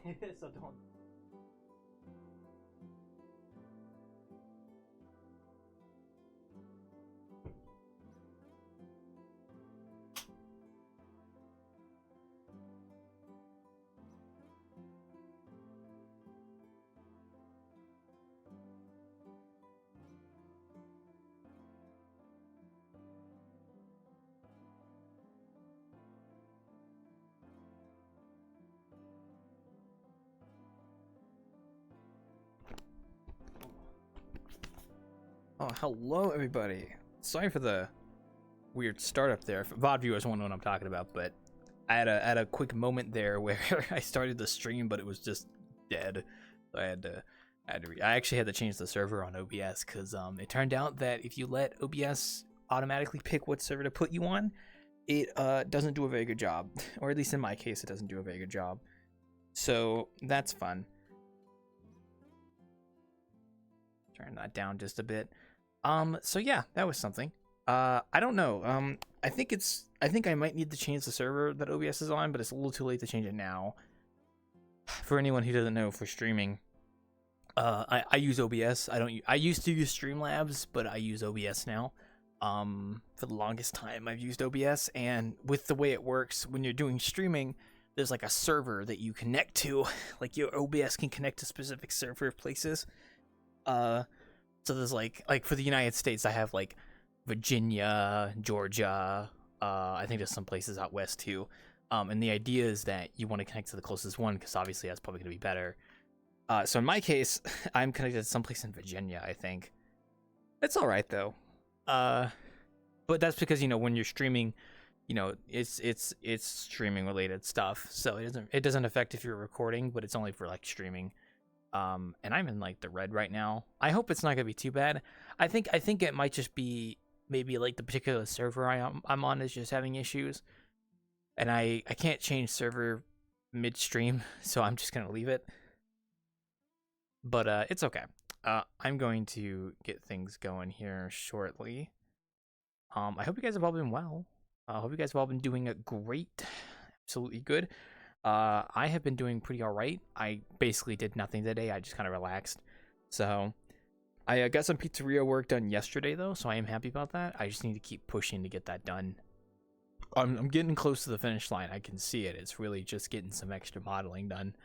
So don't. Oh, hello everybody. Sorry for the weird startup there. VOD viewers won't know what I'm talking about, but I had a quick moment there where I started the stream, but it was just dead. So I actually had to change the server on OBS because it turned out that if you let OBS automatically pick what server to put you on, it doesn't do a very good job, or at least in my case, it doesn't do a very good job. So that's fun. Turn that down just a bit. So yeah, that was something. I don't know. I think I might need to change the server that OBS is on, but it's a little too late to change it now. For anyone who doesn't know, for streaming, I use OBS. I used to use Streamlabs, but I use OBS now. For the longest time, I've used OBS, and with the way it works, when you're doing streaming, there's like a server that you connect to. Like your OBS can connect to specific server places. So there's like for the United States, I have like Virginia, Georgia. I think there's some places out west too. And the idea is that you want to connect to the closest one because obviously that's probably going to be better. So in my case, I'm connected to someplace in Virginia, I think. It's all right though. But that's because when you're streaming, it's streaming related stuff, so it doesn't affect if you're recording, but it's only for like streaming. And I'm in like the red right now. I hope it's not gonna be too bad. I think it might just be maybe like the particular server I'm on is just having issues, and I can't change server midstream, so I'm just gonna leave it. But it's okay. I'm going to get things going here shortly. I hope you guys have all been well. I hope you guys have all been doing great, absolutely good. I have been doing pretty all right. I basically did nothing today. I just kind of relaxed. So I got some pizzeria work done yesterday, though, so I am happy about that. I just need to keep pushing to get that done. I'm getting close to the finish line. I can see it. It's really just getting some extra modeling done.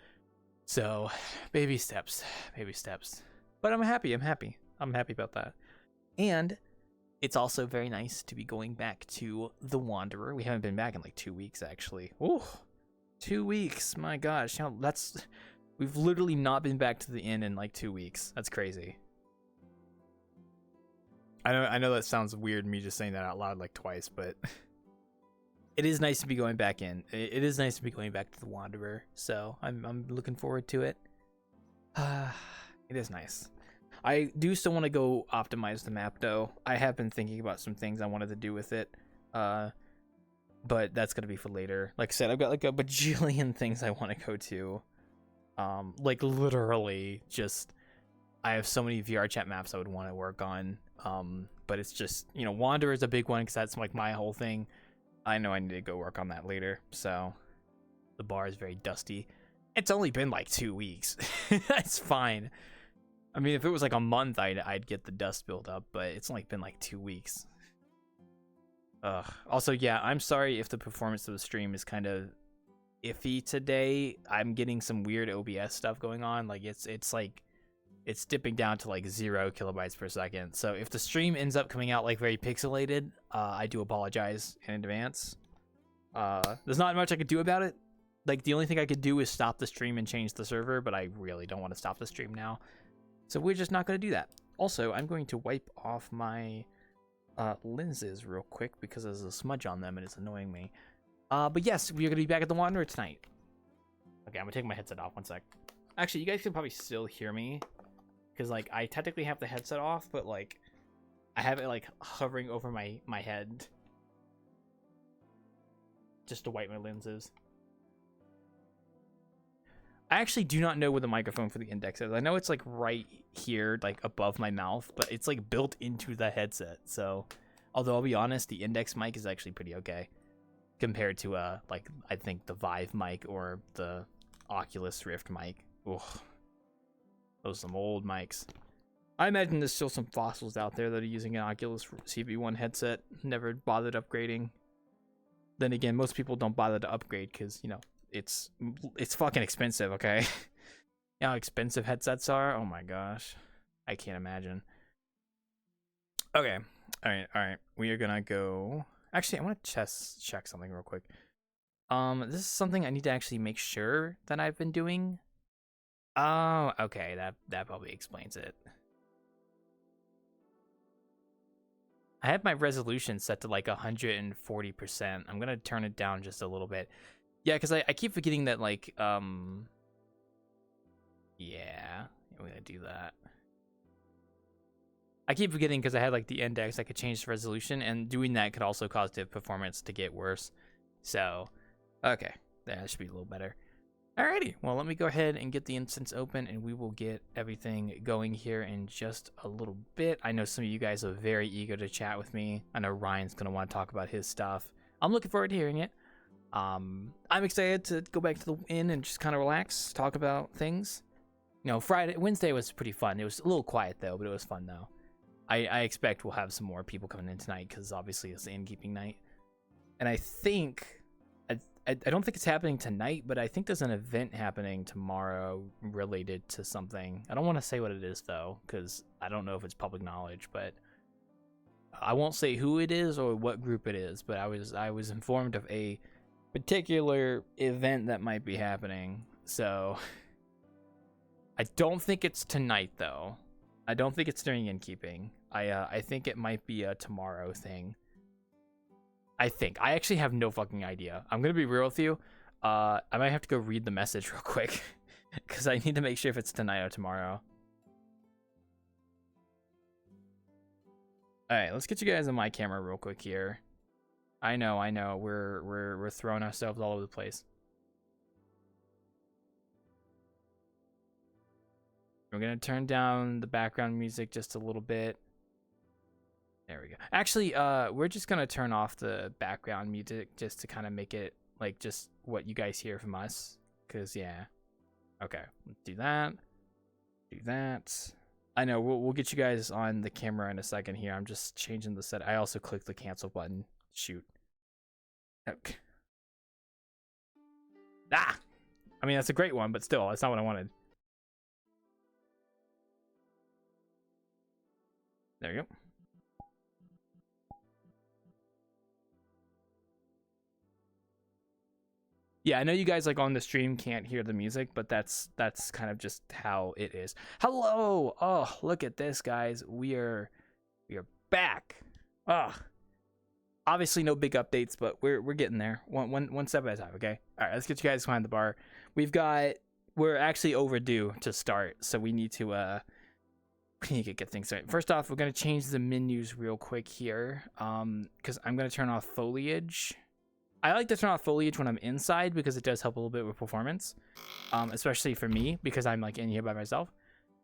So baby steps, baby steps. But I'm happy. I'm happy about that. And it's also very nice to be going back to The Wanderer. We haven't been back in like 2 weeks, actually. Ooh. 2 weeks, my gosh, we've literally not been back to the inn in like 2 weeks. That's crazy. I know that sounds weird, me just saying that out loud like twice, but it is nice to be going back in. It is nice to be going back to the Wanderer, so I'm looking forward to it. It is nice. I do still want to go optimize the map though. I have been thinking about some things I wanted to do with it. But that's gonna be for later. Like I said, I've got like a bajillion things I want to go to. Like literally just I have so many VRChat maps I would want to work on. But it's just, Wander is a big one because that's like my whole thing. I know I need to go work on that later. So the bar is very dusty. It's only been like 2 weeks. That's fine. I mean, if it was like a month, I'd get the dust build up, but it's only been like 2 weeks. Also, yeah, I'm sorry if the performance of the stream is kind of iffy today. I'm getting some weird OBS stuff going on. Like it's dipping down to like 0 kilobytes per second. So if the stream ends up coming out like very pixelated, I do apologize in advance. There's not much I could do about it. Like the only thing I could do is stop the stream and change the server, but I really don't want to stop the stream now. So we're just not going to do that. Also, I'm going to wipe off my lenses real quick because there's a smudge on them and it's annoying me. But yes, we are going to be back at the Wanderer tonight. Okay, I'm going to take my headset off 1 sec. Actually, you guys can probably still hear me because like I technically have the headset off, but like I have it like hovering over my head just to wipe my lenses. I actually do not know where the microphone for the index is. I know it's like right here, like above my mouth, but it's like built into the headset. So, although I'll be honest, the index mic is actually pretty okay compared to like I think the Vive mic or the Oculus Rift mic. Ugh. Those are some old mics. I imagine there's still some fossils out there that are using an Oculus CV1 headset, never bothered upgrading. Then again, most people don't bother to upgrade because, you know, it's fucking expensive, okay? You know how expensive headsets are? Oh my gosh. I can't imagine. Okay. Alright. We are gonna go... Actually, I want to check something real quick. This is something I need to actually make sure that I've been doing. Oh, okay. That probably explains it. I have my resolution set to like 140%. I'm gonna turn it down just a little bit. Yeah, because I keep forgetting that, like, yeah, I'm gonna do that. I keep forgetting because I had like the index, I could change the resolution, and doing that could also cause the performance to get worse. So, okay, that should be a little better. Alrighty, well, let me go ahead and get the instance open, and we will get everything going here in just a little bit. I know some of you guys are very eager to chat with me. I know Ryan's going to want to talk about his stuff. I'm looking forward to hearing it. I'm excited to go back to the inn and just kind of relax, talk about things. You know, Wednesday was pretty fun. It was a little quiet, though, but it was fun, though. I expect we'll have some more people coming in tonight, because obviously it's the innkeeping night. And I think... I don't think it's happening tonight, but I think there's an event happening tomorrow related to something. I don't want to say what it is, though, because I don't know if it's public knowledge, but I won't say who it is or what group it is, but I was informed of a particular event that might be happening. So I don't think it's tonight, though. I don't think it's during innkeeping. I think it might be a tomorrow thing. I actually have no fucking idea. I'm gonna be real with you. I might have to go read the message real quick because I need to make sure if it's tonight or tomorrow. All right, let's get you guys on my camera real quick here. I know. We're throwing ourselves all over the place. We're gonna turn down the background music just a little bit. There we go. Actually, we're just gonna turn off the background music just to kind of make it like just what you guys hear from us. Cause yeah. Okay, let's do that. Do that. I know we'll get you guys on the camera in a second here. I'm just changing the set. I also clicked the cancel button. Shoot. Okay. Ah! I mean, that's a great one, but still, that's not what I wanted. There you go. Yeah, I know you guys like on the stream can't hear the music, but that's kind of just how it is. Hello! Oh, look at this, guys. We are back. Oh, obviously no big updates, but we're getting there. One step at a time. Okay. All right, let's get you guys behind the bar. We're actually overdue to start, so we need to get things started. First off, we're gonna change the menus real quick here, because I'm gonna turn off foliage. I like to turn off foliage when I'm inside because it does help a little bit with performance, especially for me because I'm like in here by myself.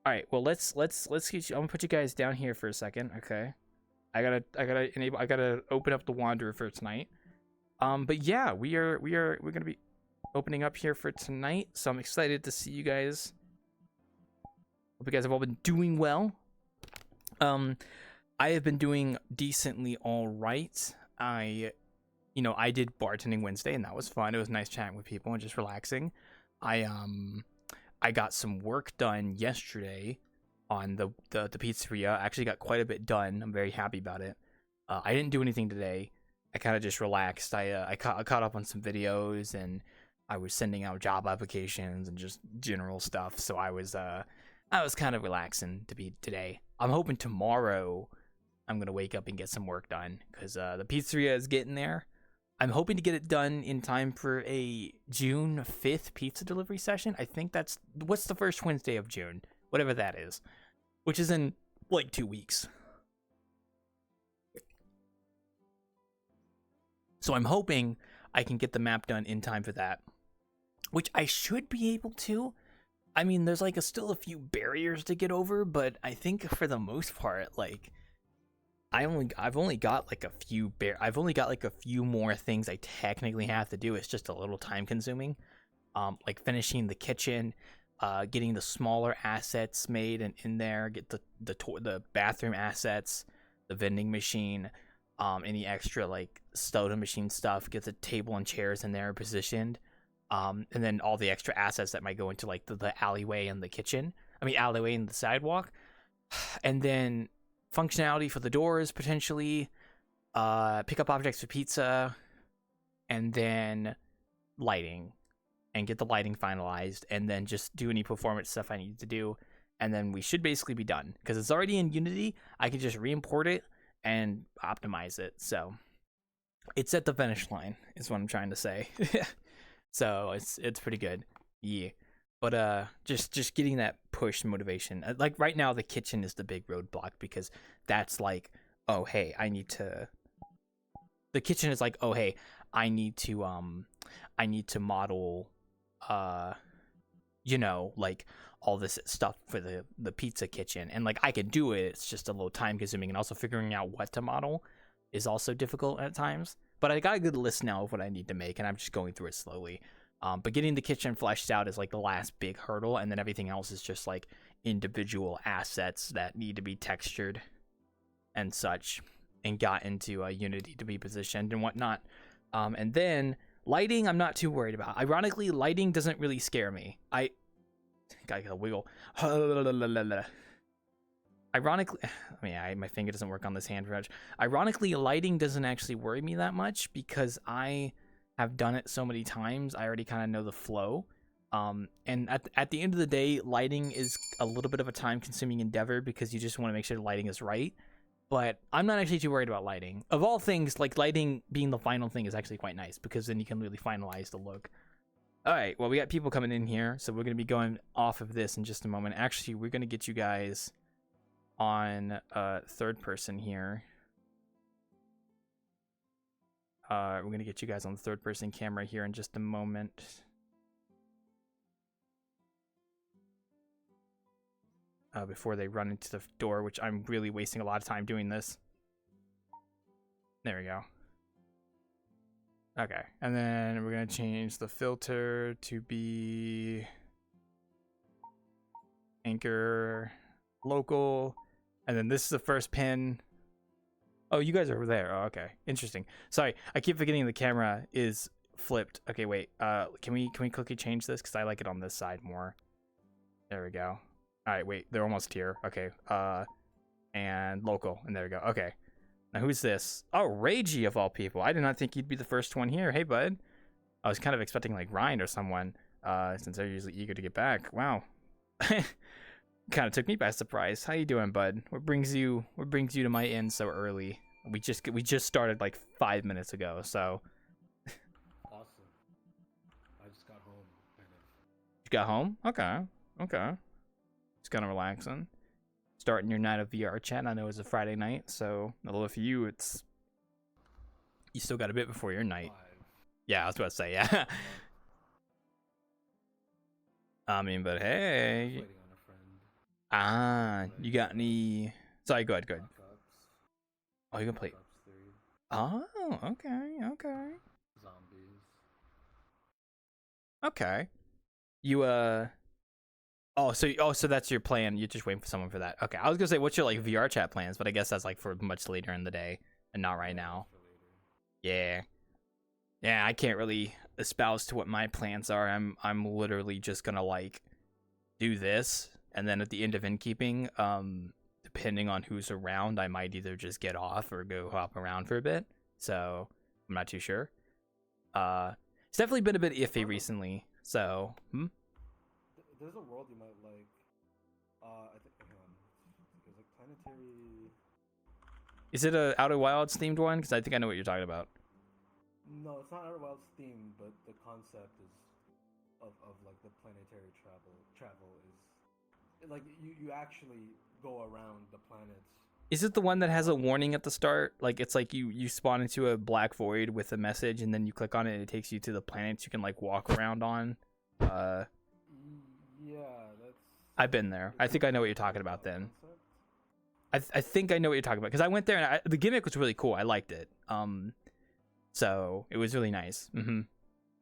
All right, well let's get you. I'm gonna put you guys down here for a second. Okay, I gotta open up the Wanderer for tonight. But yeah, we're gonna be opening up here for tonight, so I'm excited to see you guys. Hope you guys have all been doing well. I have been doing decently all right. I did bartending Wednesday, and that was fun. It was nice chatting with people and just relaxing. I got some work done yesterday on the pizzeria. I actually got quite a bit done. I'm very happy about it. I didn't do anything today. I kind of just relaxed. I caught up on some videos, and I was sending out job applications and just general stuff. So I was kind of relaxing today. I'm hoping tomorrow I'm gonna wake up and get some work done because the pizzeria is getting there. I'm hoping to get it done in time for a June 5th pizza delivery session. I think what's the first Wednesday of June? Whatever that is. Which is in like 2 weeks. So I'm hoping I can get the map done in time for that. Which I should be able to. I mean, there's like still a few barriers to get over, but I think for the most part, like I've only got like a few more things I technically have to do. It's just a little time consuming. like finishing the kitchen, getting the smaller assets made and in there, get the bathroom assets, the vending machine, any extra like soda machine stuff, get the table and chairs in there positioned, and then all the extra assets that might go into like the alleyway and the kitchen. I mean, alleyway and the sidewalk, and then functionality for the doors potentially, pick up objects for pizza, and then lighting, and get the lighting finalized, and then just do any performance stuff I need to do, and then we should basically be done because it's already in Unity. I can just re-import it and optimize it, so it's at the finish line is what I'm trying to say. So it's pretty good, yeah. But just getting that push motivation. Like right now, the kitchen is the big roadblock because that's like, oh hey, I need to. The kitchen is like, oh hey, I need to model, you know, like all this stuff for the pizza kitchen, and like I can do it. It's just a little time consuming, and also figuring out what to model is also difficult at times. But I got a good list now of what I need to make, and I'm just going through it slowly. But getting the kitchen fleshed out is like the last big hurdle, and then everything else is just like individual assets that need to be textured and such, and got into Unity to be positioned and whatnot. And then lighting, I'm not too worried about. Ironically, lighting doesn't really scare me. I gotta wiggle. Ironically, I mean, my finger doesn't work on this hand very much. Ironically, lighting doesn't actually worry me that much because I have done it so many times. I already kind of know the flow. And at the end of the day, lighting is a little bit of a time-consuming endeavor because you just want to make sure the lighting is right. But I'm not actually too worried about lighting. Of all things, like lighting being the final thing is actually quite nice because then you can really finalize the look. All right, well, we got people coming in here, so we're going to be going off of this in just a moment. Actually, we're going to get you guys on third person here. We're going to get you guys on the third person camera here in just a moment. Before they run into the door, which I'm really wasting a lot of time doing this. There we go. Okay, and then we're going to change the filter to be anchor local. And then this is the first pin. Oh, you guys are over there. Oh, okay. Interesting. Sorry, I keep forgetting the camera is flipped. Okay, wait. Can we quickly change this? Because I like it on this side more. There we go. All right, wait. They're almost here. Okay. And local. And there we go. Okay. Now, who's this? Oh, Ragey of all people. I did not think you'd be the first one here. Hey, bud. I was kind of expecting like Ryan or someone, since they're usually eager to get back. Wow. Kind of took me by surprise. How you doing, bud? What brings you to my inn so early? We just started like 5 minutes ago, so. Awesome. I just got home, kind of. You got home? Okay. Okay. It's kind of relaxing. Starting your night of VRChat. I know it's a Friday night, so although for you, it's you still got a bit before your night. 5. Yeah, I was about to say, yeah. I mean, but hey. Waiting on a friend. You got any? Sorry, go ahead. Black Ops. Oh, you can play. Black Ops 3. Oh, okay. Zombies. Okay. You so that's your plan. You're just waiting for someone for that. Okay. I was gonna say, what's your like VR chat plans, but I guess that's like for much later in the day and not right now. Yeah. Yeah, I can't really espouse to what my plans are. I'm literally just gonna like do this, and then at the end of Innkeeping, depending on who's around, I might either just get off or go hop around for a bit. So I'm not too sure. It's definitely been a bit iffy recently. So There's a world you might like. I think there's like planetary. Is it a Outer Wilds themed one? Because I think I know what you're talking about. No, it's not Outer Wilds themed, but the concept is of like the planetary travel is like you actually go around the planets. Is it the one that has a warning at the start? Like it's like you spawn into a black void with a message, and then you click on it and it takes you to the planets you can like walk around on. Yeah, that's. I've been there. I think I know what you're talking about then. I think I know what you're talking about because I went there and the gimmick was really cool. I liked it. So it was really nice.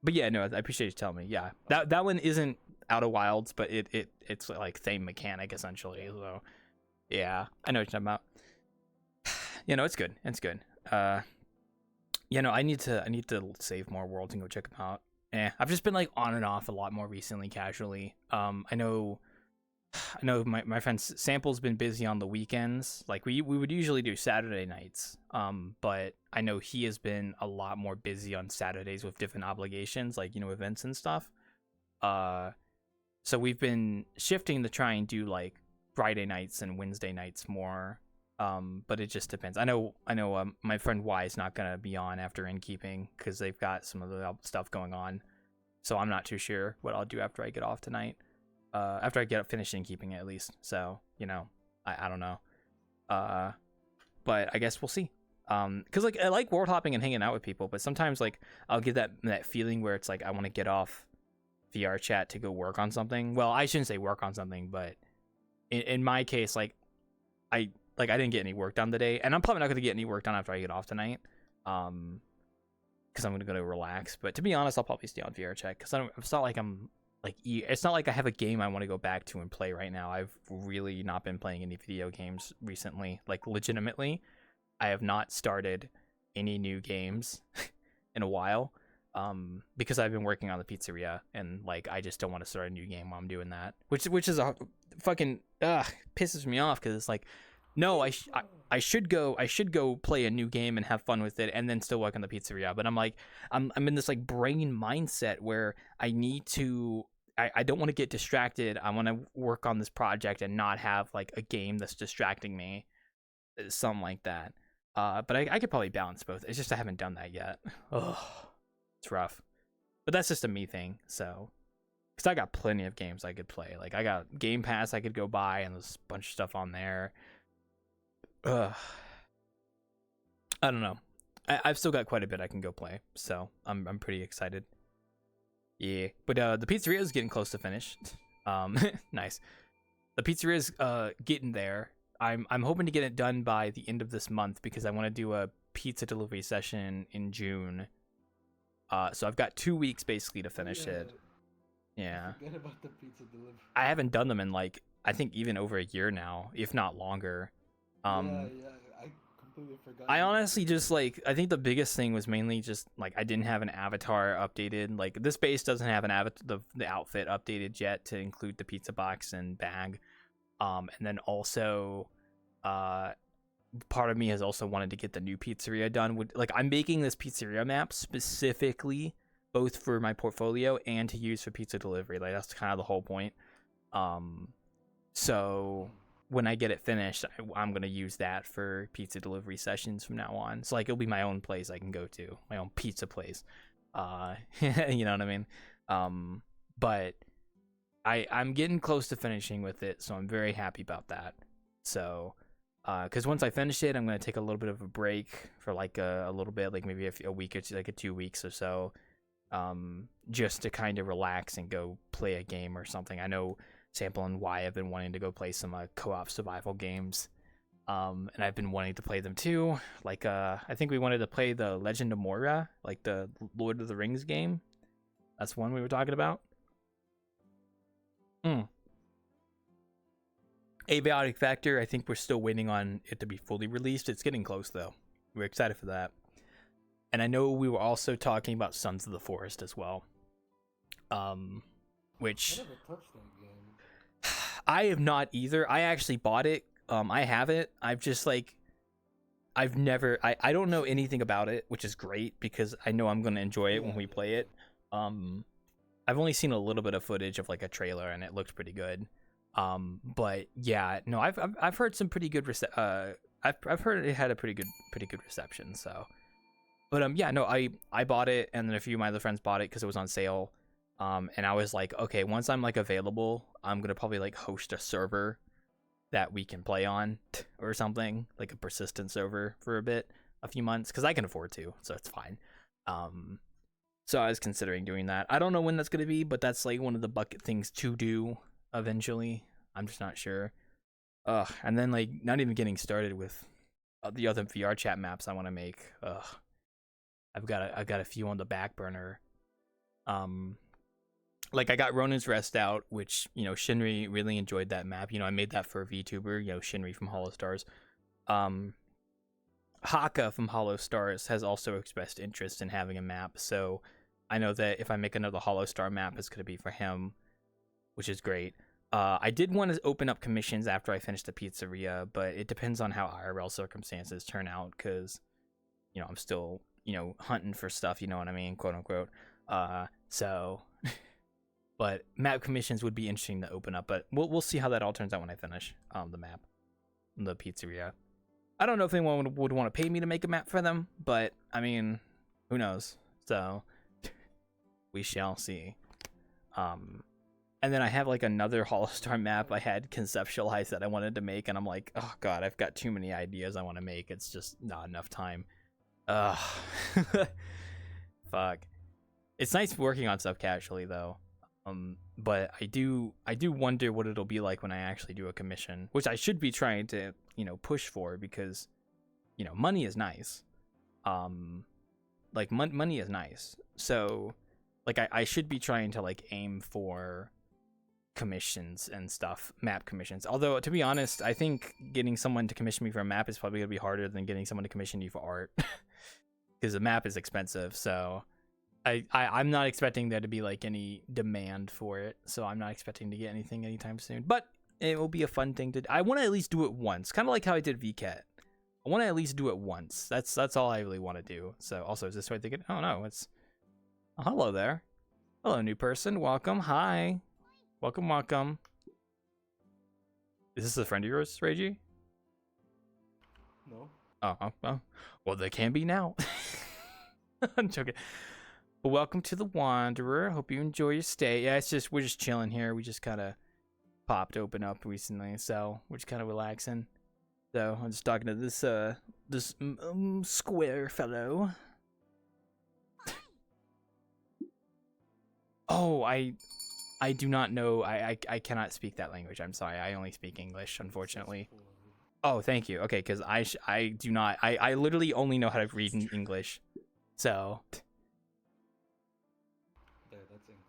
But yeah, no, I appreciate you telling me. Yeah, that one isn't Outer Wilds, but it's like same mechanic essentially. So yeah, I know what you're talking about. You know, it's good. It's good. You know, I need to save more worlds and go check them out. I've just been like on and off a lot more recently, casually. I know my friend Sample's been busy on the weekends. Like we would usually do Saturday nights. But I know he has been a lot more busy on Saturdays with different obligations, like, you know, events and stuff. So we've been shifting to try and do like Friday nights and Wednesday nights more. But it just depends. I know. My friend Y is not gonna be on after Innkeeping because they've got some of the stuff going on. So I'm not too sure what I'll do after I get off tonight. After I get up finished Innkeeping at least. So, you know, I don't know. But I guess we'll see. Cause like I like world hopping and hanging out with people, but sometimes like I'll get that feeling where it's like I want to get off VRChat to go work on something. Well, I shouldn't say work on something, but in my case, like I didn't get any work done today, and I'm probably not going to get any work done after I get off tonight. Because I'm going to go to relax. But to be honest, I'll probably stay on VRChat because it's not like I'm like it's not like I have a game I want to go back to and play right now. I've really not been playing any video games recently. Like legitimately, I have not started any new games in a while. Because I've been working on the pizzeria and like I just don't want to start a new game while I'm doing that. Which is a fucking pisses me off because it's like, no, I should go play a new game and have fun with it and then still work on the pizzeria. But I'm like I'm in this like brain mindset where I need to I don't want to get distracted. I want to work on this project and not have like a game that's distracting me. Something like that. But I could probably balance both. It's just I haven't done that yet. Ugh. It's rough. But that's just a me thing, so. Because I got plenty of games I could play. Like, I got Game Pass I could go buy, and there's a bunch of stuff on there. Ugh. I don't know. I've still got quite a bit I can go play, so I'm pretty excited. Yeah. But the pizzeria is getting close to finish. Nice. The pizzeria is getting there. I'm hoping to get it done by the end of this month because I want to do a pizza delivery session in June. So I've got 2 weeks basically to finish it. Yeah. Forget about the pizza delivery. I haven't done them in like I think even over a year now, if not longer. Yeah, I completely forgot. I honestly just like I think the biggest thing was mainly just like I didn't have an avatar updated. Like this base doesn't have an the outfit updated yet to include the pizza box and bag. And then also part of me has also wanted to get the new pizzeria done. Like I'm making this pizzeria map specifically both for my portfolio and to use for pizza delivery. Like that's kind of the whole point. So when I get it finished, I'm gonna use that for pizza delivery sessions from now on. So like it'll be my own place I can go to, my own pizza place. You know what I mean? But I'm getting close to finishing with it, so I'm very happy about that. So because once I finish it, I'm going to take a little bit of a break for like a little bit, like maybe a week or two, like 2 weeks or so, just to kind of relax and go play a game or something. I know Sample and Y have been wanting to go play some co-op survival games, and I've been wanting to play them too. Like I think we wanted to play the Legend of Moria, like the Lord of the Rings game. That's one we were talking about. Abiotic Factor, I think we're still waiting on it to be fully released. It's getting close, though. We're excited for that. And I know we were also talking about Sons of the Forest as well. Which... I never touched that game. I have not either. I actually bought it. I have it. I've just, like... I've never... I don't know anything about it, which is great, because I know I'm going to enjoy it when we play it. I've only seen a little bit of footage of, like, a trailer, and it looked pretty good. But yeah, no, I've heard some pretty good I've heard it had a pretty good reception. So, but yeah, no, I bought it, and then a few of my other friends bought it because it was on sale. And I was like, okay, once I'm like available, I'm gonna probably like host a server that we can play on or something, like a persistent server for a few months, because I can afford to, so it's fine. So I was considering doing that. I don't know when that's gonna be, but that's like one of the bucket things to do. Eventually, I'm just not sure. And then like not even getting started with the other VRChat maps I want to make. I've got a few on the back burner. Like I got Ronin's Rest out, which Shinri really enjoyed that map. I made that for a VTuber, Shinri from Hollow Stars. Haka from Hollow Stars has also expressed interest in having a map, so I know that if I make another Hollow Star map, it's going to be for him, which is great. I did want to open up commissions after I finish the pizzeria, but it depends on how IRL circumstances turn out, because, I'm still, hunting for stuff, you know what I mean, quote unquote. So, but map commissions would be interesting to open up, but we'll see how that all turns out when I finish the map, the pizzeria. I don't know if anyone would want to pay me to make a map for them, but I mean, who knows? So we shall see. And then I have like another Hollow Star map I had conceptualized that I wanted to make, and I'm like, oh god, I've got too many ideas I want to make. It's just not enough time. Fuck. It's nice working on stuff casually though. But I do wonder what it'll be like when I actually do a commission, which I should be trying to, push for, because, money is nice. Like money is nice. So, like I should be trying to like aim for commissions and stuff, map commissions. Although to be honest, I think getting someone to commission me for a map is probably gonna be harder than getting someone to commission you for art, because the map is expensive. So I'm not expecting there to be like any demand for it, so I'm not expecting to get anything anytime soon. But it will be a fun thing to do. I want to at least do it once, kind of like how I did VCat. I want to at least do it once. That's all I really want to do. So also, is this what I think? Oh no, it's hello there. Hello, new person. Welcome. Hi. Welcome. Is this a friend of yours, Reiji? No. Oh. Well, they can be now. I'm joking. But welcome to the Wanderer. Hope you enjoy your stay. Yeah, we're just chilling here. We just kind of popped open up recently, so we're just kind of relaxing. So I'm just talking to this square fellow. Oh, I do not know. I cannot speak that language. I'm sorry. I only speak English, unfortunately. Oh, thank you. Okay, because I do not. I literally only know how to read in English. So. There, that's English.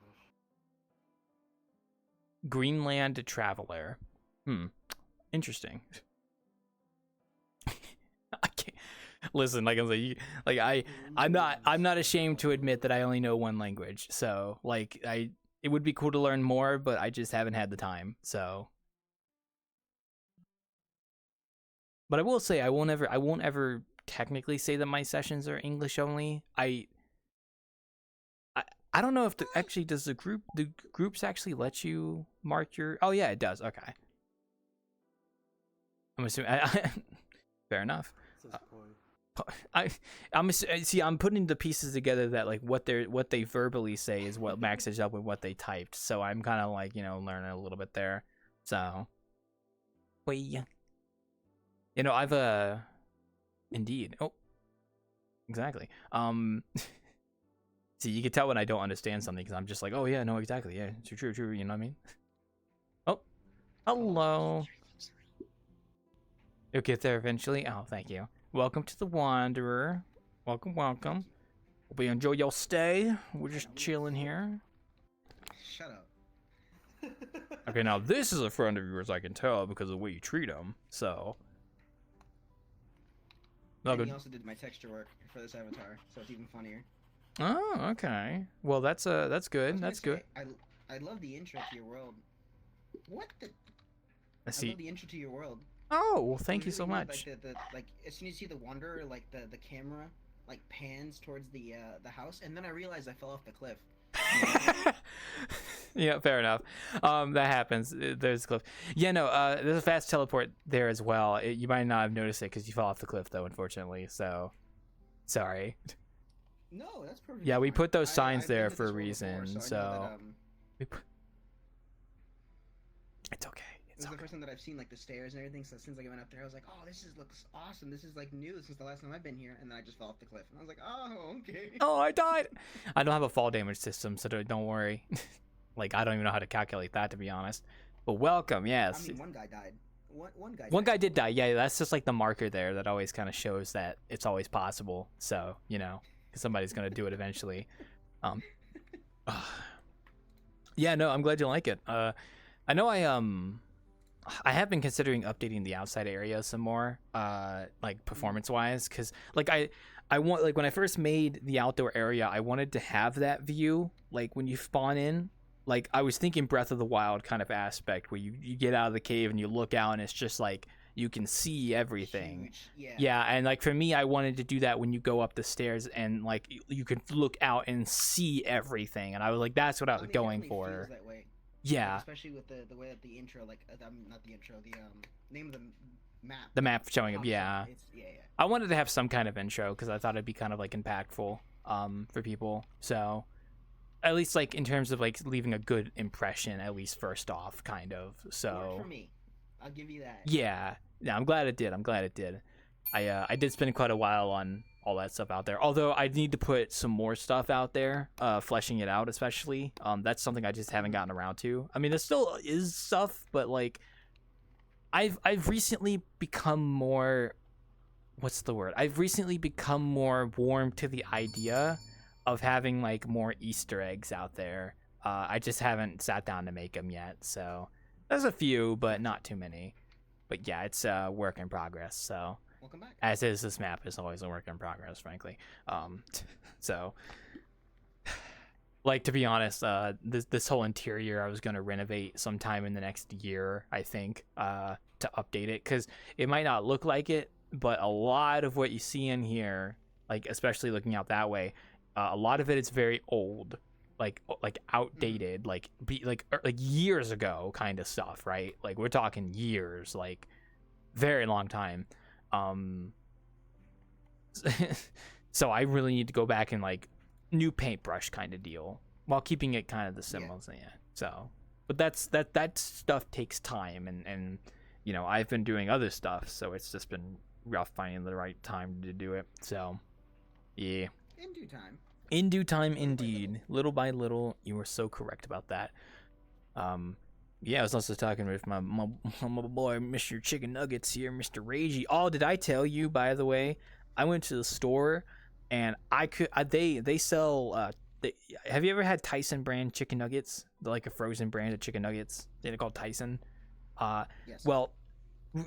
Greenland Traveler. Interesting. I can't listen. Like I'm like I'm not ashamed to admit that I only know one language. So like it would be cool to learn more, but I just haven't had the time. So, but I will say I won't ever technically say that my sessions are English only. I don't know if actually does the groups actually let you mark your. Oh yeah, it does. Okay. I'm assuming. Fair enough. I'm putting the pieces together that like what they verbally say is what matches up with what they typed. So I'm kind of like learning a little bit there. So, I've indeed. Oh, exactly. See, you can tell when I don't understand something because I'm just like, oh yeah, no, exactly, yeah, true. You know what I mean? Oh, hello. You'll get there eventually. Oh, thank you. Welcome to the Wanderer. Welcome. Hope you enjoy your stay. We're just chilling here. Shut up. Okay, now this is a friend of yours, I can tell because of the way you treat him. So. And he also did my texture work for this avatar, so it's even funnier. Oh, okay. Well, that's good. That's good. I love the intro to your world. What the? I love the intro to your world. Oh, well, thank you so much. Like as soon as you see the Wanderer, like the camera like pans towards the house, and then I realized I fell off the cliff. Yeah, fair enough. That happens. There's a cliff. Yeah, no. There's a fast teleport there as well. You might not have noticed it because you fell off the cliff, though, unfortunately. So, sorry. No, that's perfect. Yeah, we put those signs I've there been to for a this world reason. before, So, that, it's okay. It was the first time that I've seen like the stairs and everything. So since I went up there, I was like, "Oh, looks awesome. This is like new since the last time I've been here." And then I just fell off the cliff, and I was like, "Oh, okay." Oh, I died. I don't have a fall damage system, so don't worry. Like I don't even know how to calculate that, to be honest. But welcome, yes. I mean, one guy died. One guy did die. Yeah, that's just like the marker there that always kind of shows that it's always possible. So because somebody's gonna do it eventually. Yeah, no, I'm glad you like it. I know I have been considering updating the outside area some more, like performance wise, because like I want, like when I first made the outdoor area, I wanted to have that view like when you spawn in. Like I was thinking Breath of the Wild kind of aspect where you get out of the cave and you look out and it's just like you can see everything. Huge. Yeah. Yeah, and like for me, I wanted to do that when you go up the stairs and like you can look out and see everything, and I was like, that's what I was It going definitely for. feels that way. Yeah, Especially with the way that the intro, like not the intro, the name of the map. the map showing up. pops Yeah, It's, yeah. I wanted to have some kind of intro because I thought it'd be kind of like impactful for people. So at least like in terms of like leaving a good impression, at least first off, kind of. So Worked for me. I'll give you that. yeah, I'm glad it did. I did spend quite a while on all that stuff out there. Although I need to put some more stuff out there, fleshing it out, especially. That's something I just haven't gotten around to. I mean, there still is stuff, but like, I've recently become more. What's the word? I've recently become more warm to the idea of having like more Easter eggs out there. I just haven't sat down to make them yet. So there's a few, but not too many. But yeah, it's a work in progress. So. Welcome back. As is, this map is always a work in progress, frankly. So, like, to be honest, this whole interior I was going to renovate sometime in the next year, I think, to update it, because it might not look like it, but a lot of what you see in here, like, especially looking out that way, a lot of it is very old, like outdated, like years ago kind of stuff, right? Like, we're talking years, like, very long time. So I really need to go back and like new paintbrush kind of deal while keeping it kind of the symbols. Yeah. So, but that stuff takes time, and you know, I've been doing other stuff, so it's just been rough finding the right time to do it. So, yeah. In due time. In due time, indeed. Little by little, you were so correct about that. Yeah, I was also talking with my boy, Mr. Chicken Nuggets here, Mr. Ragey. Oh, did I tell you, by the way? I went to the store, and they sell. Have you ever had Tyson brand chicken nuggets? They're like a frozen brand of chicken nuggets. They're called Tyson. Yes. Well,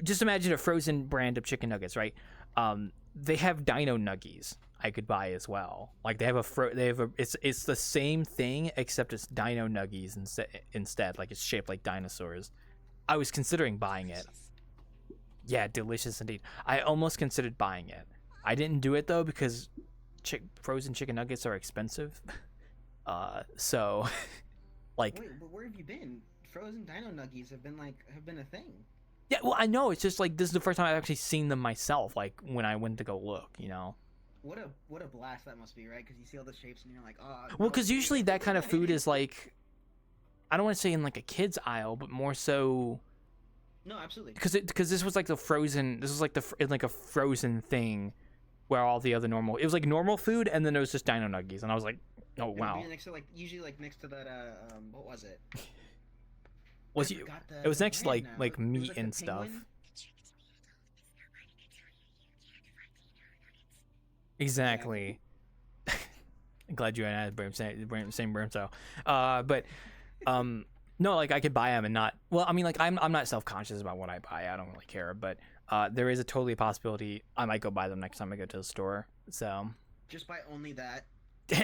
just imagine a frozen brand of chicken nuggets, right? They have Dino Nuggies I could buy as well. Like they have it's the same thing except it's Dino Nuggies instead. Like it's shaped like dinosaurs. I was considering buying it. Yeah, delicious indeed. I almost considered buying it. I didn't do it though because frozen chicken nuggets are expensive. So like. Wait, but where have you been? Frozen Dino Nuggies have been a thing. Yeah, well, I know. It's just like this is the first time I've actually seen them myself. Like when I went to go look, you know. What a blast that must be, right? Because you see all the shapes and you're like, oh. Well, because usually that kind of food is like, I don't want to say in like a kid's aisle, but more so. No, absolutely. Because this was like the frozen. This was like like a frozen thing, where all the other normal. It was like normal food, and then there was just Dino Nuggies, and I was like, oh wow. Next to usually next to that what was it? It was next to like meat and stuff. Penguin? Exactly. I'm glad you and I had the same brain cell. But no, like I could buy them and not. Well, I mean, like I'm not self-conscious about what I buy. I don't really care. But there is a totally possibility I might go buy them next time I go to the store. So just buy only that.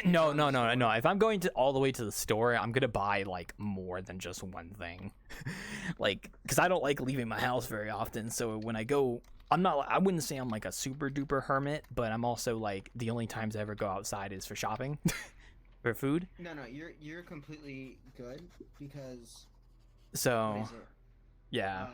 No. If I'm going all the way to the store, I'm gonna buy like more than just one thing. Like, because I don't like leaving my house very often. So when I go, I wouldn't say I'm like a super duper hermit, but I'm also like the only times I ever go outside is for shopping, for food. No, you're completely good because. So. What is it? Yeah.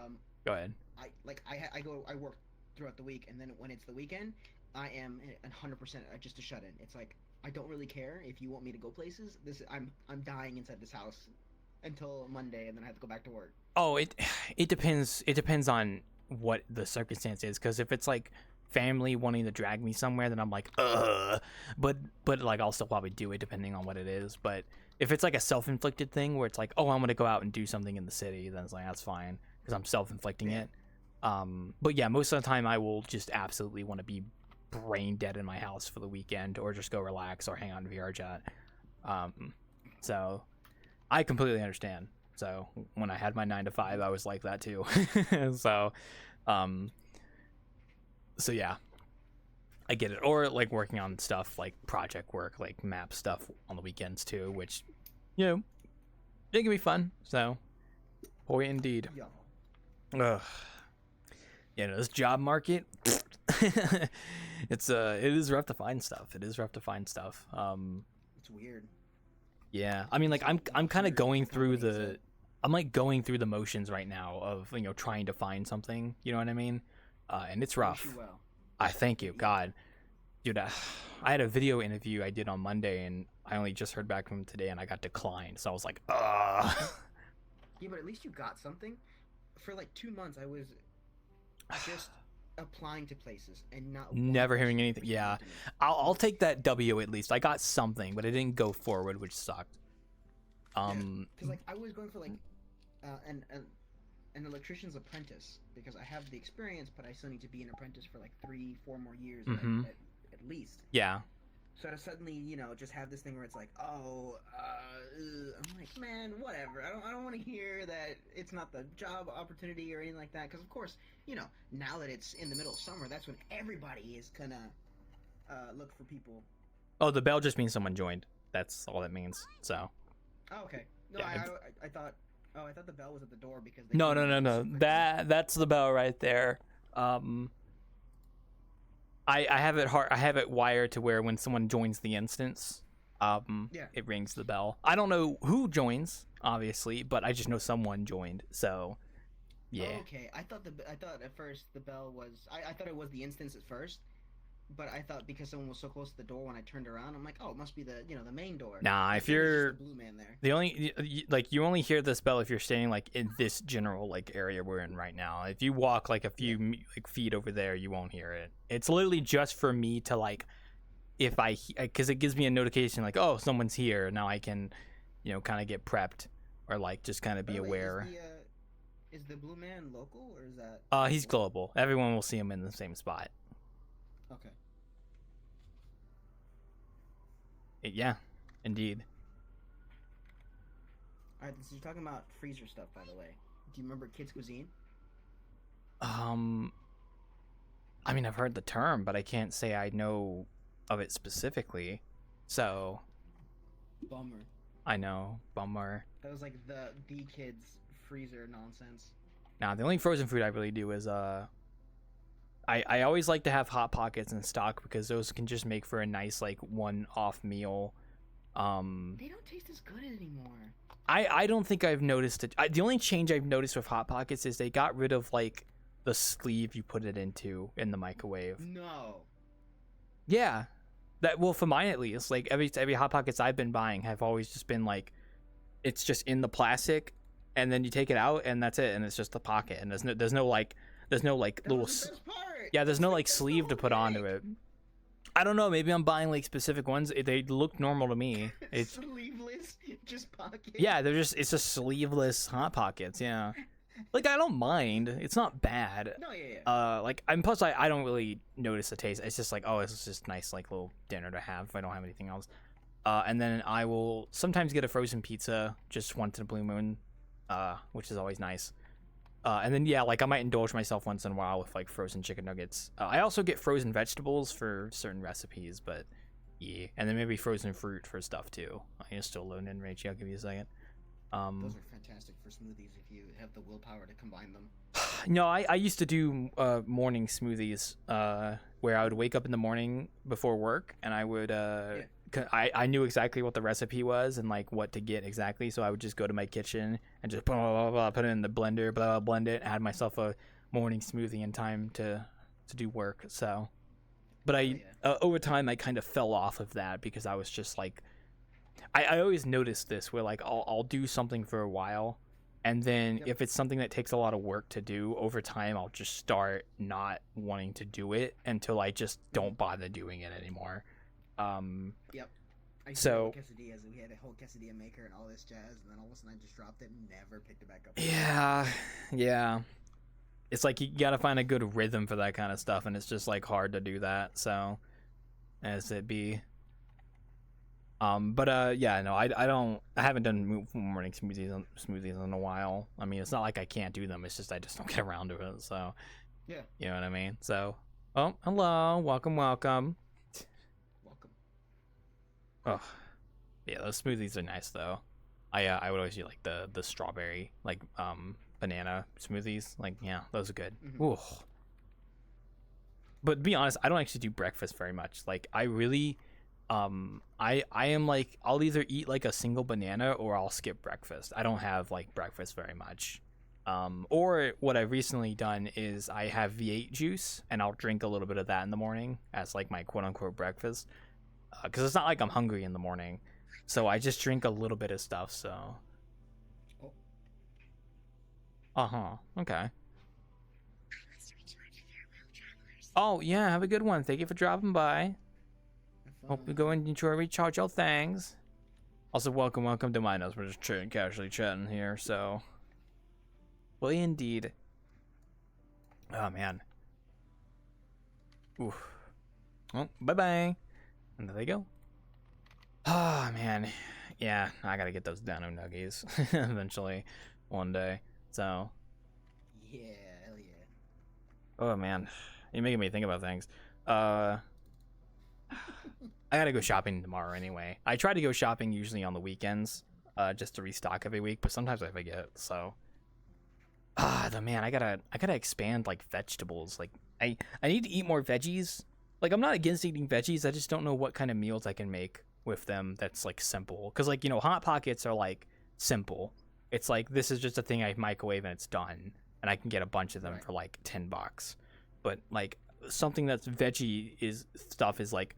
Go ahead. I work throughout the week, and then when it's the weekend, I am 100% just a shut-in. It's like I don't really care if you want me to go places. I'm dying inside this house until Monday, and then I have to go back to work. Oh, it depends. It depends on what the circumstance is, because if it's like family wanting to drag me somewhere, then I'm like, but like I'll still probably do it depending on what it is. But if it's like a self-inflicted thing where it's like, oh, I'm gonna go out and do something in the city, then it's like that's fine because I'm self-inflicting it. But yeah, most of the time I will just absolutely want to be brain dead in my house for the weekend, or just go relax or hang on VRChat. So I completely understand. So when I had my 9 to 5, I was like that too. So, so yeah, I get it. Or like working on stuff like project work, like map stuff on the weekends too, which, you know, it can be fun. So, boy, indeed. Yeah. Ugh. You know, this job market, it is rough to find stuff. It is rough to find stuff. It's weird. Yeah, I mean, like I'm kind of going through I'm like going through the motions right now of, you know, trying to find something. You know what I mean? And it's rough. Wish you well. I thank you, God, dude. I had a video interview I did on Monday, and I only just heard back from him today, and I got declined. So I was like, Yeah, but at least you got something. For like 2 months, I was just applying to places and not never hearing anything. Yeah, I'll take that W at least. I got something, but it didn't go forward, which sucked. Because like I was going for like an electrician's apprentice because I have the experience, but I still need to be an apprentice for like 3-4 more years at least. Yeah. So to suddenly, you know, just have this thing where it's like, I'm like, man, whatever. I don't want to hear that it's not the job opportunity or anything like that. Because of course, you know, now that it's in the middle of summer, that's when everybody is gonna look for people. Oh, the bell just means someone joined. That's all it means. So. Oh, okay. No, Yeah, I thought. Oh, I thought the bell was at the door because. No. That's the bell right there. I have it I have it wired to where when someone joins the instance, it rings the bell. I don't know who joins, obviously, but I just know someone joined. So, yeah. Oh, okay. I thought at first the bell was. I thought it was the instance at first, but I thought because someone was so close to the door when I turned around, I'm like, oh, it must be the main door. Nah, if you're the blue man there. the only you only hear this bell if you're standing like in this general like area we're in right now. If you walk like a few like feet over there, you won't hear it. It's literally just for me to like, if because it gives me a notification like, oh, someone's here. Now I can, you know, kind of get prepped or like just kind of be aware. Is the blue man local or is that? He's global. Everyone will see him in the same spot. Okay. Yeah, indeed. All right, so you're talking about freezer stuff, by the way. Do you remember Kids Cuisine? I mean, I've heard the term, but I can't say I know of it specifically. So. Bummer. I know, bummer. That was like the kids freezer nonsense. Now, the only frozen food I really do is I always like to have Hot Pockets in stock because those can just make for a nice like one-off meal. They don't taste as good anymore. I don't think I've noticed it. The only change I've noticed with Hot Pockets is they got rid of like the sleeve you put it into in the microwave. No. Yeah. Well, for mine at least, like every Hot Pockets I've been buying have always just been like, it's just in the plastic, and then you take it out and that's it, and it's just the pocket, and there's no like little. Yeah, there's no like sleeve to put onto it. I don't know. Maybe I'm buying like specific ones. They look normal to me. It's sleeveless, just pockets. Yeah, it's just sleeveless Hot Pockets. Yeah, like I don't mind. It's not bad. No, yeah. Like plus I don't really notice the taste. It's just like, oh, it's just nice like little dinner to have if I don't have anything else. And then I will sometimes get a frozen pizza just once in a blue moon, which is always nice. And then yeah, like I might indulge myself once in a while with like frozen chicken nuggets. I also get frozen vegetables for certain recipes, but yeah, and then maybe frozen fruit for stuff too. I can still load in Rachie. I'll give you a second. Those are fantastic for smoothies if you have the willpower to combine them. No, I used to do morning smoothies where I would wake up in the morning before work and I would I knew exactly what the recipe was and like what to get exactly, so I would just go to my kitchen and just blah, blah, blah, blah, put it in the blender, blah, blah, blend it, add myself a morning smoothie in time to do work. So, but over time I kind of fell off of that because I was just like, I always noticed this where like I'll do something for a while, and then if it's something that takes a lot of work to do, over time I'll just start not wanting to do it until I just don't bother doing it anymore. Yep. So quesadillas, we had a whole quesadilla maker and all this jazz, and then all of a sudden I just dropped it and never picked it back up. Yeah. It's like you gotta find a good rhythm for that kind of stuff, and it's just like hard to do that. So, as it be. But yeah, no, I haven't done morning smoothies in a while. I mean, it's not like I can't do them. It's just I just don't get around to it. So Yeah. you know what I mean. So, oh, hello, welcome. Welcome. Oh, yeah, those smoothies are nice though. I would always do like the strawberry like banana smoothies. Like yeah, those are good. Mm-hmm. Ooh. But to be honest, I don't actually do breakfast very much. Like I really I am like I'll either eat like a single banana or I'll skip breakfast. I don't have like breakfast very much. Or what I've recently done is I have V8 juice and I'll drink a little bit of that in the morning as like my quote unquote breakfast. Because it's not like I'm hungry in the morning, so I just drink a little bit of stuff. So, okay. Oh yeah, have a good one. Thank you for dropping by. Hope you go and enjoy recharge your things. Also, welcome to my house. We're just casually chatting here. So, well, indeed. Oh man. Oof. Oh, bye bye. And there they go. Oh man, yeah, I gotta get those Dino Nuggies eventually, one day. So, Yeah, hell yeah. oh man, you're making me think about things. I gotta go shopping tomorrow anyway. I try to go shopping usually on the weekends, just to restock every week, but sometimes I forget. So, man, I gotta expand like vegetables. Like I need to eat more veggies. Like I'm not against eating veggies. I just don't know what kind of meals I can make with them that's like simple. Because like Hot Pockets are like simple. It's like this is just a thing I microwave and it's done, and I can get a bunch of them for like $10. But like something that's veggie stuff is like,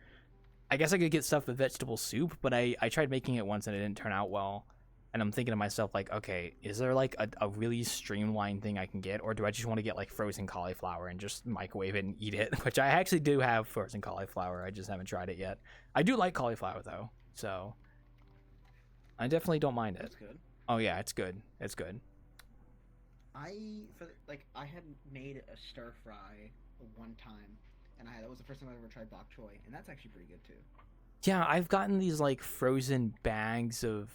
I guess I could get stuff with vegetable soup, but I tried making it once and it didn't turn out well. And I'm thinking to myself, like, okay, is there like a really streamlined thing I can get? Or do I just want to get like frozen cauliflower and just microwave it and eat it? Which I actually do have frozen cauliflower. I just haven't tried it yet. I do like cauliflower though. So I definitely don't mind it. That's good. Oh yeah, it's good. It's good. I had made a stir fry one time, and that was the first time I ever tried bok choy, and that's actually pretty good too. Yeah, I've gotten these like frozen bags of.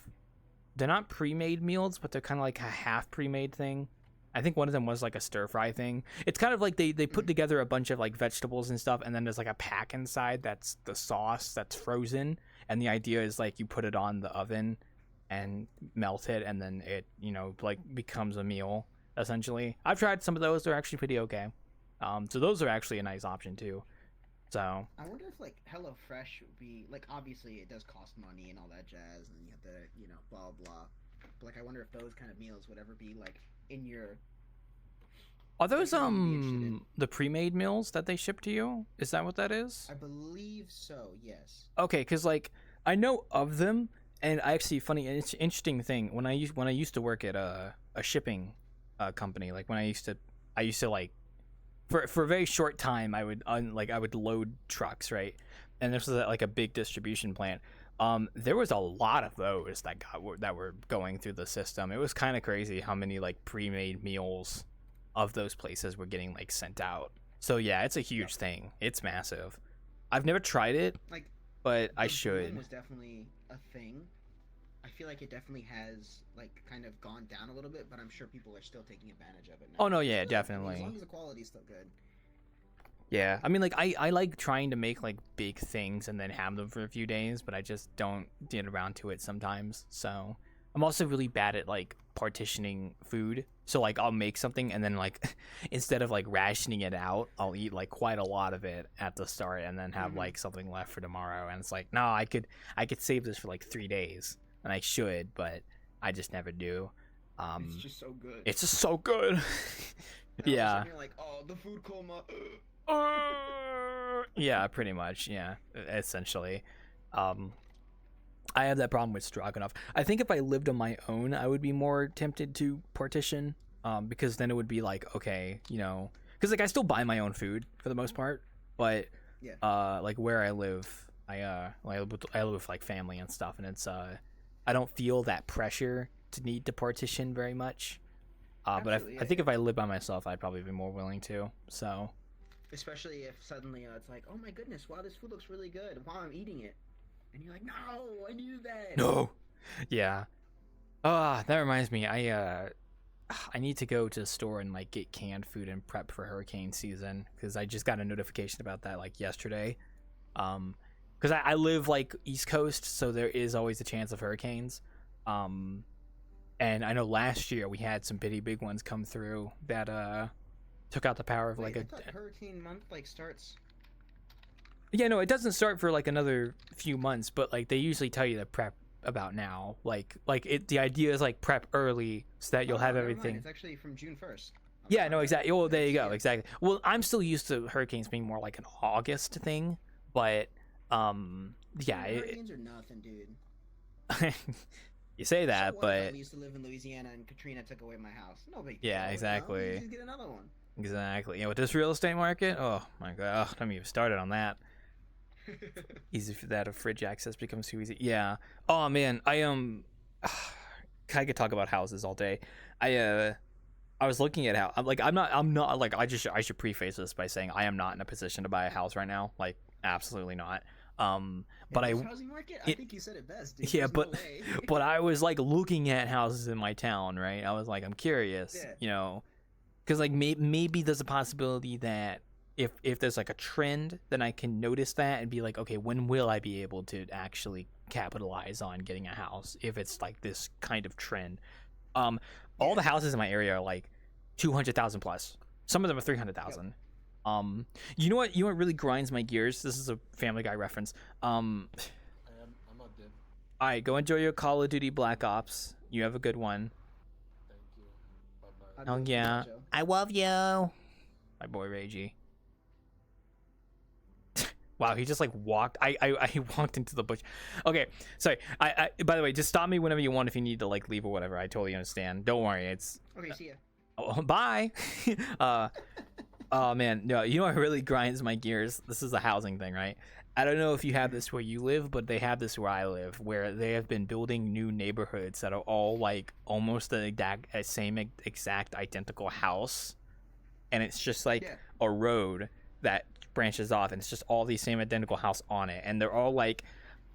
They're not pre-made meals, but they're kind of like a half pre-made thing. I think one of them was like a stir fry thing. It's kind of like they put together a bunch of like vegetables and stuff, and then there's like a pack inside that's the sauce that's frozen. And the idea is like you put it on the oven and melt it, and then it like becomes a meal essentially. I've tried some of those; they're actually pretty okay. So those are actually a nice option too. So I wonder if like HelloFresh would be like, obviously it does cost money and all that jazz, and you have to blah blah. But like I wonder if those kind of meals would ever be like in your. Are those the pre-made meals that they ship to you? Is that what that is? I believe so. Yes. Okay, because like I know of them, and actually, it's interesting thing when I used to work at a shipping company. Like when I used to like. For a very short time, I would load trucks, right? And this was like a big distribution plant. There was a lot of those that were going through the system. It was kind of crazy how many like pre-made meals of those places were getting like sent out. So yeah, it's a huge thing. It's massive. I've never tried it, but I should. Was definitely a thing. I feel like it definitely has like kind of gone down a little bit, but I'm sure people are still taking advantage of it now. Oh no, yeah, definitely. As long as the quality's still good. Yeah, I mean, like I like trying to make like big things and then have them for a few days, but I just don't get around to it sometimes. So I'm also really bad at like partitioning food. So like I'll make something and then like instead of like rationing it out, I'll eat like quite a lot of it at the start and then have like something left for tomorrow. And it's like, no, I could save this for like 3 days. And I should, but I just never do. It's just so good. It's just so good. Yeah. You're like, oh, the food coma. Yeah, pretty much. Yeah, essentially. I have that problem with stroganoff. I think if I lived on my own, I would be more tempted to partition. Because then it would be like, okay, because like I still buy my own food for the most part, but like where I live, I live with like family and stuff, and it's I don't feel that pressure to need to partition very much. But I think if I lived by myself, I'd probably be more willing to. So, especially if suddenly it's like, oh my goodness, wow, this food looks really good. Wow, I'm eating it. and you're like, no, I needed that. No. Yeah. That reminds me. I need to go to the store and like get canned food and prep for hurricane season because I just got a notification about that like yesterday. Because I live like East Coast, so there is always a chance of hurricanes. And I know last year we had some pretty big ones come through that took out the power of Wait, like I thought hurricane month like starts. Yeah, no, it doesn't start for like another few months, but like they usually tell you to prep about now. Like the idea is like prep early so that you'll have Never mind. everything. It's actually from June 1st. Yeah, no, exactly. Well, there you go, exactly. Well, I'm still used to hurricanes being more like an August thing, but yeah, hurricanes are nothing, dude. you say that, So what but if I used to live in Louisiana and Katrina took away my house? No big deal. Yeah, exactly. You know? You just get another one. exactly. Yeah, with this real estate market, oh my god, don't even started on that. Easy for that if fridge access becomes too easy. Yeah. Oh man, I could talk about houses all day. I was looking at how I'm not like I should preface this by saying I am not in a position to buy a house right now. Like absolutely not. But in this housing market, I think you said it best, dude. Yeah, There's but no way. but I was like looking at houses in my town, right? I was like, I'm curious, Yeah. you know, because like maybe there's a possibility that if there's like a trend, then I can notice that and be like, okay, when will I be able to actually capitalize on getting a house if it's like this kind of trend? All the houses in my area are like 200,000 plus. Some of them are 300,000. Yep. You know what really grinds my gears? This is a Family Guy reference. I'm not dead. All right, go enjoy your Call of Duty Black Ops. You have a good one. Thank you. Bye I'll bye. Oh do it yeah, for you, Joe. I love you, my boy Reggie. Wow, he just like walked. I walked into the bush. Okay, sorry. I by the way, just stop me whenever you want if you need to like leave or whatever. I totally understand. Don't worry. It's Okay, see ya. oh, bye. Oh man, no. You know what really grinds my gears? This is a housing thing, right? I don't know if you have this where you live, but they have this where I live, where they have been building new neighborhoods that are all like almost the exact identical house, and it's just like a road that branches off, and it's just all these same identical house on it, and they're all like,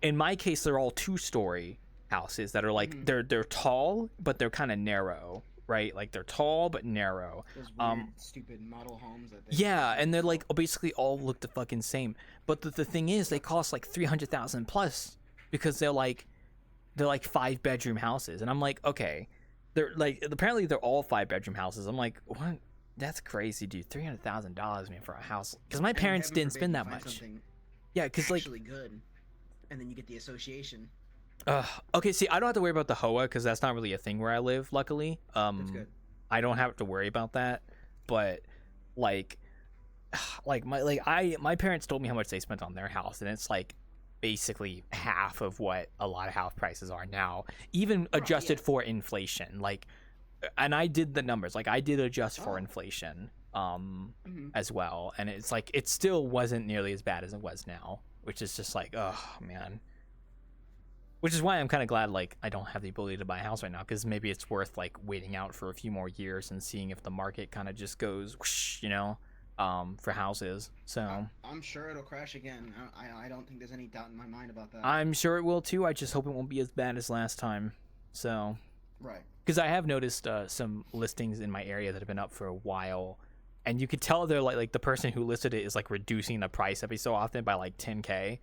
in my case, they're all 2-story houses that are like they're tall, but they're kind of narrow. Right, like they're tall but narrow. Those weird, stupid model homes. That they Yeah, and they're like basically all look the fucking same. But the thing is, they cost like 300,000 plus because they're like 5-bedroom houses, and I'm like, okay, they're like apparently they're all 5-bedroom houses. I'm like, what? That's crazy, dude. $300,000 man for a house because my parents didn't spend that much. Yeah, because like actually good, and then you get the association. Okay, see, I don't have to worry about the HOA because that's not really a thing where I live, luckily. That's good. I don't have to worry about that. But like my parents told me how much they spent on their house, and it's like basically half of what a lot of house prices are now, even adjusted for inflation. Like, and I did the numbers, like I did adjust for inflation as well, and it's like it still wasn't nearly as bad as it was now, which is just like, oh man. Which is why I'm kind of glad, like, I don't have the ability to buy a house right now, because maybe it's worth, like, waiting out for a few more years and seeing if the market kind of just goes, whoosh, you know, for houses. So I'm sure it'll crash again. I don't think there's any doubt in my mind about that. I'm sure it will, too. I just hope it won't be as bad as last time. So, right. Because I have noticed some listings in my area that have been up for a while, and you could tell they're, like the person who listed it is, like, reducing the price every so often by, like, 10K.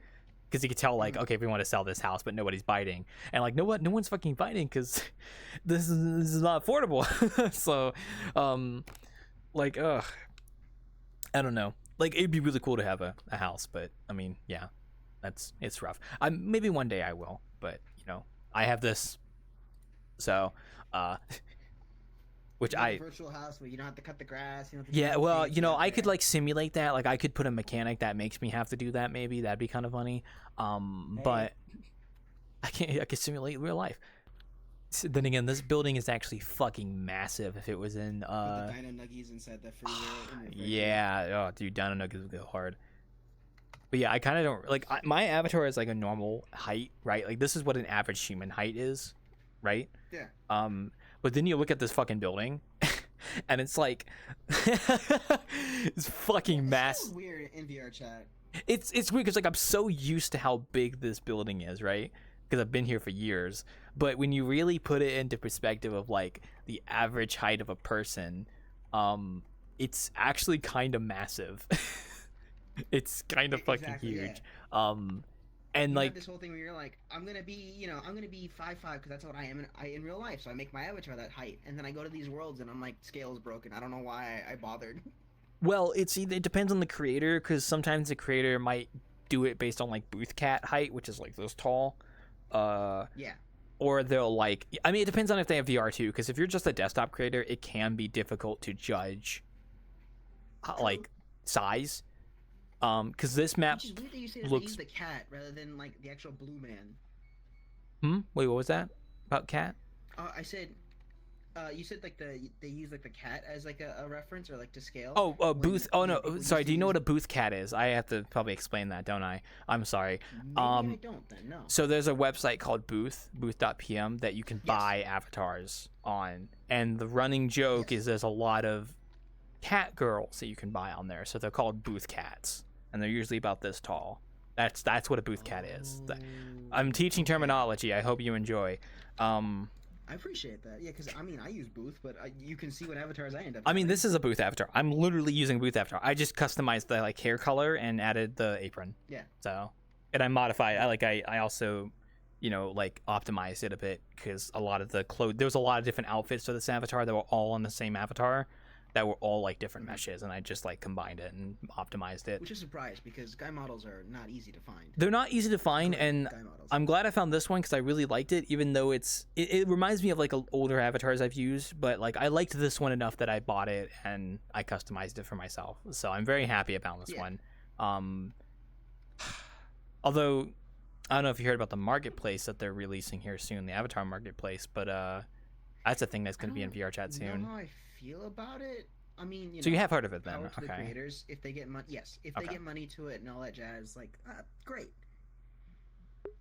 Because you could tell, like, okay, we want to sell this house, but nobody's biting, and like, no one's fucking biting because this is not affordable. So, like, I don't know. Like, it'd be really cool to have a house, but I mean, yeah, it's rough. Maybe one day I will, but you know, I have this, so, which a virtual house where you don't have to cut the grass. You don't have to yeah, well, you know, I could like simulate that. Like, I could put a mechanic that makes me have to do that. Maybe that'd be kind of funny. But I can't. I could simulate real life. So then again, this building is actually fucking massive. If it was in Put the Dino Nuggies inside the freezer. Yeah. Oh, dude, Dino Nuggies would go hard. But yeah, I kind of don't like. My avatar is like a normal height, right? Like, this is what an average human height is, right? Yeah. But then you look at this fucking building, and it's like, it's fucking massive. Weird in VRChat. It's weird because like I'm so used to how big this building is, right? Because I've been here for years. But when you really put it into perspective of like the average height of a person, it's actually kind of massive. It's kind of fucking Exactly, yeah. huge. And You have like this whole thing where you're like, I'm gonna be, I'm gonna be 5'5" because that's what I am in real life. So I make my avatar that height, and then I go to these worlds and I'm like, scale is broken. I don't know why I bothered. well, it depends on the creator because sometimes the creator might do it based on like booth cat height, which is like this tall. Yeah. Or they'll like I mean it depends on if they have VR too, because if you're just a desktop creator, it can be difficult to judge like size. Because this map Which is weird that you say that looks. they use the cat rather than like the actual blue man. Wait, what was that about cat? I said, you said like they use like the cat as like a reference or like to scale. Oh, when, booth. Oh no, people used sorry. to Do you know use- what a booth cat is? I have to probably explain that, don't I? I'm sorry. Maybe I don't then. No. So there's a website called booth.pm that you can Yes. buy avatars on, and the running joke Yes. is there's a lot of cat girls that you can buy on there. So they're called booth cats, and they're usually about this tall. That's what a booth cat is. I'm teaching terminology. I hope you enjoy. I appreciate that. Yeah, because I mean I use Booth, but you can see what avatars I end up. I mean, having. this is a booth avatar. I'm literally using a booth avatar. I just customized the like hair color and added the apron. Yeah. So, and I modified. I also, like optimized it a bit because a lot of the clothes. There was a lot of different outfits for this avatar that were all on the same avatar, that were all like different meshes, and I just like combined it and optimized it. Which is a surprise because guy models are not easy to find. They're not easy to find, Good and guy models. I'm glad I found this one because I really liked it, even though it reminds me of like older avatars I've used, but like I liked this one enough that I bought it and I customized it for myself. So I'm very happy about this Yeah. one. Although I don't know if you heard about the marketplace that they're releasing here soon, the avatar marketplace, but that's a thing that's going to be in VRChat I don't soon. know how I feel about it. I mean, So you have heard of it then? power to the Okay. creators if they get money. Yes, if they Okay. get money to it and all that jazz, like great.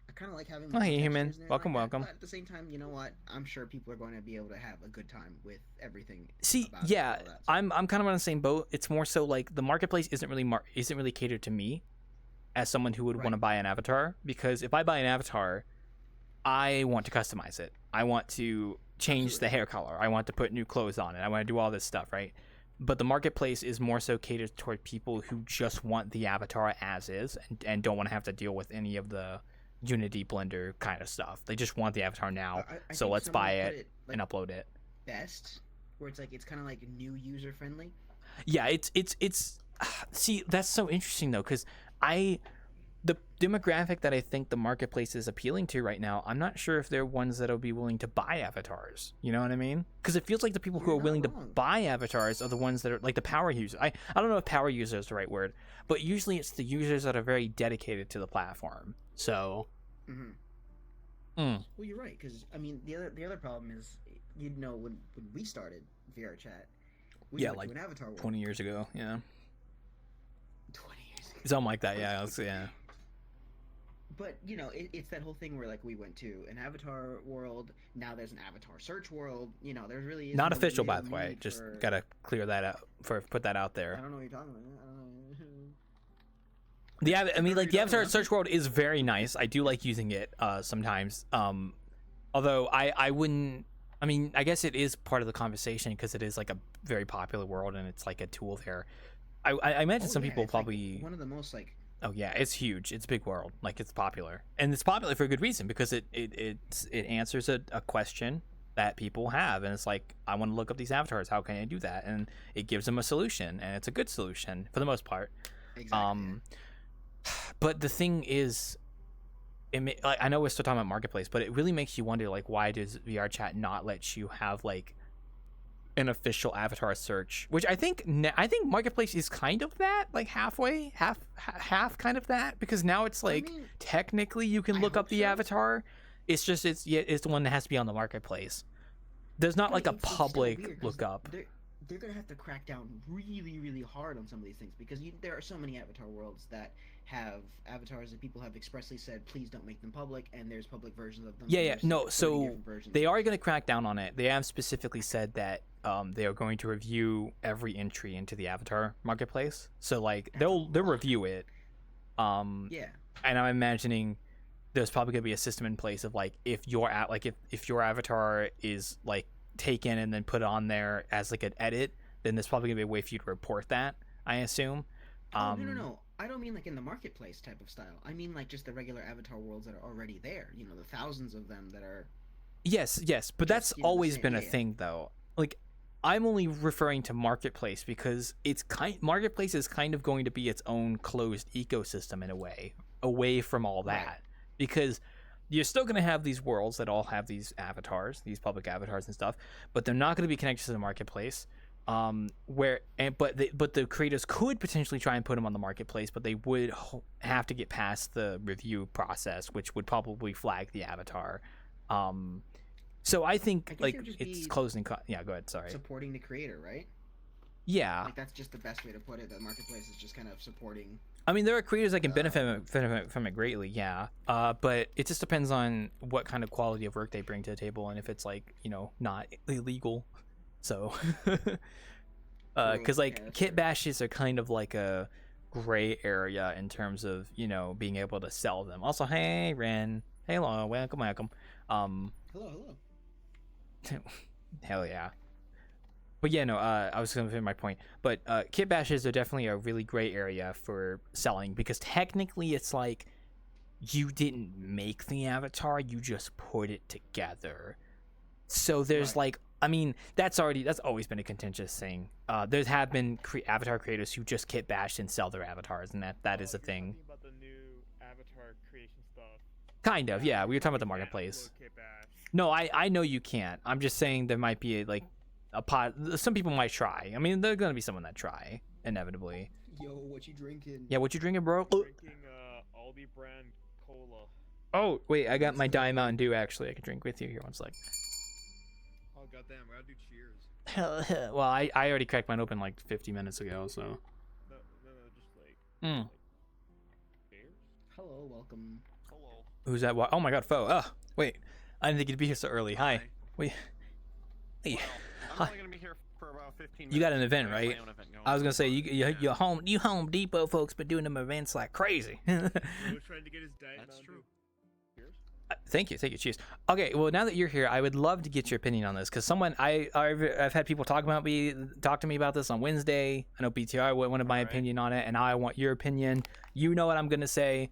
I kind of like having. Oh, hey, textures human. and everything Welcome, like that, welcome. But at the same time, you know what? I'm sure people are going to be able to have a good time with everything. See, about it yeah, and all that, so- I'm kind of on the same boat. It's more so like the marketplace isn't really catered to me as someone who would want to Right. buy an avatar, because if I buy an avatar, I want to customize it. I want to change the Absolutely. hair color. I want to put new clothes on it. I want to do all this stuff, right? But the marketplace is more so catered toward people who just want the avatar as is and don't want to have to deal with any of the Unity Blender kind of stuff. They just want the avatar now, I so think let's someone buy put it like, and upload it. best, where it's like it's kind of like new user friendly. Yeah, it's see, that's so interesting though, because the demographic that I think the marketplace is appealing to right now, I'm not sure if they're ones that'll be willing to buy avatars. You know what I mean? Because it feels like the people who You're are not willing to wrong. buy avatars are the ones that are like the power users. I don't know if power user is the right word, but usually it's the users that are very dedicated to the platform. So, Mm-hmm. Mm. Well, you're right, because I mean the other problem is, when we started VRChat, we Yeah, went like to an avatar world 20 years ago, yeah, 20 years ago. something like that. Yeah, yeah. But it's that whole thing where like we went to an avatar world. Now there's an avatar search world. There really is Not no official, real by the way. need Just for- gotta clear that out put that out I there. don't know what you're talking about. I don't know. I mean, like the You're avatar talking search world is very nice. I do like using it sometimes. Although I wouldn't. I mean, I guess it is part of the conversation because it is like a very popular world and it's like a tool there. I imagine Oh, some yeah, people it's, like, probably. one of the most like. Oh yeah, it's huge. It's a big world. Like it's popular, and it's popular for a good reason because it answers a question that people have, and it's like, I want to look up these avatars. How can I do that? And it gives them a solution, and it's a good solution for the most part. Exactly. But the thing is, like, I know we're still talking about marketplace, but it really makes you wonder, like, why does VRChat not let you have like an official avatar search? Which I think marketplace is kind of that, like half kind of that, because now it's like mean, technically you can I look up hope the so. avatar. It's just it's the one that has to be on the marketplace. There's not like a it's still public weird 'cause lookup. They're gonna have to crack down really, really hard on some of these things because there are so many avatar worlds that have avatars that people have expressly said, please don't make them public, and there's public versions of them. Yeah, and yeah. there's No, 30 so different versions. they are going to crack down on it. They have specifically said that they are going to review every entry into the avatar marketplace. So like they'll review it. Yeah. And I'm imagining there's probably gonna be a system in place of like if your if your avatar is like taken and then put on there as like an edit, then there's probably gonna be a way for you to report that, I assume. Oh, no. I don't mean like in the marketplace type of style. I mean like just the regular avatar worlds that are already there. You know, the thousands of them that are. Yes, but that's you know, always same- been a yeah. thing though. Like I'm only referring to marketplace because marketplace is kind of going to be its own closed ecosystem in a way, away from all that. Right. Because you're still going to have these worlds that all have these avatars, these public avatars and stuff, but they're not going to be connected to the marketplace. But the creators could potentially try and put them on the marketplace, but they would have to get past the review process, which would probably flag the avatar. So I think guess like it would just it's be closed and yeah. Go ahead. Sorry. Supporting the creator, right? Yeah. Like that's just the best way to put it. The marketplace is just kind of supporting. I mean, there are creators that can benefit from it greatly, yeah. But it just depends on what kind of quality of work they bring to the table and if it's like, you know, not illegal. So, because like Yeah, kit bashes are kind of like a gray area in terms of, you know, being able to sell them. Also, hey Ren, hello, welcome. Hello. Hell yeah. But yeah, no, I was going to finish my point. But kit bashes are definitely a really gray area for selling because technically it's like you didn't make the avatar, you just put it together. So there's like, I mean, that's always been a contentious thing. There have been avatar creators who just kit bash and sell their avatars, and that is a thing. Talking about the new avatar creation stuff. Kind of, yeah. We were talking about the marketplace. No, I know you can't. I'm just saying there might be a pot. Some people might try. I mean, there's gonna be someone that try inevitably. Yo, what you drinking? Yeah, what you drinking, bro? Drinking Aldi brand cola. Oh wait, I got my Diet Mountain Dew. Actually, I can drink with you here. One sec. Oh goddamn, we gotta do cheers. Well, I already cracked mine open like 50 minutes ago. So. No, just like. Mm. Cheers. Hello, welcome. Hello. Who's that? Oh my God, Foe. Oh wait, I didn't think you'd be here so early. Hi. Wait. Hey. I'm only gonna be here for about 15 minutes. You got an event, I have my right? own event going I was gonna on, say so, you Home Depot folks been doing them events like crazy. Joe's trying to get his diet. That's true. Cheers. Thank you, cheers. Okay, well now that you're here, I would love to get your opinion on this because I've had people talk to me about this on Wednesday. I know BTR wanted my opinion on it, and I want your opinion. You know what I'm gonna say,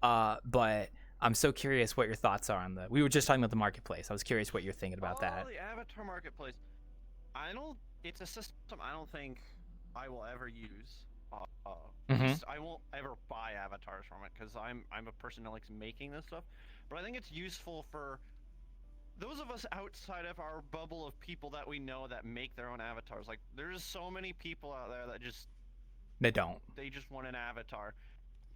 but I'm so curious what your thoughts are on the. We were just talking about the marketplace. I was curious what you're thinking about that. The avatar marketplace. It's a system I don't think I will ever use. I won't ever buy avatars from it because I'm a person that likes making this stuff. But I think it's useful for those of us outside of our bubble of people that we know that make their own avatars. Like there's so many people out there that They just want an avatar.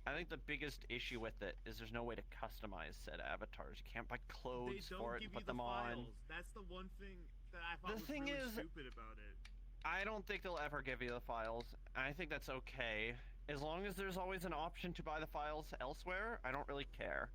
I think the biggest issue with it is there's no way to customize said avatars. You can't buy clothes for it and put them on. That's the one thing that I thought The was thing really is- stupid about it. I don't think they'll ever give you the files. I think that's okay. As long as there's always an option to buy the files elsewhere, I don't really care.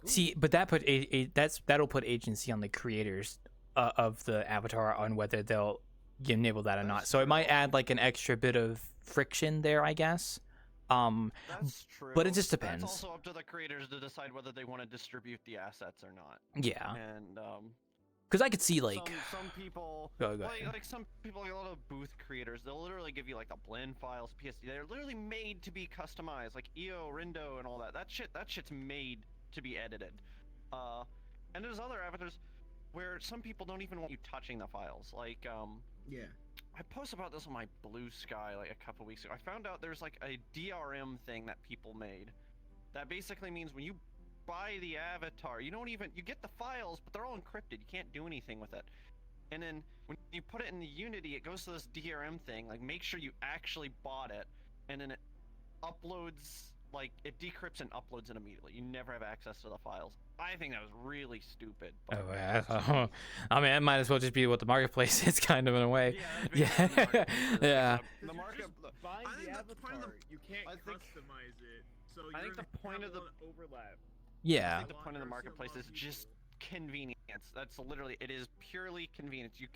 See, but that'll put agency on the creators of the avatar on whether they'll enable that or not. That's So it might true. add like an extra bit of friction there, I guess. That's true. but it just depends. That's also up to the creators to decide whether they want to distribute the assets or not. Yeah, And because I could see like some people Go ahead. like some people, like a lot of booth creators, they'll literally give you like the blend files, PSD. They're literally made to be customized, like EO, Rindo, and all that. That shit's made to be edited. And there's other avatars where some people don't even want you touching the files. Like Yeah. I posted about this on my Blue Sky like a couple weeks ago. I found out there's like a DRM thing that people made. That basically means when you buy the avatar, you get the files, but they're all encrypted. You can't do anything with it. And then when you put it in the Unity, it goes to this DRM thing. Like make sure you actually bought it, and then it uploads. Like it decrypts and uploads it immediately. You never have access to the files. I think that was really stupid. But Oh, yeah. I mean, it might as well just be what the marketplace is, kind of in a way. Yeah, Yeah, that's basically the yeah. Because The market. you're just buying I think the that's the point of avatar. the- You can't I think- customize it. So I think you're the point gonna of the- have a lot overlap. Yeah. I think the point of the marketplace is just convenience. That's literally it is purely convenience. You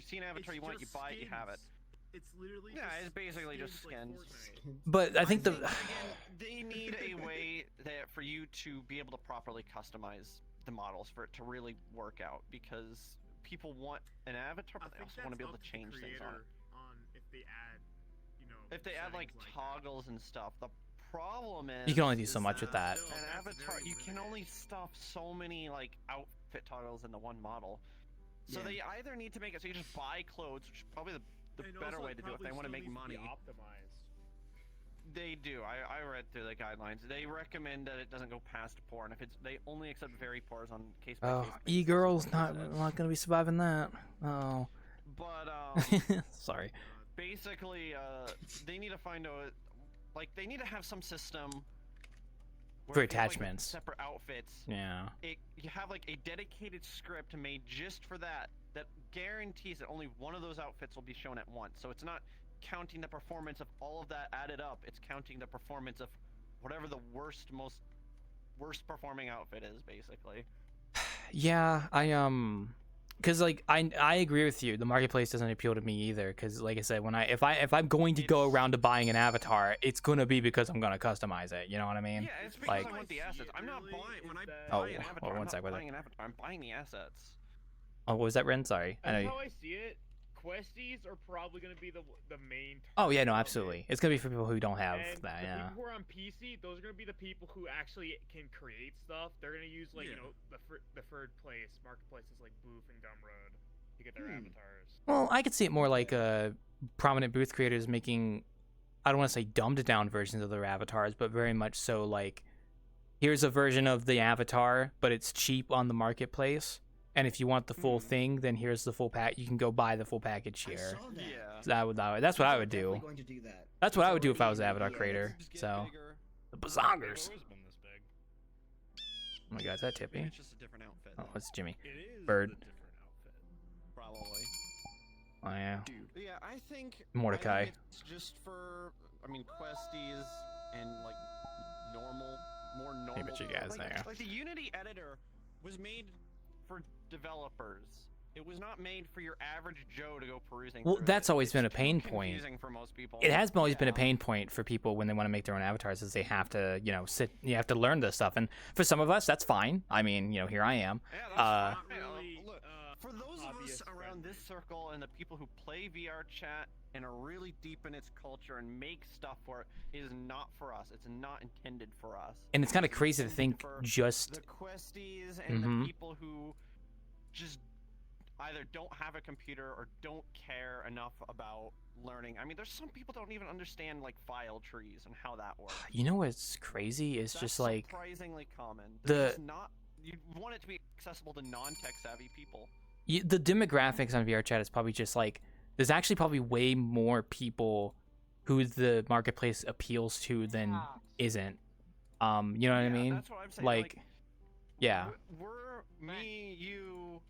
see an avatar It's you want, you just buy it, you have it. skins. It's literally Yeah, just it's basically just skins. Like skins. Fortnite. But I think the again, they need a way that for you to be able to properly customize the models for it to really work out, because people want an avatar, but they also want to be able to change things on it. On if they add, If they add like settings toggles and stuff, the problem is you can only do so much with that. still, an that's avatar. very You can limited. only stuff so many like outfit toggles into one model. So Yeah. they either need to make it so you just buy clothes, which is probably the And better also way it to do it if they probably want to still make needs money. be optimized. They do. I read through the guidelines. They recommend that it doesn't go past poor, and if it's they only accept very poors on case by Oh, case. e-girl's not gonna be surviving that. Oh, But sorry. basically, they need to find a like they need to have some system where For if you have, like, attachments. separate outfits. Yeah. You have like a dedicated script made just for that guarantees that only one of those outfits will be shown at once. So it's not counting the performance of all of that added up. It's counting the performance of whatever the worst performing outfit is, basically. Yeah, cause like I agree with you. The marketplace doesn't appeal to me either. Cause like I said, if I'm going to go around to buying an avatar, it's gonna be because I'm gonna customize it. You know what I mean? Yeah, it's because like- I want the assets. I'm not Really buying when I is that- Oh, buy an avatar. one I'm not sec with it. buying an avatar. I'm buying the assets. Oh, what was that, Ren? Sorry. I know. That's You... how I see it. Questies are probably going to be the main. Oh yeah, target no, of it. absolutely. It's gonna be for people who don't have And that. the Yeah. people who are on PC, those are going to be the people who actually can create stuff. They're going to use like Yeah. the third place marketplaces like Booth and Gumroad to get their avatars. Well, I could see it more like prominent booth creators making, I don't want to say dumbed down versions of their avatars, but very much so like, here's a version of the avatar, but it's cheap on the marketplace. And if you want the full thing, then here's the full pack. You can go buy the full package I here. saw that. Yeah. That's what I I'm would definitely do. going to do that. That's what It's I would do if I already was an in avatar the, creator. Just get So bigger. the They've bazongers. always been this big. Oh my god, is that Maybe Tippy? it's just a different outfit. Oh, then, it's Jimmy. It is Bird. the different outfit. probably. Oh yeah. But yeah, I think Mordecai. I think it's just for questies and like more normal. bet you guys like, there. Like the Unity editor was made for developers. It was not made for your average Joe to go perusing. Well, through that's it. always It's been a too pain point. confusing for most people. It has always been a Yeah. pain point for people when they want to make their own avatars, is they have to, you have to learn this stuff. And for some of us, that's fine. I mean, here I am. Yeah, that's Uh, fine. Not really, Look, for those of us hobbyist around this circle and the people who play VRChat and are really deep in its culture and make stuff for it, it is not for us. It's not intended for us. And it's kind of It's crazy to intended think for just the questies and Mhm. the people who just either don't have a computer or don't care enough about learning. I mean, there's some people don't even understand like file trees and how that works. You know what's crazy is That's just like surprisingly common. the- There's just not you want it to be accessible to non-tech savvy people. the demographics on VRChat is probably just like there's actually probably way more people who the marketplace appeals to than isn't. You know what I Yeah, mean? That's what I'm saying. Like, yeah, we're me, you.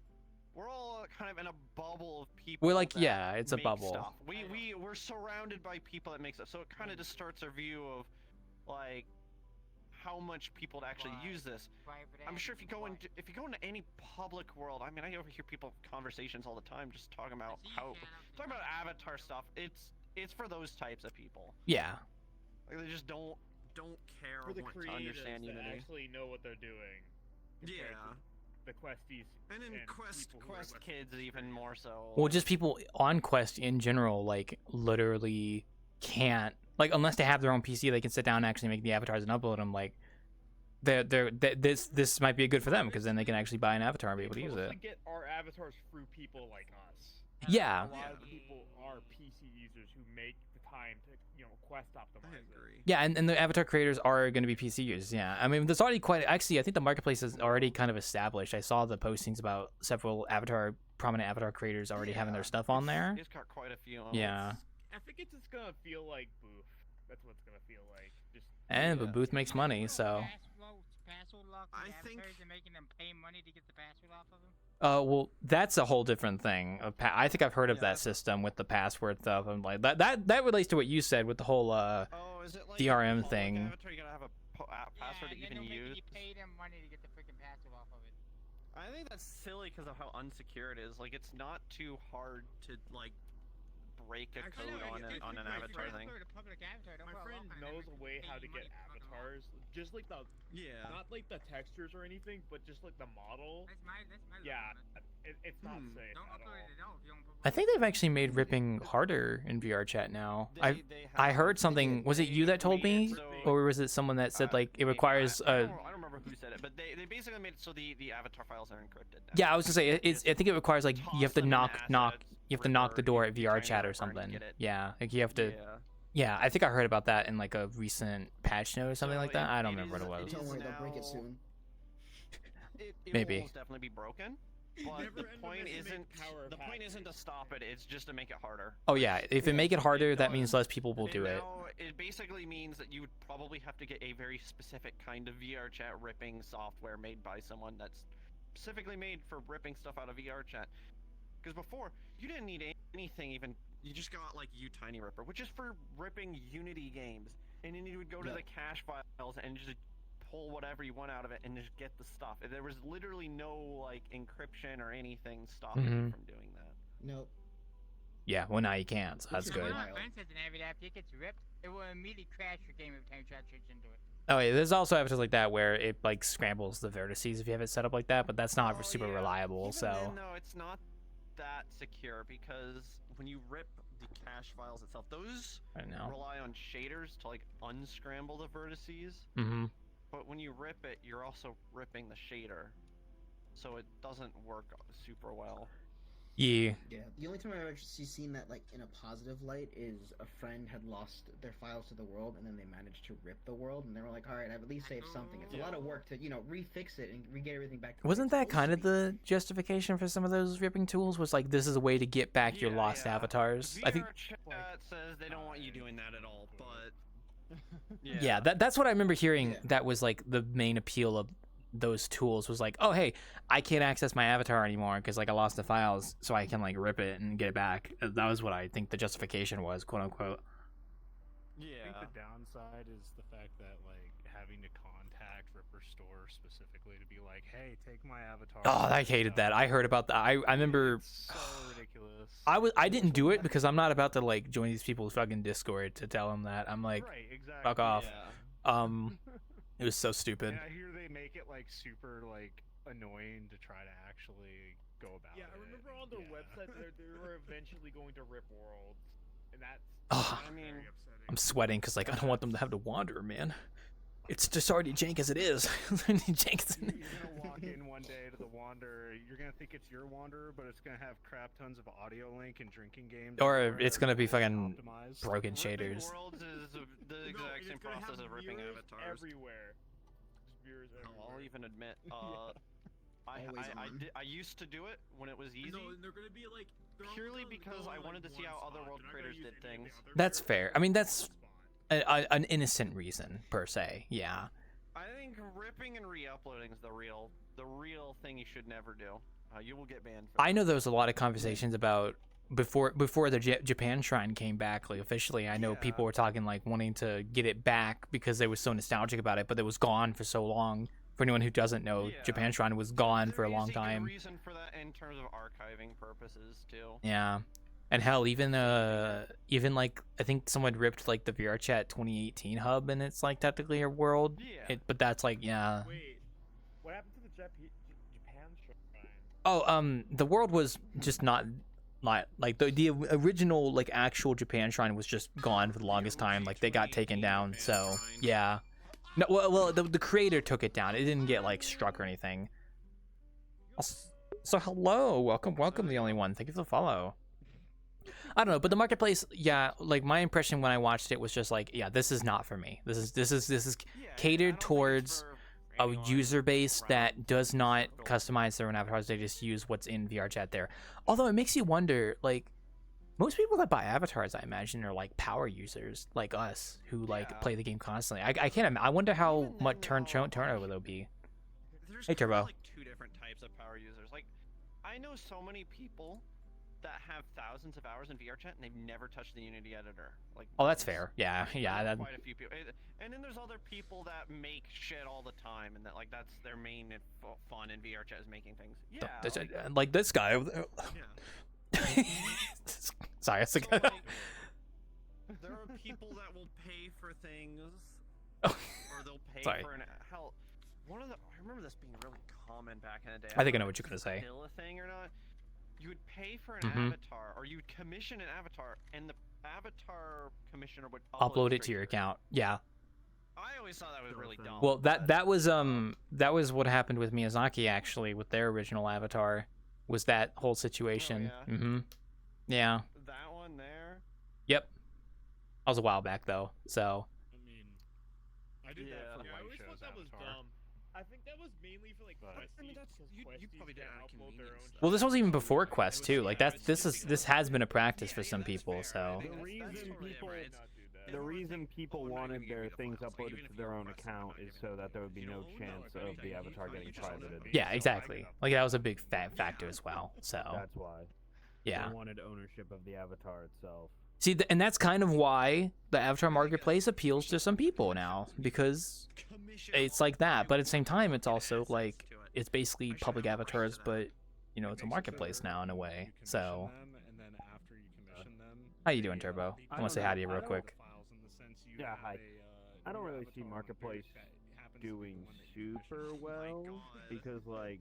We're all kind of in a bubble of people. we're like, that yeah, it's a make bubble. Stuff. We're surrounded by people that make stuff, so it kind of distorts our view of like how much people actually use this. I'm sure if you go into any public world, I mean, I overhear people conversations all the time just talking about avatar stuff. It's for those types of people. Yeah, Like they just don't care For or the want to creators understand that Unity. actually know what they're doing. compared to The questies. And then people who are Quest less kids even more so. well, just people on Quest in general, like literally can't, like, unless they have their own PC, they can sit down and actually make the avatars and upload them. Like, this might be good for them because then they can actually buy an avatar and be able to use it. We get our avatars through people like us. Yeah. A lot of the people are PC users who make the time to, quest optimize it. Yeah, and the avatar creators are going to be PC users. Yeah, I mean, there's already quite. Actually, I think the marketplace is already kind of established. I saw the postings about several prominent avatar creators already having their stuff on there. It's got quite a few. Yeah, I think it's just gonna feel like Booth. That's what it's gonna feel like. Just but Booth makes money, so. I think making them pay money to get the password off of them. Well, that's a whole different thing. I think I've heard of that system with the password stuff. And like that relates to what you said with the whole is it like DRM a public thing. Avatar, you gotta have a password yeah, that you and can then use. You pay them money to get the freaking password off of it. I think that's silly because of how unsecure it is. Like, it's not too hard to like break a Actually, code no, on it's an my avatar friend. thing. My friend knows a way how to get avatars, just like the Yeah. not like the textures or anything, but just like the model. That's my Yeah, it's not safe Don't at upload all. it at all if you don't I think they've actually made ripping harder in VRChat now. They I have- heard something. Was it you that told made me, it so- or was it someone that said like it maybe. requires I don't remember who said it, but they basically made it so the avatar files are encrypted now. Yeah, I was gonna say it's. I think it requires like you have to Toss them in knock assets, you have to knock the ripper, door at you try and VRChat get or a burn to something. get it. Yeah, like you have to. Yeah. Yeah, I think I heard about that in like a recent patch note or something So like that. I don't it remember is- what it was. Don't is worry, they'll break it now- soon. It Maybe. will most definitely be broken, but Never the end point underestimate isn't power of the point hacking. isn't to stop it. It's just to make it harder. Oh yeah, if it make it harder, that does. means less people will And do it. now it basically means that you would probably have to get a very specific kind of VRChat ripping software made by someone that's specifically made for ripping stuff out of VRChat. Because before, you didn't need anything even. You just got like Tiny Ripper, which is for ripping Unity games. And then you would go to the cache files and just pull whatever you want out of it and just get the stuff. There was literally no like encryption or anything stopping you from doing that. Nope. Yeah, well now you can, so that's Which is good. wild. When offense has an avid app, it gets ripped, it will immediately crash your game every time you try to switch into it. Oh yeah, there's also avatars like that where it like scrambles the vertices if you have it set up like that, but that's not Oh, super yeah. reliable. Even So then, though, it's not that secure because when you rip the cache files itself, those I don't know. rely on shaders to like unscramble the vertices. Mm-hmm. But when you rip it, you're also ripping the shader, so it doesn't work super well. Yeah. Yeah. The only time I've actually seen that like in a positive light is a friend had lost their files to the world and then they managed to rip the world and they were like, all right, I've at least saved something. It's a lot of work to refix it and re-get everything back. To Wasn't the way that it's kind of supposed to the justification for some of those ripping tools? Was like this is a way to get back your lost avatars. I think. VRChat says they don't want you doing that at all, but Yeah, that's what I remember hearing. Yeah. That was like the main appeal of those tools was like, oh hey, I can't access my avatar anymore because like I lost the files, so I can like rip it and get it back. That was what I think the justification was, quote unquote. I yeah. think the downside is the fact that like having to contact Ripper Store specifically to be like, hey, take my avatar. Oh, I hated that. I heard about that. I remember. It's so ridiculous. I didn't do it because I'm not about to like join these people's fucking Discord to tell them that. I'm like, right, exactly. fuck off. Yeah. It was so stupid. And I hear they make it like super like annoying to try to actually go about Yeah, it. I remember on their Yeah. website they were eventually going to rip worlds, and that's Oh, I mean, very upsetting. I'm sweating because like I don't want them to have to wander, man. It's just already jank as it is. Jank as it is. You're gonna walk in one day to the Wanderer. You're gonna think it's your Wanderer, but it's gonna have crap tons of audio link and drinking games. Or everywhere it's that gonna are be fully fucking optimized. broken ripping shaders. worlds is the No, exact and same it's gonna process have of ripping mirrors avatars. everywhere. Just mirrors everywhere. I'll even admit, Always on. I used to do it when it was easy. No, and they're gonna be like Purely because I wanted to see how other world creators did things. That's fair. I mean, that's an innocent reason per se. Yeah. I think ripping and re-uploading is the real thing you should never do. You will get banned. For I know there was a lot of conversations about before the Japan Shrine came back like officially. I know people were talking like wanting to get it back because they were so nostalgic about it, but it was gone for so long. For anyone who doesn't know, Yeah. Japan Shrine was gone for a There long is a good time. reason for that in terms of archiving purposes too. Yeah. And hell, even like I think someone ripped like the VRChat 2018 hub, and it's like technically a world. Yeah. But that's like yeah. Wait, what happened to the Japan shrine? Oh, the world was just not like the original like actual Japan Shrine was just gone for the longest time. Like they got taken down. So yeah. No, well, the creator took it down. It didn't get like struck or anything. So hello, welcome, the only one. Thank you for the follow. I don't know, but the marketplace, yeah, like my impression when I watched it was just like, yeah, this is not for me. This is Yeah, I catered don't think it's towards for a anyone user base around that does not the world. customize their own avatars. They just use what's in VRChat there. Although it makes you wonder, like, most people that buy avatars, I imagine, are like power users like us who like Yeah. play the game constantly. I can't. I wonder how Even much then, though, turnover there'll be. There's Hey, kinda Turbo. like two different types of power users. Like, I know so many people that have thousands of hours in VRChat and they've never touched the Unity editor. Like, Oh, that's once. fair. Yeah, I yeah. know That, quite a few people. And then there's other people that make shit all the time, and that like that's their main fun in VRChat is making things. Yeah. like this guy over there. yeah. Sorry, Sorry, it's So, like, like, there are people that will pay for things, or they'll pay Sorry. for an hell. I remember this being really common back in the day. I think I don't know what you're if gonna it's say. Still a thing or not? You would pay for an Mhm. avatar, or you'd commission an avatar, and the avatar commissioner would upload it straight to your your account. Yeah. I always thought that was really dumb. Well, but, that was what happened with Miyazaki actually with their original Avatar, was that whole situation. yeah? Mm-hmm. Yeah. That one there. Yep. That was a while back though. So. I mean, I did Yeah. that for Yeah, I White always Show's thought that was Avatar. dumb. I think that was mainly for like But- Questies, I mean, that's- because you Questies probably did can it out of upload their own convenience, stuff. Well, this was even before Yeah, Quest it too. was- Like yeah, that's this has been a practice for some that's people. fair. So. I The think that's reason totally people- right. Not do that. The reason people we're not wanted gonna give their you the things files, but uploaded even to if their you own request account them, is so that there would be you no know, chance no, of if the you avatar find getting it, just send privated. it. Yeah, exactly. Like that was a big factor as well. So. That's why. Yeah. They wanted ownership of the avatar itself. See, and that's kind of why the Avatar Marketplace appeals to some people now, because it's like that. But at the same time, it's also like it's basically public avatars, but you know, it's a marketplace now in a way. So, how you doing, Turbo? I want to say hi to you real quick. Yeah, hi. I don't really see Marketplace doing super well because, like,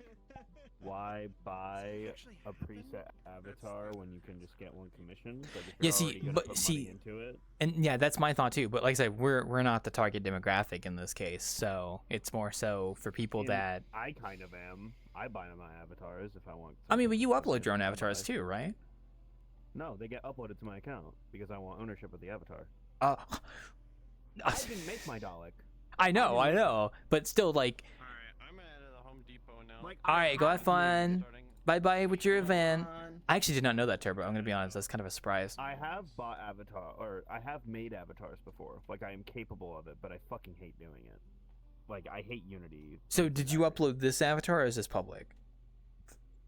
why buy a preset avatar when you can just get one commission? But if Yeah, you're see, already gonna but put see, money into it, and yeah, that's my thought too. But like I said, we're not the target demographic in this case, so it's more so for people and that. I kind of am. I buy my avatars if I want. I mean, but something you upload customized your own to avatars customize. too, right? No, they get uploaded to my account because I want ownership of the avatar. Uh, I didn't make my Dalek. I know, but still, like, Alright, I'm at the Home Depot now. Like, all right, go have fun. Starting. Bye bye with your event. On. I actually did not know that, Turbo. I'm gonna be honest, that's kind of a surprise. I have bought avatar, or I have made avatars before. Like, I am capable of it, but I fucking hate doing it. Like, I hate Unity. So, did you upload this avatar, or is this public?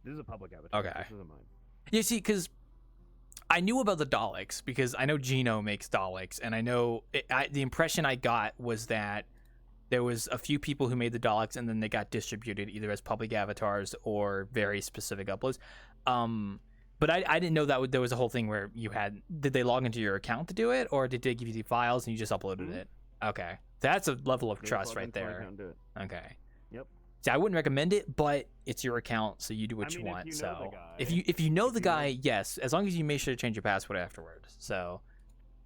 This is a public avatar. Okay. This isn't mine. Yeah, see, because I knew about the Daleks because I know Gino makes Daleks, and I know the impression I got was that there was a few people who made the Daleks, and then they got distributed either as public avatars or very specific uploads. But I didn't know that there was a whole thing where you had. Did they log into your account to do it, or did they give you the files and you just uploaded it? Okay, that's a level of They trust plug right into my there. account and do it. Okay. Yep. See, I wouldn't recommend it, but it's your account, so you do what I you mean, if want. you know So the guy- if you know if the you guy, know- yes, as long as you make sure to change your password afterwards. So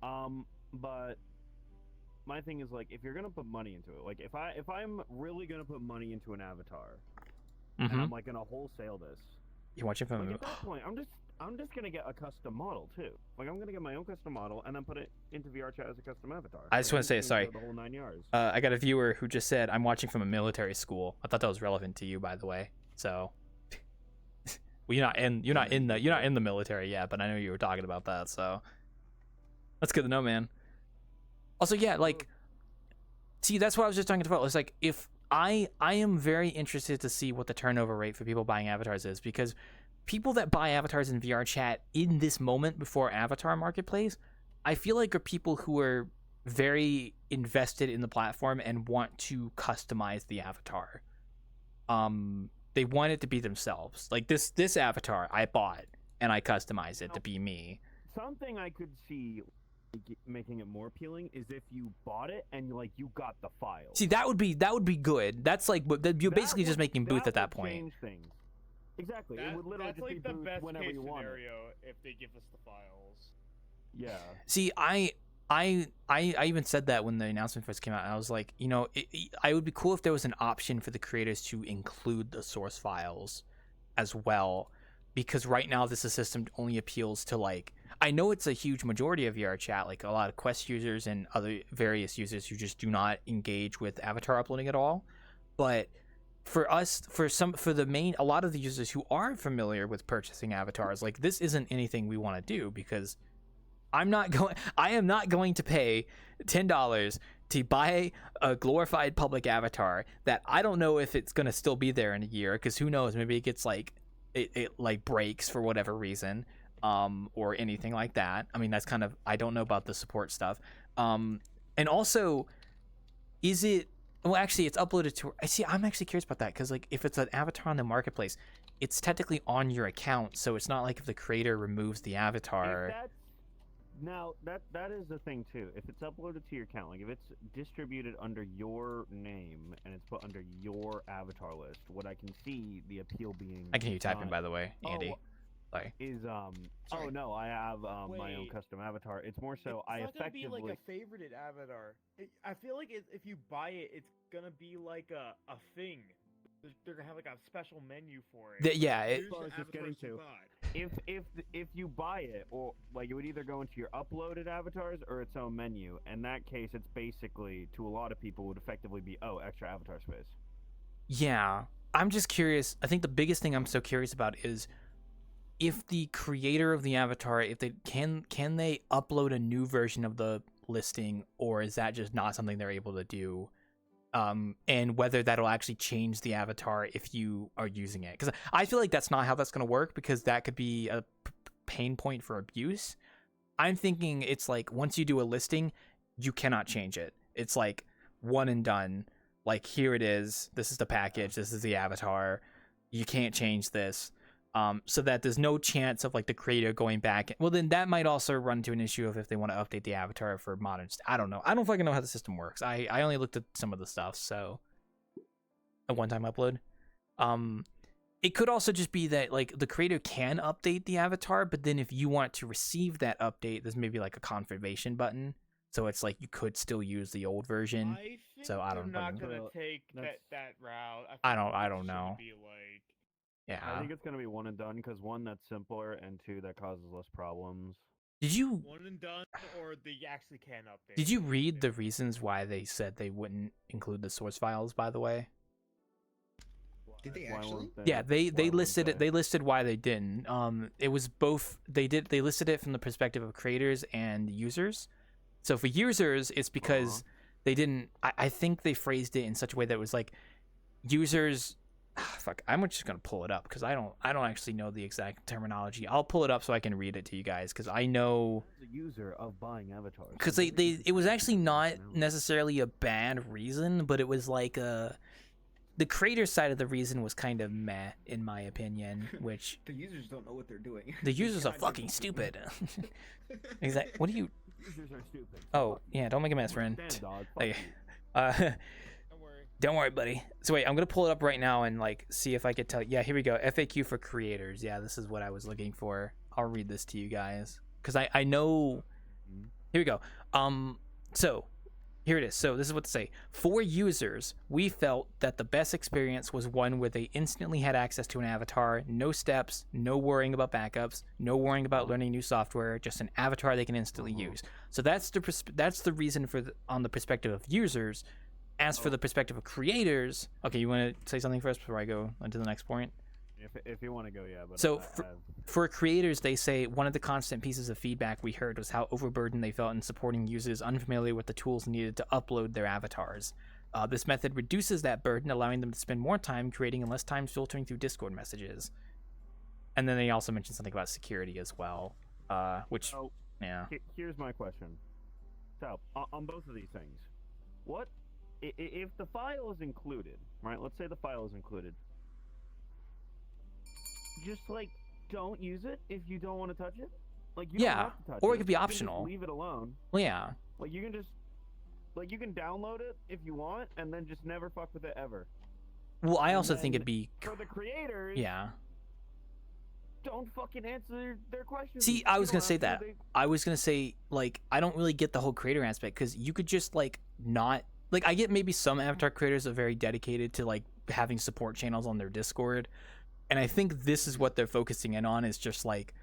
But my thing is, like, if you're gonna put money into it, like, if I'm really gonna put money into an avatar, and mhm. I'm like gonna wholesale this, You watch it from like, at that point, I'm just gonna get a custom model too. Like, I'm gonna get my own custom model and then put it into VRChat as a custom avatar. I just Like, wanna say, you can sorry. go the whole 9 yards. I got a viewer who just said, "I'm watching from a military school." I thought that was relevant to you, by the way. So, well, you're not in the military yet, but I know you were talking about that. So, that's good to know, man. Also, yeah, like, see, that's what I was just talking about. It's like if I am very interested to see what the turnover rate for people buying avatars is, because people that buy avatars in VRChat in this moment before Avatar Marketplace, I feel like are people who are very invested in the platform and want to customize the avatar. They want it to be themselves. Like this avatar I bought and I customized it to be me. Something I could see making it more appealing is if you bought it and you got the file. See, that would be good. That's like you're basically just making Booth at that would point. change things. Exactly. It would literally That's just like be the Booth best whenever case you want it. scenario if they give us the files. Yeah. See, I even said that when the announcement first came out. I was like, you know, I would be cool if there was an option for the creators to include the source files as well, because right now this system only appeals to, like, I know it's a huge majority of VRChat, like a lot of Quest users and other various users who just do not engage with avatar uploading at all. But for us, for a lot of the users who are familiar with purchasing avatars, like, this isn't anything we want to do, because I am not going to pay $10 to buy a glorified public avatar that I don't know if it's going to still be there in a year, because who knows, maybe it gets it like breaks for whatever reason, or anything like that. I mean, that's kind of, I don't know about the support stuff. And also, is it, well, actually it's uploaded to, I see, I'm actually curious about that, because, like, if it's an avatar on the marketplace, it's technically on your account, so it's not like if the creator removes the avatar. If that's Now that is the thing too. If it's uploaded to your account, like if it's distributed under your name and it's put under your avatar list, what I can see the appeal being. I can hear you typing, by the way, Andy. Sorry. Is Sorry. Oh no, I have my own custom avatar. It's more so It's I not effectively. gonna be like a favorited avatar. I feel like if you buy it, it's gonna be like a thing. They're gonna have like a special menu for it. Yeah. I was just getting to. If you buy it, or like it would either go into your uploaded avatars or its own menu. In that case, it's basically to a lot of people would effectively be extra avatar space. Yeah, I'm just curious. I think the biggest thing I'm so curious about is if the creator of the avatar, if they can they upload a new version of the listing, or is that just not something they're able to do? And whether that'll actually change the avatar if you are using it, because I feel like that's not how that's going to work, because that could be a pain point for abuse. I'm thinking it's like once you do a listing, you cannot change it. It's like one and done. Like, here it is. This is the package. This is the avatar. You can't change this. So that there's no chance of like the creator going back. Well, then that might also run to an issue of if they want to update the avatar for modern. I don't know. I don't fucking know how the system works. I only looked at some of the stuff. So a one-time upload. It could also just be that like the creator can update the avatar, but then if you want to receive that update, there's maybe like a confirmation button. So it's like you could still use the old version. So I don't know. They're not gonna take that route. I don't know. Be like, yeah. I think it's gonna be one and done, because one, that's simpler, and two, that causes less problems. Did you one and done, or they actually can update? Did you read the reasons why they said they wouldn't include the source files, by the way? Did they actually? Yeah, they listed it. They listed why they didn't. It was both. They listed it from the perspective of creators and users. So for users, it's because they didn't. I think they phrased it in such a way that it was like users. Fuck, I'm just gonna pull it up because I don't actually know the exact terminology. I'll pull it up so I can read it to you guys, because I know the user of buying avatars. Because it was actually not necessarily a bad reason, but it was like the creator side of the reason was kind of meh in my opinion. Which the users don't know what they're doing. The users are fucking stupid. Exactly. What do you? Users are stupid. Oh yeah, don't make a mess, friend. Dog. Hey, don't worry, buddy. So wait, I'm gonna pull it up right now and like see if I could tell. Yeah, here we go. FAQ for creators. Yeah, this is what I was looking for. I'll read this to you guys because I know. Here we go. So here it is. So this is what to say. For users, we felt that the best experience was one where they instantly had access to an avatar, no steps, no worrying about backups, no worrying about learning new software, just an avatar they can instantly use. So that's the reason for on the perspective of users. As for the perspective of creators, okay, you want to say something first before I go on to the next point? If you want to go, yeah. But so for creators, they say one of the constant pieces of feedback we heard was how overburdened they felt in supporting users unfamiliar with the tools needed to upload their avatars. This method reduces that burden, allowing them to spend more time creating and less time filtering through Discord messages. And then they also mentioned something about security as well, which, yeah. Here's my question. So, on both of these things, what if the file is included, right? Let's say the file is included. Just like don't use it if you don't want to touch it. Like you don't have to touch or it. it could be you optional. Can just leave it alone. Well, yeah. Like you can just you can download it if you want, and then just never fuck with it ever. Well, I also think it'd be for the creators. Yeah. Don't fucking answer their questions. See, I was gonna say that. I was gonna say like I don't really get the whole creator aspect, because you could just like not. Like, I get maybe some avatar creators are very dedicated to, like, having support channels on their Discord. And I think this is what they're focusing in on, is just, like,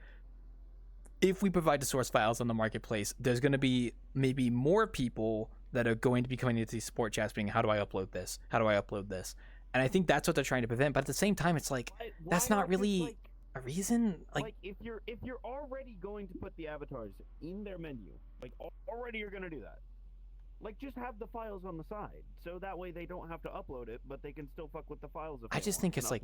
if we provide the source files on the marketplace, there's going to be maybe more people that are going to be coming into these support chats being, how do I upload this? How do I upload this? And I think that's what they're trying to prevent. But at the same time, it's like, that's not really a reason. Like if you're already going to put the avatars in their menu, like, already you're going to do that. Like, just have the files on the side, so that way they don't have to upload it, but they can still fuck with the files. If I just think it's like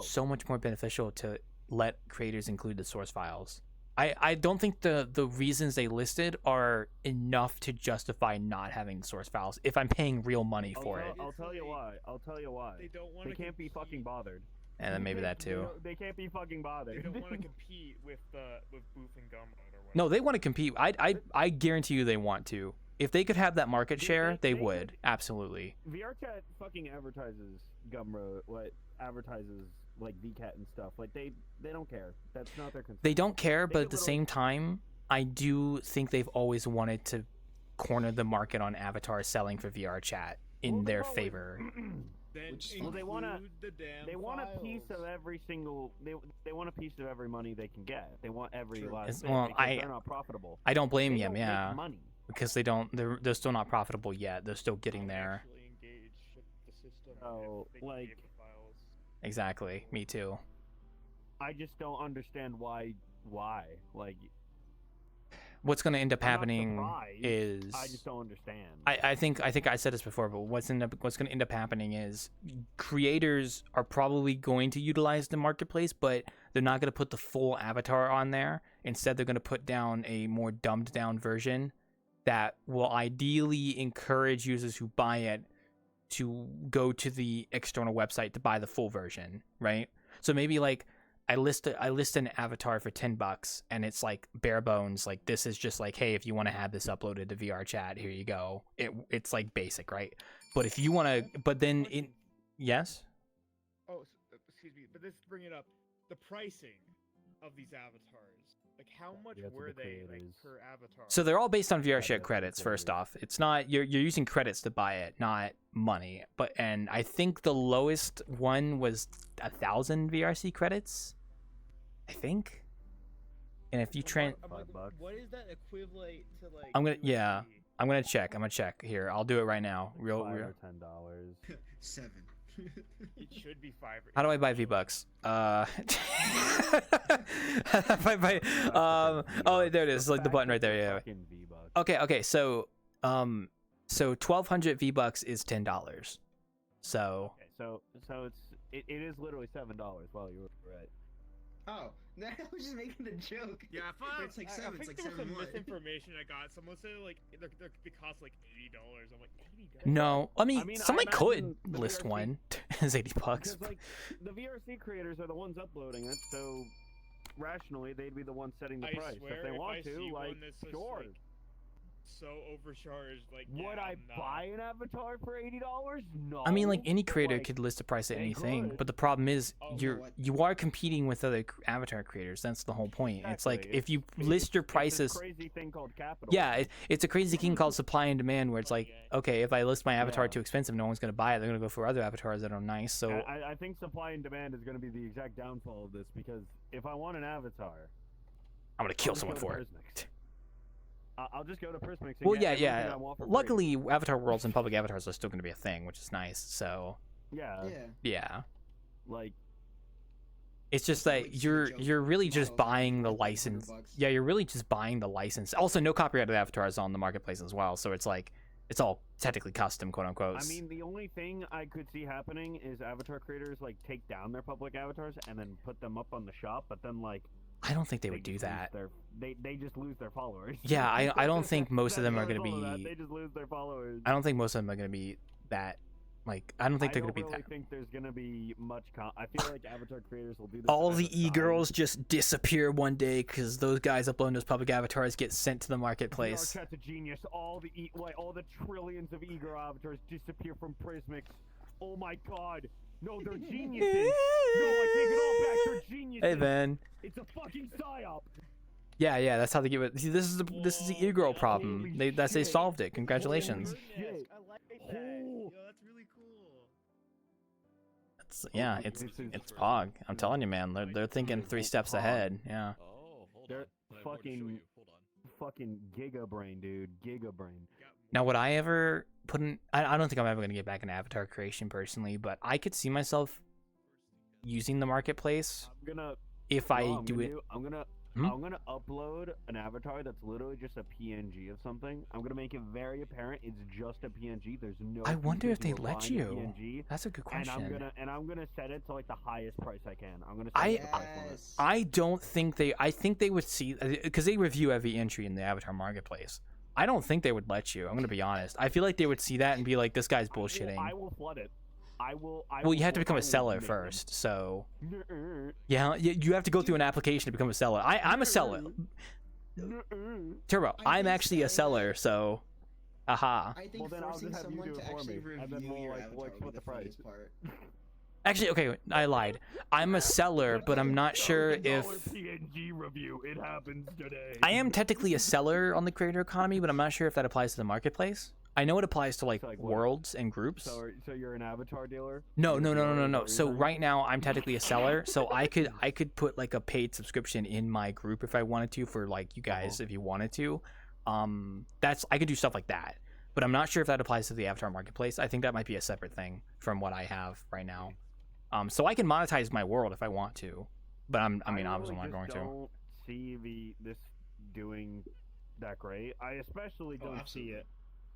so much more beneficial to let creators include the source files. I don't think the reasons they listed are enough to justify not having the source files if I'm paying real money for it. I'll tell you why. They can't be fucking bothered. And then maybe that too. They can't be fucking bothered. They don't want to compete with Booth and Gumroad or whatever. No, they want to compete. I guarantee you they want to. If they could have that market share, they would. Absolutely. VRChat fucking advertises Gumroad, advertises like VCAT and stuff. Like they don't care. That's not their concern. They don't care, but at the same time, I do think they've always wanted to corner the market on Avatar selling for VRChat in their favor. Well, they want a piece of every single. They want a piece of every money they can get. They want every last thing. Well, they're not profitable. I don't blame They them. don't Yeah, make money. because they don't. They're still not profitable yet. They're still getting there. So like, Exactly. Me too. I just don't understand why. Like, What's going to end up I'm not happening surprised. is I just don't understand. I think I said this before, but what's going to end up happening is creators are probably going to utilize the marketplace, but they're not going to put the full avatar on there. Instead, they're going to put down a more dumbed down version that will ideally encourage users who buy it to go to the external website to buy the full version, right? So maybe like I list an avatar for $10 and it's like bare bones, like this is just like, hey, if you want to have this uploaded to VRChat, here you go. It's like basic, right? But if you want to, but then it, yes. Oh, excuse me, but let's bring it up. The pricing of these avatars, like how much were they like per avatar? So they're all based on VRChat credits. First off, it's not you're using credits to buy it, not money. And I think the lowest one was 1,000 VRC credits, I think. And if you what is that equivalent to like? I'm gonna check here. I'll do it right now. Real. $5 or $10. 7. It should be 5. How do I buy V-Bucks? Oh, there it is. Like the button right there. Yeah. Okay. So 1,200 V-Bucks is $10. So. Okay, so it is literally $7 while you were right. Oh, I was just making the joke. Yeah, It's like 7. I It's think like there was 7 some what? misinformation I got. Someone said like they cost like $80. I'm like $80. No, I mean somebody could imagine the list VRC one as $80. Because like the VRC creators are the ones uploading it, so rationally they'd be the ones setting the I price. swear, If they want I to, see like, one that's just, sure. like, so overcharged, like Would I buy an avatar for $80? No. I mean, like any but, creator like, could list a price at they anything, could. but the problem is Oh, you are competing with other avatar creators. That's the whole point. It's like Exactly. if you It's- list your it's this prices. crazy thing called capital. Yeah, it's a crazy thing called supply and demand, where it's like, okay, if I list my avatar too expensive, no one's gonna buy it. They're gonna go for other avatars that are nice. So I think supply and demand is going to be the exact downfall of this, because if I want an avatar, I'm gonna kill I'll just someone go to for it. Prismix. I'll just go to Prismix. And Well, get yeah, everything yeah. I want for free. Luckily, avatar worlds and public avatars are still gonna be a thing, which is nice. So Yeah. yeah. Like, It's just that you're really just models buying the for, like, license. $100. Yeah, you're really just buying the license. Also, no copyrighted avatars on the marketplace as well, so it's like it's all technically custom, quote unquote. I mean, the only thing I could see happening is avatar creators like take down their public avatars and then put them up on the shop, but then like I don't think they would do just that. They just lose their followers. Yeah, I don't think most of them are That's gonna all of that. be. They just lose their followers. I don't think most of them are gonna be that. Like, I don't think they're gonna be I don't really that. think there's gonna be much. I feel like avatar creators will do this. All as the a side. e-girls just disappear one day because those guys uploading those public avatars get sent to the marketplace. VRChat's a genius. All the trillions of e-girl avatars disappear from Prismix. Oh my god. No, they're geniuses. No, I take it all back. They're geniuses. Hey, man. It's a fucking psyop. Yeah, that's how they get it. See, this is the e-girl problem. They solved it. Congratulations. Shit. I like that. Yo, that's really cool. It's Pog. I'm telling you, man. They're thinking 3 steps ahead. Yeah. Oh, hold They're on. I wanna show you. Hold on. fucking giga brain, dude. Giga brain. Now, would I ever put in? I don't think I'm ever gonna get back into avatar creation personally, but I could see myself using the marketplace I'm gonna if I do it. I'm gonna upload an avatar that's literally just a PNG of something. I'm gonna make it very apparent it's just a PNG. There's no. I wonder if features they to let applying a you. PNG, That's a good question. and I'm gonna set it to like the highest price I can. I'm gonna. Set it to the price limit. Yes. I don't think they. I think they would see because they review every entry in the avatar marketplace. I don't think they would let you. I'm gonna be honest. I feel like they would see that and be like, "This guy's bullshitting." I will flood it. Well, you have to become a seller first, so yeah, you have to go through an application to become a seller. I'm a seller. Turbo, I'm actually a seller, so aha. I think forcing someone to actually review your avatar would be the funniest part. Actually, okay, I lied. I'm a seller, but I'm not sure if PNG review. It happens today. I am technically a seller on the creator economy, but I'm not sure if that applies to the marketplace. I know it applies to like worlds and groups. So you're an avatar dealer? No. So right now I'm technically a seller, so I could put like a paid subscription in my group if I wanted to for like you guys if you wanted to. I could do stuff like that. But I'm not sure if that applies to the avatar marketplace. I think that might be a separate thing from what I have right now. So I can monetize my world if I want to, but I obviously not going to. I don't see this doing that great. I especially don't see it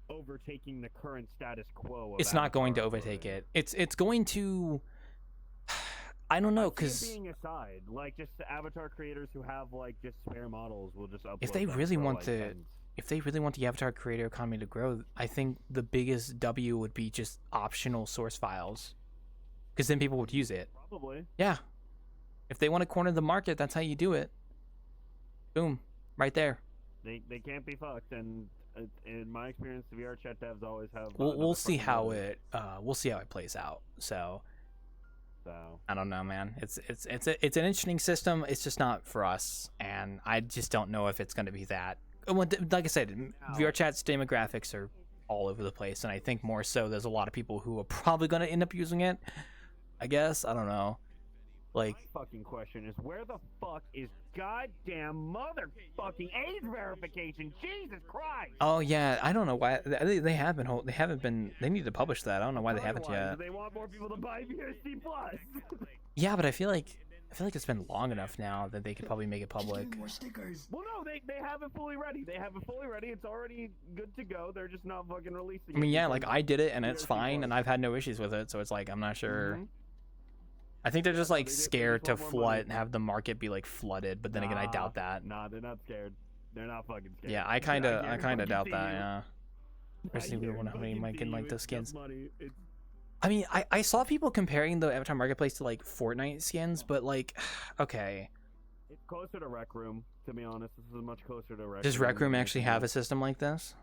overtaking the current status quo. It's not going to overtake it. It's going to. I don't know, because being aside, like just the avatar creators who have like just spare models will just upload. If they really want the avatar creator economy to grow, I think the biggest W would be just optional source files. Because then people would use it. Probably. Yeah. If they want to corner the market, that's how you do it. Boom. Right there. They can't be fucked, and in my experience, the VRChat devs always have. We'll see how it plays out. So I don't know, man. It's an interesting system. It's just not for us, and I just don't know if it's going to be that. Like I said, VRChat's demographics are all over the place, and I think more so there's a lot of people who are probably going to end up using it. I guess. I don't know. Like, my fucking question is, where the fuck is goddamn motherfucking age verification? Jesus Christ! Oh yeah, I don't know why they haven't been. They need to publish that. I don't know why they haven't yet. They want more people to buy VRC Plus. Yeah, but I feel like it's been long enough now that they could probably make it public. More stickers. Well, no, they have it fully ready. It's already good to go. They're just not fucking releasing it. I mean, yeah, like I did it and it's fine, and I've had no issues with it. So it's like I'm not sure. Mm-hmm. I think they're just like scared to flood and have the market be like flooded, but then again, I doubt that. Nah, they're not scared. They're not fucking scared. Yeah, I kind of doubt that. Yeah. Especially we wonder how many might get like the skins. I mean, I saw people comparing the Avatar Marketplace to like Fortnite skins, but like, okay. It's closer to Rec Room, to be honest. This is much closer to Rec Room. Does Rec Room actually have a system like this?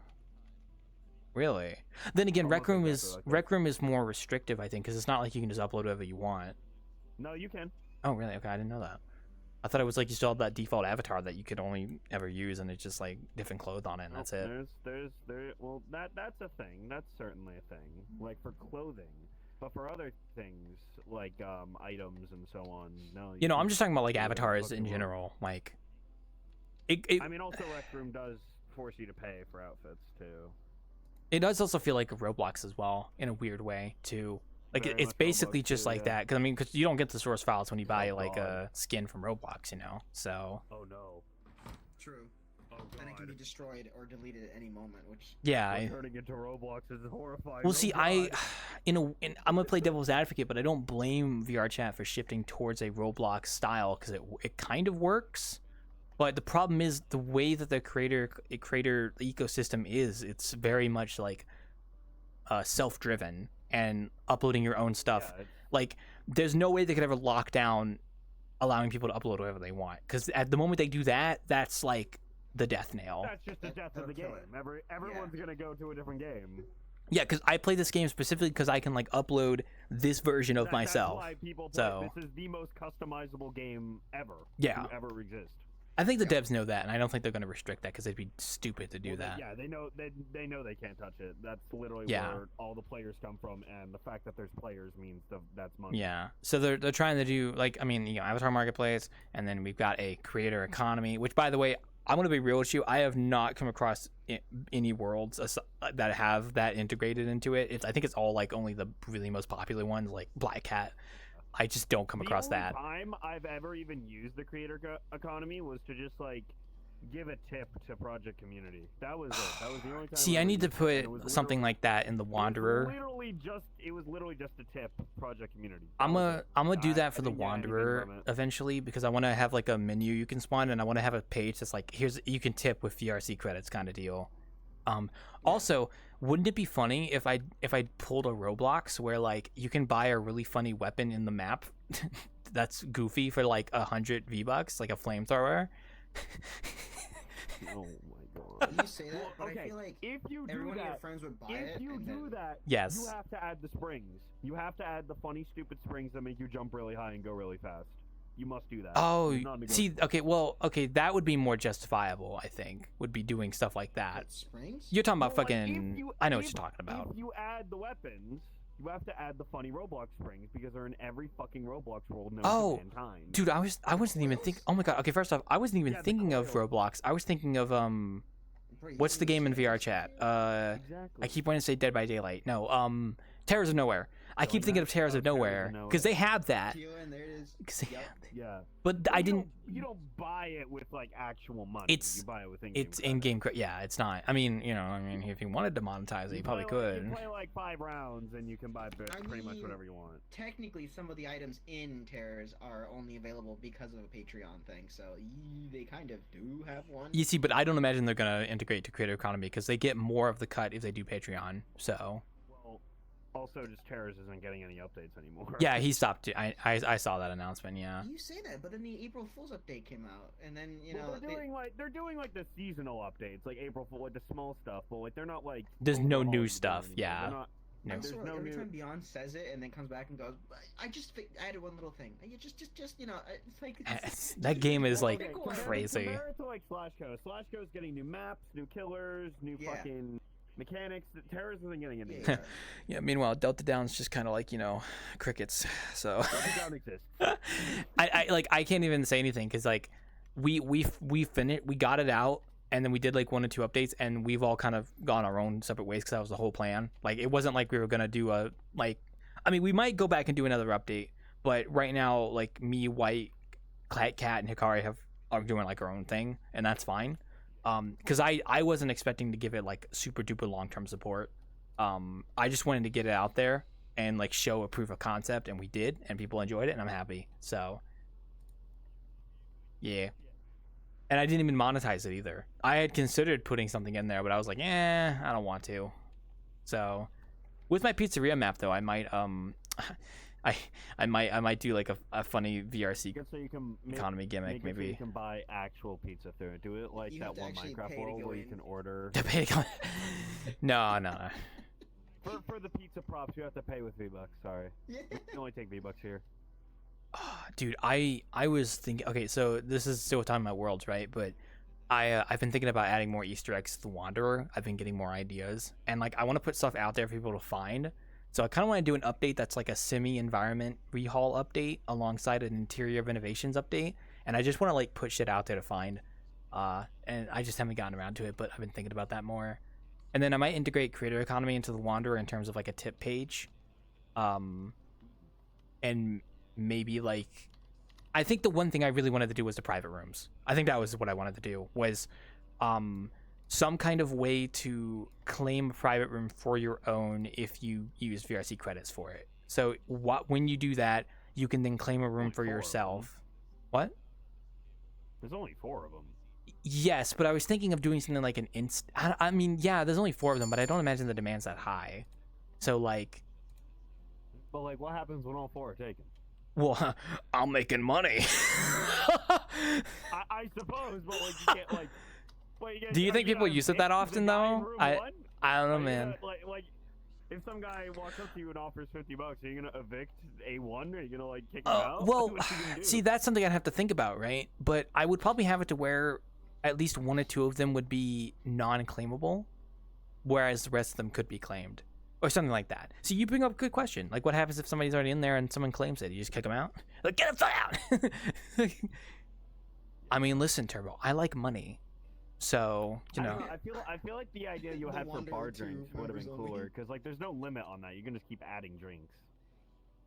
Really? Then again, Rec Room is more restrictive, I think, because it's not like you can just upload whatever you want. No, you can. Oh, really? Okay, I didn't know that. I thought it was like you still had that default avatar that you could only ever use, and it's just like different clothes on it, and that's it. Well, that's a thing. That's certainly a thing. Like for clothing, but for other things like items and so on, no. You know, I'm just talking about like avatars in general. Like, I mean, also Rec Room does force you to pay for outfits too. It does also feel like Roblox as well, in a weird way too. Like it's basically Roblox just too, like that, because you don't get the source files when you buy like a skin from Roblox, you know. So. Oh no. True. And it can be destroyed or deleted at any moment, which. Yeah. Turning into Roblox is horrifying. Well, see, I'm gonna play devil's advocate, but I don't blame VRChat for shifting towards a Roblox style because it kind of works. But the problem is the way that the creator ecosystem is. It's very much like self-driven and uploading your own stuff. Yeah, like, there's no way they could ever lock down allowing people to upload whatever they want. Because at the moment they do that, that's like the death nail. That's just the death of the game. Everyone's gonna go to a different game. Yeah, because I play this game specifically because I can like upload this version of myself. That's why people play. This is the most customizable game ever. Yeah. To ever exist. I think the devs know that, and I don't think they're going to restrict that because they'd be stupid to do that. Yeah, they know they can't touch it. That's literally where all the players come from, and the fact that there's players means that's money. Yeah, so they're trying to do like, I mean, you know, Avatar Marketplace, and then we've got a creator economy. Which, by the way, I'm going to be real with you. I have not come across any worlds that have that integrated into it. I think it's all like only the really most popular ones, like Black Cat. I just don't come across that. The only time I've ever even used the creator economy was to just like give a tip to project community. That was it. That was the only time. See, I need to put something like that in the Wanderer. It was literally just a tip project community. I'm gonna do that for the Wanderer eventually, because I want to have like a menu you can spawn, and I want to have a page that's like, you can tip with VRC credits kind of deal. Also, wouldn't it be funny if I pulled a Roblox where like you can buy a really funny weapon in the map that's goofy for like 100 V-bucks, like a flamethrower? Oh my god. You say that, but okay, I feel like if you do every one of your that, friends would buy if it. you and do then... that, Yes. you have to add the springs. You have to add the funny, stupid springs that make you jump really high and go really fast. You must do that. Oh, It's not see, negotiable. okay, that would be more justifiable, I think, would be doing stuff like that. What, springs? You're talking about Well, like, fucking... I know what you're talking about. If you add the weapons, you have to add the funny Roblox springs because they're in every fucking Roblox world known to mankind. Dude, I wasn't even thinking... Oh my god, okay, first off, I wasn't even Yeah, the thinking of coil. Roblox. I was thinking of, Bro, you what's the don't game in use VRChat? Exactly. I keep wanting to say Dead by Daylight. No, Terrors of Nowhere. I keep Going thinking back- of Terrors of Terrors of Nowhere Nowhere. because they have that. Teal, and there it is. 'Cause they Yup. have that. Yeah. But I didn't. You don't buy it with like actual money. It's- you buy it with in-game. It's in-game. Yeah, it's not. I mean, if you wanted to monetize it, you probably could. You play like 5 rounds and you can buy pretty much mean, whatever you want. Technically, some of the items in Terrors are only available because of a Patreon thing, so they kind of do have one. You see, but I don't imagine they're gonna integrate to Creator Economy because they get more of the cut if they do Patreon. So. Well, also just Terrors isn't getting any updates anymore. Yeah, he stopped. I saw that announcement. Yeah. You say that, but then the April Fool's update came out, and then Well, they're doing like the seasonal updates, like April Fool, like the small stuff, but like they're not like. There's no overhauling new them stuff. anymore. Yeah. They're not, No. I There's swear, no every new. time Beyond says it and then comes back and goes, I just added one little thing. You just it's like That game is like Okay, crazy. Compare it to like Slashco. Slashco's getting new maps, new killers, new Yeah. fucking mechanics. Terrors isn't getting any. Yeah. Yeah. Meanwhile, Delta Down's just kind of like crickets. So. Delta Down exists. I can't even say anything because like we finished, we got it out, and then we did like 1 or 2 updates, and we've all kind of gone our own separate ways because that was the whole plan. Like it wasn't like we were gonna do we might go back and do another update, but right now like me, White, Cat, and Hikari are doing like our own thing, and that's fine. Because I wasn't expecting to give it like super duper long term support. I just wanted to get it out there and like show a proof of concept, and we did, and people enjoyed it, and I'm happy. So yeah. And I didn't even monetize it either. I had considered putting something in there, but I was like, I don't want to. So with my pizzeria map though, I might I might do like a funny VRC So you can economy gimmick, make it so maybe. you can buy actual pizza through it. Do it like You that have to one actually Minecraft pay to world go where you in. can order. No. For the pizza props, you have to pay with V-Bucks. Sorry, you can only take V-Bucks here. Dude, I was thinking. Okay, so this is still talking about worlds, right? But I've been thinking about adding more Easter eggs to the Wanderer. I've been getting more ideas, and like I want to put stuff out there for people to find. So I kind of want to do an update that's like a semi-environment rehaul update alongside an interior renovations update, and I just want to like put shit out there to find. And I just haven't gotten around to it, but I've been thinking about that more. And then I might integrate Creator Economy into the Wanderer in terms of like a tip page, and maybe like I think the one thing I really wanted to do was the private rooms. I think that was what I wanted to do was some kind of way to claim a private room for your own if you use VRC credits for it. So when you do that, you can then claim a room for yourself. What? There's only 4 of them. Yes, but I was thinking of doing something like an I mean, yeah, there's only 4 of them, but I don't imagine the demand's that high. So like. But like, what happens when all 4 are taken? Well, I'm making money. I suppose, but like you can't like. Do you think people use it that often though? I don't know, man. Like, if some guy walks up to you and offers $50, are you gonna evict A1? Are you gonna like kick him out? Well, What you gonna do? see, that's something I'd have to think about, right? But I would probably have it to where at least 1 or 2 of them would be non-claimable, whereas the rest of them could be claimed. Or something like that. So you bring up a good question. Like, what happens if somebody's already in there and someone claims it? You just kick them out? Like, get him out! I mean, listen, Turbo. I like money. So, I don't know, I feel like the idea you had for bar drinks would have been cooler. Because, like, there's no limit on that. You can just keep adding drinks.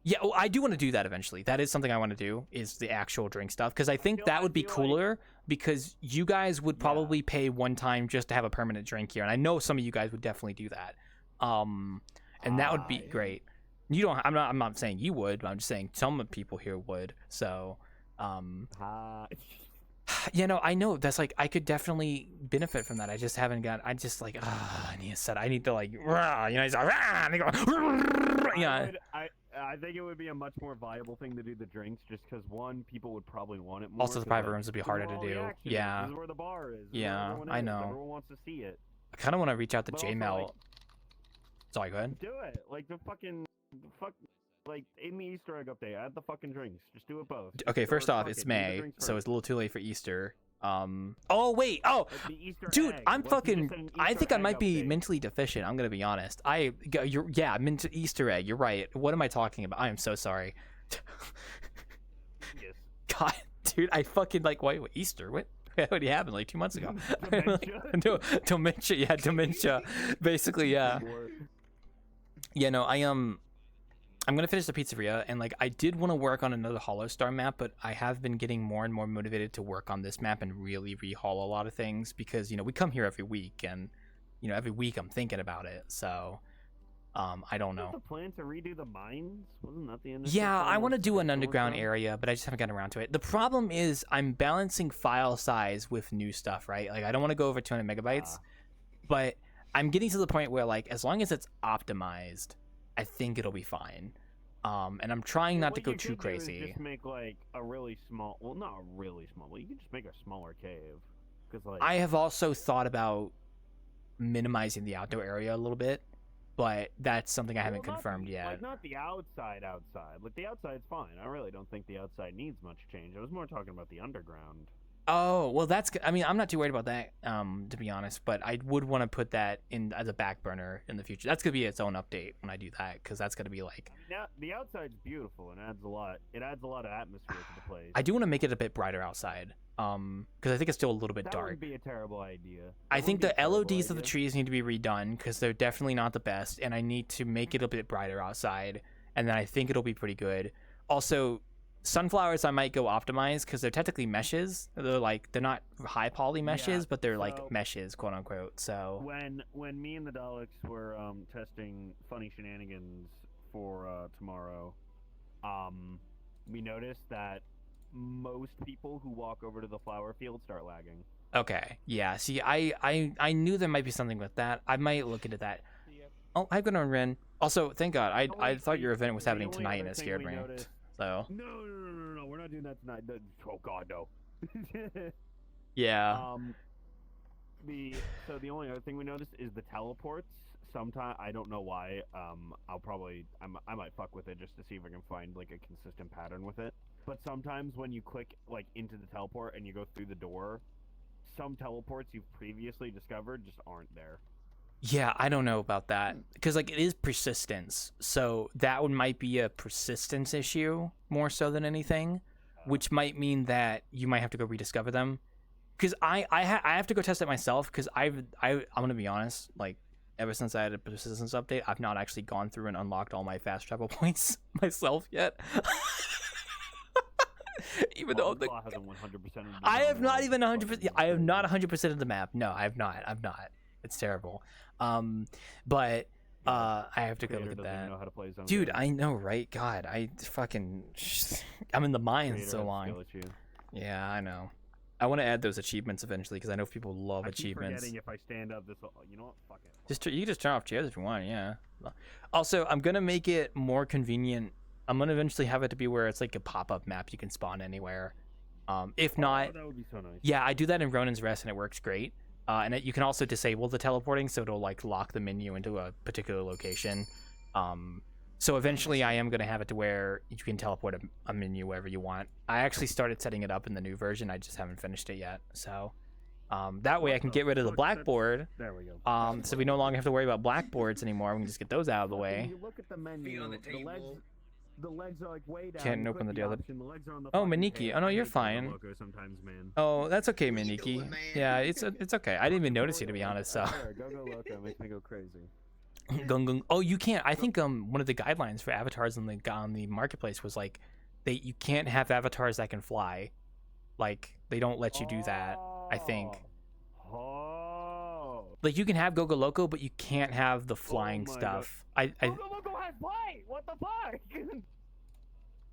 Yeah, well, I do want to do that eventually. That is something I want to do, is the actual drink stuff. Because I think that would be cooler, because you guys would probably pay one time just to have a permanent drink here. And I know some of you guys would definitely do that. And that would be great. You don't. I'm not saying you would, but I'm just saying some people here would. So, You know, I know that's like I could definitely benefit from that. I just haven't got. I just like I need to set. I need to like he's like and they go yeah. I think it would be a much more viable thing to do the drinks, just because one, people would probably want it more. Also, the private rooms would be harder to do. Yeah. This is where the bar is. Yeah, I know. Everyone wants to see it. I kind of want to reach out to But J-Mel. also, like, Sorry, go ahead. do it. Like like in the Easter egg update, add the fucking drinks. Just do it both. Okay, first off, it's May, so it's a little too late for Easter. Oh wait, dude, I'm fucking. I think I might be mentally deficient. I'm gonna be honest. I'm into Easter egg. You're right. What am I talking about? I am so sorry. Yes. God, dude, I fucking like. Wait, Easter? What already happened like 2 months ago? Dementia. Yeah, dementia. Basically, yeah. Yeah, no, I'm gonna finish the pizzeria, and like I did want to work on another Hollow Star map, but I have been getting more and more motivated to work on this map and really rehaul a lot of things because we come here every week, and every week I'm thinking about it. So, I don't know. The plan to redo the mines? Wasn't that the end? Yeah, I want to do an underground area, but I just haven't gotten around to it. The problem is I'm balancing file size with new stuff, right? Like I don't want to go over 200 megabytes, but I'm getting to the point where like as long as it's optimized, I think it'll be fine. And I'm trying not to go too crazy. Just make like a really small, well, not a really small, but you can just make a smaller cave. Cause like I have also thought about minimizing the outdoor area a little bit, but that's something I haven't confirmed yet. Like not the outside. Like the outside's fine. I really don't think the outside needs much change. I was more talking about the underground. Oh, well, I mean, I'm not too worried about that, to be honest, but I would want to put that in as a back burner in the future. That's going to be its own update when I do that, because that's going to be like... Now, the outside's beautiful and adds a lot. It adds a lot of atmosphere to the place. I do want to make it a bit brighter outside, because I think it's still a little bit dark. That would be a terrible idea. I think the LODs of the trees need to be redone, because they're definitely not the best, and I need to make it a bit brighter outside, and then I think it'll be pretty good. Also... Sunflowers I might go optimize because they're technically meshes. They're not high poly meshes, but they're like meshes, quote unquote. So when me and the Daleks were testing funny shenanigans for tomorrow, we noticed that most people who walk over to the flower field start lagging. Okay, yeah. See, I knew there might be something with that. I might look into that. Oh, hi, good on Ren. Also, thank God. I thought your event was happening tonight, and it scared me. So. No, we're not doing that tonight. Oh God, no. Yeah. The only other thing we noticed is the teleports. Sometimes I don't know why. I might fuck with it just to see if I can find like a consistent pattern with it. But sometimes when you click like into the teleport and you go through the door, some teleports you've previously discovered just aren't there. Yeah, I don't know about that because like it is persistence, so that might be a persistence issue more so than anything, which might mean that you might have to go rediscover them. Because I have to go test it myself because I'm gonna be honest, like ever since I had a persistence update, I've not actually gone through and unlocked all my fast travel points myself yet. Even though I have not even 100%. I have not 100% of the map. No, I have not. It's terrible. But I have to go look at that. Dude, I know, right? God, I'm in the mines so long. Yeah, I know. I want to add those achievements eventually because I know people love achievements. Forgetting if I stand up, you know what? Fuck it. You can just turn off chairs if you want. Yeah. Also, I'm gonna make it more convenient. I'm gonna eventually have it to be where it's like a pop-up map you can spawn anywhere. If not, that would be so nice. Yeah, I do that in Ronin's Rest and it works great. And you can also disable the teleporting, so it'll like lock the menu into a particular location. So eventually, I am gonna have it to where you can teleport a menu wherever you want. I actually started setting it up in the new version. I just haven't finished it yet. So that way, I can get rid of the blackboard. There we go. So we no longer have to worry about blackboards anymore. We can just get those out of the way. You look at the menu. On the table. The legs are like way down. Can't open the other. Oh, Miniki. Oh no, you're fine. Oh, that's okay, Miniki. Yeah, it's okay. I didn't even notice you to be honest. So. Go loco makes me go crazy. Gung. Oh, you can't. I think one of the guidelines for avatars on the marketplace was like you can't have avatars that can fly. Like they don't let you do that. I think. Like you can have Gogo Loco, but you can't have the flying stuff. Gogo Loco has flight. What the fuck?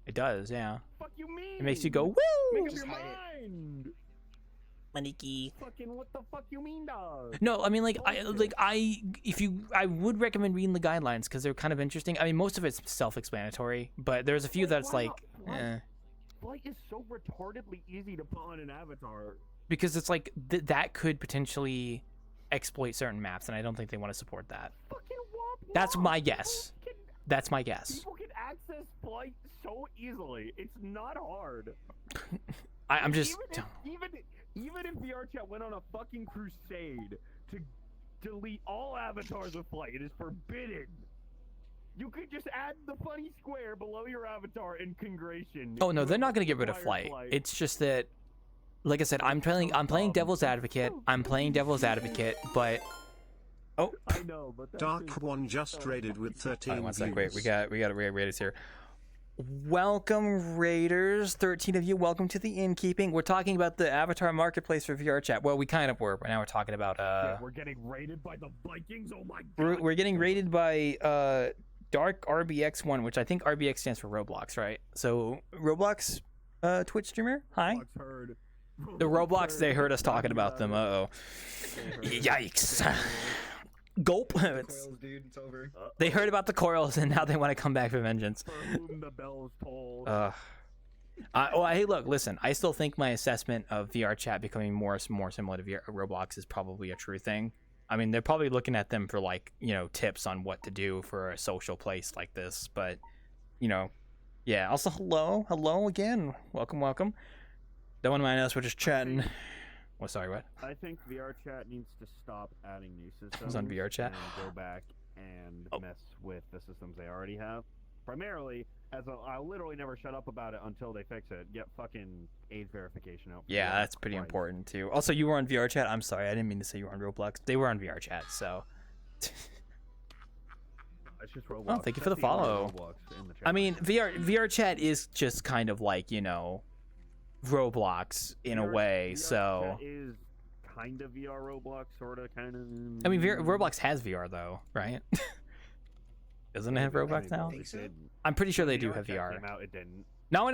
It does, yeah. Fuck you mean? It makes you go woo. Make up your mind. Maniki. Fucking what the fuck you mean, dog? No, I mean I would recommend reading the guidelines because they're kind of interesting. I mean, most of it's self-explanatory, but there's a few that's like, Flight is so retardedly easy to put on an avatar. Because it's like that could potentially exploit certain maps, and I don't think they want to support that. Fucking womp. That's my guess. That's my guess. People can access Flight so easily. It's not hard. I'm just even if VRChat went on a fucking crusade to delete all avatars of Flight, it is forbidden. You could just add the funny square below your avatar in Congration. Oh no, they're not gonna get rid of Flight. It's just that, like I said, I'm playing devil's advocate. I'm playing devil's advocate, but oh, I know, but Dark One just raided with 13 right, one sec, views. wait, we got Raiders here. Welcome, Raiders. 13 of you. Welcome to the Innkeeping. We're talking about the Avatar Marketplace for VRChat. Well, we kind of were, but now we're talking about Shit, we're getting raided by the Vikings. Oh my god. we're getting raided by Dark RBX1, which I think RBX stands for Roblox, right? So Roblox Twitch streamer. Hi. The Roblox, they heard us talking about them. Uh-oh. Yikes. Gulp. Coils, dude, it's over. They heard about the coils, and now they want to come back for vengeance. For whom the bells toll. Hey, look, listen. I still think my assessment of VRChat becoming more similar to Roblox is probably a true thing. I mean, they're probably looking at them for, like, tips on what to do for a social place like this. But, yeah. Also, hello again. Welcome. Don't want to mind us. We're just chatting. Well, sorry, what? I think VRChat needs to stop adding new systems. Who's on VRChat? And go back and mess with the systems they already have. Primarily, I'll literally never shut up about it until they fix it. Get fucking age verification out. Yeah, that's pretty important too. Also, you were on VRChat. I'm sorry, I didn't mean to say you were on Roblox. They were on VRChat, so. It's just Roblox. Oh, thank you for the follow. I mean, VRChat is just kind of like, Roblox in a way, so. Is kind of VR Roblox, sort of, kind of. I mean, Roblox has VR though, right? Doesn't it have Roblox now? I'm pretty sure they do have VR. Came out, it didn't. Now,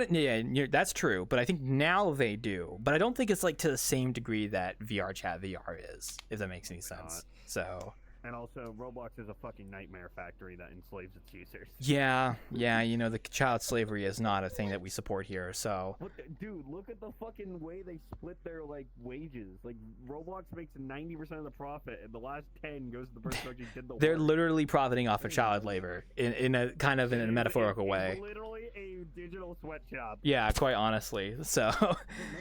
that's true, but I think now they do. But I don't think it's like to the same degree that VRChat VR is, if that makes any sense. So. And also, Roblox is a fucking nightmare factory that enslaves its users. Yeah, the child slavery is not a thing that we support here, so... Dude, look at the fucking way they split their, wages. Roblox makes 90% of the profit, and the last 10 goes to the person who actually did the work. They're literally profiting off of child labor, in a kind of in a metaphorical way. It's literally a digital sweatshop. Yeah, quite honestly, so... Oh,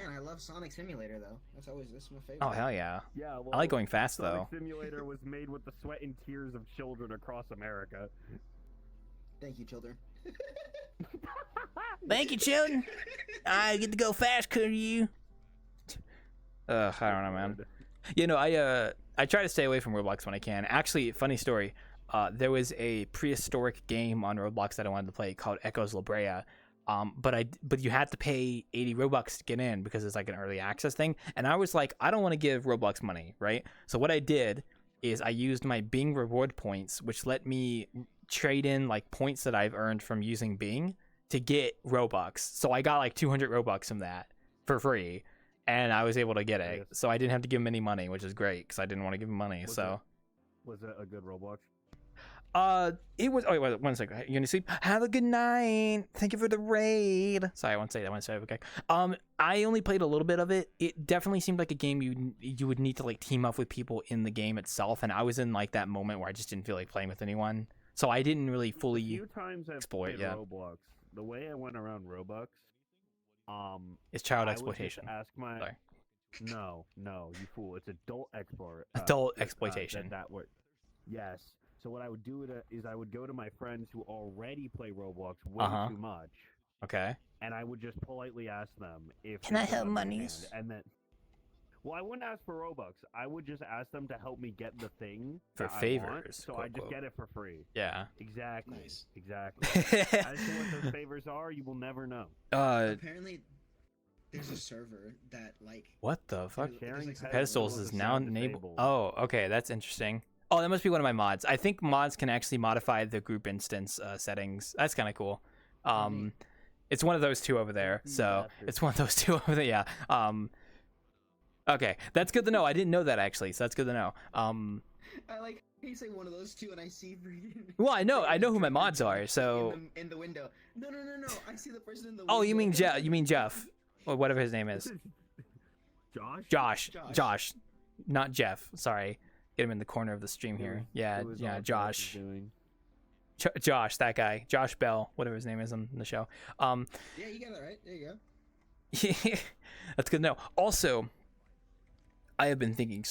man, I love Sonic Simulator, though. That's my favorite. Oh, hell yeah. Yeah, well, I like going fast, Sonic though. Simulator was made with the sweat and tears of children across America. Thank you, children. Thank you, children. I get to go fast, could you? I don't know, man. I try to stay away from Roblox when I can. Actually, funny story. There was a prehistoric game on Roblox that I wanted to play called Echoes La Brea. But you had to pay 80 Robux to get in because it's like an early access thing. And I was like, I don't want to give Roblox money, right? So what I did is I used my Bing reward points, which let me trade in points that I've earned from using Bing to get Robux. So I got 200 Robux from that for free, and I was able to get it. So I didn't have to give him any money, which is great because I didn't want to give him money. Was it a good Roblox? It was. Oh, wait, 1 second. You gonna sleep? Have a good night. Thank you for the raid. Sorry, I won't say that. I won't say it. Okay. I only played a little bit of it. It definitely seemed like a game you would need to team up with people in the game itself, and I was in that moment where I just didn't feel like playing with anyone, so I didn't really fully explore it. Yeah. Roblox. The way I went around Robux, it's child exploitation. Sorry. No, you fool. It's adult exploitation. That word. Yes. So what I would do is I would go to my friends who already play Roblox way too much. Okay. And I would just politely ask them if can I have monies? And then, well, I wouldn't ask for Robux. I would just ask them to help me get the thing for favors. So I just get it for free. Yeah. Exactly. Nice. Exactly. As to what those favors are, you will never know. Apparently, there's a server that What the fuck? Sharing pedestals is now enabled. Oh, okay, that's interesting. Oh, that must be one of my mods. I think mods can actually modify the group instance settings. That's kind of cool. It's one of those two over there. So it's one of those two over there. Yeah. Okay, that's good to know. I didn't know that actually, so that's good to know. I like you say one of those two, and I see. Well, I know who my mods are, so. In the window. No. I see the person in the. Oh, window. you mean Jeff? You mean Jeff, or whatever his name is. Josh, not Jeff. Sorry, get him in the corner of the stream here. Yeah, Josh. Josh, that guy, Josh Bell, whatever his name is on the show. Yeah, you got that right. There you go. Yeah, that's good to know. Also, I have been thinking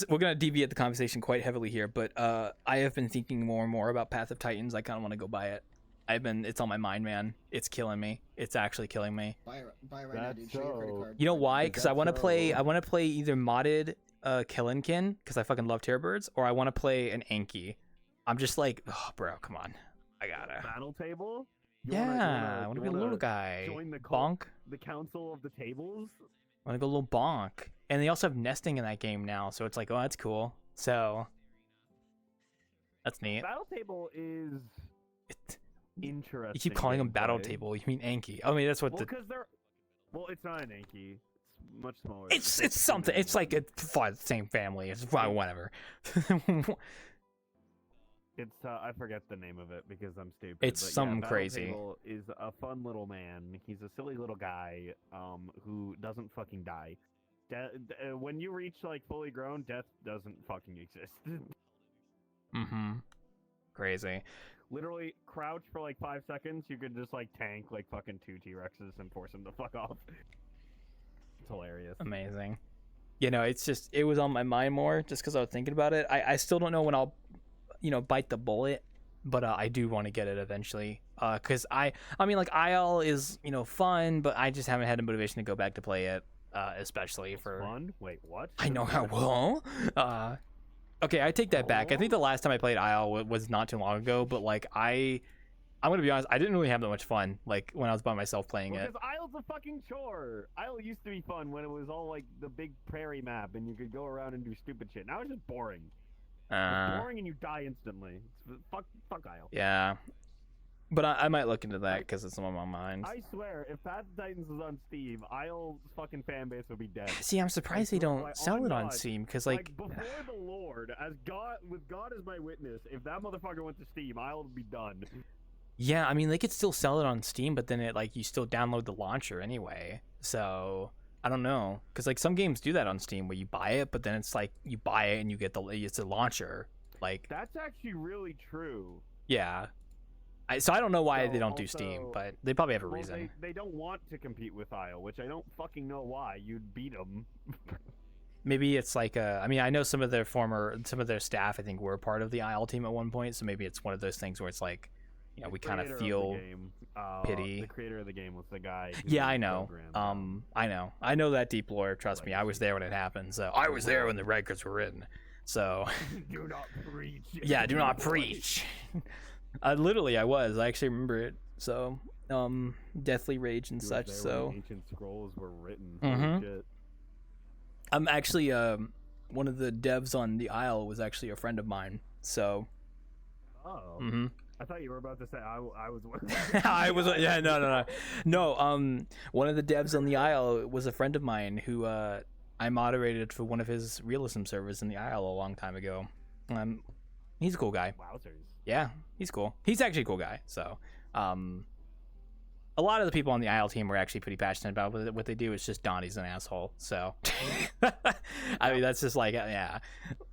we're gonna deviate the conversation quite heavily here, but I have been thinking more and more about Path of Titans. I kind of want to go buy it. It's on my mind, man. It's killing me. It's actually killing me. Buy it right now, dude. Show your credit card. You know why? Because I want to play. I want to play either modded Killenkin because I fucking love Terrorbirds, or I want to play an Anki. I'm just like, oh, bro, come on. I gotta. Battle table? I want to be a little guy. Join the bonk. The council of the tables? I want to go a little bonk. And they also have nesting in that game now, so it's like, oh, that's cool. So, that's neat. Battle table is interesting. You keep calling them battle table. You mean Anki. I mean, that's what Well, it's not an Anki. It's much smaller. It's something. It's like it's the same family. It's fine, whatever. It's I forget the name of it because I'm stupid. It's something crazy. Table is a fun little man. He's a silly little guy who doesn't fucking die. When you reach like fully grown, death doesn't fucking exist. Crazy. Literally crouch for like 5 seconds. You could just like tank like fucking 2 T-Rexes and force them to fuck off. It's hilarious. Amazing. You know, it was on my mind more just because I was thinking about it. I still don't know when I'll bite the bullet, but I do want to get it eventually. Because I mean, like, IL is, fun, but I just haven't had the motivation to go back to play it, especially for... Fun? Wait, what? I know how well. Okay, I take that back. I think the last time I played IL was not too long ago, but, like, I'm going to be honest, I didn't really have that much fun, like, when I was by myself playing it. Because IL's a fucking chore. IL used to be fun when it was all, like, the big prairie map, and you could go around and do stupid shit. Now it's just boring. It's boring and you die instantly. Fuck IL. Yeah. But I might look into that because it's on my mind. I swear, if Path of Titans was on Steam, IL's fucking fan base would be dead. See, I'm surprised they don't sell it on Steam because, like, before the Lord, with God as my witness, if that motherfucker went to Steam, IL would be done. Yeah, I mean, they could still sell it on Steam, but then you still download the launcher anyway. So I don't know, because like some games do that on Steam where you buy it, but then it's like you buy it and you get it's a launcher. Like that's actually really true. Yeah. So I don't know why they don't do Steam, but they probably have a reason. They don't want to compete with IO, which I don't fucking know why. You'd beat them. Maybe it's like I mean, I know some of their staff I think were part of the IL team at one point, so maybe it's one of those things where it's like, we kind of feel pity. The creator of the game was the guy. Yeah, I know. I know that deep lore. Trust me, I was there when it happened. So I was there when the records were written. So do not preach. Yeah, do not preach. Literally, I was. I actually remember it. So, Deathly Rage and such. So ancient scrolls were written. Mm-hmm. I'm actually one of the devs on the Isle was actually a friend of mine. So. Oh. Mm-hmm. I thought you were about to say I was one. I was. Yeah, no. One of the devs on the Isle was a friend of mine who I moderated for one of his realism servers in the Isle a long time ago. He's a cool guy. Wowzers. Yeah, he's cool. He's actually a cool guy. So, a lot of the people on the Isle team were actually pretty passionate about what they do. It's just Donnie's an asshole. So, I mean, that's just like, yeah,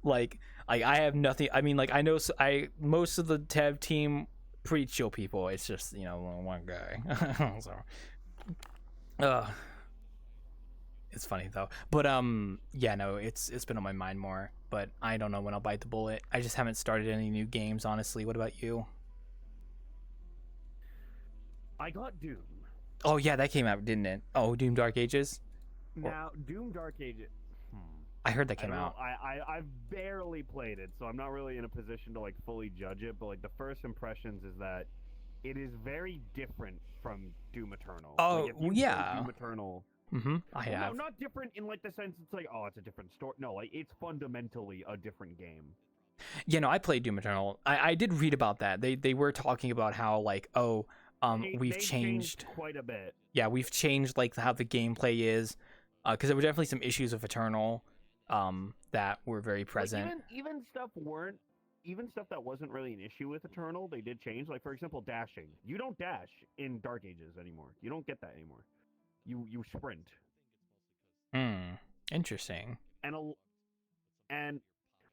like I have nothing. I mean, like I know most of the Tev team pretty chill people. It's just one guy. So, it's funny though. But yeah, no, it's been on my mind more. But I don't know when I'll bite the bullet. I just haven't started any new games, honestly. What about you? I got Doom. Oh yeah, that came out, didn't it? Oh, Doom Dark Ages? Now, Doom Dark Ages... I heard that came out. I've barely played it, so I'm not really in a position to like fully judge it, but like the first impressions is that it is very different from Doom Eternal. Oh, like, if you yeah. Doom Eternal... Mm-hmm. I have. No, not different in like the sense it's like, oh, it's a different story. No, like it's fundamentally a different game. Yeah, no, I played Doom Eternal. I did read about that. They were talking about how like, we've changed quite a bit. Yeah, we've changed like how the gameplay is. because there were definitely some issues with Eternal that were very present. Like even stuff that wasn't really an issue with Eternal, they did change. Like, for example, dashing. You don't dash in Dark Ages anymore. You don't get that anymore. You sprint. Interesting. And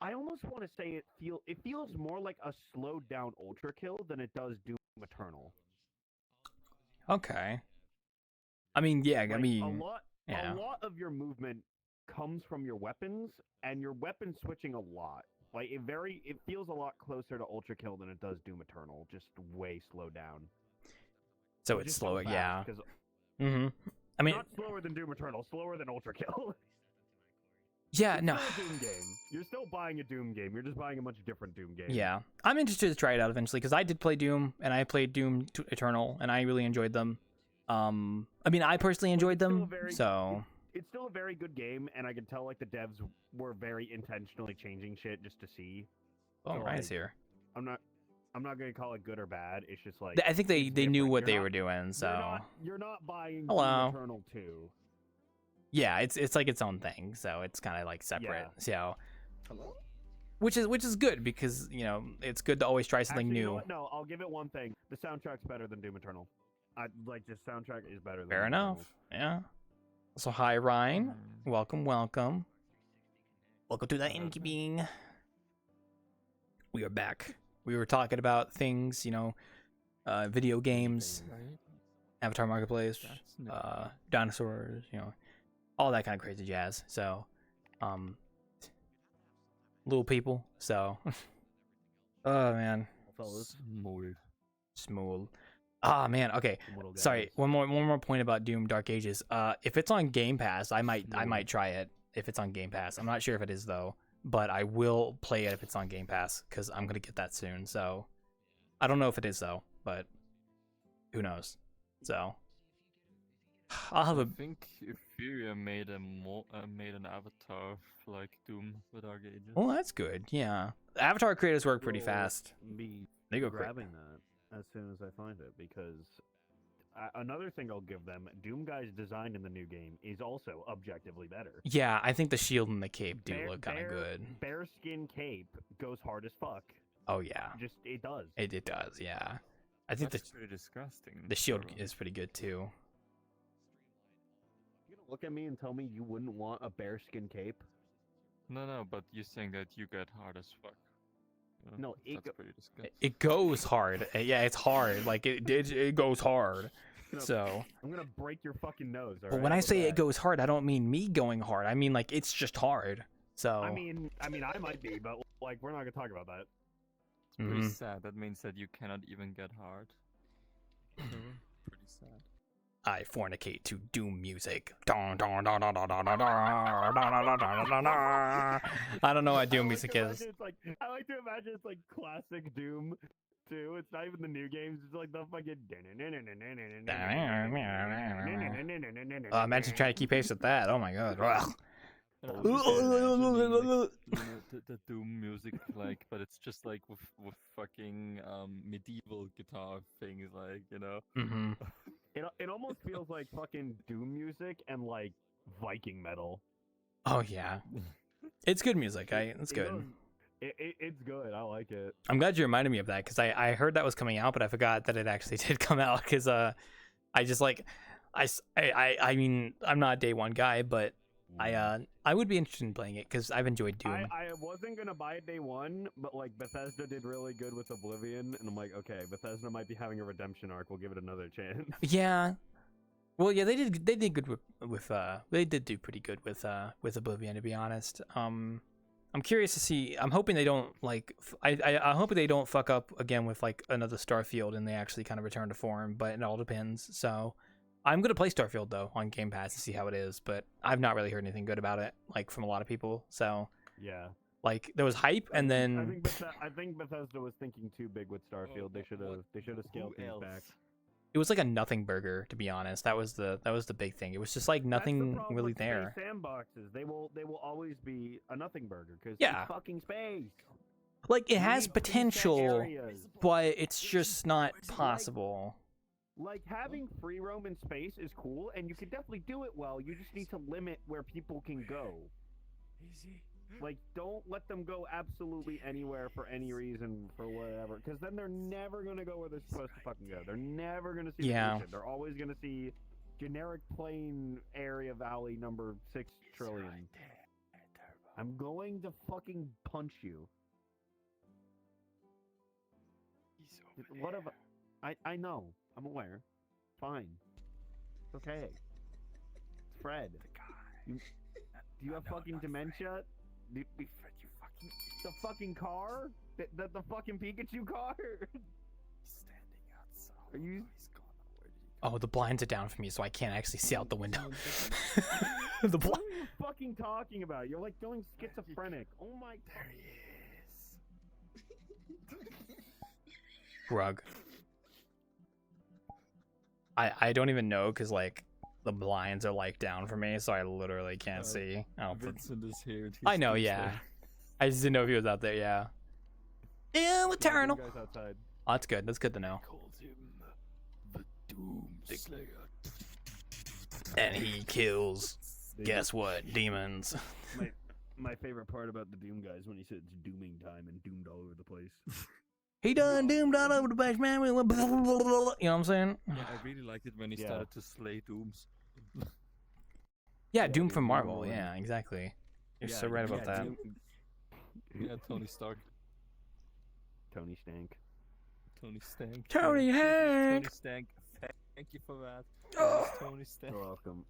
I almost want to say it feels more like a slowed down Ultra Kill than it does Doom Eternal. Okay. I mean, yeah, Like, I mean, a lot of your movement comes from your weapons, and your weapon switching a lot. Like, it feels a lot closer to Ultra Kill than it does Doom Eternal, just way slowed down. So it's slower, yeah. I mean, not slower than Doom Eternal, slower than Ultra Kill. Yeah, it's no. still a Doom game. You're still buying a Doom game. You're just buying a bunch of different Doom games. Yeah, I'm interested to try it out eventually because I did play Doom and I played Doom Eternal and I really enjoyed them. I mean, I personally enjoyed them, so it's still a very good game, and I can tell like the devs were very intentionally changing shit just to see. Oh, so, Ryan's here. I'm not gonna call it good or bad. It's just like I think they knew what they were doing, so you're not buying Hello. Doom Eternal 2. Yeah, it's like its own thing, so it's kind of like separate. So, Hello? which is good because it's good to always try something Actually, new. You know what? No, I'll give it one thing. The soundtrack's better than Doom Eternal. This soundtrack is better than Fair Doom enough. Eternal. Yeah. So hi Ryan, welcome to the Innkeeping. We are back. We were talking about things, video games, Avatar Marketplace, dinosaurs, all that kind of crazy jazz. So, little people. So, oh man, smooth. Ah man, okay. Sorry, one more point about Doom Dark Ages. If it's on Game Pass, I might try it. If it's on Game Pass, I'm not sure if it is though, but I will play it if it's on Game Pass because I'm gonna get that soon. So, I don't know if it is though, but who knows? So, I'll have I think Ethereum made an avatar for like Doom with Dark Ages. Well, that's good. Yeah, Avatar creators work pretty fast. They go grabbing that as soon as I find it, because another thing I'll give them, Doom Guy's design in the new game is also objectively better. Yeah, I think the shield and the cape do look kind of good. Bearskin cape goes hard as fuck. Oh yeah, it does. It does. Yeah, I think that's pretty disgusting. The shield is pretty good too. You gonna look at me and tell me you wouldn't want a bearskin cape? No, but you're saying that you get hard as fuck. No, pretty disgusting. It goes hard. Yeah, it's hard. Like it goes hard. So I'm gonna break your fucking nose. But when I say it goes hard, I don't mean me going hard. I mean like it's just hard. So I mean I might be, but like we're not gonna talk about that. It's pretty sad. That means that you cannot even get hard. Pretty sad. I fornicate to Doom music. I don't know what Doom music is. I like to imagine it's like classic Doom too. It's not even the new games. It's like the fucking. Imagine trying to keep pace with that. Oh my god. The Doom music, like, but it's just like with fucking medieval guitar things, like, Mm-hmm. It almost feels like fucking Doom music and like Viking metal. Oh yeah, it's good music. It's good. It's good. I like it. I'm glad you reminded me of that because I heard that was coming out, but I forgot that it actually did come out because I just like I mean I'm not a day one guy, but I would be interested in playing it because I've enjoyed Doom. I wasn't gonna buy it day one, but like Bethesda did really good with Oblivion, and I'm like, okay, Bethesda might be having a redemption arc. We'll give it another chance. Yeah. Well, yeah, they did good with they did do pretty good with Oblivion, to be honest. I'm curious to see. I'm hoping they don't like. I hope they don't fuck up again with like another Starfield and they actually kind of return to form. But it all depends. So I'm gonna play Starfield though on Game Pass to see how it is. But I've not really heard anything good about it, like from a lot of people. So yeah, like there was hype, and then I think Bethesda was thinking too big with Starfield. They should have scaled things back. It was like a nothing burger, to be honest. That was the big thing. It was just like nothing really there. Sandboxes, they will always be a nothing burger because it's fucking space. Like it has potential, but it's just not possible. Like, having free roam in space is cool, and you can definitely do it well. You just need to limit where people can go. Easy. Like, don't let them go absolutely anywhere for any reason, for whatever. Because then they're never going to go where they're supposed to fucking go. They're never going to see the ocean. They're always going to see generic plain area valley number 6 trillion. Right there, I'm going to fucking punch you. He's over What there. I know. I'm aware. Fine. It's okay. It's Fred. The guy. Do you have fucking dementia? Fred, you fucking... The fucking car? The fucking Pikachu car? He's standing outside. Are you... He's gone. Where did he go? Oh, the blinds are down for me, so I can't actually see out the window. What are you fucking talking about? You're like going schizophrenic. Oh my... There he is. Rug. I don't even know, because, like, the blinds are, like, down for me, so I literally can't see. Oh, Vincent is here. I know, yeah. I just didn't know if he was out there, yeah. Ew, Eternal! Guys outside. Oh, that's good. That's good to know. Calls him the Doomslayer. And he kills, guess what, demons. My favorite part about the Doom guys when he said it's dooming time and doomed all over the place. He done doomed all over the place, man. You know what I'm saying? Yeah, I really liked it when he started to slay Dooms. Yeah, Doom from Marvel. Yeah, exactly. You're so right about that. Yeah, Tony Stark. Tony Stank. Tony Stank. Tony Hank! Tony Stank. Thank you for that. Oh. Tony Stank. You're welcome.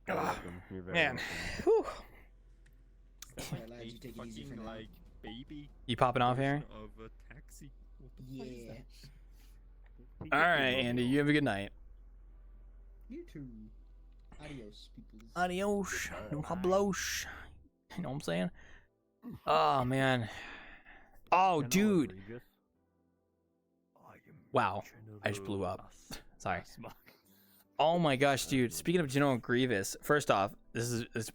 You're welcome. You're very Man. welcome. Whew. Alright, lads, you take it easy for now. Like baby. You popping off here? Of a taxi. What the fuck is that? Alright, Andy, you have a good night. You too. Adios, people. Adios. No hablos. You know what I'm saying? Oh, man. Oh, dude. Wow. I just blew up. Sorry. Oh my gosh, dude. Speaking of General Grievous, first off,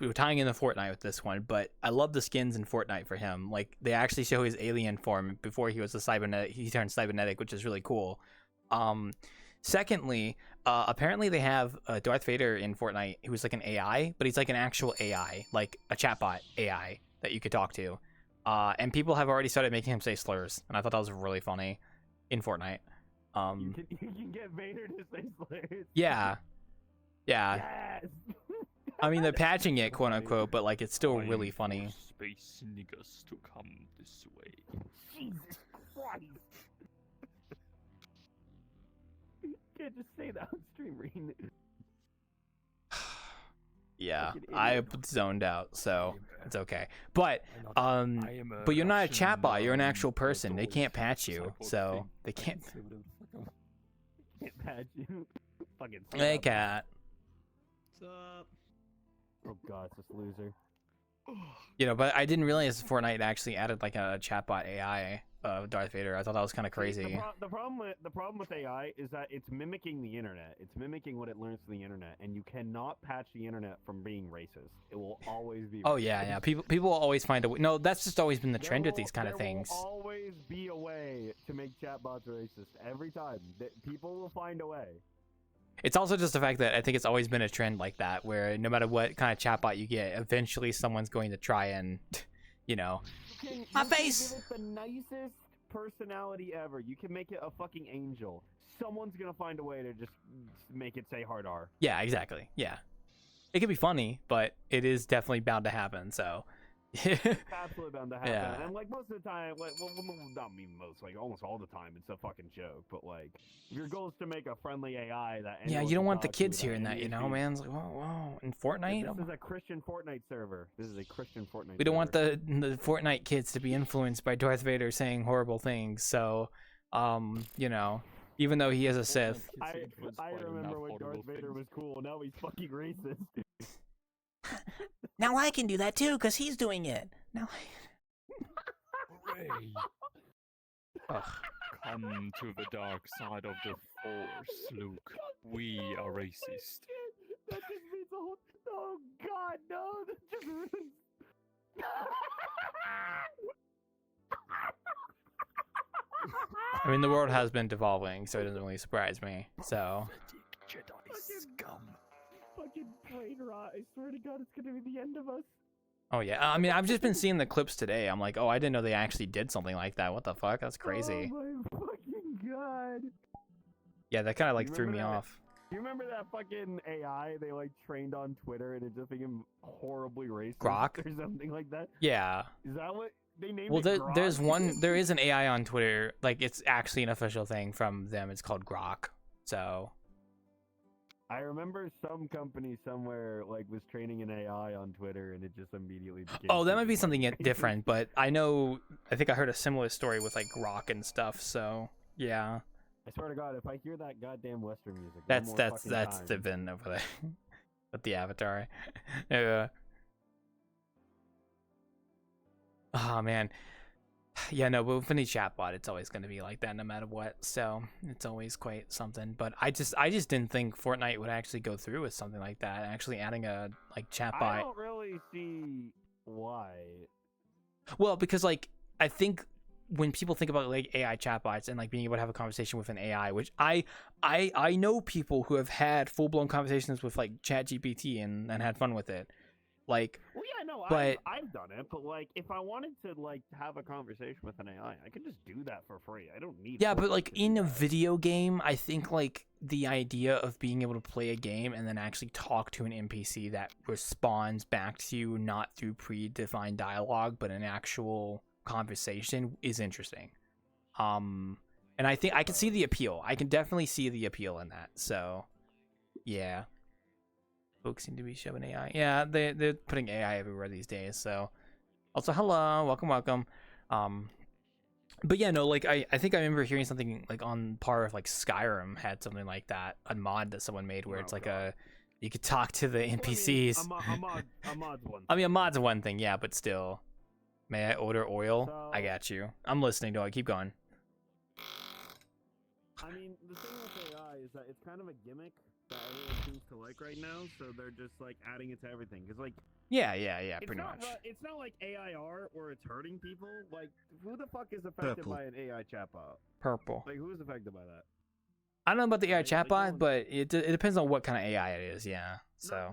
we're tying in the Fortnite with this one, but I love the skins in Fortnite for him. Like, they actually show his alien form before he was a cybernetic. He turned cybernetic, which is really cool. Secondly, apparently they have Darth Vader in Fortnite who's like an AI, but he's like an actual AI, like a chatbot AI that you could talk to. And people have already started making him say slurs, and I thought that was really funny in Fortnite. You can get Vader to say slurs. Yeah. Yes. I mean, they're patching it, quote unquote, but like it's still really funny. Space niggas to come this way. Jesus Christ. You can't just say that on stream, Reen. Yeah, I zoned out, so it's okay. But you're not a chatbot. You're an actual person. They can't patch you, so they can't. Can't patch you. Fucking. Hey, cat. What's up? Oh god, this loser. You know, but I didn't realize Fortnite actually added like a chatbot AI of Darth Vader. I thought that was kind of crazy. The problem with AI is that it's mimicking the internet. It's mimicking what it learns from the internet, and you cannot patch the internet from being racist. It will always be. Oh racist. yeah. People will always find a way. No, that's just always been the trend with these kind of things. There will always be a way to make chatbots racist. Every time, people will find a way. It's also just the fact that I think it's always been a trend like that, where no matter what kind of chatbot you get, eventually someone's going to try and, you know, my face. Give it the nicest personality ever. You can make it a fucking angel. Someone's gonna find a way to just make it say hard R. Yeah, exactly. Yeah, it could be funny, but it is definitely bound to happen. So. Absolutely bound to happen. Yeah. And like most of the time, like, well, not me most, like almost all the time, it's a fucking joke. But like, if your goal is to make a friendly AI that yeah, you don't want the kids hearing that, you know, man. It's like, whoa, in Fortnite. This is a Christian Fortnite server. This is a Christian Fortnite. We don't want the Fortnite kids to be influenced by Darth Vader saying horrible things. So, you know, even though he is a Sith. I remember when Darth Vader was cool. Now he's fucking racist. Now I can do that too, because he's doing it. Now Hooray. Come to the dark side of the Force, Luke. We are racist. That just means a whole... Oh god, no! That just ruins... I mean, the world has been devolving, so it doesn't really surprise me. So. Fucking brain rot. I swear to God, it's gonna be the end of us. Oh yeah, I mean, I've just been seeing the clips today. I'm like, oh, I didn't know they actually did something like that. What the fuck? That's crazy. Oh my fucking God. Yeah, that kind of like You threw me remember that? off. You remember that fucking AI they like trained on Twitter and it just became horribly racist Grok? or something like that? Yeah. Is that what they named Well, it? Grok? there is an AI on Twitter. Like, it's actually an official thing from them. It's called Grok. So. I remember some company somewhere like was training an AI on Twitter and it just immediately became. Oh, that might be something different, but I think I heard a similar story with like Grok and stuff. So yeah. I swear to God, if I hear that goddamn Western music, That's time. the Vin over there with the avatar. Yeah. Oh man. Yeah, no, but with any chatbot, it's always going to be like that no matter what. So it's always quite something. But I just didn't think Fortnite would actually go through with something like that. Actually adding a like chatbot. I don't really see why. Well, because like I think when people think about like AI chatbots and like being able to have a conversation with an AI, which I know people who have had full blown conversations with like ChatGPT and had fun with it. Like, well, yeah, no, but, I've done it, but like, if I wanted to like have a conversation with an AI, I could just do that for free. I don't need. Yeah, but like in a video game, I think like the idea of being able to play a game and then actually talk to an NPC that responds back to you not through predefined dialogue, but an actual conversation is interesting. And I think I can see the appeal. I can definitely see the appeal in that. So, yeah. Folks seem to be shoving AI. Yeah, they're putting AI everywhere these days. So, also hello, welcome. But yeah, no, like I think I remember hearing something like on par of like Skyrim had something like that, a mod that someone made where it's like you could talk to the NPCs. A mod's one thing. I mean, a mod's one thing, yeah, but still. May I order oil? So, I got you. I'm listening to it. Keep going. I mean, the thing with AI is that it's kind of a gimmick that everyone seems to like right now, so they're just like adding it to everything. Cause like, yeah, pretty much. It's not like AIR or it's hurting people. Like, who the fuck is affected by an AI chatbot? Purple. Like, who is affected by that? I don't know about the AI chatbot, but it depends on what kind of AI it is. Yeah. So.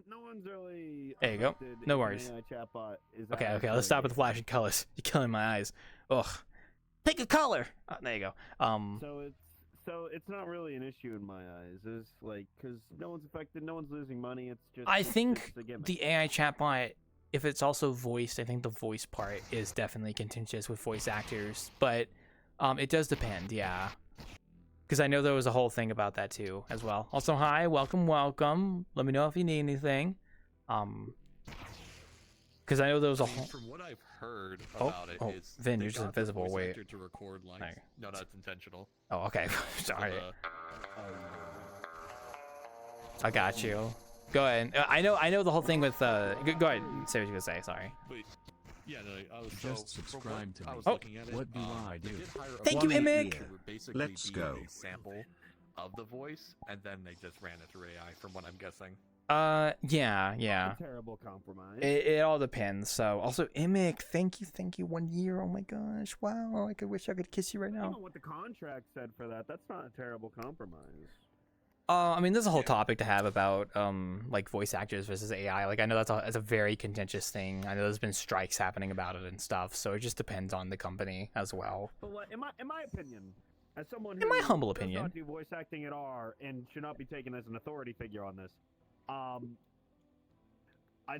No one's really. There you go. No worries. AI chatbot is okay. Let's stop with the flashing colors. You're killing my eyes. Ugh. Pick a color. Oh, there you go. So it's not really an issue in my eyes. It's like, because no one's affected, no one's losing money. It's just. I think the AI chatbot, if it's also voiced, I think the voice part is definitely contentious with voice actors. But it does depend, yeah. Because I know there was a whole thing about that too, as well. Also, hi, welcome. Let me know if you need anything. Because I know there was a whole. From what I've heard about it is Vin, you're just invisible. Wait. To record lines. No, that's intentional. Oh, okay. Sorry. I got you. Go ahead. I know the whole thing with go ahead. Say what you gonna say. Sorry. But, yeah, no, I was just subscribe to me. I was looking at it. What do I do? Thank you, Immick. Let's go. A sample of the voice, and then they just ran it through AI, from what I'm guessing. Yeah. That's a terrible compromise. It all depends. So, also, Immick, thank you, 1 year. Oh my gosh, wow! I wish I could kiss you right I now. don't know what the contract said for that. That's not a terrible compromise. I mean, there's a whole topic to have about like voice actors versus AI. Like, I know that's a very contentious thing. I know there's been strikes happening about it and stuff. So it just depends on the company as well. But what, in my opinion, as someone who in my humble does opinion, not do voice acting at all and should not be taken as an authority figure on this, I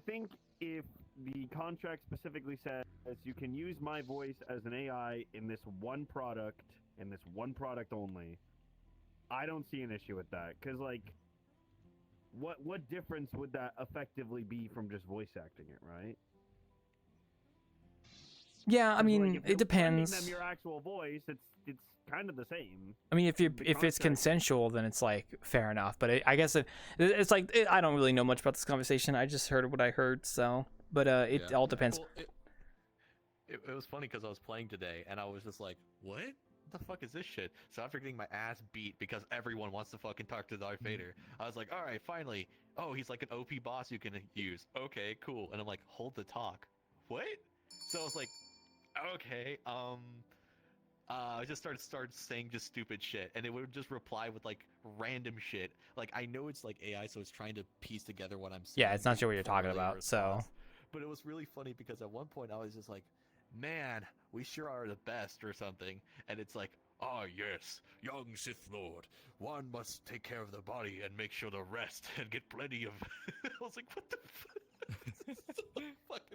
think if the contract specifically says you can use my voice as an AI in this one product only, I don't see an issue with that. Because, like, what difference would that effectively be from just voice acting it, right? Yeah, I mean, like, it depends. Them your actual voice, it's kind of the same. I mean, if it's consensual, then it's like fair enough. But I guess it's like I don't really know much about this conversation. I just heard what I heard. So, but it all depends. Well, it was funny because I was playing today and I was just like, what the fuck is this shit? So after getting my ass beat because everyone wants to fucking talk to Darth Vader, I was like, all right, finally. Oh, he's like an OP boss you can use. Okay, cool. And I'm like, hold the talk. What? So I was like, okay, just started saying just stupid shit, and it would just reply with like random shit. Like I know it's like AI, so it's trying to piece together what I'm saying. Yeah, it's not sure what you're talking formulate a about. So response. But it was really funny because at one point I was just like, "Man, we sure are the best," or something, and it's like, "Ah, yes, young Sith Lord, one must take care of the body and make sure to rest and get plenty of." I was like, "What the fuck?"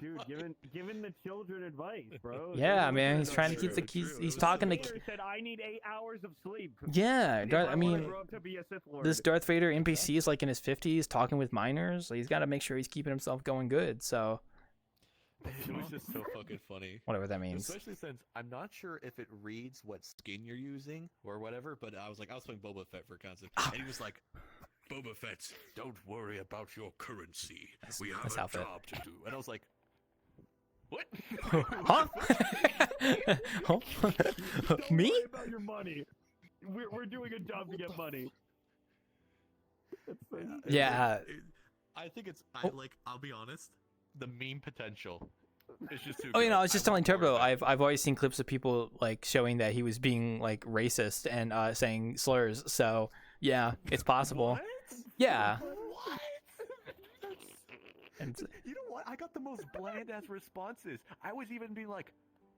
Dude, giving the children advice, bro. yeah, man, he's trying to keep the he's talking to. Vader said, "I need 8 hours of sleep." Yeah, I mean, grow up to be a Sith Lord. this Darth Vader NPC is like in his 50s, talking with minors. So he's got to make sure he's keeping himself going good. So It was just so fucking funny. whatever that means. Especially since I'm not sure if it reads what skin you're using or whatever, but I was playing Boba Fett for concept, and he was like, "Boba Fett, don't worry about your currency. We have a outfit. job to do." And I was like, "What? Huh? Huh? Don't Me? worry about your money. We're doing a job to get money. Yeah. I think it's I'll be honest, the meme potential is just too Oh, good. you know, I was just telling want more Turbo. of it. I've always seen clips of people like showing that he was being like racist and saying slurs. So yeah, it's possible. What? Yeah. What? And You know what? I got the most bland ass responses. I was even being like,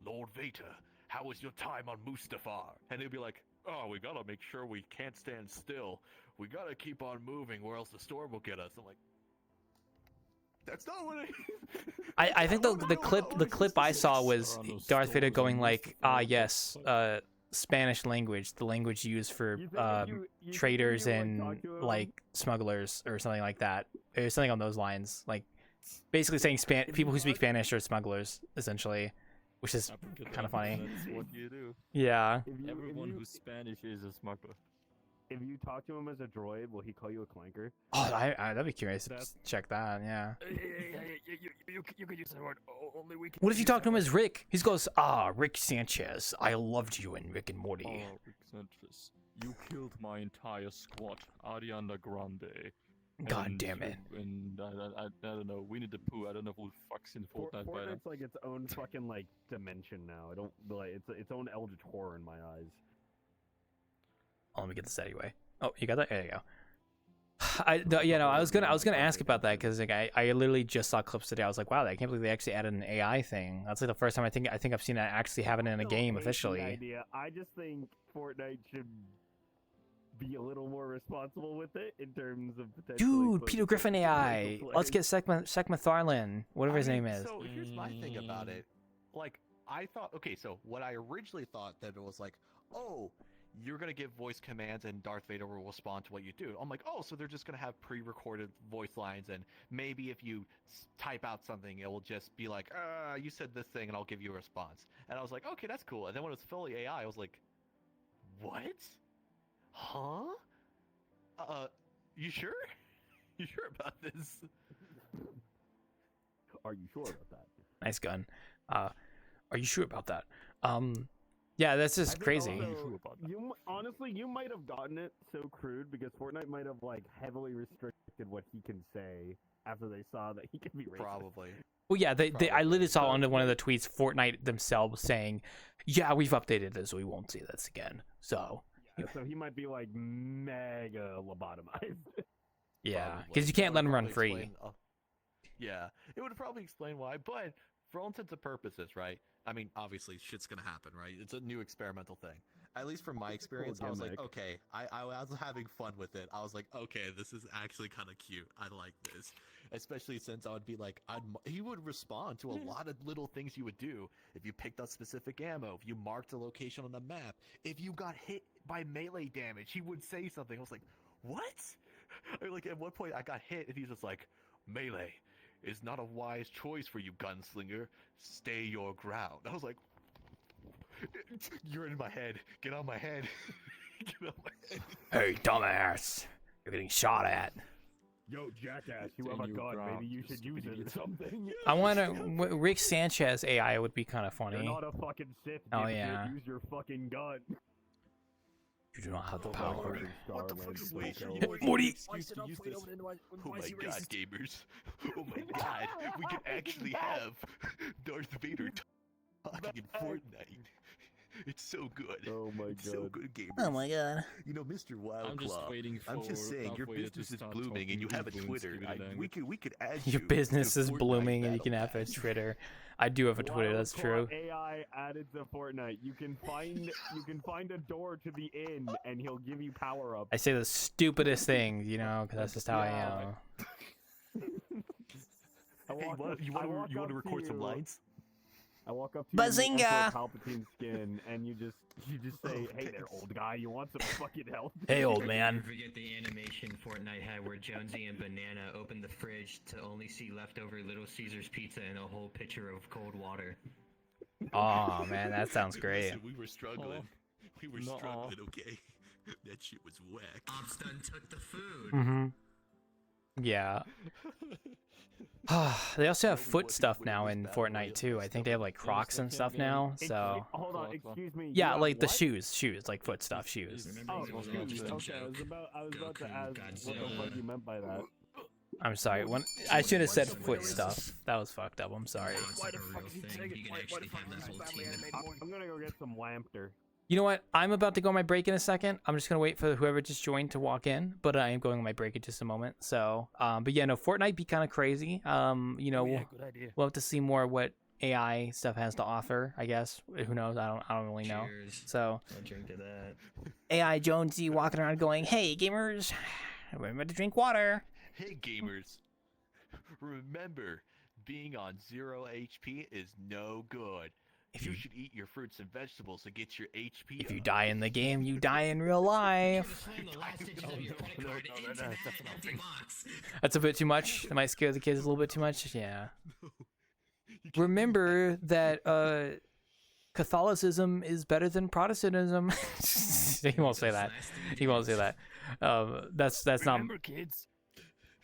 "Lord Vader, how was your time on Mustafar?" And he'd be like, "Oh, we gotta make sure we can't stand still. We gotta keep on moving, or else the storm will get us." I'm like, "That's not what I think the clip I saw was Darth Vader going like, yes, Spanish language, the language used for traders and like smugglers or something like that. It was something on those lines, like basically saying people who speak Spanish are smugglers, essentially, which is kind of funny. That's what you do. Yeah. Everyone who's Spanish is a smuggler. If you talk to him as a droid, will he call you a clanker? Oh, I'd be curious to check that. Yeah. You could use the word only we can. What if you talk to him as Rick? He goes, Rick Sanchez. I loved you in Rick and Morty. Oh, Rick Sanchez. You killed my entire squad, Ariana Grande. God And- damn it. And I don't know, Winnie the Pooh. I don't know who fucks in Fortnite by then. Fortnite's like its own fucking like dimension now. I don't like its own eldritch horror in my eyes. Oh, let me get this out of your way. Oh, you got that? There you go. I was gonna ask about that because like I literally just saw clips today. I was like, wow, I can't believe they actually added an AI thing. That's like the first time I think I've seen that actually happen in a game officially. Idea. I just think Fortnite should be a little more responsible with it in terms of potential. Dude, Peter Griffin AI. Let's get Seth MacFarlane, whatever his name is. So here's my thing about it. Like, I thought, okay, so what I originally thought that it was like, oh, you're going to give voice commands and Darth Vader will respond to what you do. I'm like, oh, so they're just going to have pre-recorded voice lines, and maybe if you type out something, it will just be like, you said this thing, and I'll give you a response. And I was like, okay, that's cool. And then when it was fully AI, I was like, what? Huh? You sure? You sure about this? Are you sure about that? Nice gun. Are you sure about that? Yeah, that's just crazy. Honestly, you might have gotten it so crude because Fortnite might have like heavily restricted what he can say after they saw that he can be racist. Probably. Well, yeah, I literally saw on one of the tweets Fortnite themselves saying, "Yeah, we've updated this, so we won't see this again." So. Yeah, so he might be like mega lobotomized. Yeah, because you can't let him run free. Yeah, it would probably explain why, but for all intents and purposes, right? I mean, obviously, shit's gonna happen, right? It's a new experimental thing. At least from my experience, I was like, okay, I was having fun with it. I was like, okay, this is actually kind of cute. I like this. Especially since I would be like, he would respond to a lot of little things you would do. If you picked up specific ammo, if you marked a location on the map, if you got hit by melee damage, he would say something. I was like, what? Like, at one point, I got hit, and he's just like, melee is not a wise choice for you, gunslinger. Stay your ground. I was like, you're in my head. Get on my head. Get on my head. Hey, dumbass. You're getting shot at. Yo, jackass, you have a gun. Maybe you should use it or something. I want to... Rick Sanchez AI would be kind of funny. You're not a fucking Sith. Oh, yeah. Use your fucking gun. You do not have the power. What the fuck is this? Morty! Oh my god, gamers. Oh my god, we can actually have Darth Vader talking in Fortnite. It's so good. Oh my It's so god. good, gamers. Oh my god. You know, Mr. Wildclaw. I'm just waiting for. I'm just saying, your Alfredo to business is start blooming, and talking you have a evil and Twitter. Scooby-Doo. We could add Your you business to is Fortnite blooming and you Battle can have a Pass. Twitter. I do have a Twitter, that's true. AI added to Fortnite. You can find a door to the inn, and he'll give you power up. I say the stupidest things, you know, because that's just how I am. You want to record some lines? I walk up to you in the Bazinga! Emperor Palpatine's skin, and you just say, "Hey there, old guy, you want some fucking help?" Hey, old man. Never forget the animation Fortnite had where Jonesy and Banana opened the fridge to only see leftover Little Caesars pizza and a whole pitcher of cold water. Oh man, that sounds great. Listen, we were struggling. We were struggling, okay? That shit was whack. Obstun took the food. Mm-hmm. Yeah. They also have foot stuff now in Fortnite too. I think they have like Crocs and stuff now. So Hold on, excuse me. yeah, you like have the what? shoes, like foot stuff, shoes. Oh, shoes. Okay, I was about to ask what the fuck you meant by that. I'm sorry. When I should have said foot stuff. That was fucked up. I'm sorry. Why the fuck is he taking? Why the fuck is he badly animated? I'm gonna go get some Lampter. You know what? I'm about to go on my break in a second. I'm just gonna wait for whoever just joined to walk in, but I am going on my break in just a moment. So, but yeah, no, Fortnite be kind of crazy. You know, good idea. we'll have to see more what AI stuff has to offer. I guess. Who knows? I don't really know. Cheers. So, I'll drink to that. AI Jonesy walking around going, "Hey gamers, remember to drink water." Hey, gamers. Remember, being on 0 HP is no good. You should eat your fruits and vegetables to get your HP If you up. die in the game, you die in real life. That's a bit too much. That might scare the kids a little bit too much. Yeah. Remember that Catholicism is better than Protestantism. He won't say that. He won't say that. That's not. Remember, kids.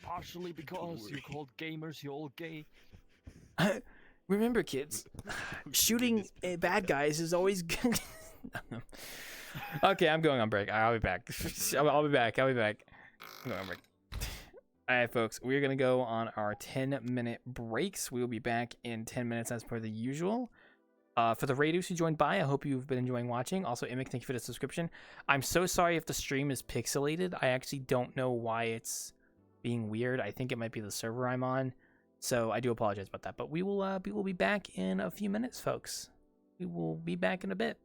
Partially because you're called gamers, you're all gay. Remember, kids, shooting bad guys is always good. Okay, I'm going on break. I'll be back. I'll be back. I'm going on break. All right, folks, we're going to go on our 10-minute breaks. We will be back in 10 minutes as per the usual. For the raiders who joined by, I hope you've been enjoying watching. Also, Immick, thank you for the subscription. I'm so sorry if the stream is pixelated. I actually don't know why it's being weird. I think it might be the server I'm on. So I do apologize about that, but we will be back in a few minutes, folks. We will be back in a bit.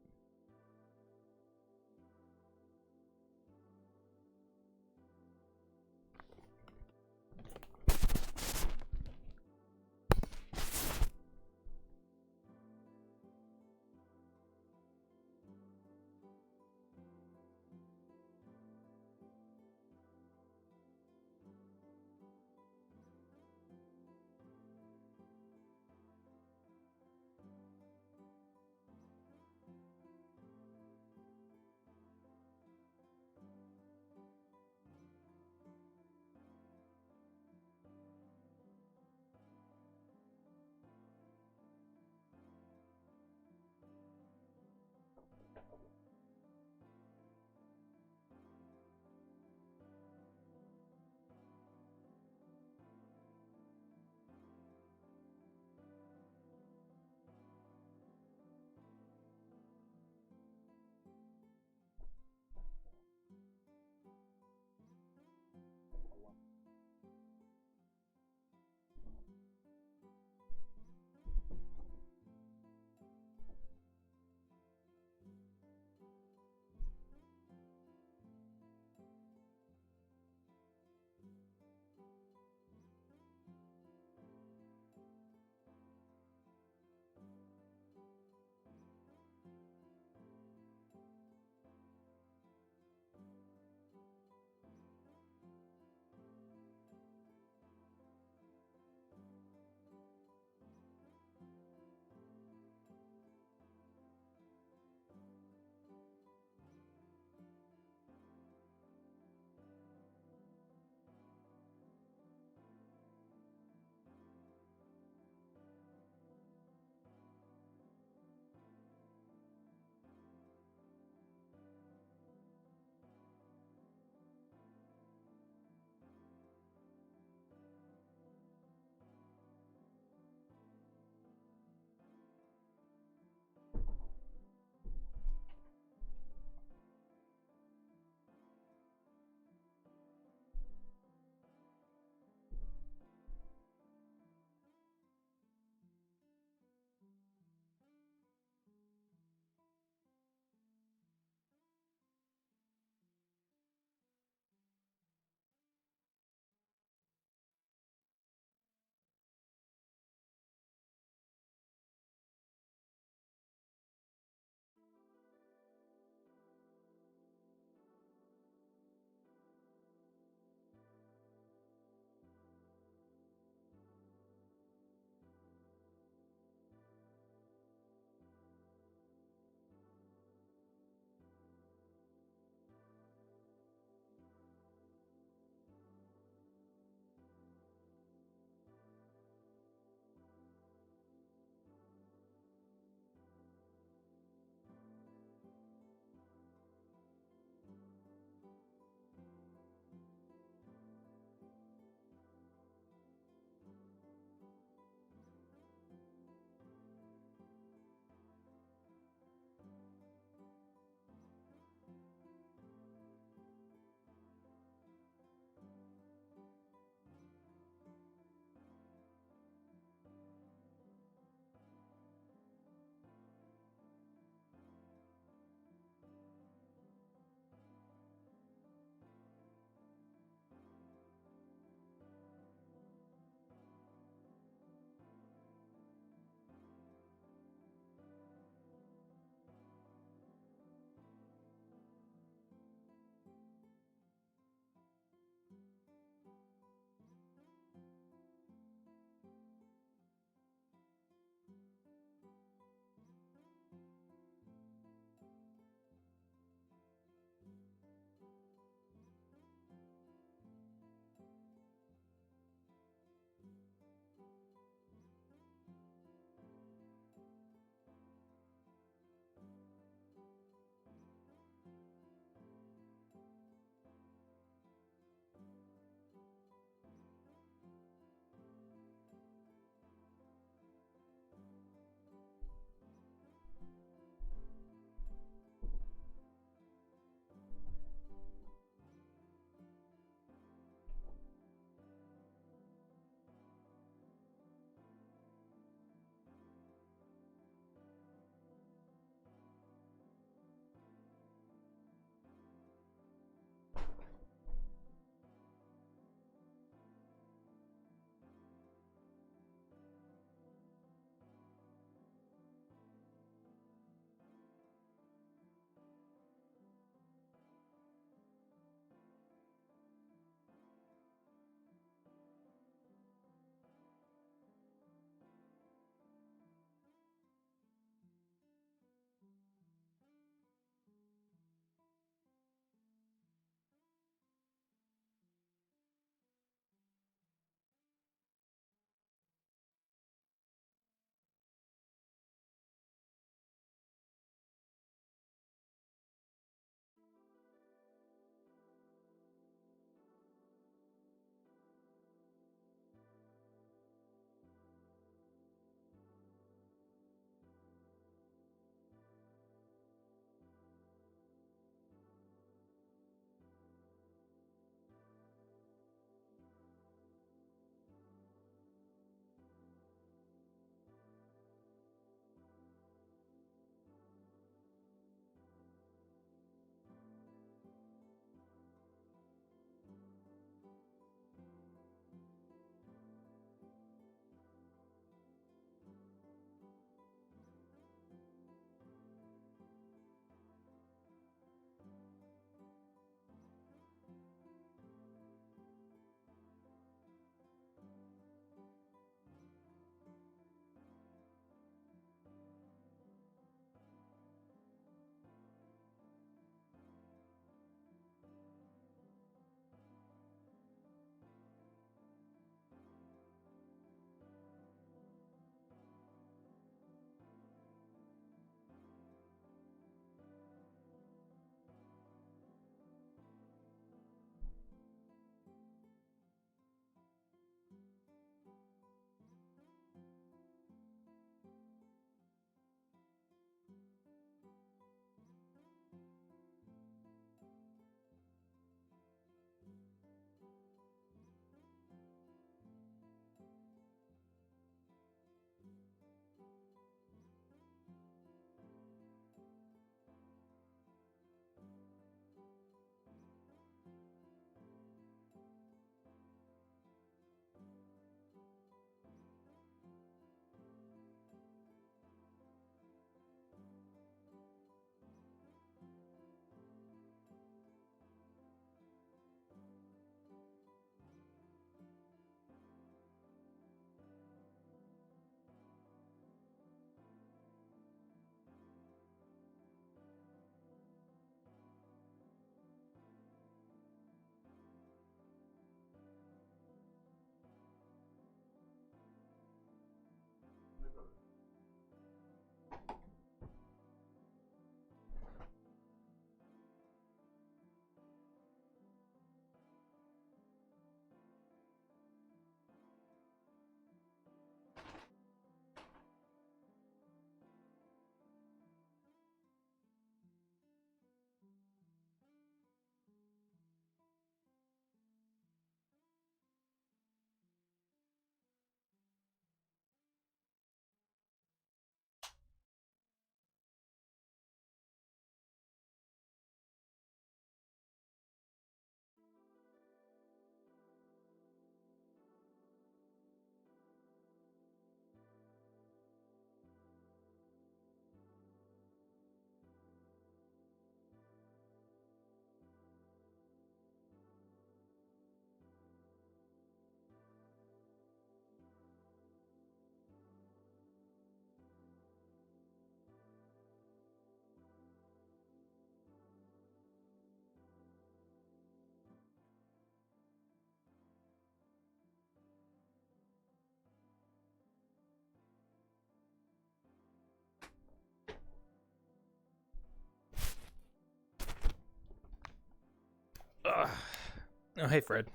Oh, hey, Fred.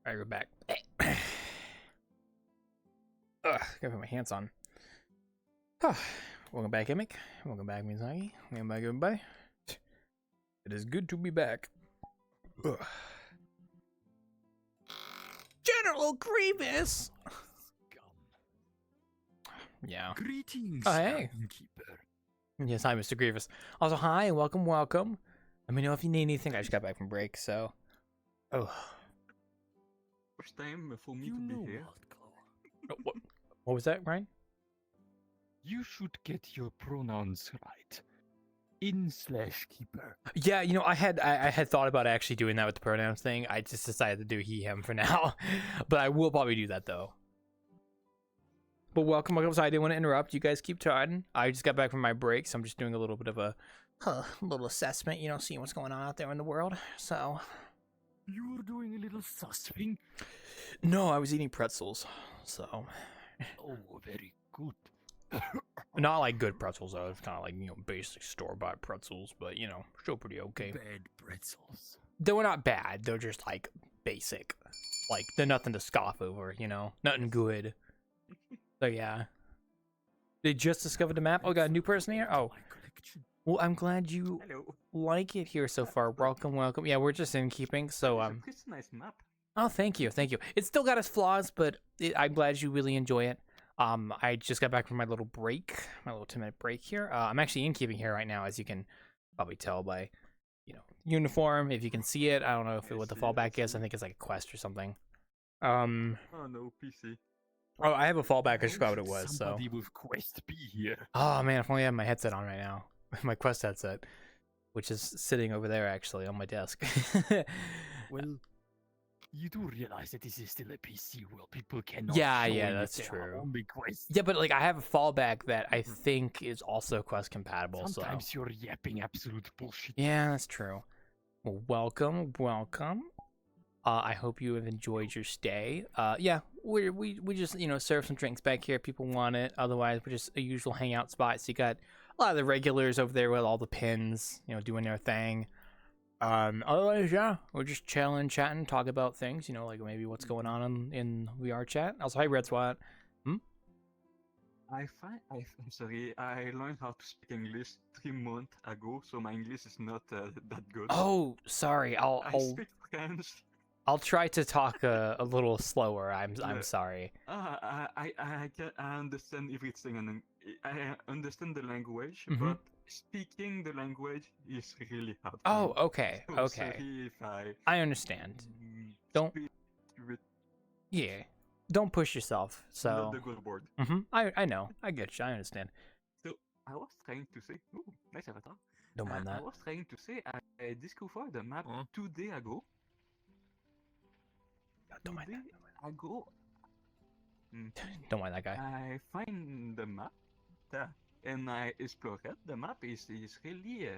Alright, we're back. Ugh, gotta put my hands on. Welcome back, Emic. Welcome back, Mizagi. Welcome back, everybody. It is good to be back. Ugh. General Grievous! Yeah. Greetings, Oh, hey. Innkeeper. Yes, hi, Mr. Grievous. Also, hi, and welcome. Let me know if you need anything. I just got back from break, so... Oh. First time for me to be here. What was that, Ryan? You should get your pronouns right. In/keeper. Yeah, you know, I had thought about actually doing that with the pronouns thing. I just decided to do he, him for now. But I will probably do that, though. But welcome. So I didn't want to interrupt. You guys keep talking. I just got back from my break, so I'm just doing a little bit of a little assessment, you know, seeing what's going on out there in the world. So... You were doing a little sussing? No, I was eating pretzels, so... Oh, very good. Not like good pretzels, though. It's kind of like, you know, basic store-bought pretzels, but, you know, still pretty okay. Bad pretzels. They were not bad. They're just, like, basic. Like, they're nothing to scoff over, you know? Nothing good. So, yeah. They just discovered the map? Oh, got a new person here? Oh. Well, I'm glad you like it here so far. Welcome, welcome. Yeah, we're just Innkeeping, so, It's a nice map. Oh, thank you, thank you. It's still got its flaws, but I'm glad you really enjoy it. I just got back from my little break, my little 10-minute break here. I'm actually Innkeeping here right now, as you can probably tell by, you know, uniform. If you can see it, I don't know what the fallback is. I think it's like a quest or something. Oh no, PC. Oh, I have a fallback. I just forgot what it was. Somebody So. with Quest be here. Oh man, if only I had my headset on right now, my Quest headset, which is sitting over there actually on my desk. Well. You do realize that this is still a PC world. People cannot. Yeah, that's true. Yeah, but like I have a fallback that I think is also Quest compatible. Sometimes you're yapping absolute bullshit. Yeah, that's true. Well, welcome. I hope you have enjoyed your stay. Yeah, we just, you know, serve some drinks back here if people want it. Otherwise, we're just a usual hangout spot. So you got a lot of the regulars over there with all the pins, you know, doing their thing. Otherwise, yeah, we're just chilling, chatting, talk about things, you know, like maybe what's going on in VRChat. Also, hi, Red SWAT. I'm sorry, I learned how to speak English 3 months ago, so my English is not that good. Oh, sorry. I speak French. I'll try to talk a little slower. I'm sorry. I understand everything, and I understand the language, Mm-hmm. but speaking the language is really hard. Oh, okay, So okay. sorry if I understand. Don't. Yeah, don't push yourself. So. Not the good word. I know. I get you. I understand. So I was trying to say. Ooh, nice avatar. Don't mind that. I was trying to say I discovered the map 2 days ago. Don't mind that. Don't mind that guy. I find the map there, and I explore it. The map is really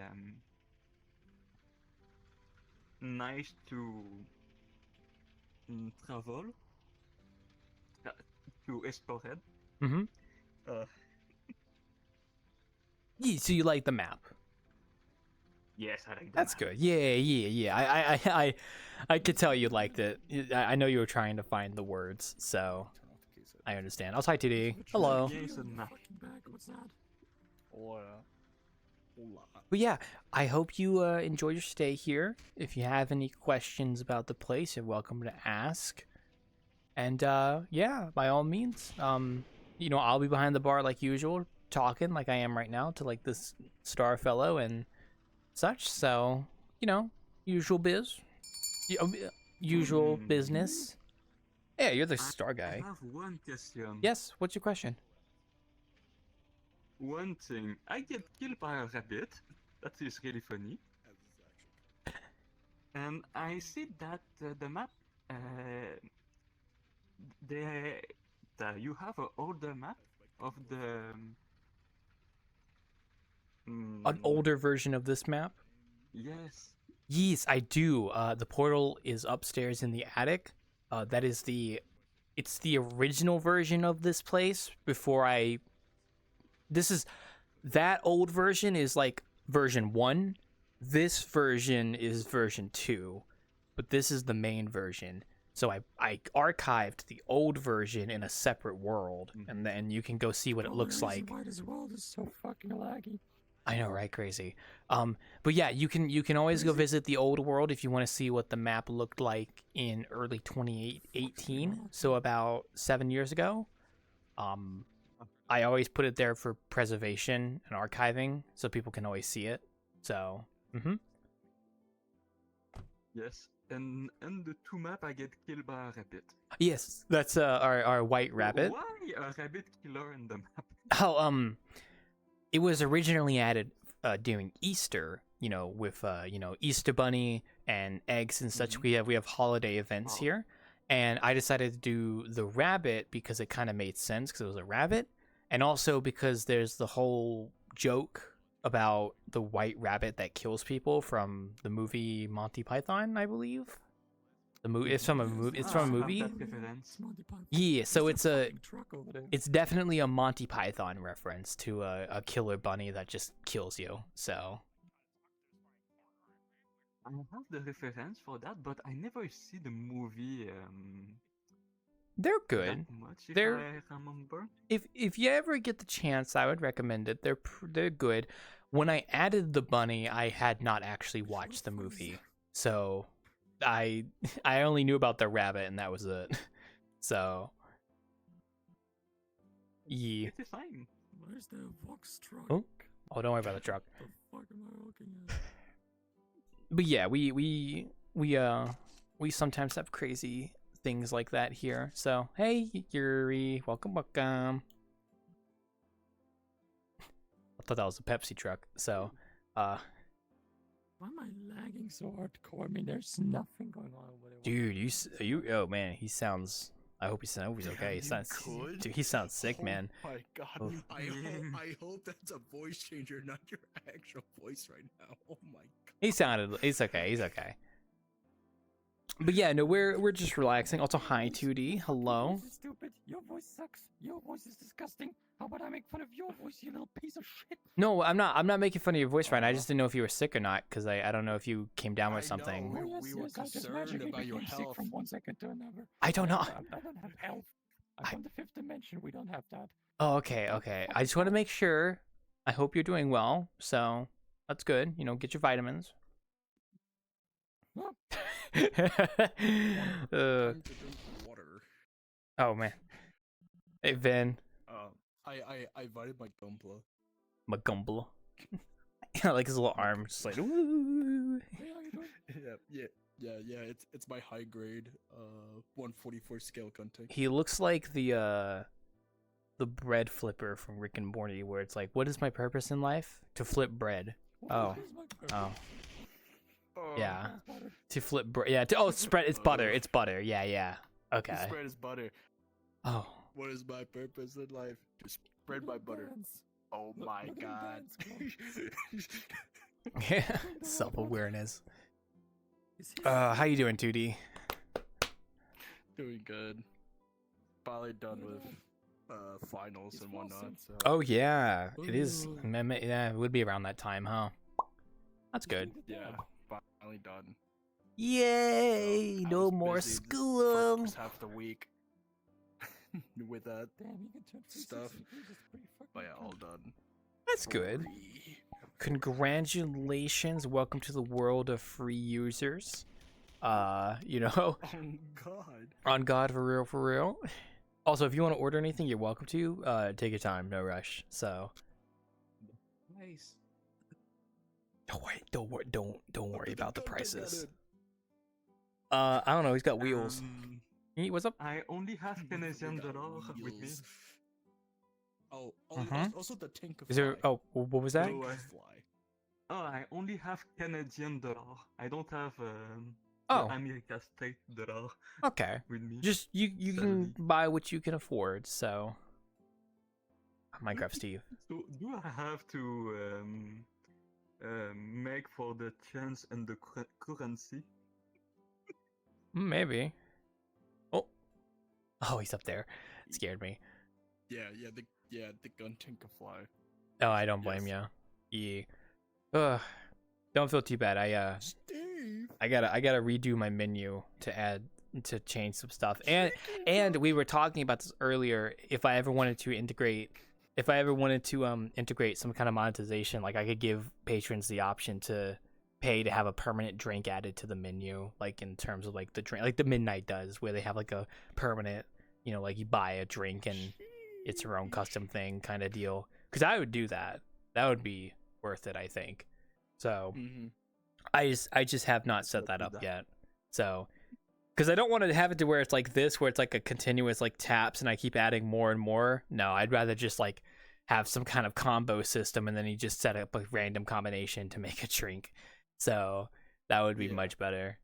nice to travel, to explore it. Mm-hmm. Yeah, so you like the map? Yes, I like that. That's good. Yeah. I could tell you liked it. I know you were trying to find the words, so I understand. I'll hi 2D. Hello. But yeah, I hope you enjoy your stay here. If you have any questions about the place, you're welcome to ask. And yeah, by all means, you know, I'll be behind the bar like usual, talking like I am right now to like this star fellow and such. So, you know, usual business. Yeah, you're the star guy. I have one question. Yes, what's your question? One thing, I get killed by a rabbit. That is really funny. And I see that the map, you have an older map of the. An older version of this map? Yes. Yes, I do. The portal is upstairs in the attic. That is it's the original version of this place before that old version is like version 1. This version is version 2. but this is the main version. So I archived the old version in a separate world, and then you can go see what it looks like. Why this world is so fucking laggy. I know, right? Crazy. But yeah, you can always go visit the old world if you want to see what the map looked like in early 2018, so about 7 years ago. I always put it there for preservation and archiving, so people can always see it. So, Yes, and in the 2 map I get killed by a rabbit. yes, that's our white rabbit. Why a rabbit killer in the map? Oh, it was originally added during Easter, with Easter bunny and eggs and such. We have holiday events here, and I decided to do the rabbit because it kind of made sense because it was a rabbit, and also because there's the whole joke about the white rabbit that kills people from the movie Monty Python, I believe. The movie it's from a movie. It's from a movie. Yeah, so it's definitely a Monty Python reference to a killer bunny that just kills you. So I have the reference for that, but I never see the movie. They're good. That much, if They're I remember. if you ever get the chance, I would recommend it. They're good. When I added the bunny, I had not actually watched the movie, so I only knew about the rabbit, and that was it. So yeah. It's fine. Where's the Vox truck? Oh, don't worry about the truck. The fuck am I looking at? But yeah, we sometimes have crazy things like that here. So hey, Yuri, welcome. I thought that was a Pepsi truck. So why am I lagging so hardcore? I mean, there's nothing going on over there. Dude, oh man, he sounds. I hope he's okay. Dude, he sounds sick, man. Oh my god! Oh. I hope that's a voice changer, not your actual voice right now. Oh my god. He's okay. He's okay. But yeah, no, we're just relaxing. Also, hi 2D. Hello. This is stupid. Your voice sucks. Your voice is disgusting. How about I make fun of your voice, you little piece of shit? No, I'm not making fun of your voice, Ryan. I just didn't know if you were sick or not, because I don't know if you came down with something. Oh, yes, we were concerned about your sick health. from 1 second to another. I don't know. I don't have health. I'm from the 5th dimension. We don't have that. Oh, okay. I just want to make sure. I hope you're doing well. So that's good. Get your vitamins. Water. Oh man. Hey Vin. I invited my Gumbla. My Gumbla. Like his little arm, just like. Woo. Yeah. It's my high grade 144 scale content. He looks like the bread flipper from Rick and Morty, where it's like, what is my purpose in life? To flip bread. Oh. Yeah. To flip bread. Yeah. Spread. It's butter. It's butter. Yeah. Okay. To spread is butter. Oh. What is my purpose in life? To spread my butter. Oh my god. Self-awareness. How you doing, 2D? Doing good. Finally done with finals and whatnot. So. Oh yeah, it is. Yeah, it would be around that time, huh? That's good. Yeah, finally done. Yay! No more school. First half the week with that stuff. But yeah, all done. That's good. Congratulations. Welcome to the world of free users. On God. On God, for real. Also, if you want to order anything, you're welcome to. Take your time, no rush. So. Nice. Don't worry about the prices. I don't know. He's got wheels. What's up? I only have Canadian dollar with me. Also the tank of Is there? Oh, what was that? I only have Canadian dollar. I don't have America State dollar. Okay. With me. Just you can buy what you can afford. So. Minecraft Steve. So do I have to make for the change and the currency? Maybe. Oh, he's up there. It scared me. The gun tank can fly. Oh, I don't blame you. Yeah. Don't feel too bad. I gotta redo my menu to change some stuff. And we were talking about this earlier. If I ever wanted to integrate some kind of monetization, like I could give patrons the option to pay to have a permanent drink added to the menu, like in terms of like the drink, like the Midnight does, where they have like a permanent, like you buy a drink and it's your own custom thing kind of deal. Because I would do that. That would be worth it, I think. So I just have not set that up yet. So because I don't want to have it to where it's like this, where it's like a continuous like taps and I keep adding more and more. No, I'd rather just like have some kind of combo system and then you just set up a random combination to make a drink. So that would be much better.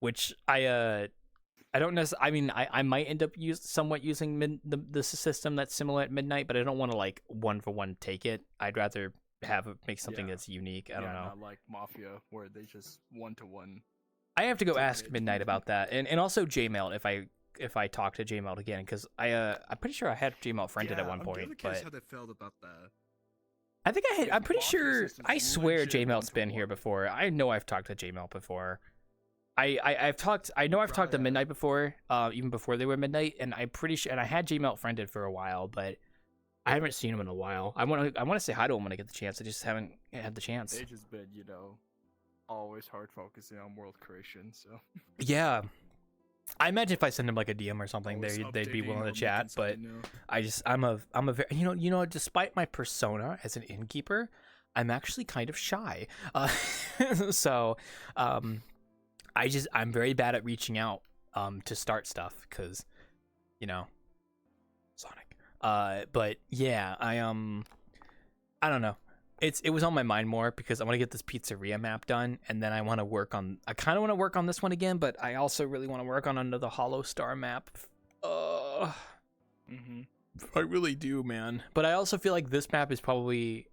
Which I don't necessarily. I mean, I might end up somewhat using the system that's similar at Midnight, but I don't want to like one for one take it. I'd rather make something that's unique. I don't know. Not like Mafia, where they just 1-to-1. I have to go ask Midnight about that, and also Jmail if I talk to Jmail again, because I'm pretty sure I had Jmail friended at one point. I'm curious how they felt about that. I think I'm pretty sure. I swear Jmail's been here before. I know I've talked to Jmail before. I've talked to Midnight before, even before they were Midnight, and I'm pretty sure. And I had Jmail friended for a while, but I haven't seen him in a while. I want to say hi to him when I get the chance. I just haven't had the chance. They've just been, always hard focusing on world creation. So yeah. I imagine if I send him like a DM or something, they'd be willing to chat. But I'm a very, despite my persona as an innkeeper, I'm actually kind of shy. So, I'm very bad at reaching out to start stuff because, Sonic. But yeah, I don't know. It was on my mind more because I want to get this pizzeria map done, and then I kind of want to work on this one again, but I also really want to work on another Hollow Star map. I really do, man. But I also feel like this map is probably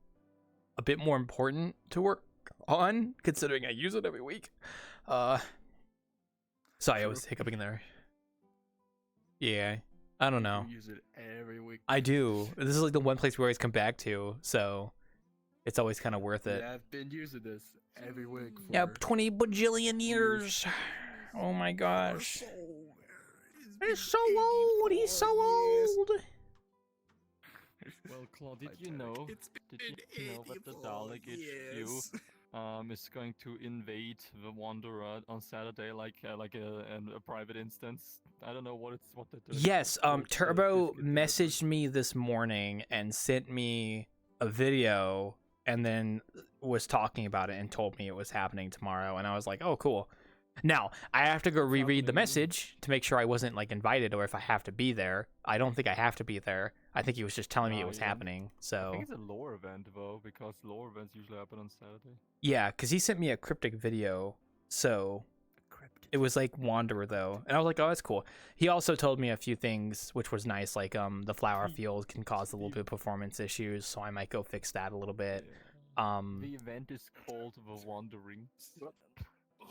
a bit more important to work on, considering I use it every week. Sorry, I was hiccuping there. Yeah, I don't know. You use it every week. I do. This is like the one place we always come back to, so it's always kind of worth it. Yeah, I've been using this every week. Yeah, 20 bajillion years. Oh my gosh. He's so old. He's so old. Well, Claude, did you know that the Dalek HQ is going to invade the Wanderer on Saturday, like a private instance? I don't know what they're doing. Yes, Turbo messaged me this morning and sent me a video and then was talking about it and told me it was happening tomorrow, and I was like, oh, cool. Now, I have to go reread the message to make sure I wasn't like invited or if I have to be there. I don't think I have to be there. I think he was just telling me it was happening. So I think it's a lore event though, because lore events usually happen on Saturday. Yeah, because he sent me a cryptic video, so it was like Wanderer though, and I was like, oh, that's cool. He also told me a few things which was nice, like the flower field can cause a little bit of performance issues, so I might go fix that a little bit. The event is called The Wandering.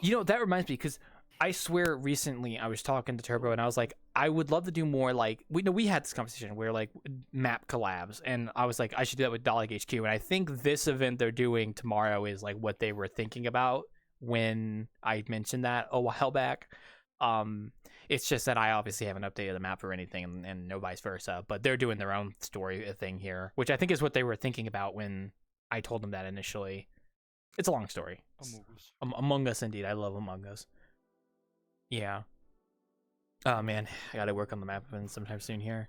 That reminds me, because I swear recently I was talking to Turbo and I was like, I would love to do more like we had this conversation where like map collabs, and I was like, I should do that with Dalek HQ, and I think this event they're doing tomorrow is like what they were thinking about when I mentioned that a while back. It's just that I obviously haven't updated the map or anything, and no vice versa, but they're doing their own story thing here, which I think is what they were thinking about when I told them that initially. It's a long story. Among Us, indeed. I love Among Us. Yeah. Oh, man. I gotta work on the map sometime soon here.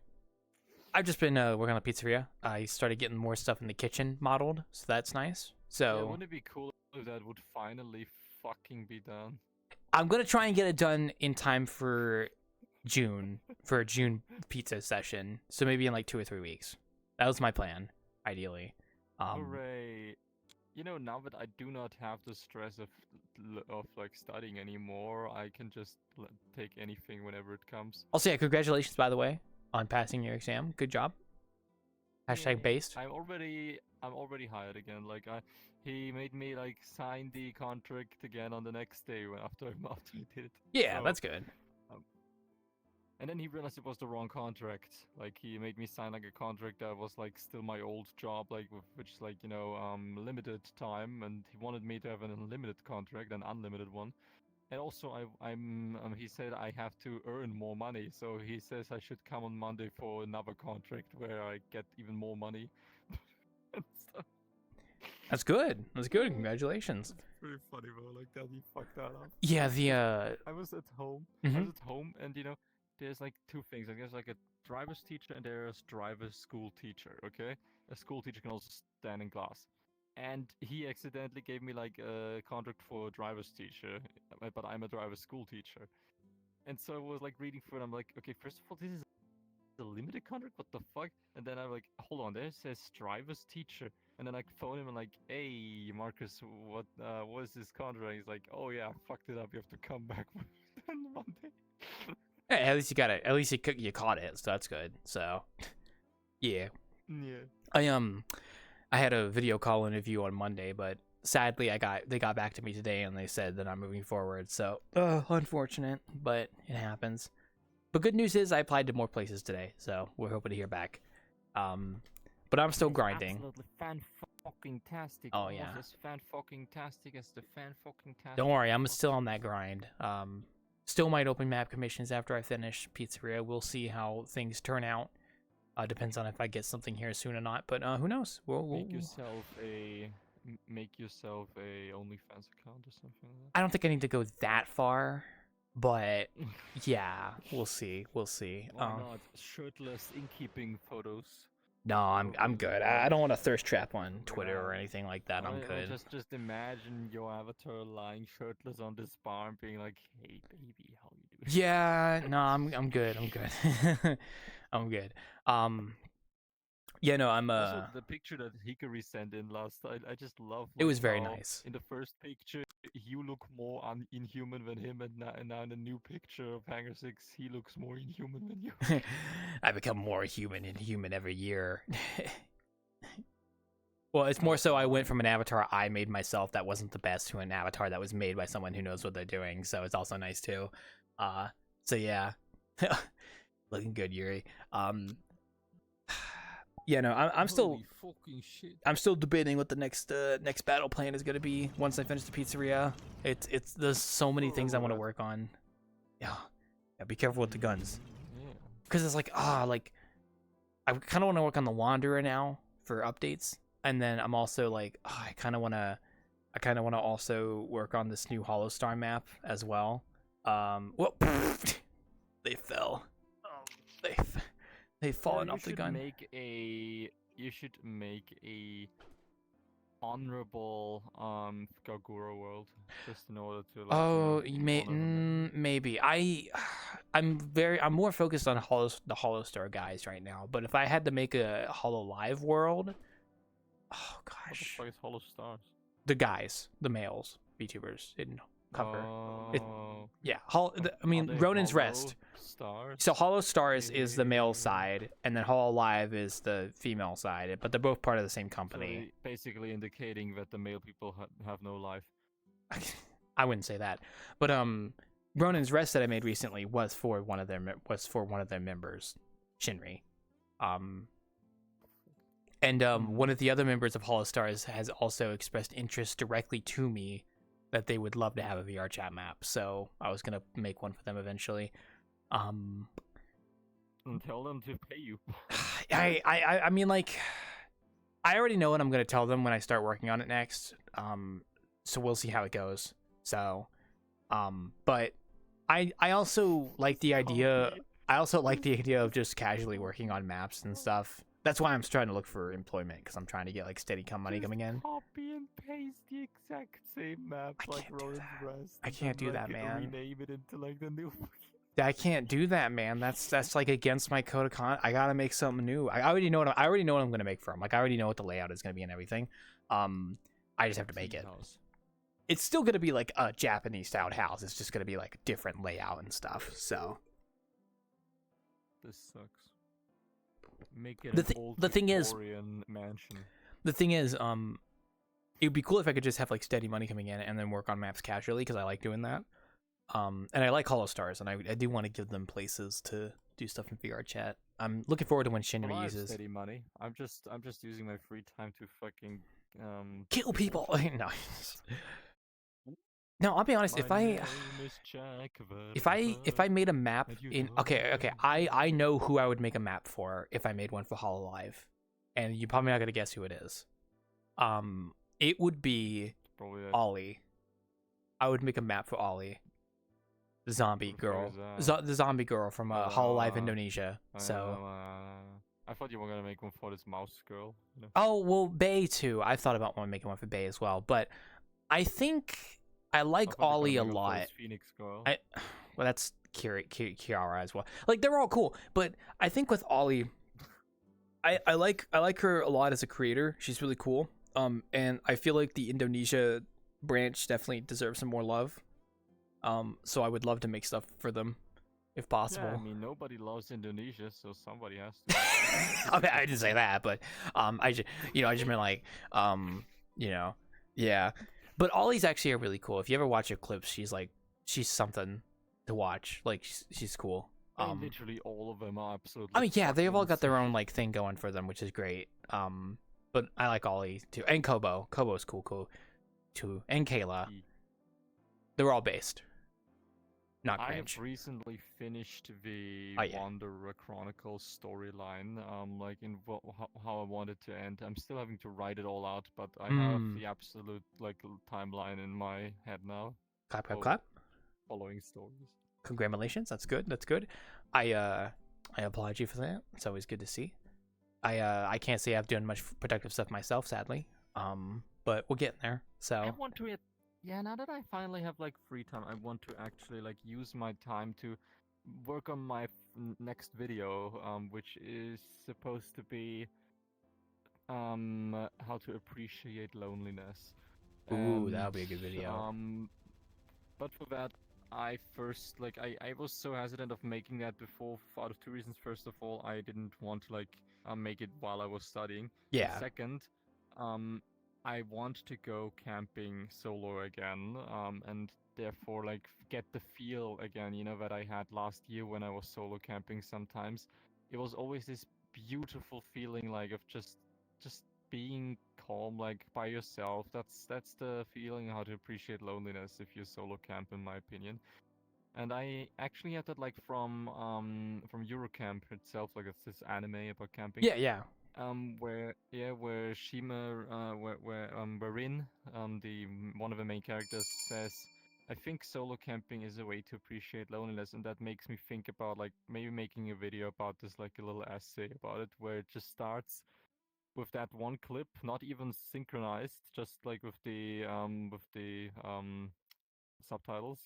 I've just been working on the pizzeria. I started getting more stuff in the kitchen modeled, so that's nice. So yeah, wouldn't it be cool if that would finally fucking be done? I'm gonna try and get it done in time for June, for a June pizza session. So maybe in like 2 or 3 weeks. That was my plan, ideally. Hooray! Now that I do not have the stress of like studying anymore, I can just take anything whenever it comes. Also, yeah, congratulations, by the way, on passing your exam. Good job. Hashtag based. I'm already hired again. Like he made me like sign the contract again on the next day after I did it. Yeah, so, that's good. And then he realized it was the wrong contract. Like he made me sign like a contract that was like still my old job, like which is like limited time, and he wanted me to have an unlimited contract, an unlimited one. And also I'm he said I have to earn more money, so he says I should come on Monday for another contract where I get even more money. And stuff. That's good. That's good. Congratulations. It's pretty funny, bro. Like that, he fucked that up. Yeah, the I was at home. Mhm. I was at home, and there's like two things. Like there's like a driver's teacher and there's driver's school teacher. Okay, a school teacher can also stand in class. And he accidentally gave me like a contract for a driver's teacher, but I'm a driver's school teacher. And so I was like reading through, and I'm like, okay, first of all, this is a limited contract. What the fuck? And then I'm like, hold on, there says driver's teacher. And then I phone him and like, hey, Marcus, what is this contract? He's like, oh yeah, I fucked it up. You have to come back on Monday. Hey, at least you got it. At least you caught it, so that's good. So, yeah. Yeah. I had a video call interview on Monday, but sadly, they got back to me today and they said that I'm moving forward. So, unfortunate, but it happens. But good news is I applied to more places today, so we're hoping to hear back. But I'm still grinding. Absolutely fan-fucking-tastic. Oh yeah. As fan-fucking-tastic as the fan-fucking-tastic. Don't worry, I'm still on that grind. Still might open map commissions after I finish Pizzeria. We'll see how things turn out. Depends on if I get something here soon or not. But who knows? Make yourself a OnlyFans account or something like that. I don't think I need to go that far, but yeah, we'll see. We'll see. Why not shirtless Innkeeping photos? No, I'm good. I don't want to thirst trap on Twitter or anything like that. I'm good. Just imagine your avatar lying shirtless on this bar and being like, "Hey, baby, how you doing?" Yeah, no, I'm good. I'm good. I'm good. Yeah, no, I'm Also, the picture that Hikari sent in last night, I just love. It was like, very how nice. In the first picture, you look more inhuman than him, and now in the new picture of Hangar 6, he looks more inhuman than you. I become more human and human every year. Well, it's more so I went from an avatar I made myself that wasn't the best to an avatar that was made by someone who knows what they're doing, so it's also nice too. So yeah. Looking good, Yuri. Yeah, no, I'm still debating what the next battle plan is gonna be once I finish the Pizzeria. It's there's so many things I want to work on. Yeah, be careful with the guns. Because it's like I kind of want to work on the Wanderer now for updates, and then I'm also like I kind of want to also work on this new Hollow Star map as well. Well, they fell. They've fallen off the gun. You should make a honorable Gagura world just in order to. Like, maybe I'm more focused on the Hollow Star guys right now. But if I had to make a Hollow Live world, oh gosh, what the fuck is Hollow Stars? The guys, the males, VTubers in cover. Yeah, Ronin's Rest. Stars? So Hollow Stars is the male side, and then Hollow Live is the female side, but they're both part of the same company. So basically indicating that the male people have no life. I wouldn't say that, but Ronin's Rest that I made recently was for one of their members, Shinri. And one of the other members of Hollow Stars has also expressed interest directly to me that they would love to have a VRChat map, so I was gonna make one for them eventually. And tell them to pay you. I mean, like, I already know what I'm gonna tell them when I start working on it next. So we'll see how it goes. So, but I also like the idea. I also like the idea of just casually working on maps and stuff. That's why I'm trying to look for employment, because I'm trying to get like steady money coming in. Copy and paste the exact same map like Ronin's Rest. I can't do that, man. Rename it into like the new. I can't do that, man. That's like against my code of conduct. I gotta make something new. I already know what I'm gonna make for them. Like I already know what the layout is gonna be and everything. I just have to make it. It's still gonna be like a Japanese styled house. It's just gonna be like different layout and stuff. So this sucks. Make it the thing is, mansion. The thing is, it would be cool if I could just have like steady money coming in and then work on maps casually, because I like doing that. And I like Hollow Stars, and I do want to give them places to do stuff in VRChat. I'm looking forward to when Shinra Well, I have uses steady money. I'm just using my free time to fucking kill do people. bullshit. No. No, I'll be honest. My name is Jack If I made a map and you in know okay, I know who I would make a map for if I made one for Hololive, and you're probably not gonna guess who it is. It would be probably Ollie. I would make a map for Ollie, the zombie girl, the zombie girl from Hololive Indonesia. So. I thought you were gonna make one for this mouse girl. You know? Oh well, Bay too. I thought about making one for Bay as well, but I think I like Ollie a lot. Phoenix girl. Well, that's Kiara as well. Like they're all cool, but I think with Ollie, I like her a lot as a creator. She's really cool. And I feel like the Indonesia branch definitely deserves some more love. So I would love to make stuff for them, if possible. Yeah, I mean nobody loves Indonesia, so somebody has to. I mean, I didn't say that, but I just meant like yeah. But Ollie's actually a really cool. If you ever watch her clips, she's something to watch. Like she's cool. Literally all of them are absolutely. I mean, yeah, they've all got their own like thing going for them, which is great. But I like Ollie too, and Kobo. Kobo's cool too, and Kayla. They're all based. Not cringe. I have recently finished the Wanderer Chronicles storyline, like in how I wanted to end. I'm still having to write it all out, but I have the absolute like timeline in my head now. Clap. Following stories. Congratulations, that's good. I applaud you for that. It's always good to see. I can't say I've done much productive stuff myself, sadly. But we're getting there. So I want to. Yeah, now that I finally have like free time, I want to actually like use my time to work on my next video, which is supposed to be how to appreciate loneliness. Ooh, that would be a good video. But for that, I first like I was so hesitant of making that before out of two reasons. First of all, I didn't want to like make it while I was studying. Yeah. And second, I want to go camping solo again, and therefore like get the feel again, that I had last year when I was solo camping sometimes. It was always this beautiful feeling like of just being calm, like by yourself. That's the feeling how to appreciate loneliness if you solo camp, in my opinion. And I actually had that like from Eurocamp itself, like it's this anime about camping. Yeah. Where Shima, where Rin, the one of the main characters says, I think solo camping is a way to appreciate loneliness, and that makes me think about like maybe making a video about this, like a little essay about it, where it just starts with that one clip, not even synchronized, just like with the subtitles,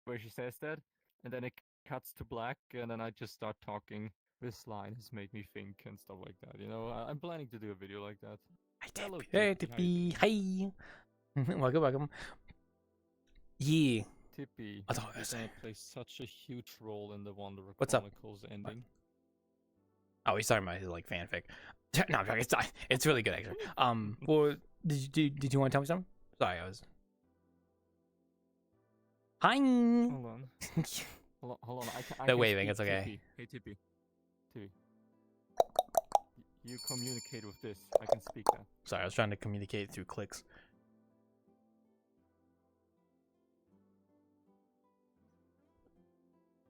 where she says that, and then it cuts to black, and then I just start talking. This line has made me think and stuff like that. I'm planning to do a video like that. Hey, Tippy. Hi. Welcome. Yeah. Tippy, That's all I you're say. gonna play such a huge role in the Wanderer What's up? Chronicles ending. Oh, he's talking about his like fanfic. No, I'm joking. It's really good actually. Well, did you want to tell me something? Sorry, I was. Hi. Hold on. Hold on. I They're can waving. speak It's okay. Tippy. Hey, Tippy. You communicate with this. I can speak that. Sorry, I was trying to communicate through clicks.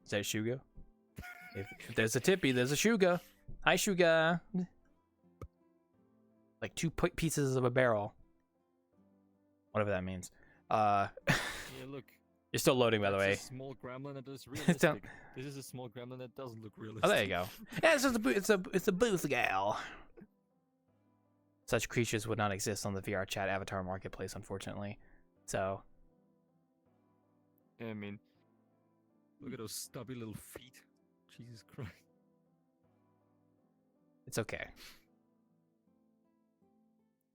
Is that Shuga? if there's a Tippy, there's a Shuga. Hi, Shuga. Like two pieces of a barrel. Whatever that means. Yeah, look. You're still loading, by the way. It's a small gremlin that is realistic. This is a small gremlin that doesn't look realistic. Oh, there you go. Yeah, it's a booth gal. Such creatures would not exist on the VRChat avatar marketplace, unfortunately. So. Yeah, I mean, look at those stubby little feet. Jesus Christ. It's okay.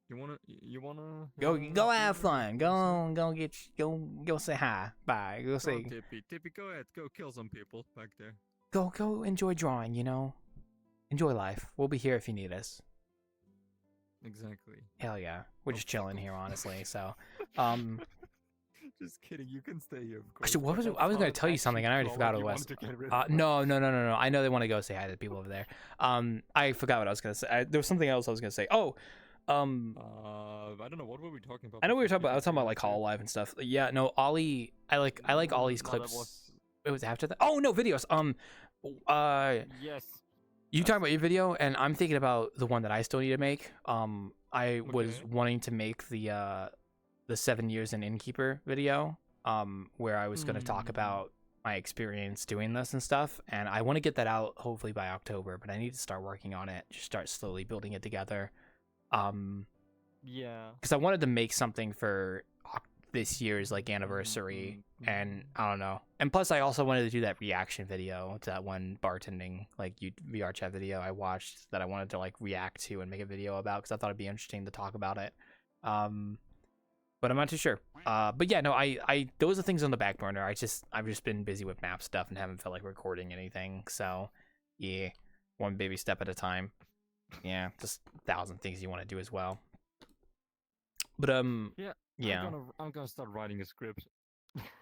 You wanna go have fun. Go say hi. Bye. Go say. Tippy, go ahead. Go kill some people back there. Go enjoy drawing. Enjoy life. We'll be here if you need us. Exactly. Hell yeah. We're just chilling here, honestly. So, Just kidding. You can stay here, of course. Actually, what was I was going to tell you something and I already forgot what it was. No. I know they want to go say hi to the people over there. I forgot what I was going to say. There was something else I was going to say. Oh, I don't know, what were we talking about? I know we were talking about. I was talking about like Hololive and stuff. Yeah, no, Ollie. I like Ollie's clips. It was after that. Oh no, videos. Yes. You talking about your video, and I'm thinking about the one that I still need to make. I was wanting to make the 7 years in Innkeeper video, where I was going to talk about my experience doing this and stuff, and I want to get that out hopefully by October, but I need to start working on it, just start slowly building it together. Yeah. Because I wanted to make something for this year's like anniversary, and I don't know. And plus, I also wanted to do that reaction video to that one bartending like VRChat video I watched that I wanted to like react to and make a video about because I thought it'd be interesting to talk about it. But I'm not too sure. But yeah, no, I those are things on the back burner. I've just been busy with map stuff and haven't felt like recording anything. So yeah, one baby step at a time. Yeah, just 1,000 things you want to do as well. But yeah. I'm gonna start writing a script.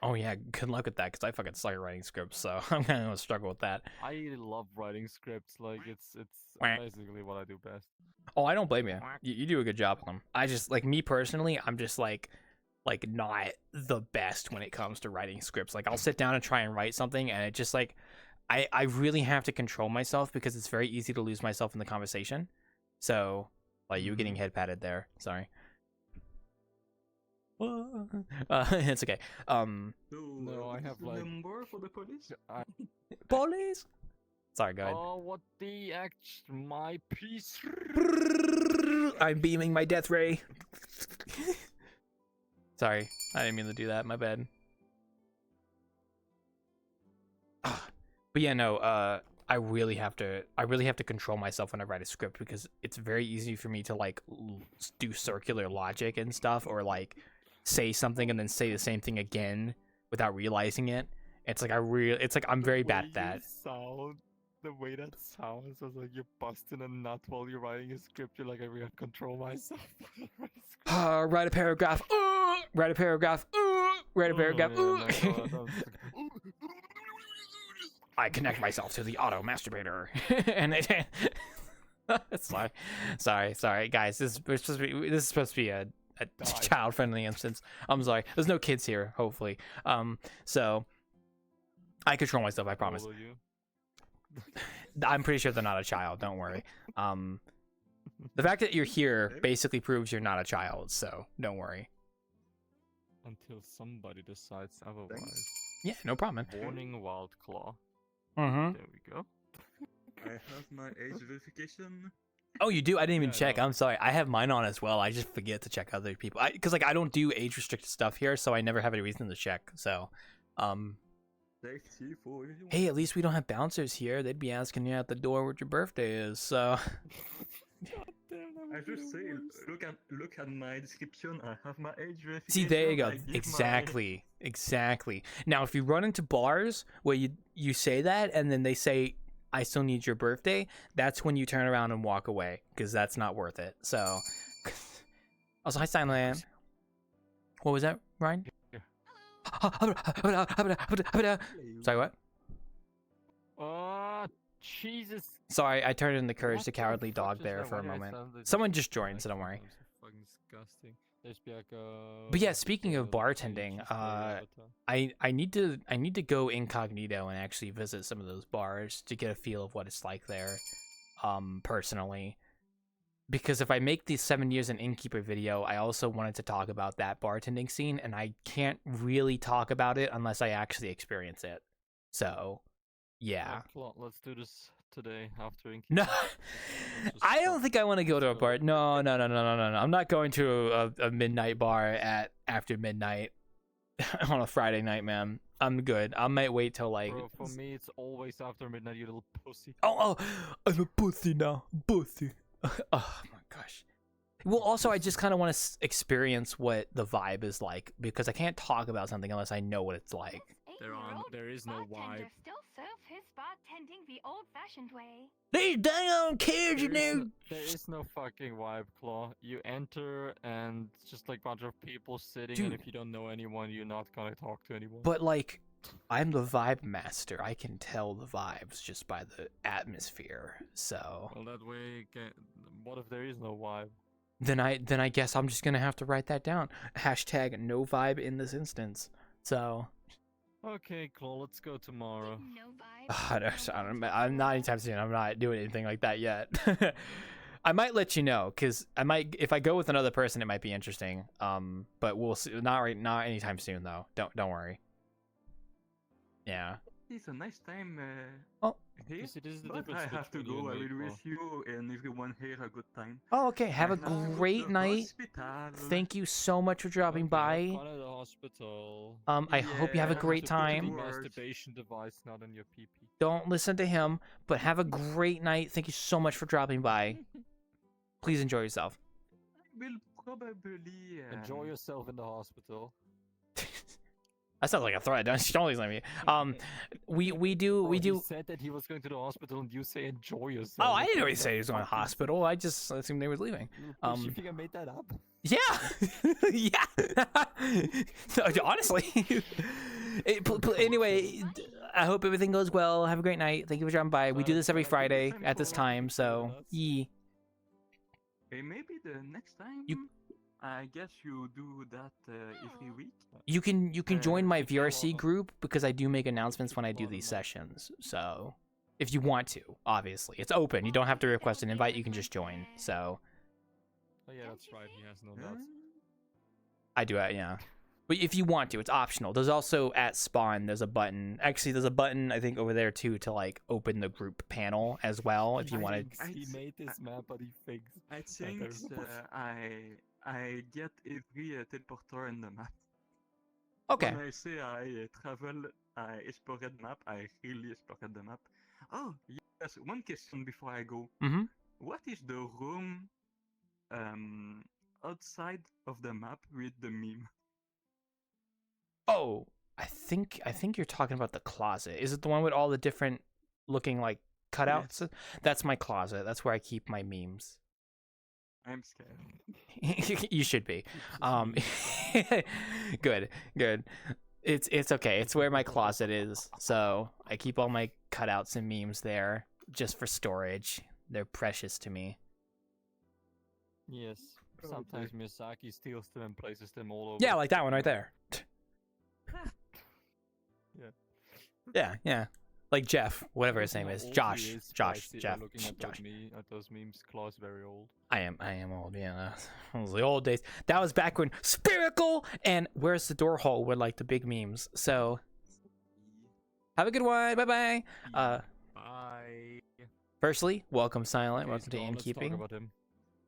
Oh yeah, good luck with that, because I fucking suck at writing scripts, so I'm gonna struggle with that. I love writing scripts. Like it's basically what I do best. Oh, I don't blame you. You do a good job on them. I just like me personally, I'm just like not the best when it comes to writing scripts. Like I'll sit down and try and write something, and it just like I really have to control myself because it's very easy to lose myself in the conversation. So like you getting head patted there. Sorry. It's okay. No, I have like number for the police. Police. Sorry, go ahead. Oh, what the my piece. I'm beaming my death ray. Sorry, I didn't mean to do that. My bad. But yeah, no. I really have to control myself when I write a script because it's very easy for me to like do circular logic and stuff, or like say something and then say the same thing again without realizing it. It's like I'm very bad at that. The way that sounds was like you're busting a nut while you're writing a script. You're like, I really control myself. Write a paragraph. Write a paragraph. Write a paragraph. I connect myself to the auto masturbator, and it. sorry, guys. This is supposed to be a child-friendly instance. I'm sorry. There's no kids here, hopefully. So I control myself. I promise. How old are you? I'm pretty sure they're not a child. Don't worry. The fact that you're here basically proves you're not a child. So don't worry. Until somebody decides otherwise. Yeah, no problem. Warning, wild claw. Mm-hmm. There we go. I have my age verification. Oh, you do? I didn't even check. I'm sorry. I have mine on as well. I just forget to check other people. Because like I don't do age restricted stuff here, so I never have any reason to check. So, hey, at least we don't have bouncers here. They'd be asking you at the door what your birthday is. So. I just say, look at my description. I have my age verification. See, there you go. Exactly. Now, if you run into bars where you say that and then they say, "I still need your birthday," that's when you turn around and walk away because that's not worth it. So, also, hi, Steinland. What was that, Ryan? Sorry, what? Jesus. Sorry, I turned in the Courage the Cowardly Dog there for a moment. Someone just joined, so don't worry. Fucking disgusting. But yeah, speaking of bartending, I need to go incognito and actually visit some of those bars to get a feel of what it's like there, personally. Because if I make the 7 years in Innkeeper video, I also wanted to talk about that bartending scene, and I can't really talk about it unless I actually experience it. So, yeah. Let's do this today after Innkeeper. No, I don't think I want to go to a bar. No. I'm not going to a midnight bar after midnight on a Friday night, man. I'm good. I might wait till like. Bro, for me, it's always after midnight, you little pussy. Oh, I'm a pussy now. Pussy. Oh my gosh. Well, also, I just kind of want to experience what the vibe is like because I can't talk about something unless I know what it's like. There is no vibe. bartending the old-fashioned way. These dang kids in there. There is no fucking vibe, Claw. You enter and it's just like a bunch of people sitting, and Dude. if you don't know anyone, you're not gonna talk to anyone. But like, I'm the vibe master. I can tell the vibes just by the atmosphere. So Well, that way, what if there is no vibe? then I guess I'm just gonna have to write that down. Hashtag no vibe in this instance. So Okay, Claw, let's go tomorrow. I'm not anytime soon. I'm not doing anything like that yet. I might let you know, cause I might, if I go with another person, it might be interesting. But we'll see. Not anytime soon though. Don't worry. Yeah. It's a nice time Oh. here, This is the but difference I have to between go. I you and will me, wish you and everyone here a good time. Oh, okay. Have a And now great the night. hospital. Thank you so much for dropping by. Fun at the hospital. I hope you have a Yeah, great Just put the time. masturbation device not on your pee. Don't listen to him, but have a great night. Thank you so much for dropping by. Please enjoy yourself. I will probably Enjoy yourself in the hospital. That sounds like a threat. Don't listen to me. We do. He said that he was going to the hospital, and you say enjoy yourself. Oh, I didn't really say he was going to the hospital. I just assumed they were leaving. You think I made that up? Yeah, yeah. Honestly. Anyway, I hope everything goes well. Have a great night. Thank you for dropping by. We do this every Friday at this time, so Hey, maybe the next time. I guess you do that every week. you can join my VRC group because I do make announcements when I do these sessions. So if you want to, obviously it's open. You don't have to request an invite. You can just join. So Oh yeah, that's right. He has no nuts. I do it, yeah. But if you want to, it's optional. There's also at spawn, there's a button. Actually, there's a button I think over there too to like open the group panel as well if you want to. He made this map, but he thinks. I think I get every teleporter in the map. Okay. When I say I travel, I explore the map, I really explore the map. Oh, yes, one question before I go. Mm-hmm. What is the room outside of the map with the meme? Oh, I think you're talking about the closet. Is it the one with all the different looking like cutouts? That's my closet. That's where I keep my memes. I'm scared. You should be. Good. It's okay. It's where my closet is. So I keep all my cutouts and memes there just for storage. They're precious to me. Yes. Sometimes Miyazaki steals them and places them all over. Yeah, like that one right there. Yeah. Like Jeff, whatever his name is. Josh. Jeff. Looking at those memes, Claw's very old. I am old, yeah. Those were the old days. That was back when Spherical and Where's the Door Hole were like the big memes. So have a good one. Bye-bye. Bye. Firstly, welcome Silent. Welcome to Let's talk Innkeeping. about him.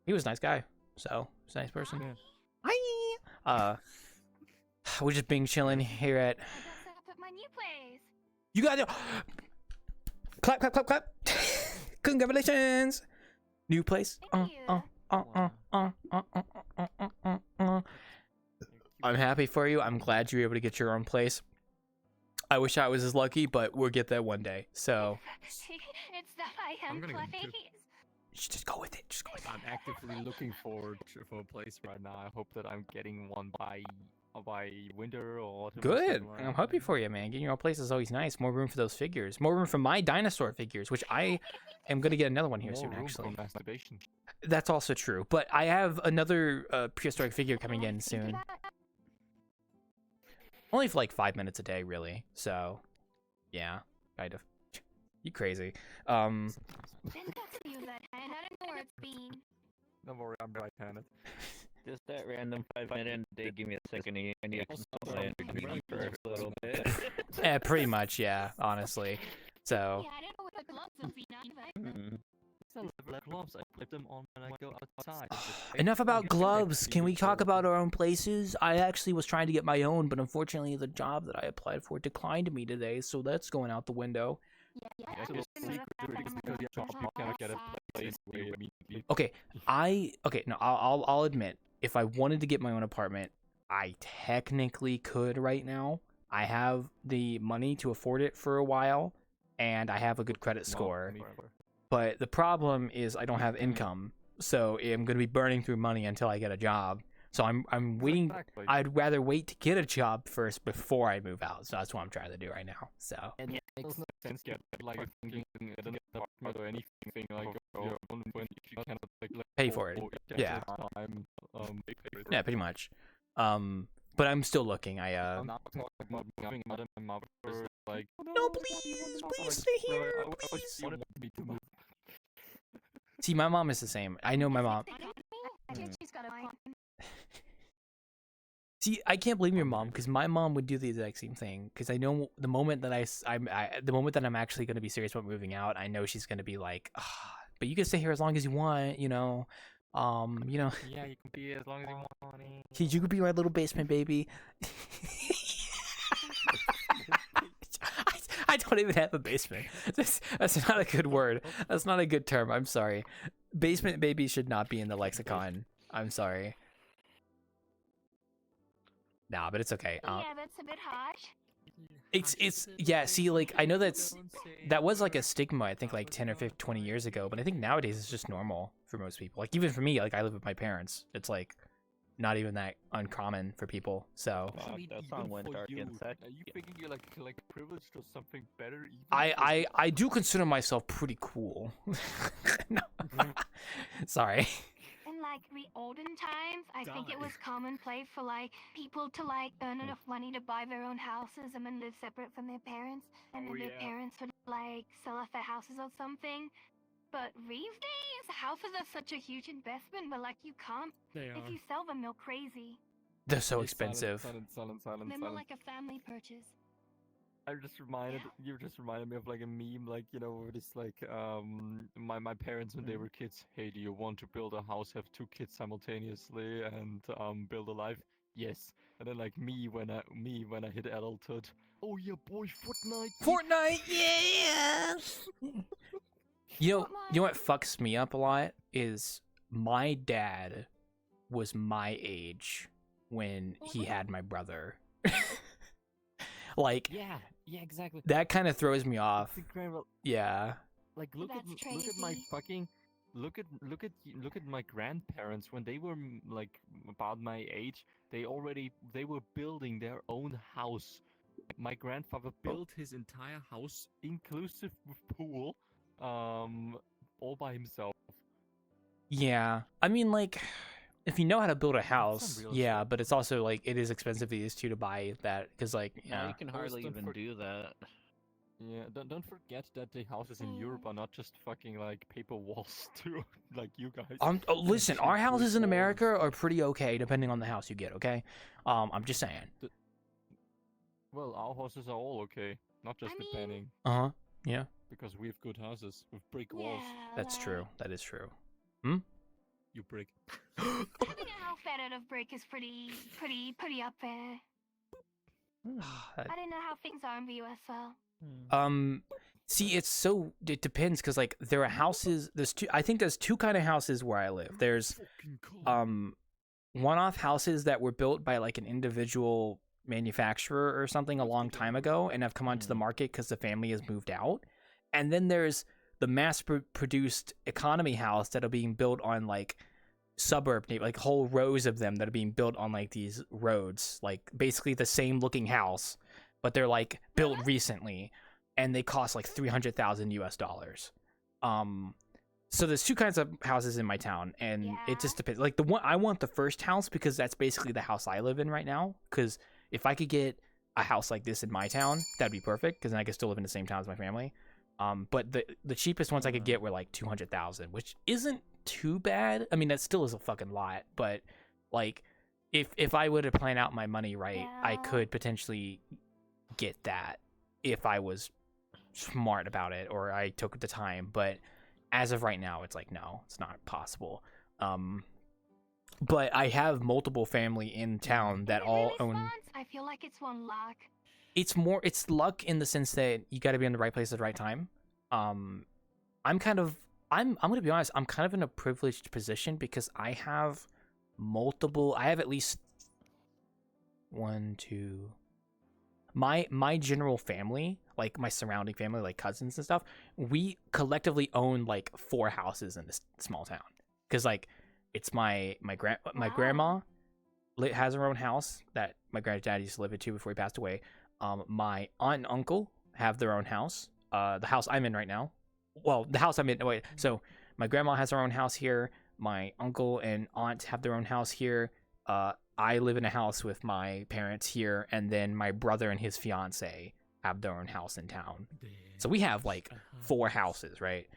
He was a nice guy. So he's a nice person. Hi. We're just being chilling here at My new place. You got it. Clap. Congratulations. New place. I'm happy for you. I'm glad you were able to get your own place. I wish I was as lucky, but we'll get there one day. So It's that I am gonna go Fluffy. too. just go with it. I'm actively looking forward for a place right now. I hope that I'm getting one by winter or autumn. Good. I'm happy for you, man. Getting your own place is always nice. More room for those figures. More room for my dinosaur figures, which I am going to get another one here soon, actually. Masturbation. That's also true. But I have another prehistoric figure coming in soon. Only for like 5 minutes a day, really. So, yeah, kind of. You crazy. Then that's you, left hand. I don't know where it's been. Don't worry, I'm right-handed. Just that random 5-minute day. Give me a second. I need to consult my energy for a little bit. Yeah, pretty much, yeah, honestly. So, Yeah, I don't know where the gloves will be now. Gloves, I put them on when I go outside. enough about gloves. Can we talk about our own places? I actually was trying to get my own, but unfortunately the job that I applied for declined me today, so that's going out the window. Okay, I'll admit, if I wanted to get my own apartment, I technically could right now. I have the money to afford it for a while, and I have a good credit No, score. 24. But the problem is I don't have income, so I'm going to be burning through money until I get a job. So I'm waiting. Exactly. I'd rather wait to get a job first before I move out. So that's what I'm trying to do right now. So And it makes no sense to get like a thinking at an apartment or anything like your own when you cannot like pay for it. Yeah. Time, pay for it. Yeah, pretty much. But I'm still looking. I'm not talking about moving out of my mother like No, please stay here. Please. Wanted me to move. See, my mom is the same. I know my mom. She's got a point. See, I can't blame your mom because my mom would do the exact same thing. Because I know the moment that the moment that I'm actually going to be serious about moving out, I know she's going to be like, but you can stay here as long as you want, you know. Yeah, you can be as long as you want. You could be my little basement baby. I don't even have a basement. That's not a good word. That's not a good term. I'm sorry. Basement baby should not be in the lexicon. I'm sorry. Nah, but it's okay. Yeah, that's a bit harsh. It's yeah. See, like I know that was like a stigma. I think like 10 or 15, 20 years ago, but I think nowadays it's just normal for most people. Like even for me, like I live with my parents. It's like not even that uncommon for people. So That song went dark you, inside. Are you thinking you're like privileged or something better? Even I do consider myself pretty cool. No. Sorry. In like the olden times, I think it was commonplace for like people to like earn enough money to buy their own houses and then live separate from their parents, and then their parents would like sell off their houses or something. But these days, houses are such a huge investment, but like you can't. If you sell them, they're crazy. They're so expensive. Silent. They're more like a family purchase. You just reminded me of like a meme, like you know, where it's like my parents when they were kids. Hey, do you want to build a house, have 2 kids simultaneously, and build a life? Yes. And then like me when I hit adulthood. Oh yeah, boy, Fortnite. Yeah. You know what fucks me up a lot is my dad was my age when he had my brother. Like yeah, exactly. That kind of throws me off. It's incredible. Yeah. Like look at my fucking look at my grandparents when they were like about my age. They were building their own house. My grandfather built his entire house, inclusive with pool, all by himself. Yeah, I mean, like, if you know how to build a house, yeah, but it's also like it is expensive these two to buy that because like you can hardly even do that. Yeah, don't forget that the houses in Europe are not just fucking like paper walls too, like you guys. Listen, our houses in America are pretty okay depending on the house you get. Okay, I'm just saying. Well, our houses are all okay, not just depending. Yeah. Because we have good houses with brick walls. That's true. That is true. You brick. Having a house out of brick is pretty up there. I don't know how things are in the US though. See, it depends because like there are houses. I think there's 2 kind of houses where I live. There's one-off houses that were built by like an individual manufacturer or something a long time ago and have come onto the market because the family has moved out. And then there's the mass-produced economy house that are being built on like suburb, like whole rows of them that are being built on like these roads, like basically the same looking house, but they're like built recently, and they cost like $300,000 US. So there's 2 kinds of houses in my town, and it just depends. Like I want the first house because that's basically the house I live in right now. Because if I could get a house like this in my town, that'd be perfect. Because then I could still live in the same town as my family. But the cheapest ones I could get were like $200,000, which isn't too bad. I mean, that still is a fucking lot. But like, if I were to plan out my money right, I could potentially get that if I was smart about it or I took the time. But as of right now, it's like no, it's not possible. But I have multiple family in town that all own. I feel like it's one luck. It's luck in the sense that you got to be in the right place at the right time. I'm gonna be honest, I'm kind of in a privileged position because I have at least 1, 2, my general family, like my surrounding family, like cousins and stuff, we collectively own like 4 houses in this small town. Because like it's my grandma has her own house that my granddad used to live in too before he passed away. My aunt and uncle have their own house. The house I'm in right now. Well, the house I'm in. Wait, so my grandma has her own house here. My uncle and aunt have their own house here. I live in a house with my parents here, and then my brother and his fiance have their own house in town. So we have like 4 houses, right?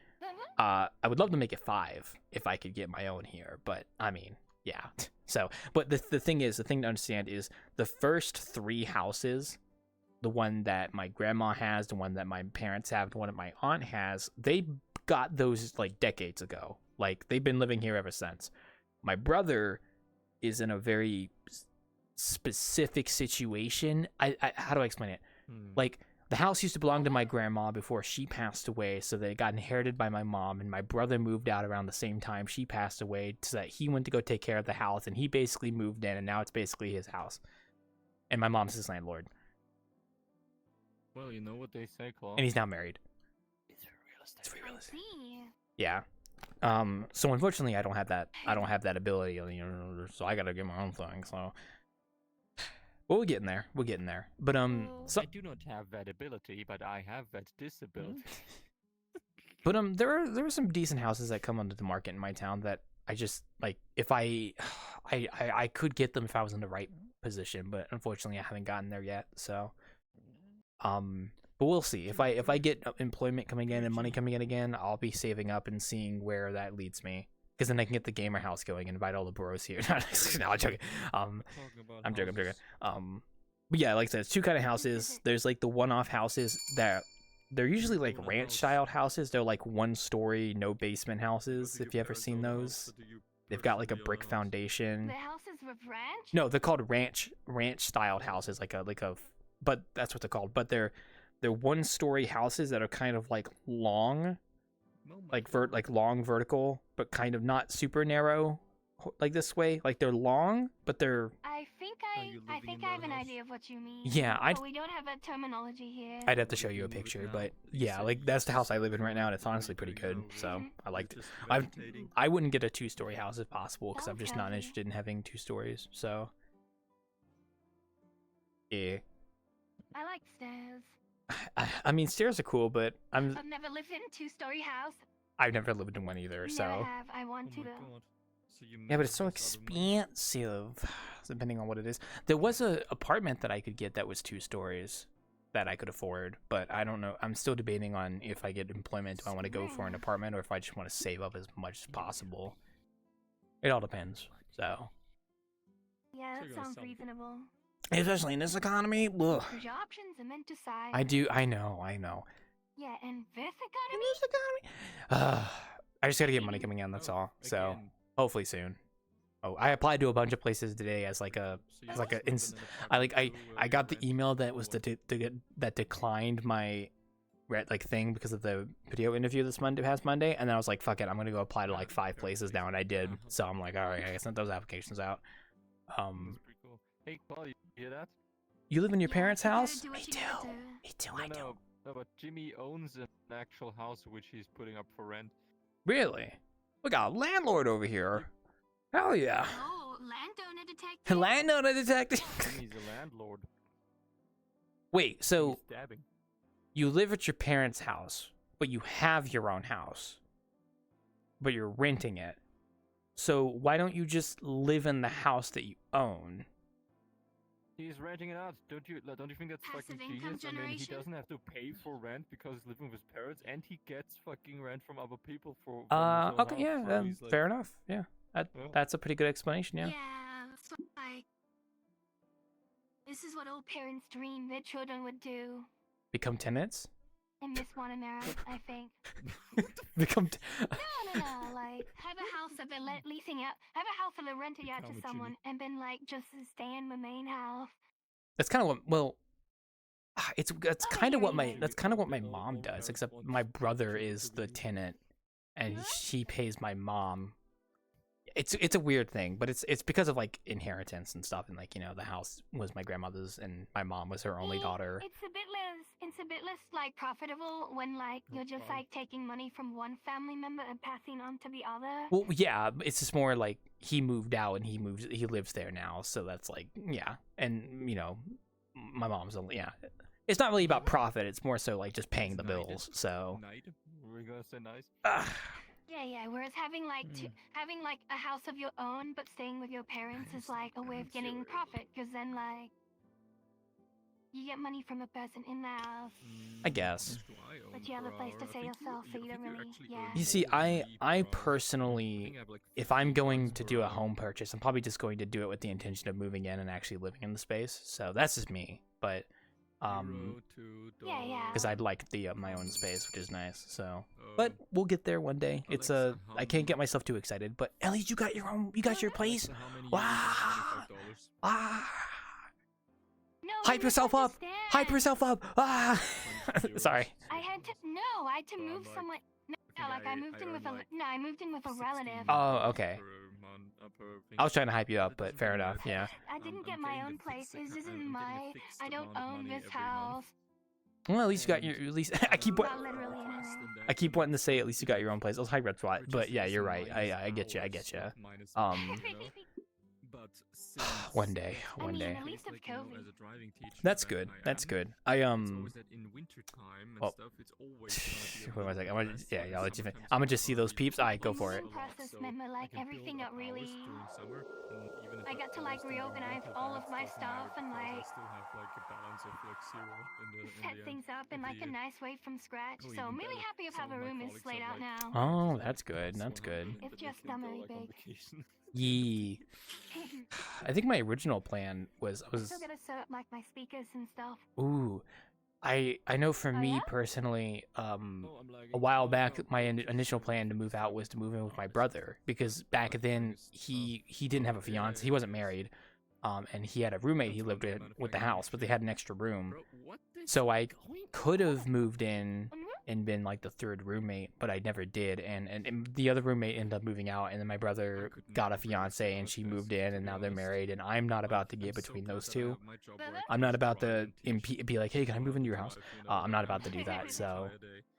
I would love to make it 5 if I could get my own here, but I mean, yeah. So, but the thing to understand is the first 3 houses, the one that my grandma has, the one that my parents have, the one that my aunt has, they got those like decades ago. Like they've been living here ever since. My brother is in a very specific situation. How do I explain it? Like the house used to belong to my grandma before she passed away, so that it got inherited by my mom, and my brother moved out around the same time she passed away, so that he went to go take care of the house, and he basically moved in, and now it's basically his house. And my mom's his landlord. Well, you know what they say, Claw. And he's now married. It's realistic. Yeah. So unfortunately I don't have that ability, you know, so I gotta get my own thing, so but we're getting there. But so I do not have that ability, but I have that disability. But there are some decent houses that come onto the market in my town that I just like, if I could get them if I was in the right position, but unfortunately I haven't gotten there yet, so but we'll see. If I get employment coming in and money coming in again, I'll be saving up and seeing where that leads me. Because then I can get the gamer house going and invite all the bros here. No, I'm joking. I'm joking. But yeah, like I said, it's 2 kind of houses. There's like the one-off houses that they're usually like ranch-styled houses. They're like 1-story, no basement houses. If you ever seen those, they've got like a brick foundation. The houses with ranch? No, they're called ranch-styled houses. But that's what they're called. But they're 1-story houses that are kind of like long. Like long vertical, but kind of not super narrow, like this way. Like they're long, but they're. I think I have an idea of what you mean. Yeah, but we don't have a terminology here. I'd have to show you a picture, but yeah, like that's the house I live in right now, and it's honestly pretty good. So I liked it. I wouldn't get a 2-story house if possible, because I'm just not interested in having 2 stories. So yeah. I like stairs. I mean, stairs are cool, but I've never lived in a 2-story house. I've never lived in one either, so. Never have. I want to. Yeah, but it's so expensive, depending on what it is. There was a apartment that I could get that was 2 stories that I could afford, but I don't know. I'm still debating on if I get employment, do I want to go for an apartment, or if I just want to save up as much as possible. It all depends, so. Yeah, that sounds reasonable. Especially in this economy. Ugh. There's your options and then decide. I know. Yeah, in this economy? I just gotta get money coming in, that's all. So, hopefully soon. Oh, I applied to a bunch of places today I got the email that was that declined my thing because of the video interview this past Monday, and then I was like, fuck it, I'm gonna go apply to like 5 places now, and I did. So I'm like, all right, I sent those applications out. Hey, Paul, you hear that? You live in your parents' house? Me too. I do. No, but Jimmy owns an actual house which he's putting up for rent. Really? We got a landlord over here. Hell yeah. Oh, landowner detective. Landowner detective. Jimmy's a landlord. Wait, so you live at your parents' house, but you have your own house, but you're renting it. So why don't you just live in the house that you own? He's renting it out. Don't you think that's fucking genius? I mean, he doesn't have to pay for rent because he's living with his parents, and he gets fucking rent from other people for. Okay, yeah, fair enough. Yeah, that's a pretty good explanation. Yeah. Yeah, so like, this is what old parents dream their children would do. Become tenants. In Miss Wanamera, I think. Become. No. Like, have a house that they're leasing out. Have a house that they're renting out to someone, and then like just stay in the main house. That's kind of what. Well, that's kind of what my mom does. Except my brother is the tenant, and she pays my mom. it's a weird thing, but it's because of like inheritance and stuff, and like the house was my grandmother's and my mom was her only daughter. It's a bit less like profitable when like you're just like taking money from one family member and passing on to the other. Well, yeah, it's just more like he moved out and he lives there now, so that's like and my mom's only It's not really about profit. It's more so like just paying the bills. So. We're gonna say nice. Yeah. Whereas having like having like a house of your own but staying with your parents is like a way of getting profit, because then like you get money from the person in the house. I guess. But you have a place to stay yourself, so you don't really. Yeah. You see, I personally, if I'm going to do a home purchase, I'm probably just going to do it with the intention of moving in and actually living in the space. So that's just me. But because I'd like the my own space, which is nice. So, but we'll get there one day. It's I can't get myself too excited, but at least you got your own. You got your place. Wow. No, Hype yourself up. Hype yourself up. Ah. Sorry. I had to move somewhere. No, like I moved in with a relative. Oh, okay. I was trying to hype you up, but fair enough. Yeah. I didn't get my own place. This isn't my. I don't own this house. Well, at least you got your. At least I keep wanting to say at least you got your own place. I was hyped up, but yeah, you're right. I get you. I get you. One day. At least it's cozy. That's good. That's good. Well, wait one second. I'll let you finish. I'm gonna just see those peeps. Alright, go for it. Process meant like everything got really. I got to like reorganize all of my stuff and like set things up in like a nice way from scratch. So I'm really happy of how the room is laid out now. Oh, that's good. That's good. It's just dummy big. Yee. I think my original plan was I still gotta set up like my speakers and stuff. Ooh, I know for me personally, a while back, my initial plan to move out was to move in with my brother, because back then he didn't have a fiance, he wasn't married, and he had a roommate he lived with the house, but they had an extra room, so I could have moved in and been like the third roommate, but I never did, and the other roommate ended up moving out, and then my brother got a fiance and she moved in, and now they're married, and I'm not about to get between those two. I'm not about to be like, hey, can I move into your house? I'm not about to do that. So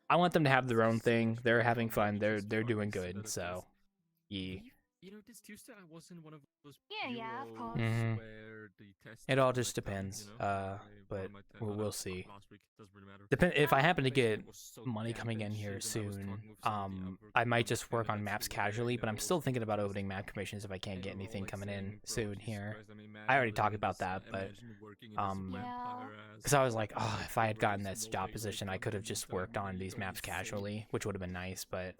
I want them to have their own thing. They're having fun. They're doing good. So yeah. This Tuesday I was in one of those Yeah, of course. where the test It all just depends. But we'll see. Depend if I happen to get money coming in here soon. I might just work on maps casually, but I'm still thinking about opening map commissions if I can't get anything coming in soon here. I already talked about that, but because I was like, oh, if I had gotten this job position, I could have just worked on these maps casually, which would have been nice, but.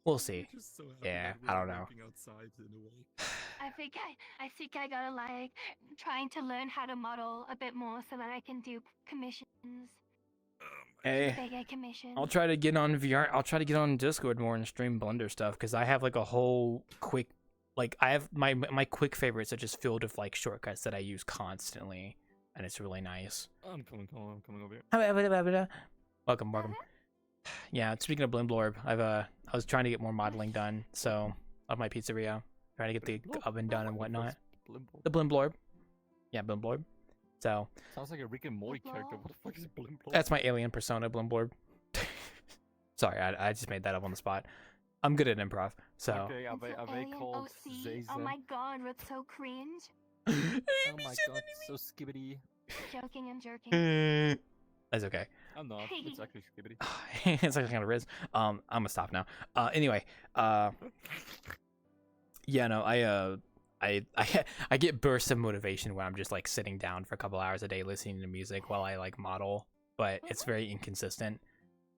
We'll see. Yeah, I don't know. I think I gotta like trying to learn how to model a bit more so that I can do commissions. Hey, Big commissions. I'll try to get on VR. I'll try to get on Discord more and stream Blender stuff, because I have like a whole quick, like I have my quick favorites are just filled with like shortcuts that I use constantly, and it's really nice. I'm coming over here. Welcome. Yeah, speaking of Blimblorb, I was trying to get more modeling done, so of my pizzeria, trying to get the oven done and whatnot. The Blimblorb. Yeah, Blimblorb. So sounds like a Rick and Morty character. What the fuck is Blimblorb? That's my alien persona, Blimblorb. Sorry, I just made that up on the spot. I'm good at improv, so. Okay, are they called Zaza? Oh my god, that's so cringe. Oh my god, so skibbity. Joking and jerking. That's okay. I'm not. It's actually skibbity. It's like kind of Riz. I'm gonna stop now. Anyway, yeah, no, I get bursts of motivation when I'm just like sitting down for a couple hours a day listening to music while I like model, but it's very inconsistent.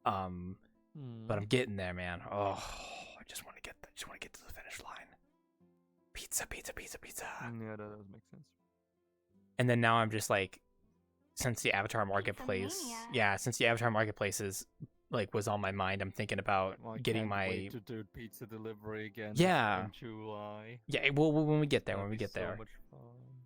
But I'm getting there, man. Oh, I just want to get to the finish line. Pizza. Yeah, that does make sense. And then now I'm just like, since the Avatar Marketplace, is like was on my mind, I'm thinking about getting my wait to do pizza delivery again. Yeah. In July. Yeah, well, when we get there, So much fun.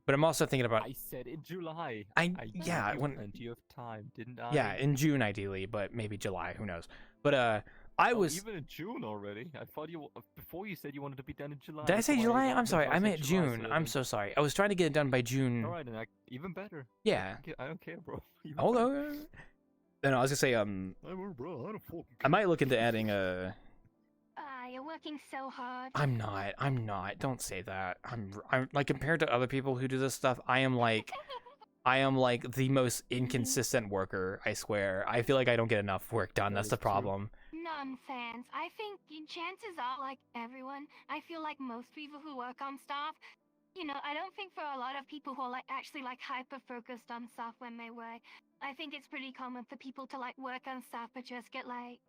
But I'm also thinking about. I said in July. Yeah, when plenty of time, didn't I? Yeah, in June ideally, but maybe July. Who knows? But I was. Even in June already. I thought you before you said you wanted to be done in July. Did I say before July? I'm before sorry. I said meant July, June. so I'm so sorry. I was trying to get it done by June. All right, then even better. Yeah. I don't care, bro. Even Hold better. on. No, I was gonna say Bro, I don't fucking I might look into adding You're working so hard. I'm not. Don't say that. I'm like compared to other people who do this stuff, I am like the most inconsistent worker, I swear. I feel like I don't get enough work done. That's the problem. Nonsense. I think chances are, like everyone, I feel like most people who work on stuff, you know, I don't think for a lot of people who are like actually like hyper focused on stuff when they work, I think it's pretty common for people to like work on stuff but just get like,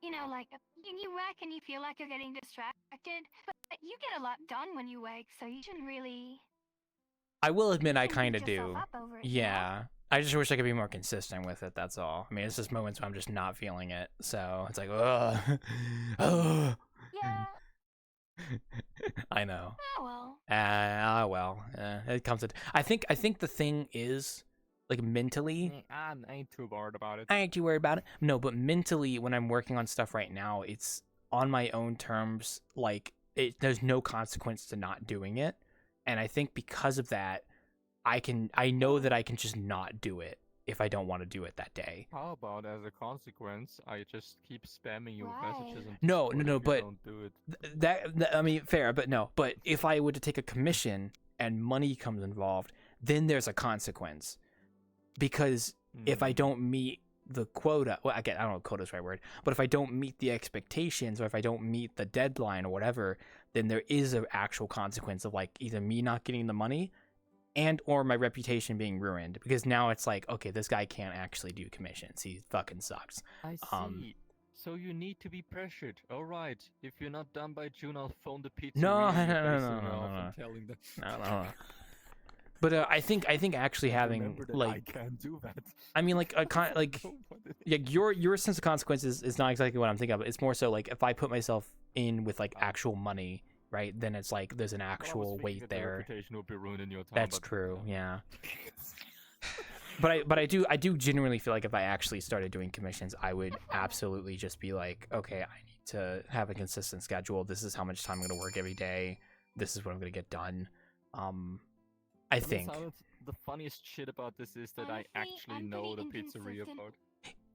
you know, like you work and you feel like you're getting distracted, but you get a lot done when you work, so you shouldn't really. I will admit I beat kind of yourself do. up over it, you know? Yeah. I just wish I could be more consistent with it, that's all. I mean, it's just moments when I'm just not feeling it. So, it's like, ugh. Ugh. Yeah. I know. Oh well. well. It comes to I think the thing is like mentally I ain't too worried about it. I ain't too worried about it. No, but mentally when I'm working on stuff right now, it's on my own terms. Like there's no consequence to not doing it. And I think because of that, I know that I can just not do it if I don't want to do it that day. How about as a consequence, I just keep spamming you with messages and No, if you but don't do it. that I mean, fair, but no. But if I were to take a commission and money comes involved, then there's a consequence. Because if I don't meet the quota, well, again, I don't know if quota's the right word, but if I don't meet the expectations or if I don't meet the deadline or whatever, then there is an actual consequence of like either me not getting the money and or my reputation being ruined, because now it's like, okay, this guy can't actually do commissions. He fucking sucks. I see. So you need to be pressured. All right. If you're not done by June, I'll phone the pizzeria. No. And telling them. No. But I think actually having like I can't do that. I mean, like your sense of consequences is not exactly what I'm thinking of. It's more so like if I put myself in with like actual money, right? Then it's like there's an actual weight there. The reputation will be ruined in your time. That's true. Yeah. But I do genuinely feel like if I actually started doing commissions, I would absolutely just be like, okay, I need to have a consistent schedule. This is how much time I'm going to work every day. This is what I'm going to get done. I think. The funniest shit about this is that I actually know the pizzeria part.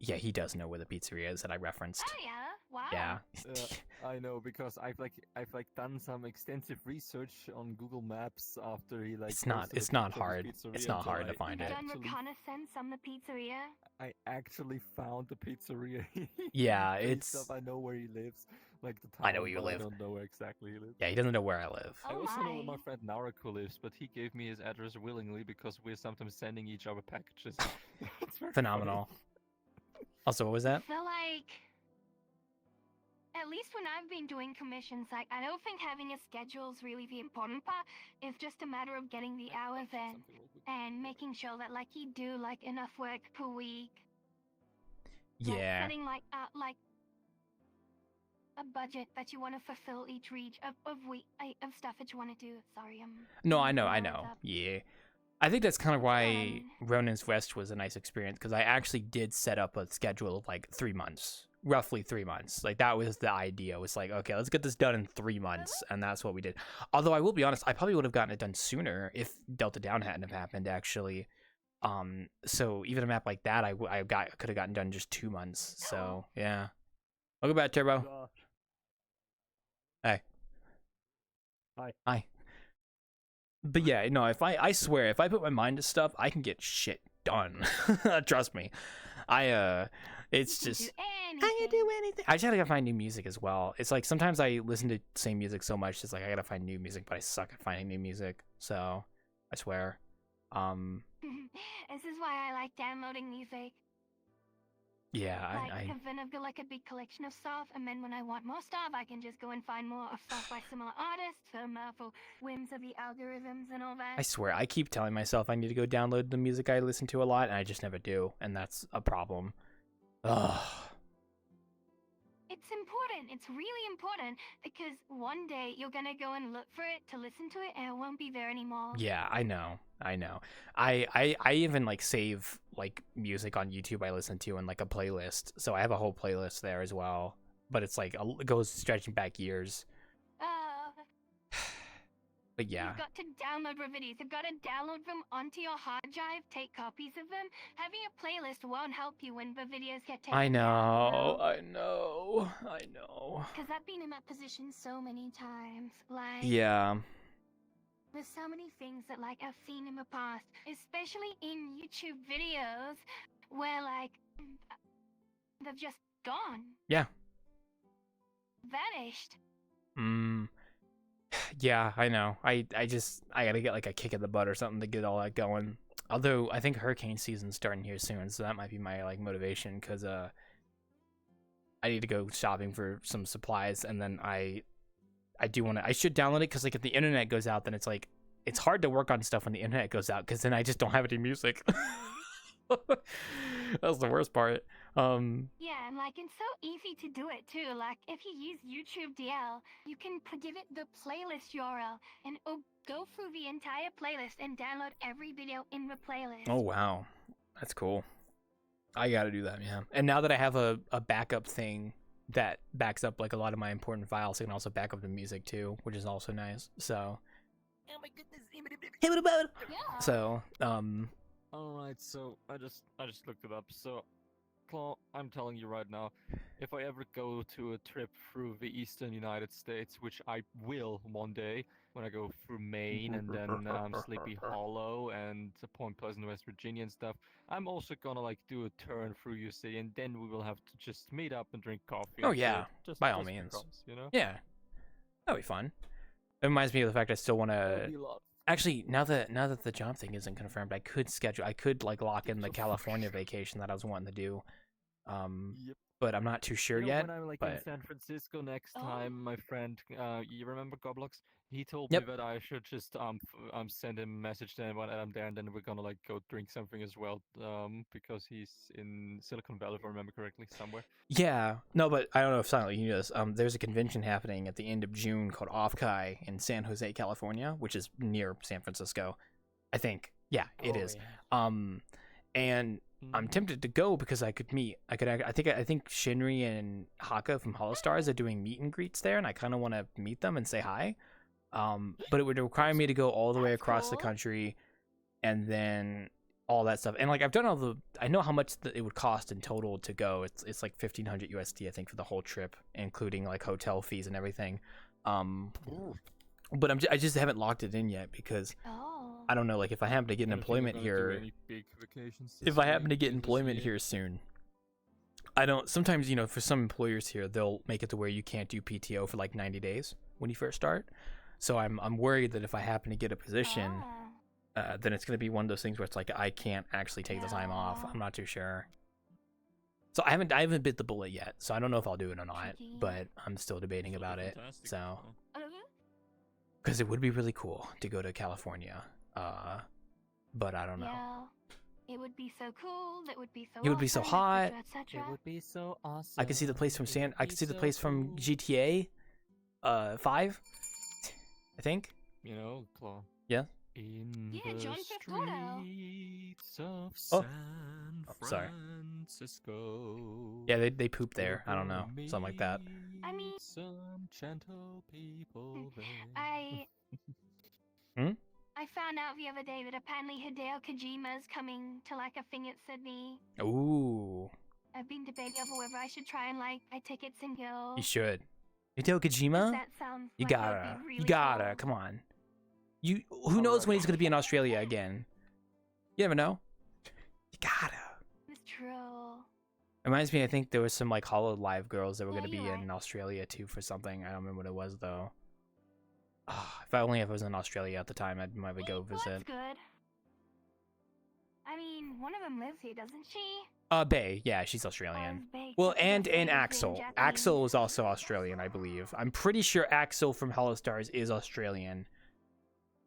Yeah, he does know where the pizzeria is that I referenced. Oh yeah, wow. Yeah. I know because I've done some extensive research on Google Maps after he like. It's not hard. It's not hard to find it. Done reconnaissance on the pizzeria. I actually found the pizzeria. Yeah, it's. I know where he lives. Like the town, I know where you live. I don't know where exactly he lives. Yeah, he doesn't know where I live. I also know where my friend Naruko lives, but he gave me his address willingly because we're sometimes sending each other packages. It's very phenomenal. Funny. Also, what was that? I feel like, at least when I've been doing commissions, like I don't think having a schedule is really the important part. It's just a matter of getting the hours in and making sure that like you do like enough work per week. Yeah. Like, setting like a budget that you want to fulfill each week of stuff that you want to do. Sorry, No, I know. Yeah. I think that's kind of why Ronin's Rest was a nice experience, because I actually did set up a schedule of like 3 months, roughly 3 months. Like that was the idea. It was like, okay, let's get this done in 3 months, and that's what we did. Although I will be honest, I probably would have gotten it done sooner if Delta Down hadn't have happened. Actually, so even a map like that, I could have gotten done in just 2 months. So yeah. Welcome back, Turbo. Hey. Hi. But yeah, no, if I swear, if I put my mind to stuff, I can get shit done. Trust me. It's just I can do anything. I just gotta find new music as well. It's like sometimes I listen to the same music so much, it's like I gotta find new music, but I suck at finding new music. So I swear. This is why I like downloading music. Yeah, Because then I've got like a big collection of stuff, and then when I want more stuff, I can just go and find more of stuff by similar artists for whims of the algorithms and all that. I swear, I keep telling myself I need to go download the music I listen to a lot, and I just never do, and that's a problem. Ugh. It it's important. It's really important because one day you're gonna go and look for it to listen to it, and it won't be there anymore. Yeah, I know. I even like save like music on YouTube I listen to in like a playlist. So I have a whole playlist there as well. But it's like it goes stretching back years. But yeah. You've got to download your videos. You've got to download them onto your hard drive, take copies of them. Having a playlist won't help you when the videos get taken I know. down. I know. Because I've been in that position so many times. Like, Yeah. there's so many things that like I've seen in the past, especially in YouTube videos, where like they've just gone. Yeah. Vanished. Yeah, I know. I gotta get like a kick in the butt or something to get all that going. Although I think hurricane season's starting here soon, so that might be my like motivation because I need to go shopping for some supplies, and then I should download it because like if the internet goes out, then it's like it's hard to work on stuff when the internet goes out because then I just don't have any music. That's the worst part. Yeah, and like it's so easy to do it too. Like if you use YouTube DL, you can give it the playlist URL and it'll go through the entire playlist and download every video in the playlist. Oh wow, that's cool. I gotta do that, man. And now that I have a backup thing that backs up like a lot of my important files, I can also back up the music too, which is also nice. So. Oh my goodness. Yeah. So Alright, so I just looked it up. So, Claw, I'm telling you right now, if I ever go to a trip through the eastern United States, which I will one day, when I go through Maine and then Sleepy Hollow and Point Pleasant, West Virginia and stuff, I'm also gonna like do a turn through your city, and then we will have to just meet up and drink coffee. Oh yeah, just, by all just means. because, you know? Yeah, that'll be fun. It reminds me of the fact I still want to. Actually, now that the job thing isn't confirmed, I could like lock in the California vacation that I was wanting to do. But I'm not too sure yet. When I'm like but in San Francisco next time, my friend, you remember Goblox? He told Yep. me that I should just send him a message then when I'm there, and then we're gonna like go drink something as well. Because he's in Silicon Valley, if I remember correctly, somewhere. yeah, no, but I don't know if Silent you knew this. There's a convention happening at the end of June called Offkai in San Jose, California, which is near San Francisco, I think. Yeah, it is. Yeah. And I'm tempted to go because I think Shinri and Haka from Hollow Stars are doing meet and greets there, and I kind of want to meet them and say hi. But it would require me to go all the way across the country, and then all that stuff. And like I've done I know how much it would cost in total to go. It's like 1,500 USD I think for the whole trip, including like hotel fees and everything. But I just haven't locked it in yet because I don't know. Like if I happen to get an employment here, if I happen to get employment here soon, I don't. Sometimes for some employers here, they'll make it to where you can't do PTO for like 90 days when you first start. So I'm worried that if I happen to get a position, then it's gonna be one of those things where it's like I can't actually take the time off. I'm not too sure. So I haven't bit the bullet yet. So I don't know if I'll do it or not. But I'm still debating about it. So. Because it would be really cool to go to California, but I don't know. Yeah, it would be so cool. That would be so. It would be so awesome, hot. et cetera. It would be so awesome. I could see the place from I could see the place from GTA, 5, I think. Claw. Yeah. In Yeah, the John Fifth streets of Oh. San Sorry. Francisco. Yeah, they poop there. I don't know, something like that. I mean, some gentle people there. I found out the other day that apparently Hideo Kojima's coming to like a thing at Sydney. Ooh. I've been debating over whether I should try and like buy tickets and go. You should. Hideo Kojima? That sounds You like it would gotta. be You really gotta. cool. Come on. Who knows when he's gonna be in Australia again? You never know. You gotta. It's true. Reminds me, I think there was some like Hollow Live girls that were Yeah, gonna be you're in Australia too for something. I don't remember what it was though. If I was in Australia at the time, I'd maybe go Well, visit. that's good. I mean, one of them lives here, doesn't she? Bae, yeah, she's Australian. Bae, Well, typical and Australian Axel. Japanese. Axel is also Australian, I believe. I'm pretty sure Axel from Hollow Stars is Australian.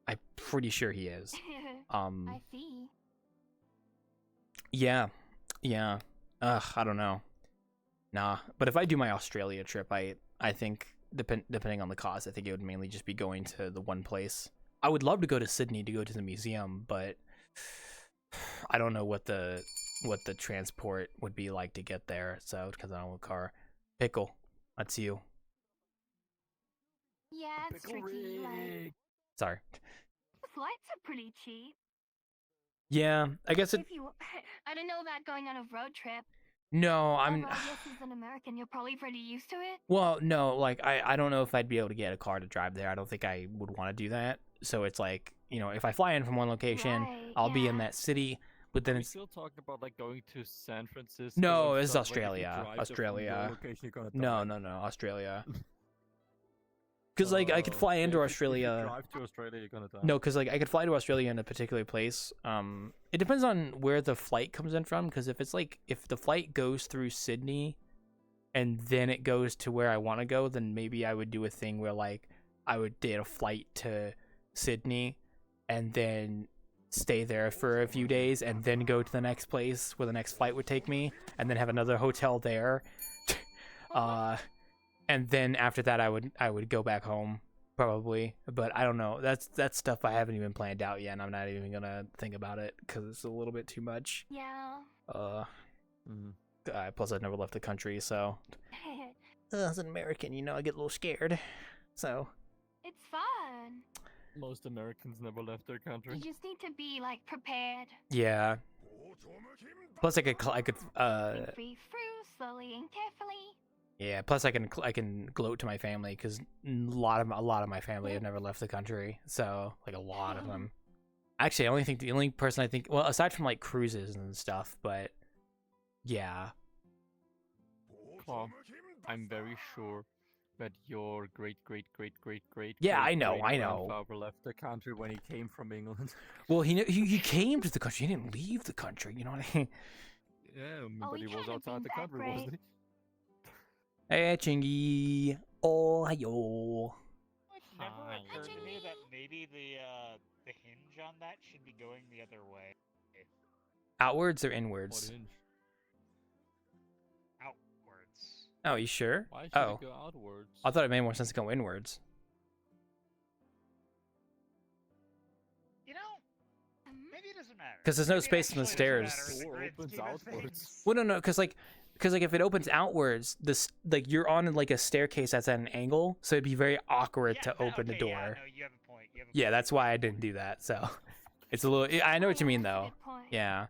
I'm pretty sure he is. I see. Yeah. I don't know. Nah, but if I do my Australia trip, I think depending on the cost, I think it would mainly just be going to the one place. I would love to go to Sydney to go to the museum, but I don't know what the transport would be like to get there. So because I don't have a car. Pickle, that's you. Yeah, it's tricky. Like, Sorry. flights are pretty cheap. Yeah, I guess it. If you, I don't know about going on a road trip. No, Although I guess as an American, you're probably pretty used to it. Well, no, like I don't know if I'd be able to get a car to drive there. I don't think I would want to do that. So it's like, you know, if I fly in from one location, I'll be in that city, but then Are we it's still talking about like going to San Francisco? no, and it's stuff? Like, if you Australia. drive there from your Australia. location, you're gonna No, die. no, Australia. Because like I could fly into Australia. If you drive to Australia, you're gonna die. No, because like I could fly to Australia in a particular place. It depends on where the flight comes in from. Because if it's like if the flight goes through Sydney, and then it goes to where I want to go, then maybe I would do a thing where like I would get a flight to Sydney, and then stay there for a few days, and then go to the next place where the next flight would take me, and then have another hotel there. And then after that, I would go back home probably, but I don't know. That's stuff I haven't even planned out yet, and I'm not even gonna think about it because it's a little bit too much. Yeah. Plus I've never left the country, so as an American, you know, I get a little scared. So It's fun. Most Americans never left their country. You just need to be like prepared. yeah. Plus I could Breathe through slowly and carefully. yeah. Plus I can gloat to my family because a lot of my family have never left the country. So like a lot of them. Actually, I only think the only person I think, well, aside from like cruises and stuff, but yeah. Claw, I'm very sure that your great Yeah, I know. grandfather left the country when he came from England. Well, he came to the country. He didn't leave the country. You know what I mean? Yeah, but he was outside the country, wasn't he? Hey, Chingy. Ohio. It never occurred to me that maybe the hinge on that should be going the other way. Outwards or inwards? Outwards. Oh, you sure? Why should Oh. it go outwards? I thought it made more sense to go inwards. You know, maybe it doesn't matter. Because there's no Maybe it space in the actually doesn't stairs. matter in the Door grand opens scheme of outwards. things. Well, no, because if it opens outwards, this like you're on like a staircase that's at an angle, so it'd be very awkward to open the door. Yeah, no, you have a point. Yeah, that's why I didn't do that. So it's a little. I know what you mean though. Yeah,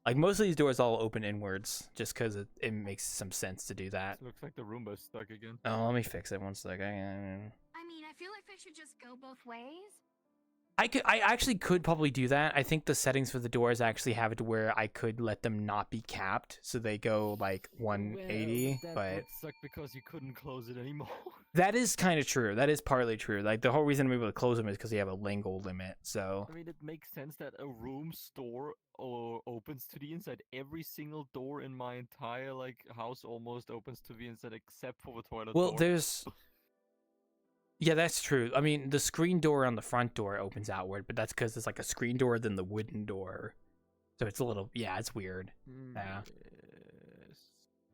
like most of these doors all open inwards, just because it makes some sense to do that. Looks like the Roomba's stuck again. Oh, let me fix it one second. I mean, I feel like they should just go both ways. I actually could probably do that. I think the settings for the doors actually have it to where I could let them not be capped, so they go like 180. Well, that but would suck because you couldn't close it anymore. that is kind of true. That is partly true. Like the whole reason I'm able to close them is because they have a lingo limit. So I mean, it makes sense that a room's door opens to the inside. Every single door in my entire like house almost opens to the inside except for the toilet well, door. there's. Yeah, that's true. I mean, the screen door on the front door opens outward, but that's because it's like a screen door than the wooden door. So it's a little, yeah, it's weird. Yeah.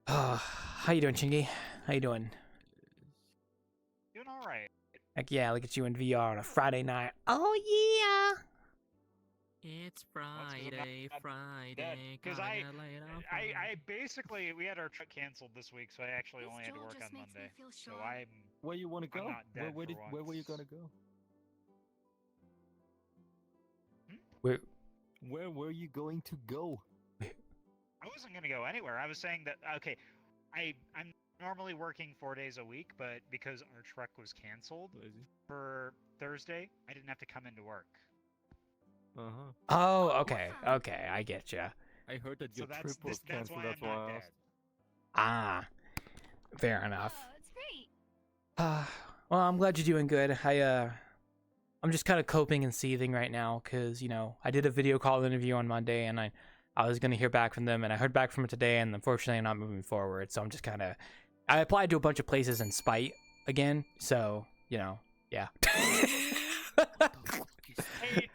How you doing, Chingy? How you doing? Doing all right. Heck yeah, look at you in VR on a Friday night. Oh yeah. It's Friday. Because I basically, we had our trip canceled this week, so I actually only had to work on Monday. So I'm. Where you want to go? I'm not dead Where were you gonna go? Where were you going to go? I wasn't gonna go anywhere. I was saying that okay, I'm normally working 4 days a week, but because our trek was canceled for Thursday, I didn't have to come into work. Oh, okay, I get you. I heard that your So trip was that's canceled. why That's I'm why not I dead. asked. Ah, fair enough. Oh, it's great. Well, I'm glad you're doing good. I'm just kind of coping and seething right now because, you know, I did a video call interview on Monday and I was going to hear back from them and I heard back from it today and unfortunately I'm not moving forward. So I'm just kind of, I applied to a bunch of places in spite again. So, you know, yeah. Hey,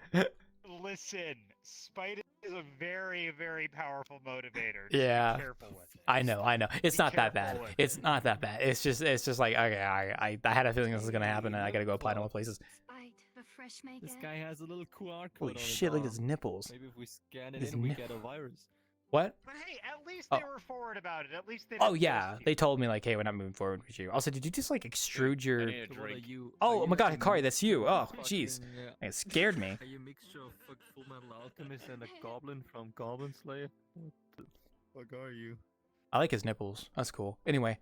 listen, spite is a very, very powerful motivator. Just Yeah. Be careful with it. I know. It's Be not that bad. careful with It's not that bad. It's just like, okay, I had a feeling this was gonna happen, and I gotta go apply to more places. This guy has a little QR code Holy on his shit! Look at arm. his nipples. Maybe if we scan it His in, we nip- get a virus. What? But hey, at least Oh. they were forward about it. At least they. Oh didn't yeah, ghost they told me like, hey, we're not moving forward with you. Also, did you just like extrude your? So what are you? Oh are my you God, like a Hikari, mix- that's you. Oh, fucking, jeez, it scared me. Are you a mixture of Full Metal Alchemist and a goblin from Goblin Slayer? What the fuck are you? I like his nipples. That's cool. Anyway,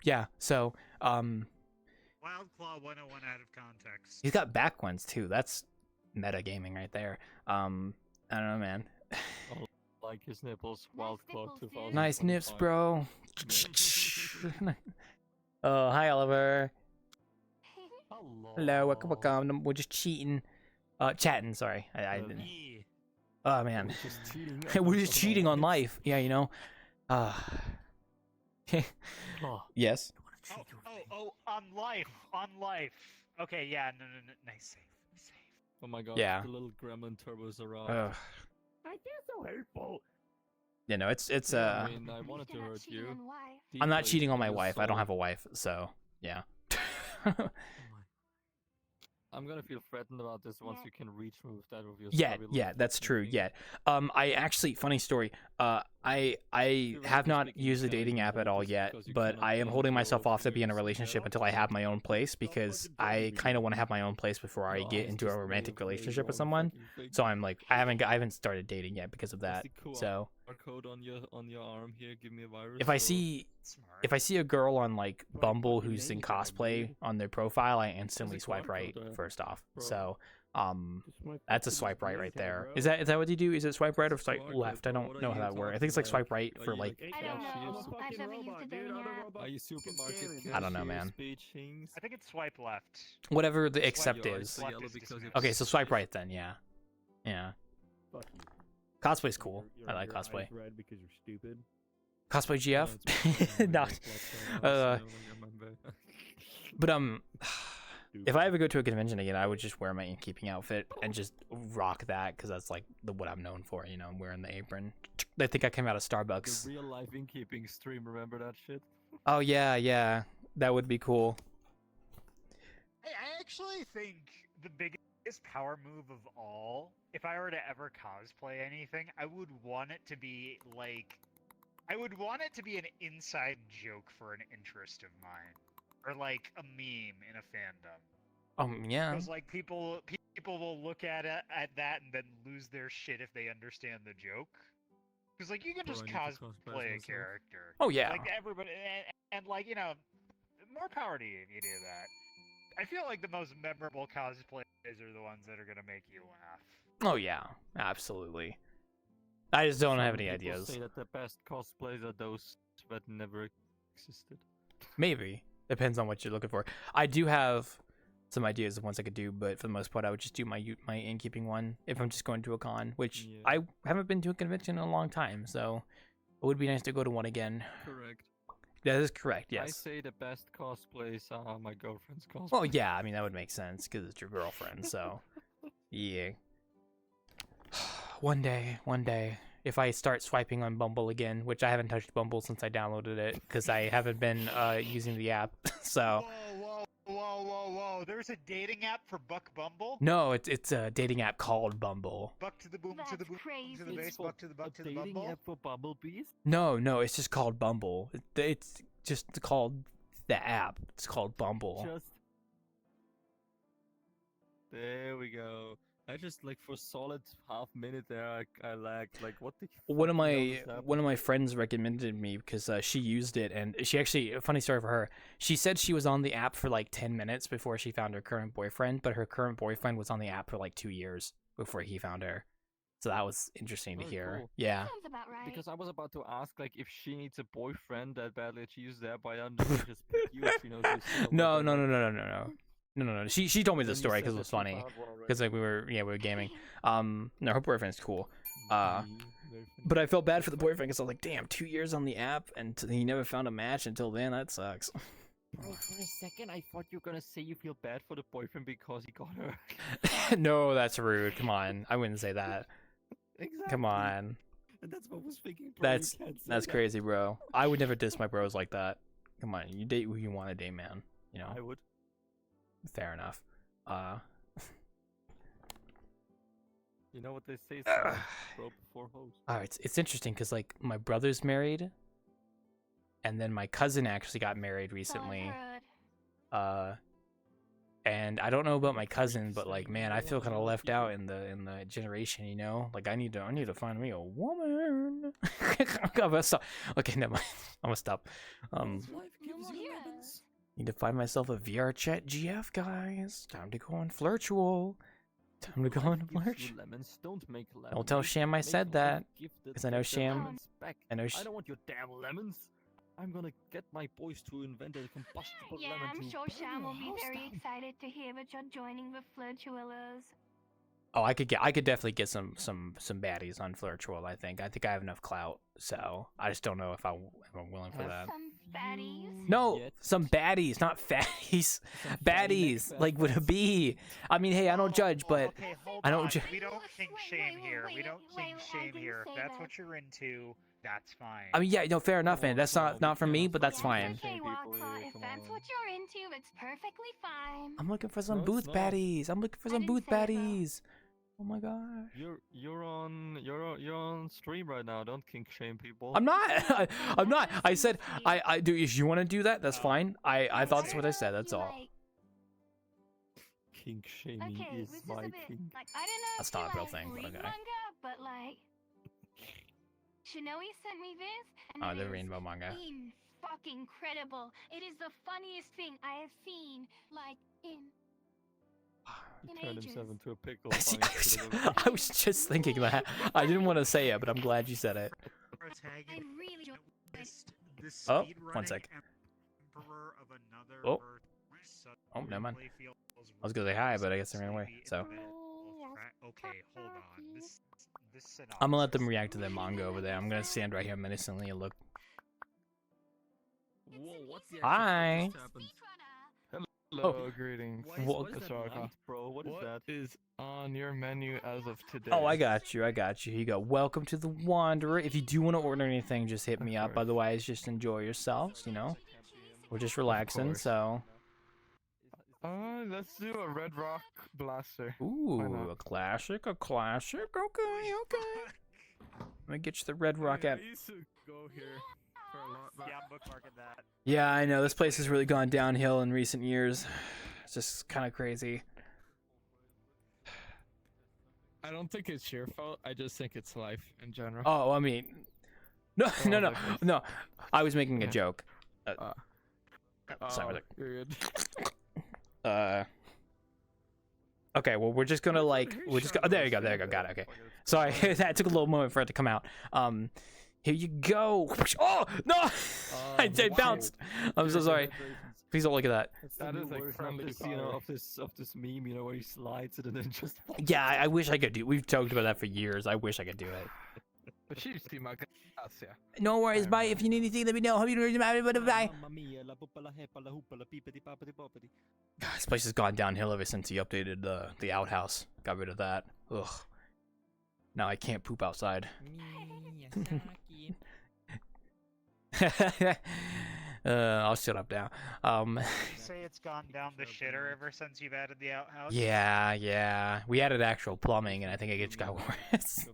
yeah. So, Wild Claw 101 out of context. he's got back ones too. That's meta gaming right there. I don't know, man. Oh, like his nipples. Wild Claw 2000. Nice nips, bro. Oh, hi, Oliver. Hello, welcome. We're just cheating. Chatting. Sorry, I didn't. Oh man, we're just cheating on life. Yeah, you know. Yes. Oh, on life. Okay, yeah, no, nice save. Oh my God. Yeah. The little gremlin turbos arrived. Ugh. I feel so hurtful. You know, it's I mean, I wanted to hurt you. I'm not Deeply cheating on my into your wife. I don't soul. have a wife, so yeah. I'm gonna feel threatened about this once you can reach move that with your Yeah, stubby yeah, little that's fucking true. thing. Yeah. I actually, funny story. I have not used the dating app at all yet, but I am holding myself off to be in a relationship until I have my own place because I kind of want to have my own place before I get into a romantic relationship with someone. So I'm like, I haven't started dating yet because of that. So Code on your arm here. Give me a virus. if I see a girl on like Bumble who's in cosplay on their profile, I instantly swipe right first off. So that's a swipe right there. Is that what you do? Is it swipe right or swipe left? I don't know how that works. I think it's like swipe right for like. I don't know. I've never used a dating app. Are you supermarket? I don't know, man. I think it's swipe left. Whatever the accept is. Left is dismissed. Okay, so swipe right then. Yeah. Yeah. Cosplay's cool. I like cosplay. Red because you're stupid. Cosplay GF? No. But if I ever go to a convention again, I would just wear my Innkeeping outfit and just rock that because that's like what I'm known for. You know, I'm wearing the apron. I think I came out of Starbucks. The real life Innkeeping stream. Remember that shit? Oh yeah, that would be cool. Hey, I actually think the biggest power move of all, if I were to ever cosplay anything, I would want it to be like, I would want it to be an inside joke for an interest of mine, or like a meme in a fandom. Yeah. Because like people will look at that and then lose their shit if they understand the joke. Because like you can just cosplay a character. Oh yeah. Like everybody, and like, you know, more power to you if you do that. I feel like the most memorable cosplays are the ones that are gonna make you laugh. Oh yeah, absolutely. I just don't have any People ideas. say that the best cosplays are those that never existed. Maybe. Depends on what you're looking for. I do have some ideas of ones I could do, but for the most part, I would just do my Innkeeping one if I'm just going to a con, which I haven't been to a convention in a long time, so it would be nice to go to one again. Correct. That is correct, I yes. say the best cosplays are my girlfriend's cosplay. Well, yeah, I mean, that would make sense because it's your girlfriend, so yeah. One day, if I start swiping on Bumble again, which I haven't touched Bumble since I downloaded it because I haven't been using the app, so. Whoa! There's a dating app for Buck Bumble? No, it's a dating app called Bumble. Buck to the boom, to the boom, to the base, buck to the buck to the dating bumble. app for bumblebees? No, it's just called Bumble. It's just called the app. It's called Bumble. Just there we go. I just like for solid half minute there, I lagged. Like what the? One of fuck is my friends recommended me because she used it, and she actually, a funny story for her. She said she was on the app for like 10 minutes before she found her current boyfriend, but her current boyfriend was on the app for like 2 years before he found her. So that was interesting to hear. Cool. Yeah. Sounds about right. Because I was about to ask like if she needs a boyfriend that badly that she used there, but I just pick you if she knows this. No. She told me the Then you story said because it that was you funny. found one already. Because like we were gaming. No, her boyfriend's cool. Very funny. But I felt bad for the boyfriend because I was like, damn, 2 years on the app and he never found a match until then. That sucks. Bro, for a second, I thought you were gonna say you feel bad for the boyfriend because he got her. No, that's rude. Come on, I wouldn't say that. Exactly. Come on. And that's what I was thinking. Bro. You can't say That's that. crazy, bro. I would never diss my bros like that. Come on, you date who you want to date, man. You know. I would. Fair enough. You know what they say, bro before host. All right, it's interesting because like my brother's married, and then my cousin actually got married recently. And I don't know about my cousin, but like, man, I feel kind of left out in the generation, you know. Like, I need to find me a woman. Okay, never mind. I'm gonna stop. Need to find myself a VRChat GF, guys. Time to go on Flirtual. Time to go on Flirtual. Don't tell Sham I said that, because I know Sham. I don't want your damn lemons. I'm gonna get my boys to invent a combustible Yeah, lemon I'm to sure burn Sham your will be house very down. excited to hear that you're joining the Flirtuillos. Oh, I could definitely get some baddies on Flirtual. I think I have enough clout, so I just don't know if I'm willing for that. Some baddies? No, some baddies, not fatties. Baddies, like with a B. I mean, hey, I don't judge, but Okay, hold I don't on. judge. We don't kink shame here. We don't kink shame here. If that's what you're into, that's fine. I mean, yeah, no, fair enough, man. That's not for me, but that's fine. Okay, Wildclaw, if that's what you're into, it's perfectly fine. I'm looking for some No, booth it's not. baddies. I'm looking for some booth baddies. Oh my gosh. You're on stream right now. Don't kink shame people. I'm not. I'm not. I said I do. If you want to do that, that's fine. I thought that's what I said. That's all. Kink shaming Okay, is this is my a bit, thing. like, I don't know That's if you not a real like thing, but read okay. manga, but like, Shinoe sent me this, and Oh, it the is rainbow manga. fucking incredible. It is the funniest thing I have seen, like, in Turned ages. himself into a pickle. See, funny shit over I was just thinking that. I didn't want to say it, but I'm glad you said it. I really don't. This Oh, speedrunning one sec. emperor of another Oh. verse Oh, never mind. suddenly feels I was gonna say hi, but I guess I ran away. So okay, hold on. This synopsis. I'm gonna let them react to their manga over there. I'm gonna stand right here menacingly and look. Whoa, what the Hi. actual fuck just happened? Oh. Hello, greetings. What is That's all right, bro. What is that? Is on your menu as of today? Oh, I got you. Here you go. Welcome to the Wanderer. If you do want to order anything, just hit me up. Otherwise, just enjoy yourselves. You know, we're just relaxing. course. So, Let's do a Red Rock Blaster. ooh, a classic. Okay. Let me get you the Red Rock app. I used to go here for a lot. Yeah, I'm bookmarking that. Yeah, I know this place has really gone downhill in recent years. It's just kind of crazy. I don't think it's your fault. I just think it's life in general. Oh, I mean, no, no. I was making a joke. Sorry. You're good. Okay, well, we're just gonna oh, there you go, got it. Okay, sorry, that took a little moment for it to come out. Here you go. Oh no, I bounced. I'm so sorry. Please don't look at that. That is like from this, of this meme, where he slides it and then just. Yeah, I wish I could do. We've talked about that for years. I wish I could do it. No worries, bye. If you need anything, let me know. Hope you bye. God, this place has gone downhill ever since he updated the outhouse. Got rid of that. Ugh. Now I can't poop outside. I'll shut up now. You say it's gone down the shitter ever since you've added the outhouse? Yeah. We added actual plumbing, and I think it just got worse.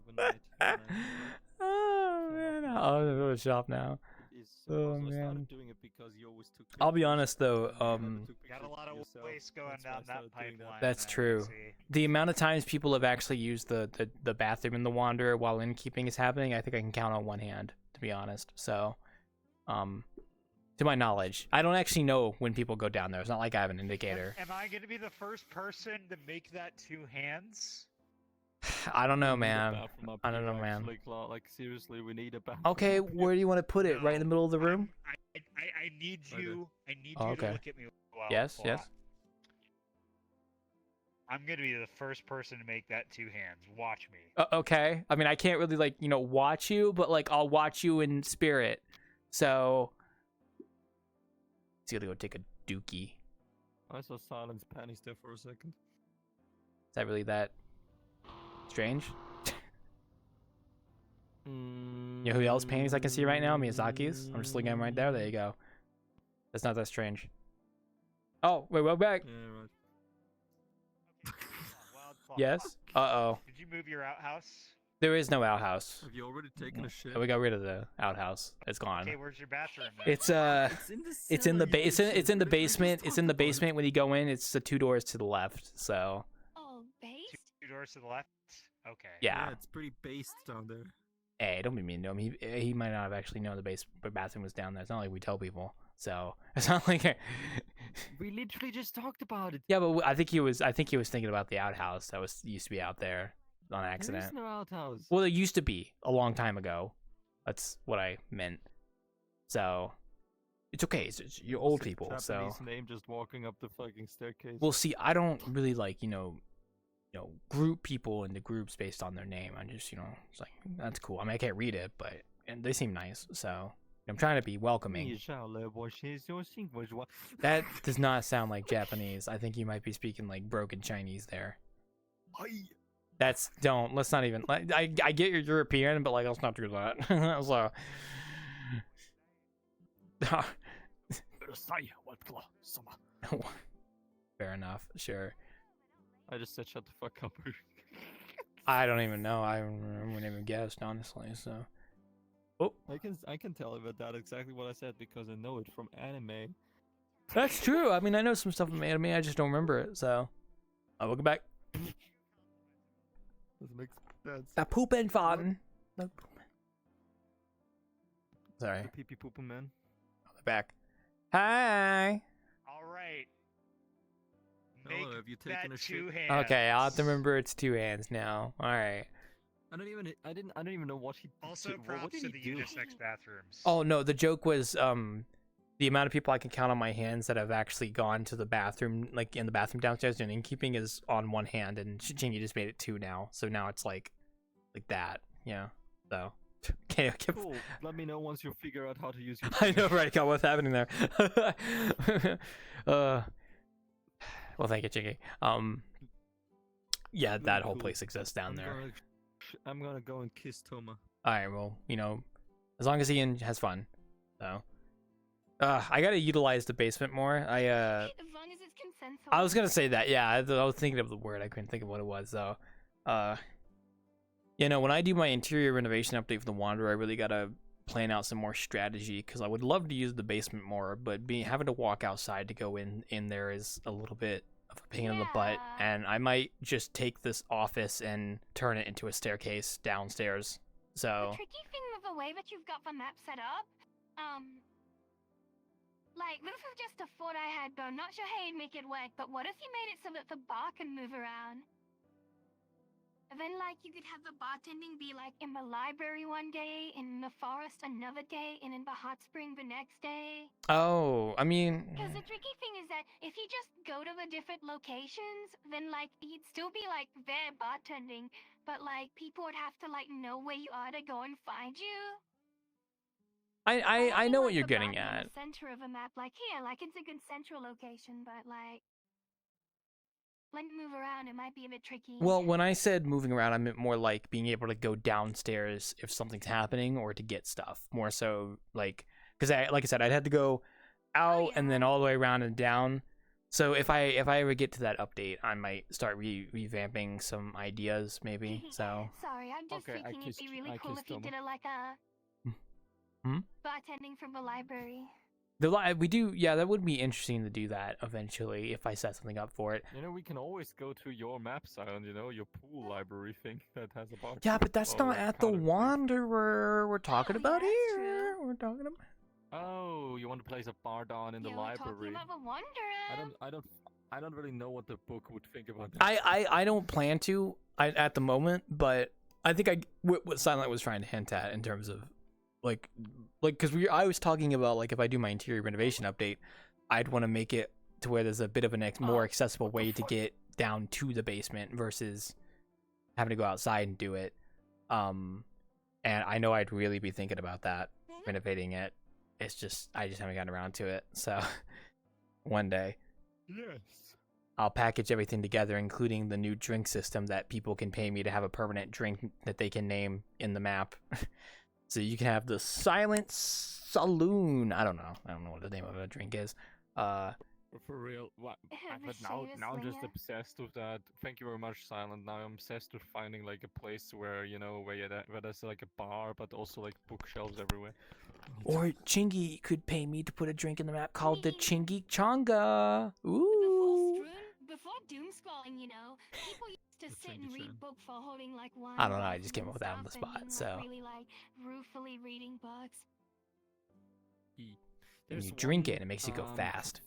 Oh man, I'll go to the shop now. Oh man. I'll be honest though. Got a lot of waste going down that pipeline. That's true. The amount of times people have actually used the bathroom in the Wanderer while Innkeeping is happening, I think I can count on one hand, to be honest. So, to my knowledge, I don't actually know when people go down there. It's not like I have an indicator. Am I going to be the first person to make that 2 hands? I don't know, man. I don't know, man. Like seriously, we need a bathroom. Okay, where do you want to put it? Right in the middle of the room? I need you. I need Oh, you okay. to look at me. Yes. I'm gonna be the first person to make that 2 hands. Watch me. Okay. I mean, I can't really watch you, but I'll watch you in spirit. So, let's go take a dookie. I saw silence panties there for a second. Is that really that strange? You know who else paintings I can see right now? Miyazaki's. I'm just looking at him right there. There you go. That's not that strange. Oh, wait, we're back. Yes. Uh-oh. Did you move your outhouse? There is no outhouse. Have you already taken a shit? We got rid of the outhouse. It's gone. Okay, where's your bathroom? Then? It's in the basement. It's in the basement. It's in the basement when you go in. It's the 2 doors to the left. So. Oh, based? 2 doors to the left? Okay. Yeah. It's pretty based down there. Hey, don't be mean to him. He might not have actually known the bathroom was down there. It's not like we tell people. So it's not like we literally just talked about it. Yeah, but I think he was thinking about the outhouse that used to be out there on accident. There is no outhouse. Well, it used to be a long time ago. That's what I meant. So it's okay. You're old people. Japanese So name just walking up the fucking staircase. Well, see, I don't really like group people into groups based on their name. I just it's like that's cool. I mean, I can't read it, and they seem nice. So I'm trying to be welcoming. That does not sound like Japanese. I think you might be speaking like broken Chinese there. Let's not even. I get you're European, but like let's not do that. So. Fair enough. Sure. I just said shut the fuck up. I don't even know. I wouldn't even guessed honestly. So. Oh. I can tell about that exactly what I said because I know it from anime. That's true. I mean, I know some stuff from anime. I just don't remember it. So. Welcome back. Doesn't make sense. The poopin' fun. Sorry. The pee-pee poopin' man. Back. Hi. All right. Hello, have you taken a shit? Okay, I'll have to remember it's 2 hands now. All right. I don't even know what he. Also, what props did to he the do? unisex bathrooms. Oh no, the joke was the amount of people I can count on my hands that have actually gone to the bathroom, like in the bathroom downstairs doing innkeeping, is on 1 hand, and Chingy just made it 2 now. So now it's like that. Yeah. So. Okay. Cool. Let me know once you figure out how to use your. I know, right? God, what's happening there? Well, thank you, Chingy. Yeah, that whole place exists down there. I'm gonna go and kiss Toma. All right. Well, as long as Ian has fun, so. I gotta utilize the basement more. As long as it's consensual. I was gonna say that. Yeah, I was thinking of the word. I couldn't think of what it was though. When I do my interior renovation update for the Wanderer, I really gotta plan out some more strategy because I would love to use the basement more, but having to walk outside to go in there is a little bit of a pain in the butt, and I might just take this office and turn it into a staircase downstairs. So. The tricky thing with the way that you've got the map set up, this is just a thought I had, but I'm not sure how you'd make it work. But what if you made it so that the bar can move around? And then, you could have the bartending be, in the library one day, in the forest another day, and in the hot spring the next day. Oh, I mean... Because the tricky thing is that if you just go to the different locations, then, you'd still be, there bartending, but, people would have to, know where you are to go and find you. I know what you're getting at. The center of a map, here, it's a good central location, but, when you move around, it might be a bit tricky. Well, when I said moving around, I meant more like being able to go downstairs if something's happening or to get stuff. More so, because like I said, I'd have to go out and then all the way around and down. So if I ever get to that update, I might start revamping some ideas, maybe. So. Sorry, I'm just thinking it'd be really cool if you did bartending from the library. We do, yeah, that would be interesting to do that eventually if I set something up for it. We can always go to your map site, your pool library thing that has a bar. Yeah, but that's not at the Wanderer. We're talking about here. We're talking about. Oh, you want to place a bar down in the library? We're talking about the Wanderer. I don't really know what the book would think about that. I don't plan to at the moment, but I think what Silent was trying to hint at in terms of. Because I was talking about if I do my interior renovation update, I'd want to make it to where there's a bit of a more accessible way to get down to the basement versus having to go outside and do it. And I know I'd really be thinking about that, renovating it. It's just I just haven't gotten around to it. So one day. Yes. I'll package everything together, including the new drink system that people can pay me to have a permanent drink that they can name in the map. So you can have the Silent Saloon. I don't know what the name of a drink is. For real, what? But now I'm just obsessed with that. Thank you very much, Silent. Now I'm obsessed with finding like a place where where there's like a bar, but also like bookshelves everywhere. Or Chingy could pay me to put a drink in the map called the Chingy Chonga. Ooh. Before doom scrolling, people used to sit and read books while holding like wine. I don't know. I just came up with that on the spot. So. Really like ruefully reading books. And you drink it, and it makes you go fast.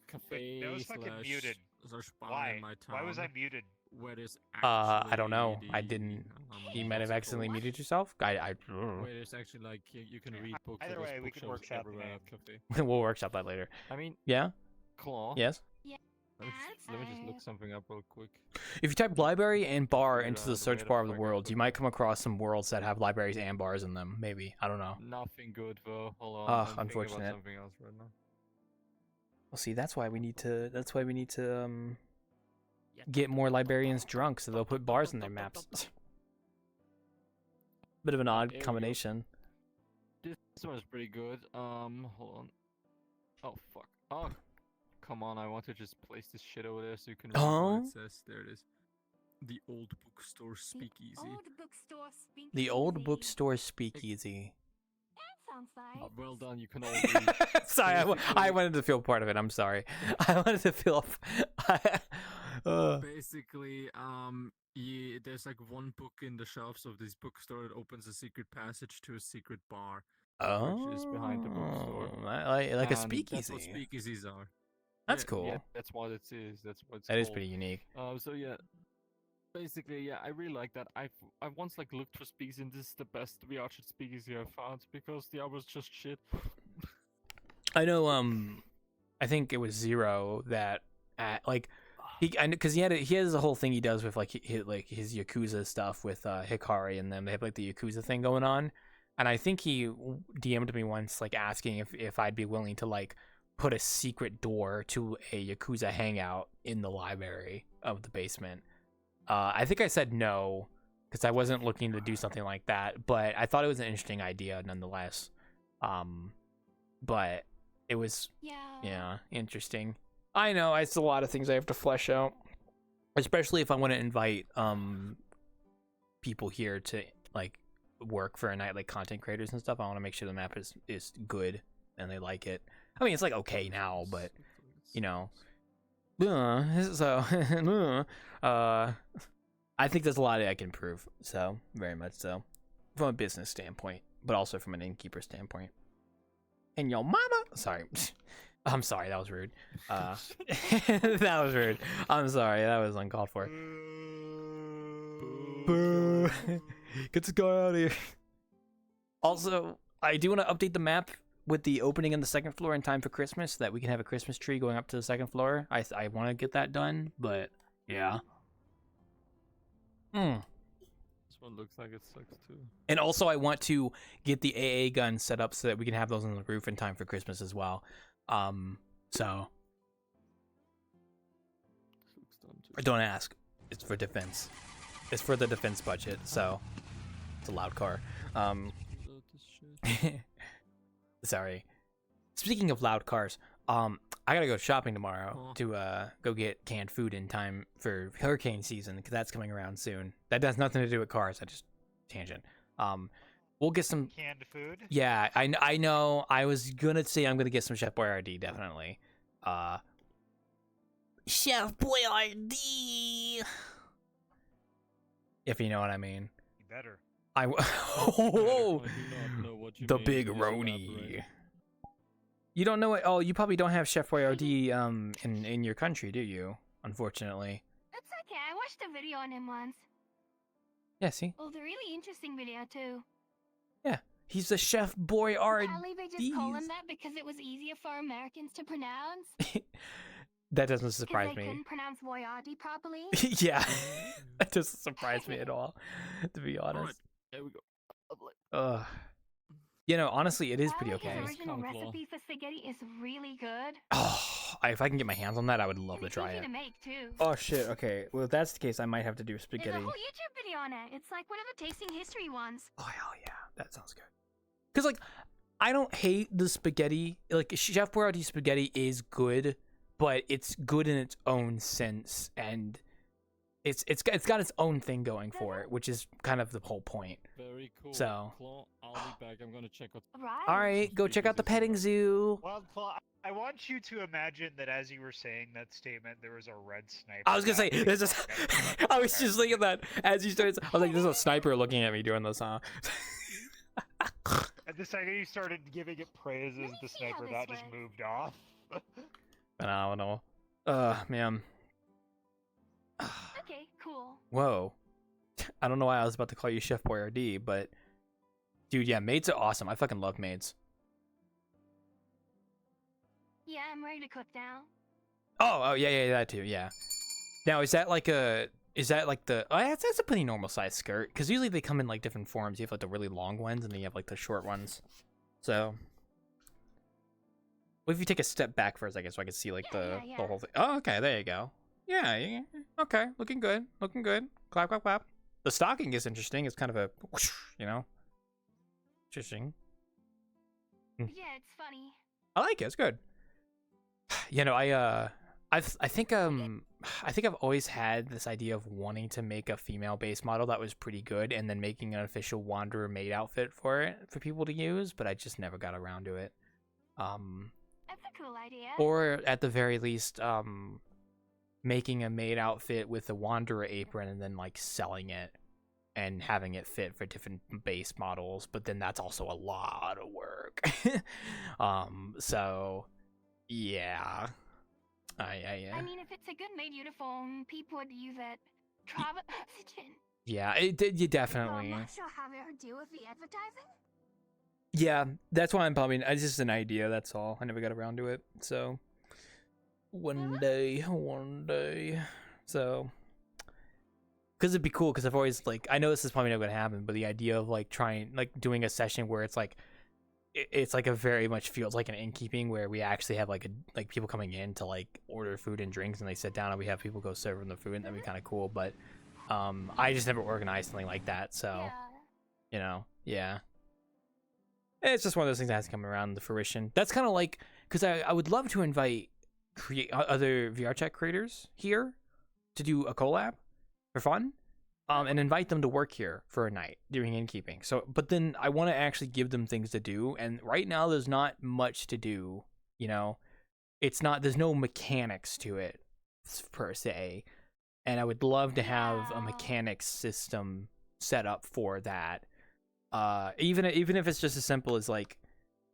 Cafe that was fucking muted. Why? Why was I muted? Where there's I don't know. I didn't. You might have accidentally muted yourself. Where there's actually like you can read books. Either way, we can workshop the game. We'll workshop that later. I mean, yeah. Claw. Yes. Yeah. Let me just look something up real quick. If you type library and bar into the search bar of the world, you might come across some worlds that have libraries and bars in them. Maybe. I don't know. Nothing good though. Hold on. I'm unfortunate. about something else right now. Well, see, that's why we need to. Get more librarians drunk, so they'll put bars in their maps. Bit of an odd combination. This one's pretty good. Hold on. Oh fuck. Oh, come on! I want to just place this shit over there so you can read what it says. There it is. The old bookstore speakeasy. The old bookstore speakeasy. Sounds nice. Oh, well done. You can all read. Sorry, I wanted to feel part of it. I'm sorry. I wanted to feel. Basically, there's like one book in the shelves of this bookstore that opens a secret passage to a secret bar, which is behind the bookstore. Like a speakeasy. That's what speakeasies are. That's cool. Yeah, that's what it is. That's what it's That called. is pretty unique. So yeah. Basically, yeah, I really like that. I once like looked for speakeasy, and this is the best VRChat speakeasy I've found because the others just shit. I know. I think it was Zero that because he has a whole thing he does with like his Yakuza stuff with Hikari and them. They have like the Yakuza thing going on, and I think he DM'd me once like asking if I'd be willing to like put a secret door to a Yakuza hangout in the library of the basement. I think I said no because I wasn't looking to do something like that, but I thought it was an interesting idea nonetheless. But it was interesting. I know it's a lot of things I have to flesh out, especially if I want to invite people here to like work for a night, like content creators and stuff. I want to make sure the map is good and they like it. I mean, it's like okay now, but I think there's a lot I can improve. So very much so, from a business standpoint, but also from an innkeeper standpoint. And yo, mama, sorry. I'm sorry, that was rude. That was rude. I'm sorry, that was uncalled for. Boo. Get this guy out of here. Also, I do want to update the map with the opening on the second floor in time for Christmas so that we can have a Christmas tree going up to the second floor. I want to get that done, but yeah. This one looks like it sucks too. And also I want to get the AA guns set up so that we can have those on the roof in time for Christmas as well. So don't ask. It's for defense. It's for the defense budget, so it's a loud car. Sorry. Speaking of loud cars, I gotta go shopping tomorrow to go get canned food in time for hurricane season because that's coming around soon. That has nothing to do with cars. I just tangent. We'll get some canned food. Yeah, I know. I was gonna say I'm gonna get some Chef Boyardee definitely. Chef Boyardee, if you know what I mean. You better. The big Roni. You don't know it? Oh, you probably don't have Chef Boyardee in your country, do you? Unfortunately. That's okay. I watched a video on him once. Yeah, see? Oh, the really interesting video too. Yeah, he's the Chef Boyardee. Apparently they just call him that because it was easier for Americans to pronounce. That doesn't surprise they me. couldn't pronounce Boyardee properly. Yeah, that doesn't surprise me at all, to be honest. There we go. Ugh. You know, honestly, it is pretty His okay. original recipe for spaghetti is really good. Oh, if I can get my hands on that, I would love to try Easy it. to make too. Oh shit. Okay. Well, if that's the case, I might have to do There's a spaghetti. whole YouTube video on it. It's like one of the tasting history ones. Oh hell yeah, that sounds good. Cause like, I don't hate the spaghetti. Like Chef Boyardee spaghetti is good, but it's good in its own sense, and it's got its own thing going for it, which is kind of the whole point. Very cool. So, Claw, I'll be back. I'm gonna check out. all right, go check out the petting zoo. Well, Claw, I want you to imagine that as you were saying that statement, there was a red sniper. I was gonna say, there's just, I was just thinking that as you started, I was like, there's a sniper looking at me doing this, huh? At the second you started giving it praises, the sniper that just moved off. Phenomenal. Man. Okay, cool. Whoa. I don't know why I was about to call you Chef Boyardee, but dude, yeah, maids are awesome. I fucking love maids. Yeah, I'm ready to cook now. Oh, yeah, that too, yeah. Now, is that like the, oh, that's a pretty normal size skirt, because usually they come in like different forms. You have like the really long ones, and then you have like the short ones. So, what if you take a step back first, I guess, so I can see like the whole thing. Oh, okay, there you go. Yeah, okay, looking good, looking good. Clap, clap, clap. The stocking is interesting. It's kind of a, whoosh, you know, interesting. Yeah, it's funny. I like it. It's good. You know, I think I've always had this idea of wanting to make a female base model that was pretty good, and then making an official Wanderer maid outfit for it for people to use, but I just never got around to it. That's a cool idea. Or at the very least, making a maid outfit with a Wanderer apron and then like selling it and having it fit for different base models, but then that's also a lot of work. So yeah. I mean, if it's a good made uniform, people would use it. Travel oxygen. Yeah, you definitely. I'm not sure how they would deal with the advertising. Yeah, that's why it's just an idea, that's all. I never got around to it, so one day. So, because it'd be cool, because I've always, like, I know this is probably not going to happen, but the idea of, like, doing a session where it's, like, it's, like, a very much feels like an Innkeeping, where we actually have, like, people coming in to, like, order food and drinks, and they sit down, and we have people go serve them the food, and that'd be kind of cool, but, I just never organized something like that, so, you know, yeah. It's just one of those things that has to come around to fruition. That's kind of like, because I would love to invite other VRChat creators here to do a collab for fun, and invite them to work here for a night during Innkeeping. So, but then I want to actually give them things to do, and right now there's not much to do. You know, there's no mechanics to it per se, and I would love to have a mechanics system set up for that. Even if it's just as simple as like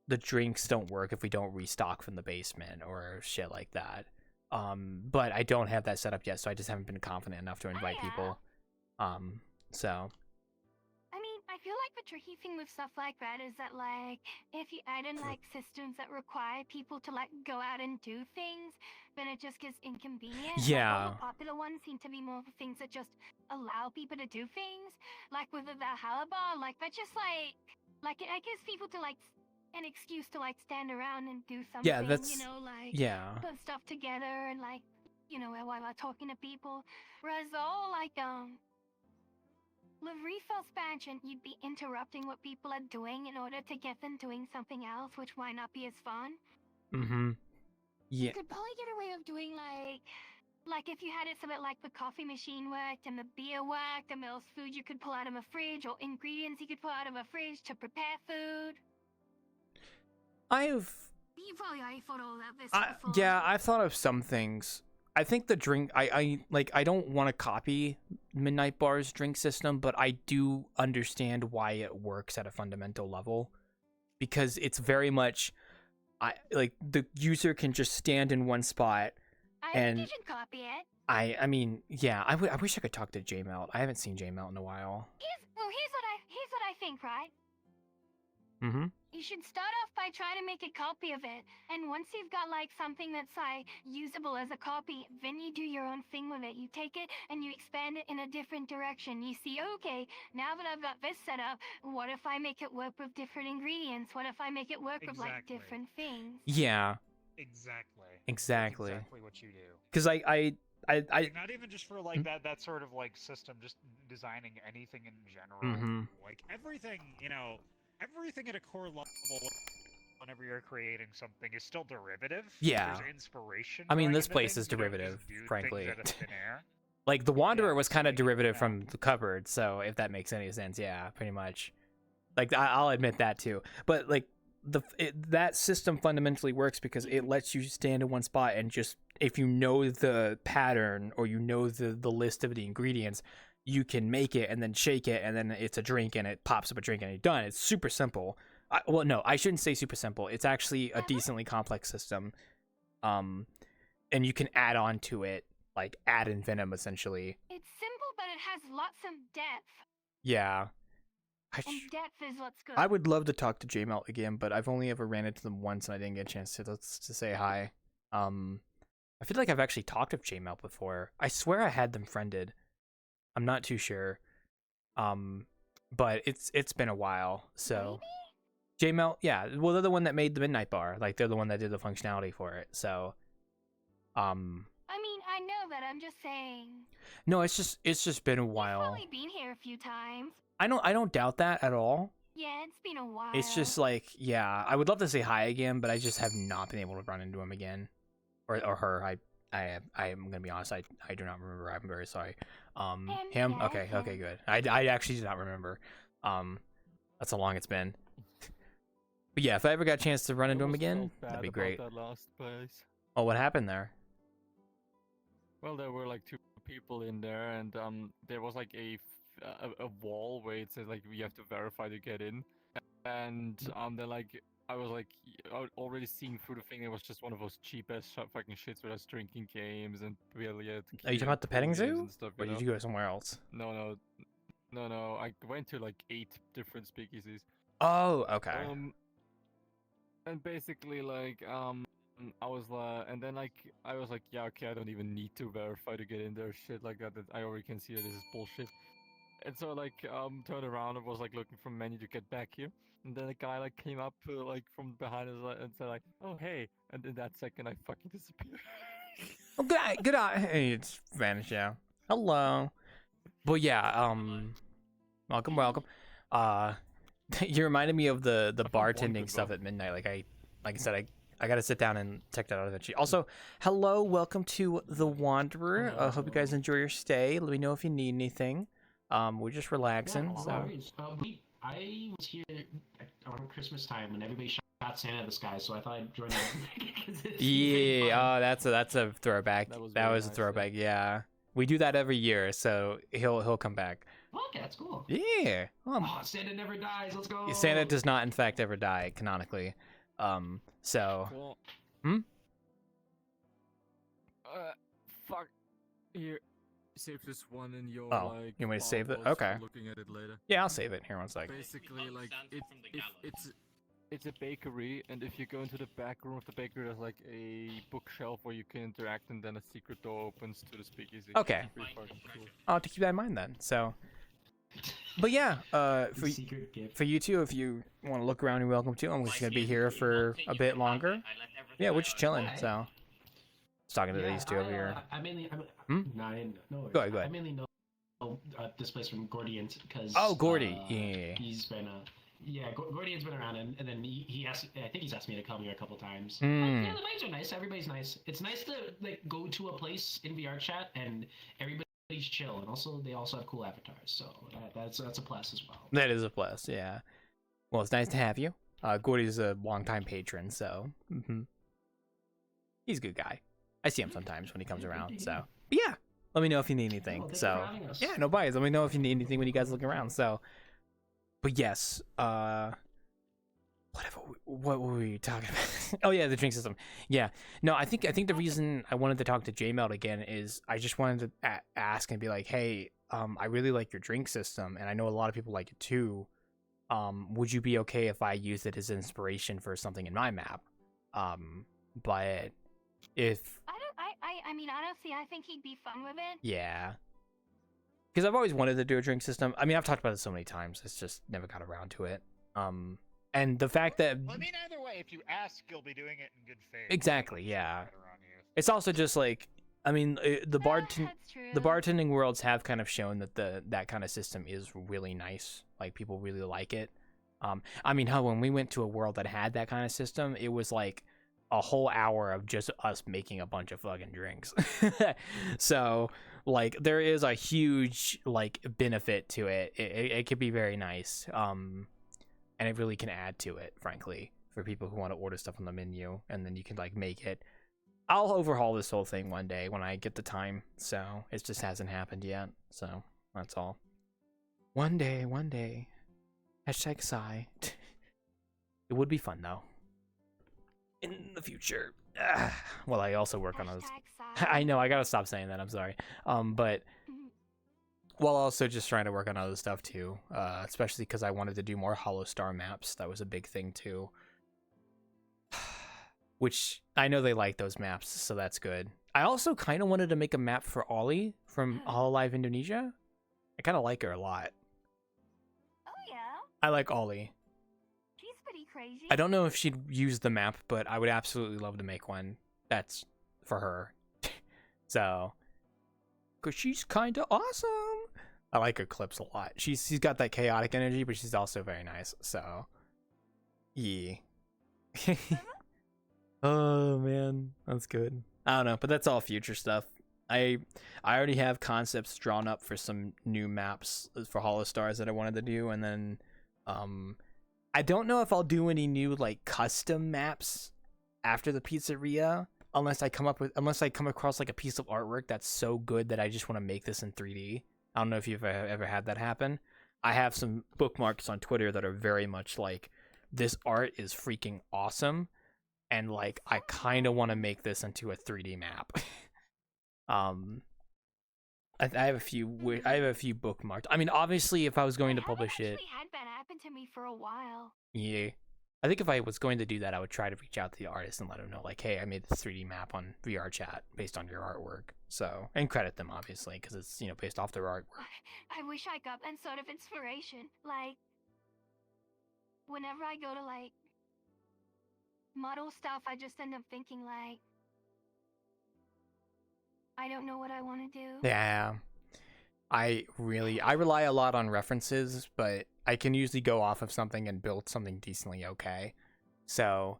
the drinks don't work if we don't restock from the basement or shit like that. But I don't have that set up yet, so I just haven't been confident enough to invite people. So. I mean, I feel like the tricky thing with stuff like that is that, like, if you add in, like, systems that require people to, like, go out and do things, then it just gets inconvenient. Yeah. Like, all the popular ones seem to be more things that just allow people to do things. Like, with the Valhalla bar, like, that just, like, it gives people to, like, an excuse to, like, stand around and do something, Yeah, that's, you know, like, yeah. put stuff together and, like, you know, while talking to people. Whereas all, like, the refill expansion, you'd be interrupting what people are doing in order to get them doing something else, which might not be as fun. Mm-hmm. Yeah. You could probably get away with doing, like if you had it so that, like, the coffee machine worked and the beer worked and there was food you could pull out of a fridge or ingredients you could pull out of a fridge to prepare food. You probably already thought all that this before. Yeah, I've thought of some things. I think the drink, I don't want to copy Midnight Bar's drink system, but I do understand why it works at a fundamental level, because it's very much, the user can just stand in one spot, and you should copy it. I mean, yeah, I wish I could talk to J-Melt. I haven't seen J-Melt in a while. Here's what I think, right? Mm-hmm. You should start off by trying to make a copy of it. And once you've got like something that's like usable as a copy, then you do your own thing with it. You take it and you expand it in a different direction. You see, okay, now that I've got this set up, what if I make it work with different ingredients? What if I make it work with like different things? Yeah. Exactly. Exactly. That's exactly what you do. Because I Like, not even just for like that sort of like system, just designing anything in general. Like everything, you know, everything at a core level. Whenever you're creating something, is still derivative. Yeah. There's inspiration. I mean, going this into place things. is You don't just derivative, do frankly. things out of thin air. Like the Wanderer was kind of derivative from the cupboard, so if that makes any sense, yeah, pretty much. Like I'll admit that too. But like that system fundamentally works because it lets you stand in one spot and just, if you know the pattern or you know the list of the ingredients, you can make it and then shake it and then it's a drink and it pops up a drink and you're done. It's super simple. Well, no, I shouldn't say super simple. It's actually a decently complex system. And you can add on to it, like ad infinitum, essentially. It's simple, but it has lots of depth. Yeah. And depth is what's good. I would love to talk to JMelt again, but I've only ever ran into them once and I didn't get a chance to say hi. I feel like I've actually talked with JMelt before. I swear I had them friended. I'm not too sure. But it's been a while, so... Maybe? JMelt, yeah. Well, they're the one that made the Midnight Bar. Like, they're the one that did the functionality for it, so... I mean, I know that. I'm just saying. No, it's just been a while. You've probably been here a few times. I don't doubt that at all. Yeah, it's been a while. It's just like, yeah, I would love to say hi again, but I just have not been able to run into him again, or her. I am gonna be honest. I do not remember. I'm very sorry. Him. Okay, good. I actually do not remember. That's how long it's been. But yeah, if I ever got a chance to run into him again, that'd be great. That last place. Oh, what happened there? Well, there were like 2 people in there, and there was like a wall where it says like you have to verify to get in, and then like I was like already seeing through the thing. It was just one of those cheap ass fucking shits where I was drinking games and really. Are you talking about the petting zoo? Stuff, or did you go somewhere else? No. I went to like 8 different speakeasies. Oh, okay. And basically like I was and then like I was like, yeah, okay, I don't even need to verify to get in there, shit like that. I already can see that this is bullshit. And so like turned around and was like looking for a menu to get back here, and then a guy like came up like from behind us and said like, oh hey, and in that second I fucking disappeared. Oh, good eye. Hey, it's vanished. Yeah. Hello. But yeah, welcome. You reminded me of the bartending stuff at midnight. Like I said, I gotta sit down and check that out eventually. Also, hello, welcome to the Wanderer. I hope you guys enjoy your stay. Let me know if you need anything. We're just relaxing. Yeah, So. I was here around Christmas time when everybody shot Santa out of the sky, so I thought I'd join in. Yeah, oh, that's a throwback. That was a throwback. Yeah, we do that every year, so he'll come back. Okay, that's cool. Yeah. Oh, Santa never dies. Let's go. Santa does not, in fact, ever die canonically. So. Cool. Fuck. Here, save this one in your like. You want me to save it? box Okay. for looking at it later. Yeah, I'll save it. Here, one sec. Basically, like it's a bakery, and if you go into the back room of the bakery, there's like a bookshelf where you can interact, and then a secret door opens to the speakeasy. Okay. Pretty fucking cool. I'll have to keep that in mind then. So. But yeah, for you two, if you want to look around, you're welcome to. I'm just gonna be here for a bit longer. Yeah, we're just chilling. So, just talking to these two over here. I mainly, no, go ahead. I mainly know this place from Gordians because. Oh, Gordy. Yeah. He's been Gordian's been around, and then he asked. I think he's asked me to come here a couple times. Mm. Yeah, the vibes are nice. Everybody's nice. It's nice to like go to a place in VRChat and everybody's chill, and also they also have cool avatars, so that's a plus as well. That is a plus, yeah. Well, it's nice to have you. Gordy's a longtime patron, so he's a good guy. I see him sometimes when he comes around. So, but yeah, let me know if you need anything. So, yeah, no bias. Let me know if you need anything when you guys look around. So, but yes, what were we talking about? Oh yeah, the drink system. Yeah, no, I think the reason I wanted to talk to JMelt again is I just wanted to ask and be like, hey, I really like your drink system, and I know a lot of people like it too. would you be okay if I used it as inspiration for something in my map? But if I mean, honestly, I think he'd be fun with it. yeah, because I've always wanted to do a drink system. I mean, I've talked about it so many times. It's just never got around to it. And the fact that Well, I mean, either way, if you ask, you'll be doing it in good faith. exactly, yeah. It's also just like, I mean, the bartending worlds have kind of shown that that kind of system is really nice. Like, people really like it. I mean, when we went to a world that had that kind of system, it was like a whole hour of just us making a bunch of fucking drinks. So, like, there is a huge, like, benefit to it. It could be very nice. And it really can add to it, frankly, for people who want to order stuff on the menu, and then you can, like, make it. I'll overhaul this whole thing one day when I get the time, so it just hasn't happened yet, so that's all. One day. Hashtag sigh. It would be fun, though. In the future. Well, I also work on those. I know, I gotta stop saying that, I'm sorry. But while also just trying to work on other stuff, too. Especially because I wanted to do more Hollow Star maps. That was a big thing, too. Which, I know they like those maps, so that's good. I also kind of wanted to make a map for Ollie from Hololive Indonesia. I kind of like her a lot. Oh, yeah? I like Ollie. She's pretty crazy. I don't know if she'd use the map, but I would absolutely love to make one that's for her. So, because she's kind of awesome. I like her clips a lot. She's got that chaotic energy, but she's also very nice. So, yeah. Oh man, that's good. I don't know, but that's all future stuff. I already have concepts drawn up for some new maps for Hollow Stars that I wanted to do, and then I don't know if I'll do any new like custom maps after the pizzeria unless I come across like a piece of artwork that's so good that I just want to make this in 3D. I don't know if you've ever had that happen. I have some bookmarks on Twitter that are very much like, this art is freaking awesome. And like, I kind of want to make this into a 3D map. I have a few bookmarked. I mean, obviously, if I was going to publish it, Had that happen to me for a while. yeah. I think if I was going to do that, I would try to reach out to the artist and let them know, like, hey, I made this 3D map on VRChat based on your artwork. So, and credit them obviously because it's based off their artwork. I wish I got that sort of inspiration. Like, whenever I go to like model stuff, I just end up thinking like, I don't know what I want to do. Yeah. I rely a lot on references, but I can usually go off of something and build something decently okay. So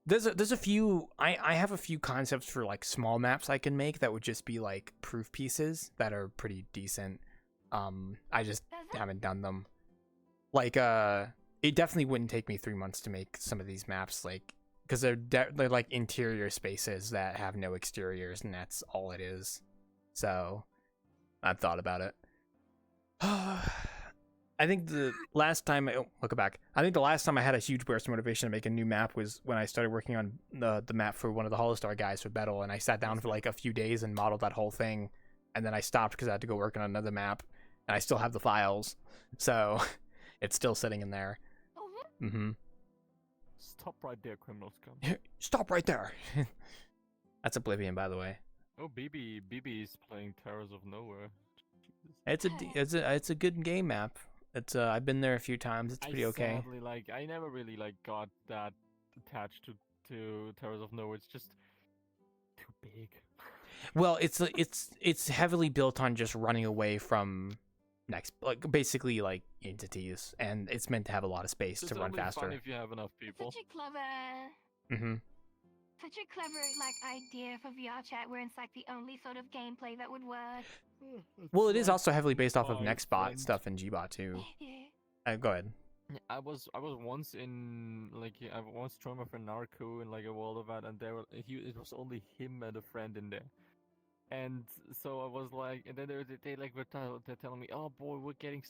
there's a few I have a few concepts for like small maps I can make that would just be like proof pieces that are pretty decent. I just haven't done them. Like it definitely wouldn't take me 3 months to make some of these maps, like, because they're like interior spaces that have no exteriors, and that's all it is. So I've thought about it. I think the last time I think the last time I had a huge burst of motivation to make a new map was when I started working on the map for one of the Holostar guys for Battle, and I sat down for like a few days and modeled that whole thing, and then I stopped because I had to go work on another map, and I still have the files, so it's still sitting in there. Mm-hmm. Stop right there, criminal scum. Stop right there. That's Oblivion, by the way. Oh, BB is playing Terrors of Nowhere. It's a good game map. It's I've been there a few times. It's pretty okay. Sadly, I never really got that attached to Terrors of Nowhere. It's just too big. Well, it's heavily built on just running away from basically like entities, and it's meant to have a lot of space to run faster. Fun if you have enough people. Such a clever. Such a clever idea for VRChat, where it's like the only sort of gameplay that would work. Well, it is also heavily based off of Nextbot stuff and Gbot too. Go ahead. I was once in I once joined my friend Narco in like a world of that, and it was only him and a friend in there. And so I was like, and then they're telling me, oh boy, we're getting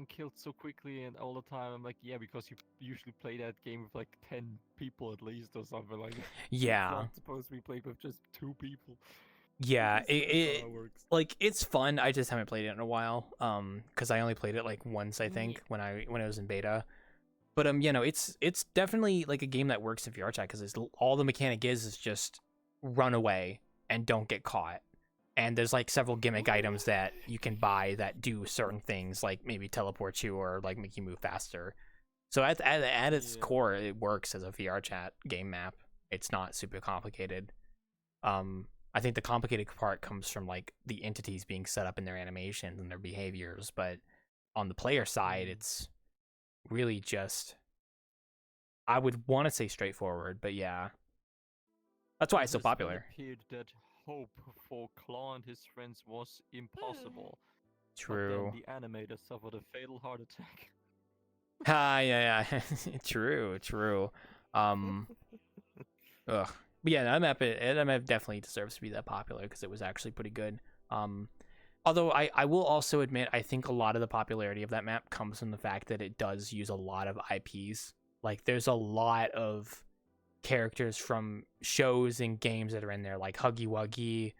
killed so quickly and all the time. I'm like, yeah, because you usually play that game with like 10 people at least or something like that. Yeah. It's not supposed to be played with just 2 people. Yeah, That's how it works. like it's fun. I just haven't played it in a while. Because I only played it like once, I think, when it was in beta. But you know, it's definitely like a game that works in VRChat because all the mechanic is just run away and don't get caught. And there's like several gimmick items that you can buy that do certain things, like maybe teleport you or like make you move faster. So at its core, it works as a VRChat game map. It's not super complicated. I think the complicated part comes from like the entities being set up in their animations and their behaviors, but on the player side, it's really just, I would want to say straightforward, but yeah, that's why it's so popular. It appeared that hope for Claw and his friends was impossible. True. But then the animator suffered a fatal heart attack. Yeah. True. Ugh. But yeah, that map definitely deserves to be that popular because it was actually pretty good. Although I will also admit, I think a lot of the popularity of that map comes from the fact that it does use a lot of IPs. Like, there's a lot of characters from shows and games that are in there, like Huggy Wuggy,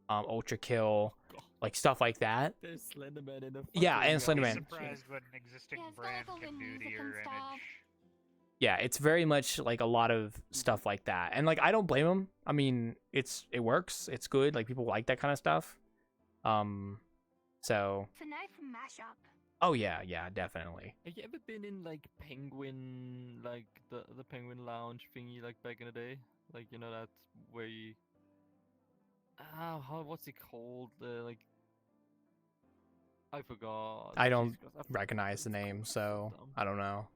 Ultra Kill, like stuff like that. There's Slenderman in a Yeah, and I'd be Slenderman. surprised what an existing brand can do to your image. Yeah, it's very much like a lot of stuff like that, and like I don't blame them. I mean, it works, it's good. Like, people like that kind of stuff. So. It's a nice mashup. Oh yeah, definitely. Have you ever been in like Penguin, like the Penguin Lounge thingy, like back in the day? Like, you know, that where you what's it called? Like, I forgot. I don't recognize the name, so I don't know.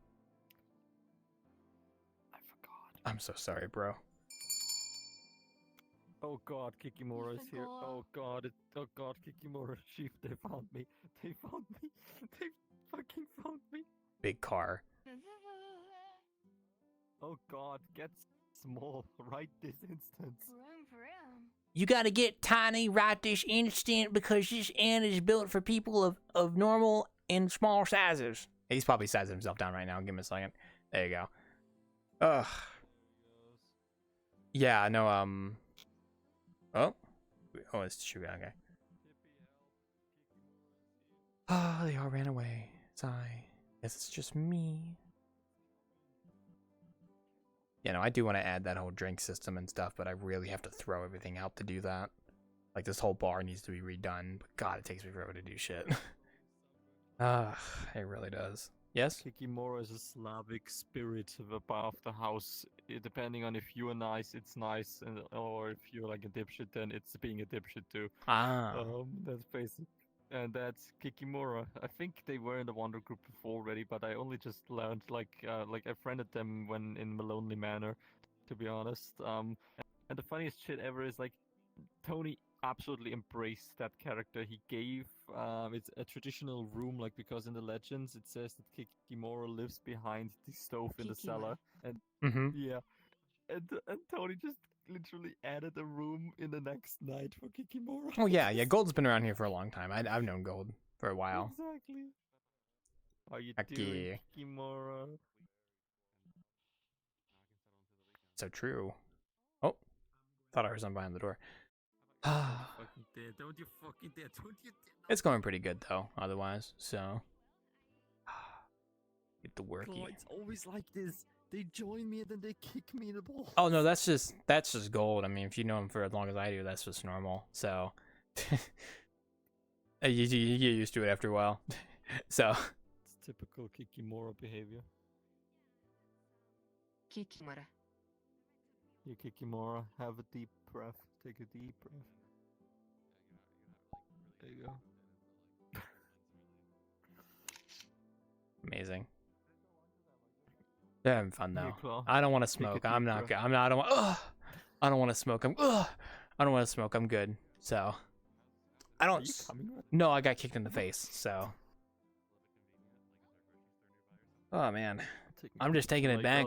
I forgot. I'm so sorry, bro. Oh god, Kikimora is here. Oh god, Kikimora, Chief, they found me. They fucking found me. Big car. Oh god, get small right this instant. You gotta get tiny right this instant because this ant is built for people of normal and small sizes. He's probably sizing himself down right now. Give him a second. There you go. Ugh. Yeah, no, Oh, it's true. Okay. Oh, they all ran away. Sigh. Guess it's just me. You know, I do want to add that whole drink system and stuff, but I really have to throw everything out to do that. Like, this whole bar needs to be redone, but God, it takes me forever to do shit. It really does. Yes? Kikimora is a Slavic spirit above the house. Depending on if you're nice, it's nice, or if you're like a dipshit, then it's being a dipshit too. That's basic. And that's Kikimora. I think they were in the Wonder Group before already, but I only just learned, like I friended them when in Lonely Manor, to be honest. And the funniest shit ever is, like, Tony absolutely embraced that character. He gave it's a traditional room, like, because in the legends it says that Kikimora lives behind the stove in the cellar, and yeah, and Tony just literally added a room in the next night for Kikimora. Oh yeah, Gold's been around here for a long time. I've known Gold for a while. Exactly. Are you Heck doing yeah. Kikimora? So true. Oh, thought I heard something behind the door. Fucking dead. Don't you fucking dare. Don't you dare. It's going pretty good though, otherwise, so get the worky. God, it's always like this. They join me and then they kick me in the balls. Oh no, that's just Gold. I mean, if you know him for as long as I do, that's just normal. So you get used to it after a while. So it's typical Kikimora behavior. Kikimora. You Kikimora, have a deep breath. Take a deep breath. There you go. Amazing. They're having fun though. Claw. I don't want to smoke. I don't want to smoke. I don't want to smoke. I'm good. So I don't. No, I got kicked in the face. So. Oh man, I'm just taking it back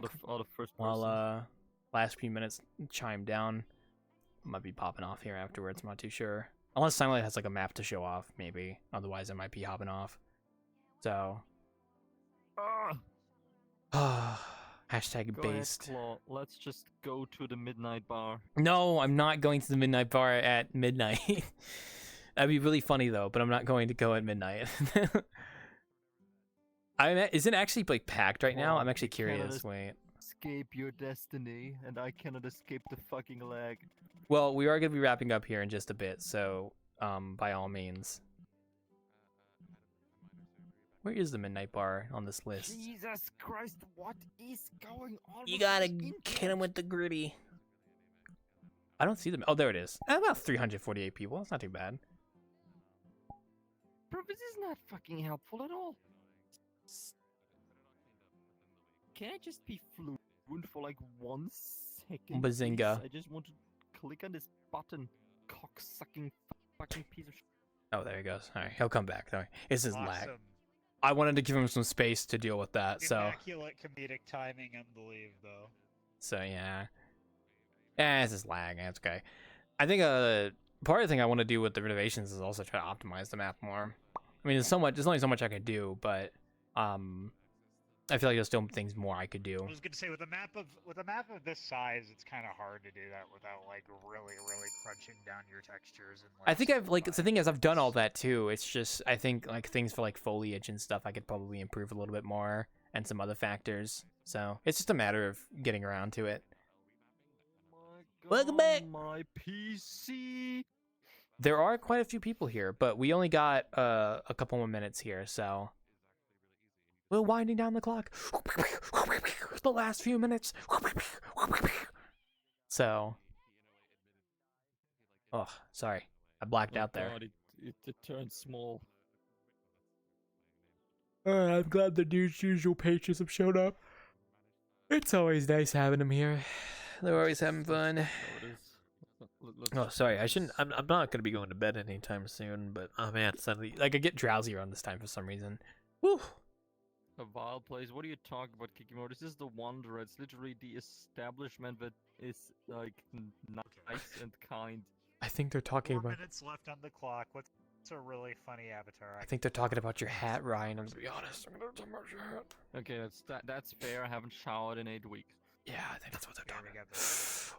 while last few minutes chime down. Might be popping off here afterwards. I'm not too sure. Unless Silent has like a map to show off, maybe. Otherwise, I might be hopping off. So. Hashtag Go based. ahead, Claw. Let's just go to the midnight bar. No, I'm not going to the midnight bar at midnight. That'd be really funny though, but I'm not going to go at midnight. Is it actually like packed right now? I'm actually curious. Wait. Escape your destiny, and I cannot escape the fucking lag. Well, we are going to be wrapping up here in just a bit, so by all means. Where is the midnight bar on this list? Jesus Christ, what is going on? You gotta hit him with the gritty. I don't see them. Oh, there it is. About 348 people. That's not too bad. Bro, this is not fucking helpful at all. Can I just be fluent for like 1 second? Bazinga. Please? I just want to click on this button. Cock-sucking fucking piece of shit. Oh, there he goes. All right, he'll come back. Don't worry. It's his lag. Awesome. I wanted to give him some space to deal with that, so. Immaculate comedic timing, unbelievable, though. So yeah. It's just lag. It's okay. I think part of the thing I want to do with the renovations is also try to optimize the map more. I mean, there's only so much I can do, but I feel like there's still things more I could do. I was gonna say with a map of this size, it's kind of hard to do that without like really crunching down your textures. And like, I think the thing is I've done all that too. It's just I think like things for like foliage and stuff I could probably improve a little bit more and some other factors. So it's just a matter of getting around to it. Welcome back. My PC. There are quite a few people here, but we only got a couple more minutes here, so we're winding down the clock. The last few minutes. So, oh, sorry, I blacked out there. God, it turned small. I'm glad the dude's usual patrons have showed up. It's always nice having them here. They're always having fun. Oh, sorry. I shouldn't. I'm not gonna be going to bed anytime soon. But oh man, suddenly like I get drowsy around this time for some reason. Woo. A wild place. What are you talking about, Kikimori? This is the Wanderer. It's literally the establishment that is like nice and kind. I think they're talking 4 about. minutes left on the clock. What's a really funny avatar? I think they're talking about your hat, Ryan. I'm gonna be honest. I'm gonna talk about your hat. Okay, that's fair. I haven't showered in 8 weeks. Yeah, I think that's what they're talking about.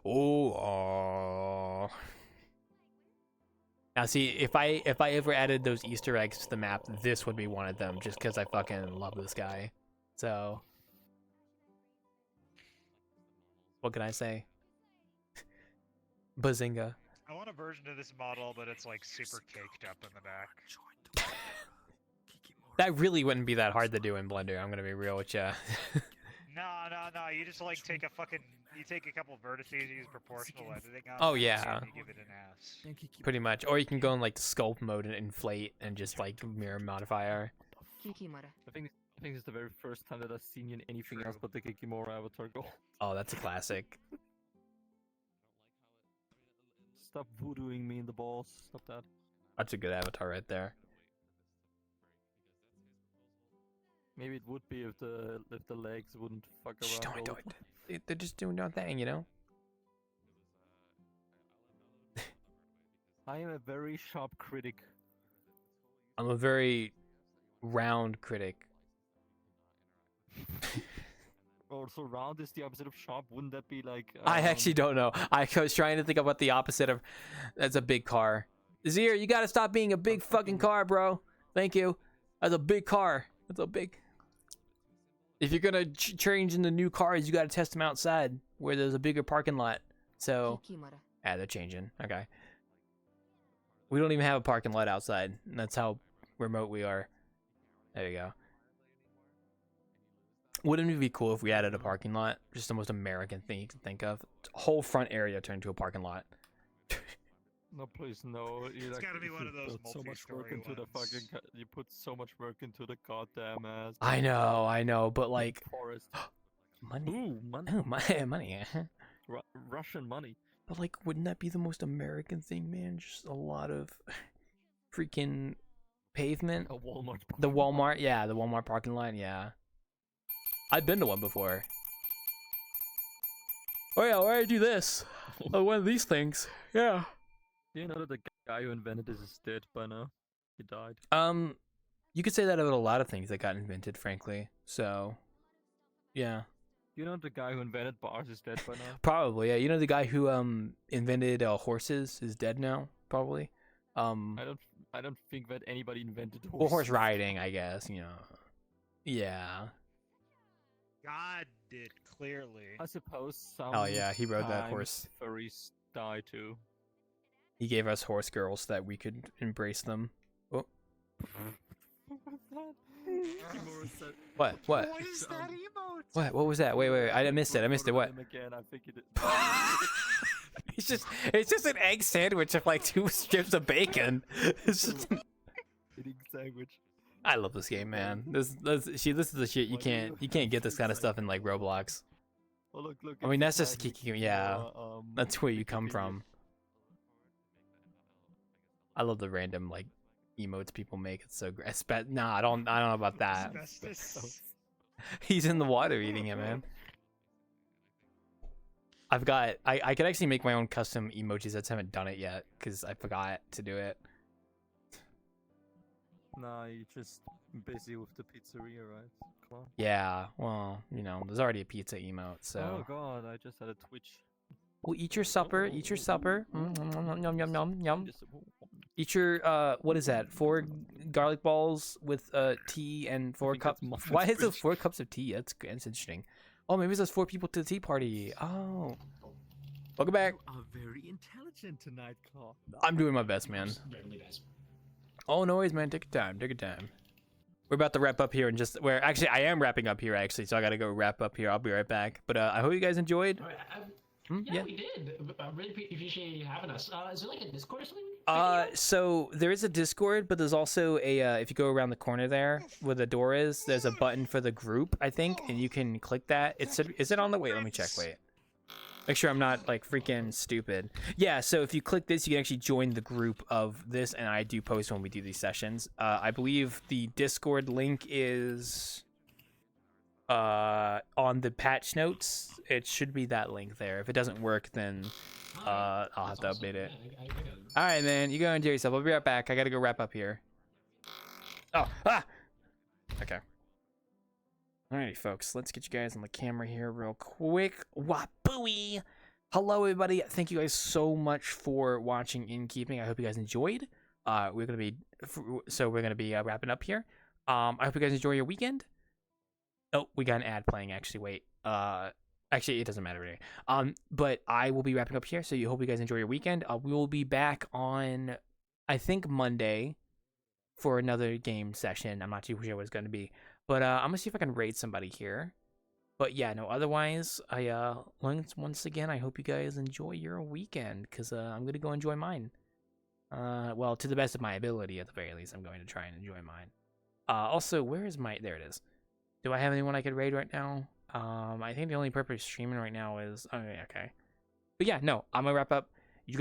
Oh. Now, see, if I ever added those Easter eggs to the map, this would be one of them, just because I fucking love this guy. So, what can I say? Bazinga. I want a version of this model, but it's like super caked up in the back. That really wouldn't be that hard to do in Blender. I'm gonna be real with ya. No. You just like take a couple vertices, you use proportional editing on Oh them, yeah. and you give it an S. Pretty much. Or you can go in like the sculpt mode and inflate and just like mirror modifier. I think it's the very first time that I've seen you in anything else but the Kikimora avatar go. Oh, that's a classic. Stop voodooing me in the balls. Stop that. That's a good avatar right there. Maybe it would be if the legs wouldn't fuck around. Don't all do the time. it. They're just doing their thing, you know? I am a very sharp critic. I'm a very round critic. Also, round is the opposite of sharp. Wouldn't that be like... I actually don't know. I was trying to think about the opposite of... That's a big car. Zir, you gotta stop being a big fucking car, bro. Thank you. That's a big car. That's a big... If you're gonna change into new cars, you gotta test them outside where there's a bigger parking lot. So... they're changing. Okay. We don't even have a parking lot outside. That's how remote we are. There you go. Wouldn't it be cool if we added a parking lot? Just the most American thing you can think of. Whole front area turned into a parking lot. No, please, no. It's gotta be one of those so much work multi-story into the ones. fucking. You put so much work into the goddamn ass. I know, but like... Forest. Money. Ooh, money. Oh, money. Russian money. But like, wouldn't that be the most American thing, man? Just a lot of freaking pavement. A Walmart. The Walmart, yeah, the Walmart parking lot, yeah. I've been to one before. Oh yeah, why did I do this? Oh, one of these things. Yeah. Do you know that the guy who invented this is dead by now? He died. You could say that about a lot of things that got invented, frankly. So, yeah. You know the guy who invented bars is dead by now. Probably, yeah. You know the guy who invented horses is dead now, probably. I don't think that anybody invented horses. Well, horse riding, I guess. You know. Yeah. God did clearly. I suppose some. Oh yeah, he rode that horse. Furries die too. He gave us horse girls so that we could embrace them. Oh. What? What? What is that emote? What? What was that? Wait. I missed it. I missed it. What? Again, I think it. It's just an egg sandwich with like 2 strips of bacon. It's just... Eating sandwich. I love this game, man. This is the shit you can't get this kind of stuff in like Roblox. Oh, look, I mean that's just yeah. That's where you come from. I love the random like emotes people make. It's so great. Nah, I don't know about that. He's in the water eating it, man. I could actually make my own custom emojis. I just haven't done it yet because I forgot to do it. Nah, you're just busy with the pizzeria, right? Come on. Yeah, well, you know, there's already a pizza emote, so. Oh god, I just had a Twitch. Well, eat your supper. Eat your supper. Yum yum yum yum. Eat your what is that? 4 garlic balls with tea and 4 cups. Why is those 4 cups of tea? That's interesting. Oh, maybe there's 4 people to the tea party. Oh. Welcome back. You are very intelligent tonight, Carl. I'm doing my best, man. Oh, no worries, man. Take your time. Take your time. We're about to wrap up here and just where actually I am wrapping up here actually, so I gotta go wrap up here. I'll be right back. But I hope you guys enjoyed. Yeah, we did. I really appreciate you having us. Is there like a Discord or something? So there is a Discord, but there's also a if you go around the corner there where the door is, there's a button for the group, I think, and you can click that. Is it on the wait? Let me check. Wait. Make sure I'm not like freaking stupid. Yeah, so if you click this, you can actually join the group of this, and I do post when we do these sessions. I believe the Discord link is on the patch notes. It should be that link there. If it doesn't work, then I'll have to update it. All right, man. You go enjoy yourself. I'll be right back. I gotta go wrap up here. Oh, okay. Alrighty, folks. Let's get you guys on the camera here real quick. Wapooey! Hello, everybody. Thank you guys so much for watching Innkeeping. I hope you guys enjoyed. We're gonna be wrapping up here. I hope you guys enjoy your weekend. Oh, we got an ad playing. Actually, wait. Actually, it doesn't matter anyway. But I will be wrapping up here. So you hope you guys enjoy your weekend. We will be back on, I think, Monday for another game session. I'm not too sure what it's going to be. But I'm gonna see if I can raid somebody here. But yeah, no. Otherwise, once again, I hope you guys enjoy your weekend because I'm gonna go enjoy mine. Well, to the best of my ability, at the very least, I'm going to try and enjoy mine. Also, where is my? There it is. Do I have anyone I could raid right now? I think the only purpose of streaming right now is okay. But yeah, no. I'm gonna wrap up.